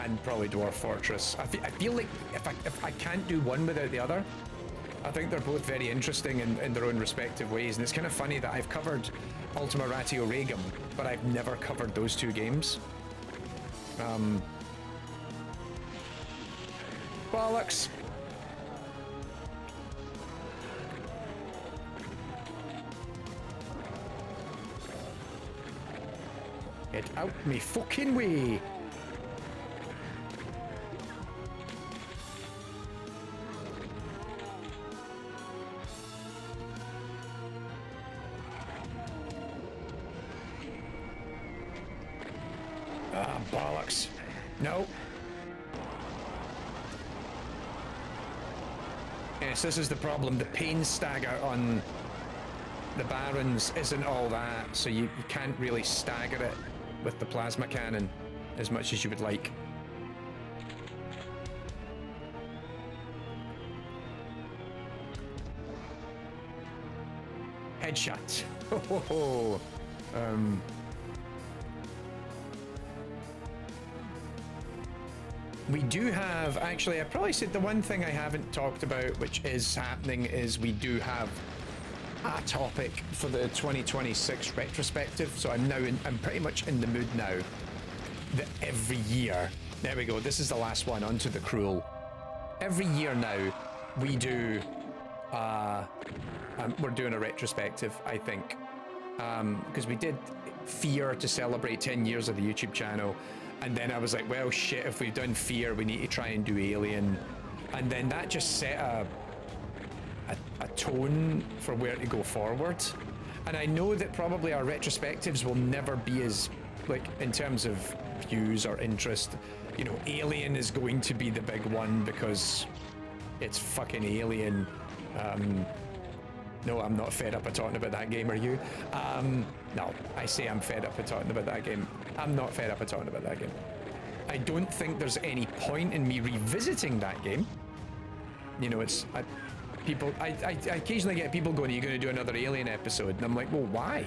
[SPEAKER 1] and probably Dwarf Fortress. I feel like if I can't do one without the other. I think they're both very interesting in their own respective ways, and it's kind of funny that I've covered Ultima Ratio Regum, but I've never covered those two games. Bollocks! Get out me fucking way. Ah, bollocks. No. Yes, this is the problem. The pain stagger on the Barons isn't all that, so you can't really stagger it with the plasma cannon as much as you would like. Headshot. We do have, actually, I probably said the one thing I haven't talked about, which is happening, is we do have a topic for the 2026 retrospective. So I'm pretty much in the mood now that every year, there we go, this is the last one, onto the cruel. Every year now, we do, we're doing a retrospective, I think. Because we did Fear to celebrate 10 years of the YouTube channel. And then I was like, well, shit, if we've done Fear, we need to try and do Alien. And then that just set a tone for where to go forward. And I know that probably our retrospectives will never be as, like, in terms of views or interest, you know, Alien is going to be the big one because it's fucking Alien. No, I'm not fed up of talking about that game, are you? No, I say I'm fed up of talking about that game. I'm not fed up of talking about that game. I don't think there's any point in me revisiting that game. You know, it's... I occasionally get people going, are you going to do another Alien episode? And I'm like, well, why?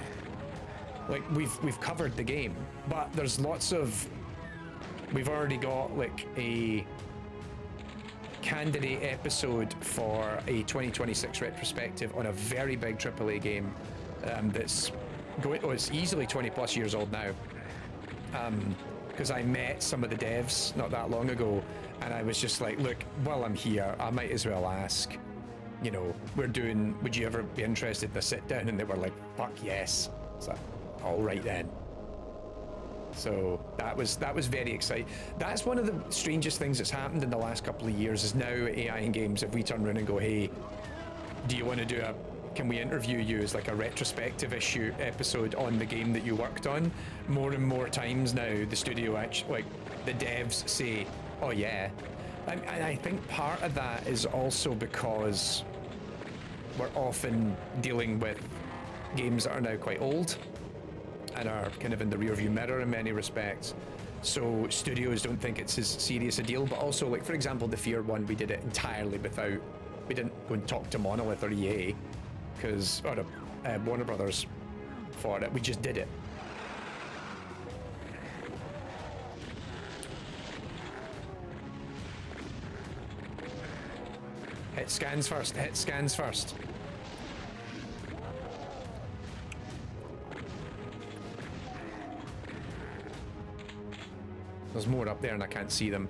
[SPEAKER 1] Like, we've covered the game, but there's lots of... We've already got, like, a candidate episode for a 2026 retrospective on a very big AAA game that's going... Oh, it's easily 20 plus years old now. Because I met some of the devs not that long ago, and I was just like, look, while I'm here, I might as well ask, you know, we're doing, would you ever be interested in a sit down? And they were like, fuck yes. So, all right then. So that was very exciting. That's one of the strangest things that's happened in the last couple of years, is now AI in games, if we turn around and go, hey, do you want to do can we interview you as like a retrospective episode on the game that you worked on? More and more times now, the studio actually, like, the devs say, oh yeah. And I think part of that is also because we're often dealing with games that are now quite old and are kind of in the rearview mirror in many respects. So studios don't think it's as serious a deal, but also, like, for example, the Fear one, we did it entirely without, we didn't go and talk to Monolith or EA, or Warner Brothers for it. We just did it. Hit scans first, hit scans first. There's more up there and I can't see them.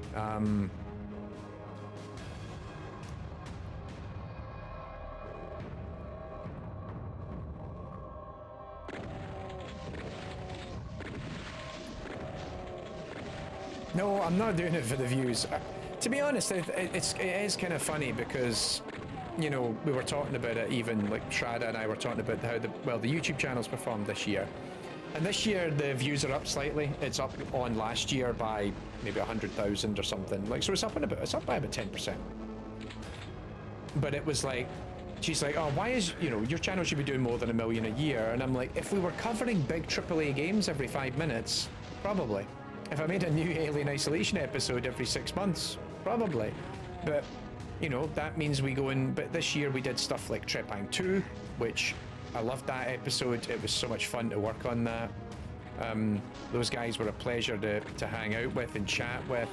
[SPEAKER 1] No, I'm not doing it for the views. To be honest, it is kind of funny because, you know, we were talking about it, even like Shada and I were talking about how the YouTube channel's performed this year. And this year the views are up slightly. It's up on last year by maybe 100,000 or something. Like, so it's up by about 10%. But it was like, she's like, oh, why is, you know, your channel should be doing more than 1 million a year. And I'm like, if we were covering big AAA games every 5 minutes, probably. If I made a new Alien Isolation episode every 6 months, probably. But, you know, that means we go in, but this year we did stuff like Trepang 2, which I loved that episode. It was so much fun to work on that. Those guys were a pleasure to hang out with and chat with.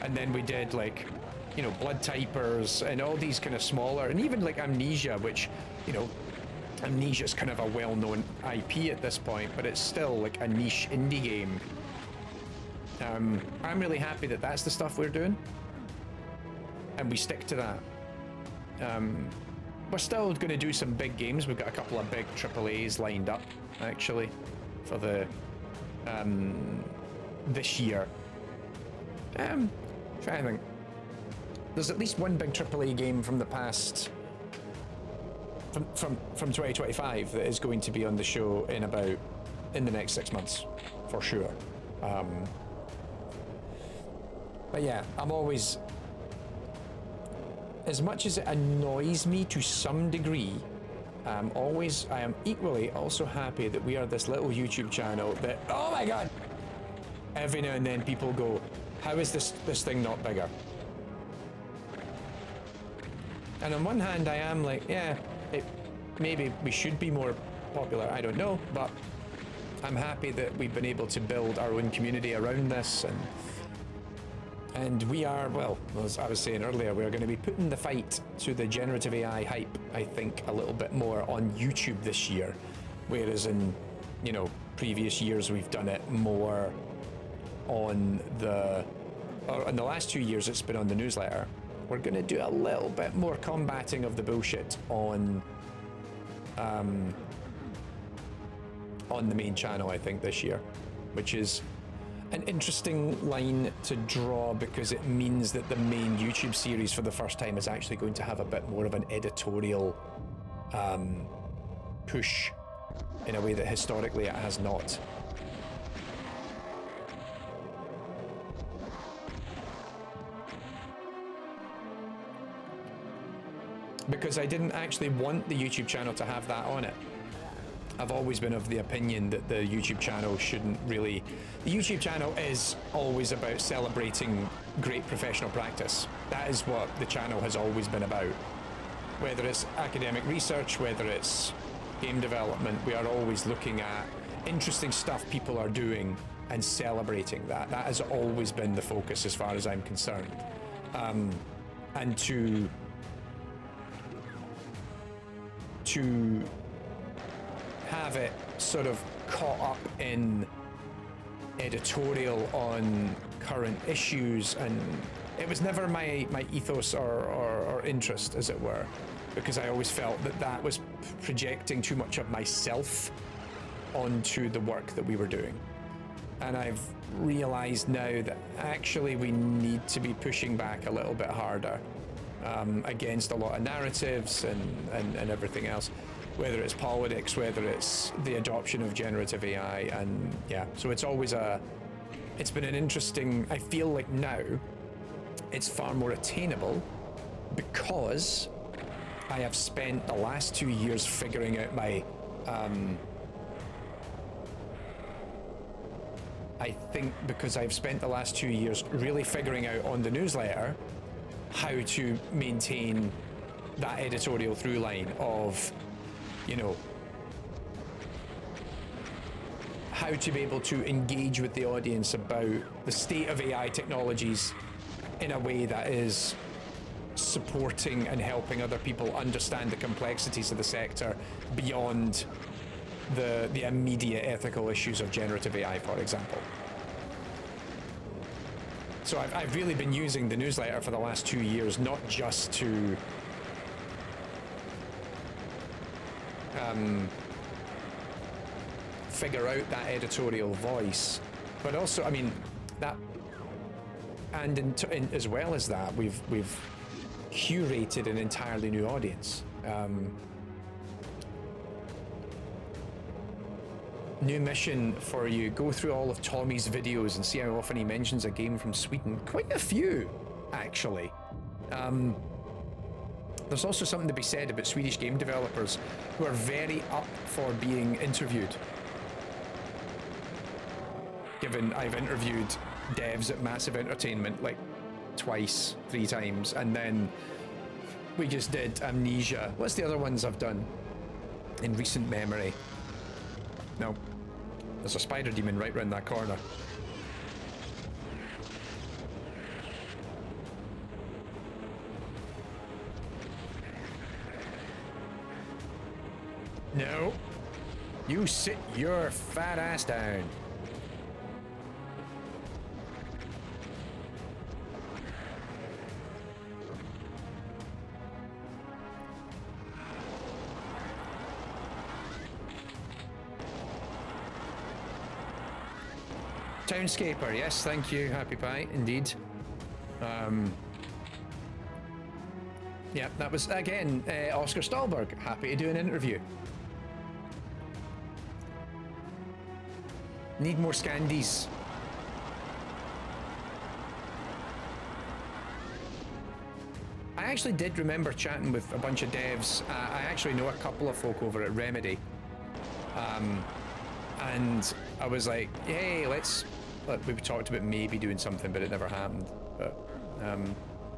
[SPEAKER 1] And then we did, like, you know, Blood Typers and all these kind of smaller, and even like Amnesia, which, you know, Amnesia's kind of a well-known IP at this point, but it's still like a niche indie game. I'm really happy that that's the stuff we're doing, and we stick to that. We're still going to do some big games. We've got a couple of big AAAs lined up, actually, for the this year. Trying to think. There's at least one big AAA game from the past, from 2025 that is going to be on the show in the next 6 months, for sure. But yeah, I'm always, as much as it annoys me to some degree, I am equally also happy that we are this little YouTube channel that, oh my god, every now and then people go, how is this thing not bigger? And on one hand, I am like, yeah, maybe we should be more popular, I don't know, but I'm happy that we've been able to build our own community around this, and we are, well, as I was saying earlier, we're going to be putting the fight to the generative AI hype, I think, a little bit more on YouTube this year, whereas in, previous years we've done it more on in the last 2 years it's been on the newsletter. We're going to do a little bit more combating of the bullshit on the main channel, I think, this year, which is an interesting line to draw because it means that the main YouTube series for the first time is actually going to have a bit more of an editorial push in a way that historically it has not. Because I didn't actually want the YouTube channel to have that on it. I've always been of the opinion that the YouTube channel shouldn't really... The YouTube channel is always about celebrating great professional practice. That is what the channel has always been about. Whether it's academic research, whether it's game development, we are always looking at interesting stuff people are doing and celebrating that. That has always been the focus as far as I'm concerned. And to have it sort of caught up in editorial on current issues, and it was never my ethos or interest, as it were, because I always felt that was projecting too much of myself onto the work that we were doing. And I've realized now that actually we need to be pushing back a little bit harder against a lot of narratives and everything else, whether it's politics, whether it's the adoption of generative AI, and yeah, so it's always it's been an interesting, I feel like now it's far more attainable because I have spent the last 2 years figuring out my, I think because I've spent the last 2 years really figuring out on the newsletter how to maintain that editorial through line of, how to be able to engage with the audience about the state of AI technologies in a way that is supporting and helping other people understand the complexities of the sector beyond the immediate ethical issues of generative AI, for example. So I've really been using the newsletter for the last 2 years, not just to figure out that editorial voice, but also, I mean, that, and as well as that, we've curated an entirely new audience. New mission for you: go through all of Tommy's videos and see how often he mentions a game from Sweden. Quite a few, actually. There's also something to be said about Swedish game developers who are very up for being interviewed. Given I've interviewed devs at Massive Entertainment like twice, 3 times, and then we just did Amnesia. What's the other ones I've done in recent memory? No, there's a spider demon right round that corner. No, you sit your fat ass down. Townscaper, yes, thank you, Happy Pie, indeed. Yeah, that was, again, Oscar Stahlberg, happy to do an interview. Need more Scandies. I actually did remember chatting with a bunch of devs. I actually know a couple of folk over at Remedy. And I was like, hey, we talked about maybe doing something, but it never happened. But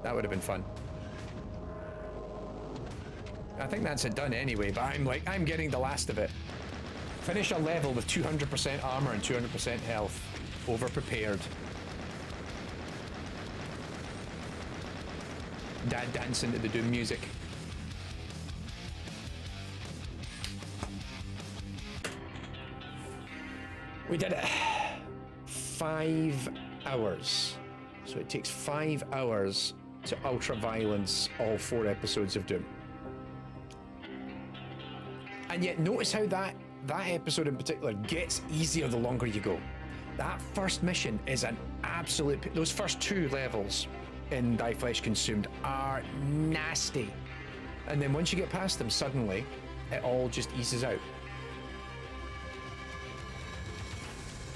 [SPEAKER 1] that would have been fun. I think that's it done anyway, but I'm getting the last of it. Finish a level with 200% armor and 200% health. Over prepared. Dad dancing to the Doom music. We did it. 5 hours. So it takes 5 hours to ultra violence all 4 episodes of Doom. And yet notice how that episode in particular gets easier the longer you go. That first mission is an absolute... Those first 2 levels in Thy Flesh Consumed are nasty. And then once you get past them, suddenly, it all just eases out.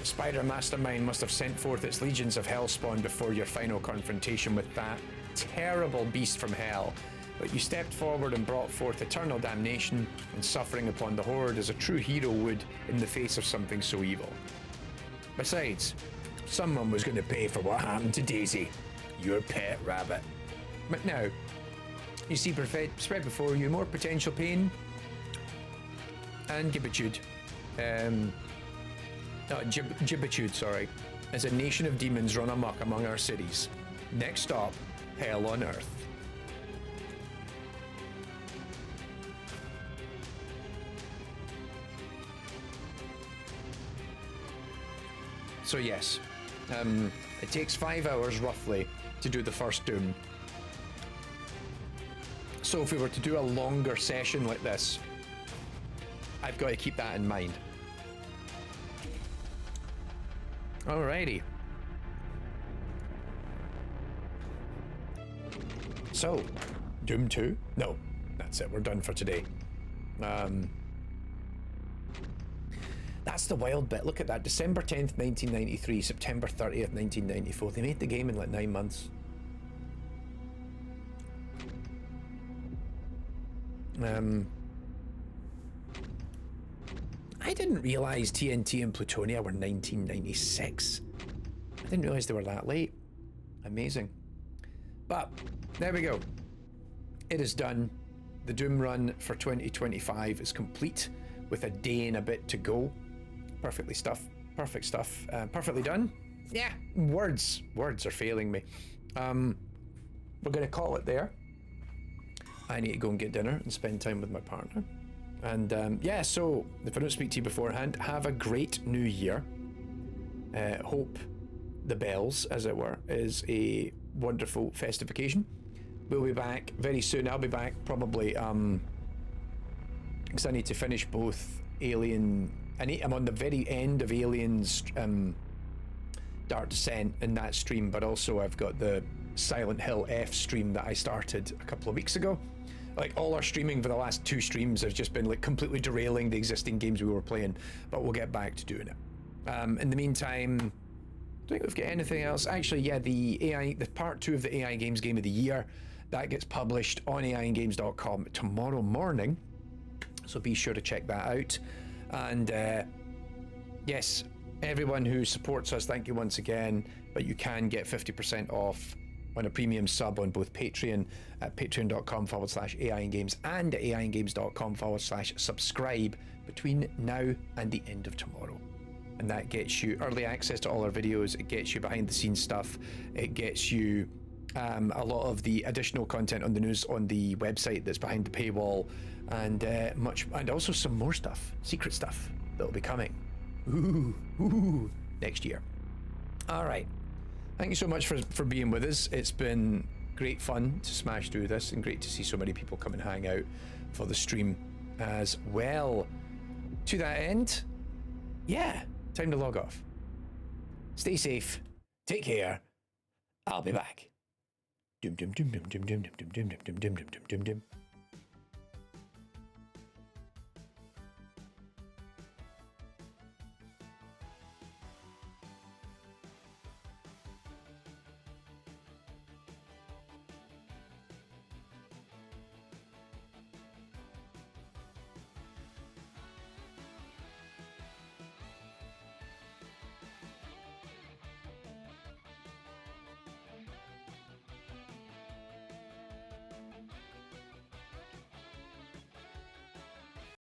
[SPEAKER 1] The Spider Mastermind must have sent forth its legions of Hellspawn before your final confrontation with that terrible beast from hell. But you stepped forward and brought forth eternal damnation and suffering upon the Horde as a true hero would in the face of something so evil. Besides, someone was going to pay for what happened to Daisy, your pet rabbit. But now, you see spread before you more potential pain and gibitude. Gibitude, sorry. As a nation of demons run amok among our cities. Next stop, Hell on Earth. So yes, it takes 5 hours roughly to do the first Doom. So if we were to do a longer session like this, I've got to keep that in mind. Alrighty. So, Doom 2? No, that's it, we're done for today. That's the wild bit. Look at that. December 10th, 1993, September 30th, 1994. They made the game in like 9 months. I didn't realize TNT and Plutonia were 1996. I didn't realize they were that late. Amazing. But there we go. It is done. The Doom run for 2025 is complete with a day and a bit to go. Perfect stuff. Perfectly done. Yeah, words are failing me. We're gonna call it there. I need to go and get dinner and spend time with my partner. And yeah, so if I don't speak to you beforehand, have a great new year. Hope the bells, as it were, is a wonderful festive occasion. We'll be back very soon. I'll be back probably because I need to finish both Alien. I'm on the very end of Alien's Dark Descent in that stream, but also I've got the Silent Hill F stream that I started a couple of weeks ago. Like, all our streaming for the last 2 streams has just been like completely derailing the existing games we were playing, but we'll get back to doing it. In the meantime, I don't think we've got anything else. Actually, yeah, the part 2 of the AI Games Game of the Year, that gets published on AIandGames.com tomorrow morning, so be sure to check that out. And yes, everyone who supports us, thank you once again, but you can get 50% off on a premium sub on both Patreon at patreon.com/AIandGames and at AIandGames.com/subscribe between now and the end of tomorrow. And that gets you early access to all our videos, it gets you behind the scenes stuff, it gets you a lot of the additional content on the news on the website that's behind the paywall, and and also some more stuff, secret stuff that'll be coming next year. All right, thank you so much for being with us. It's been great fun to smash through this, and great to see so many people come and hang out for the stream as well. To that end, yeah, time to log off. Stay safe. Take care. I'll be back. Doom doom doom doom doom doom doom doom doom doom doom doom doom doom.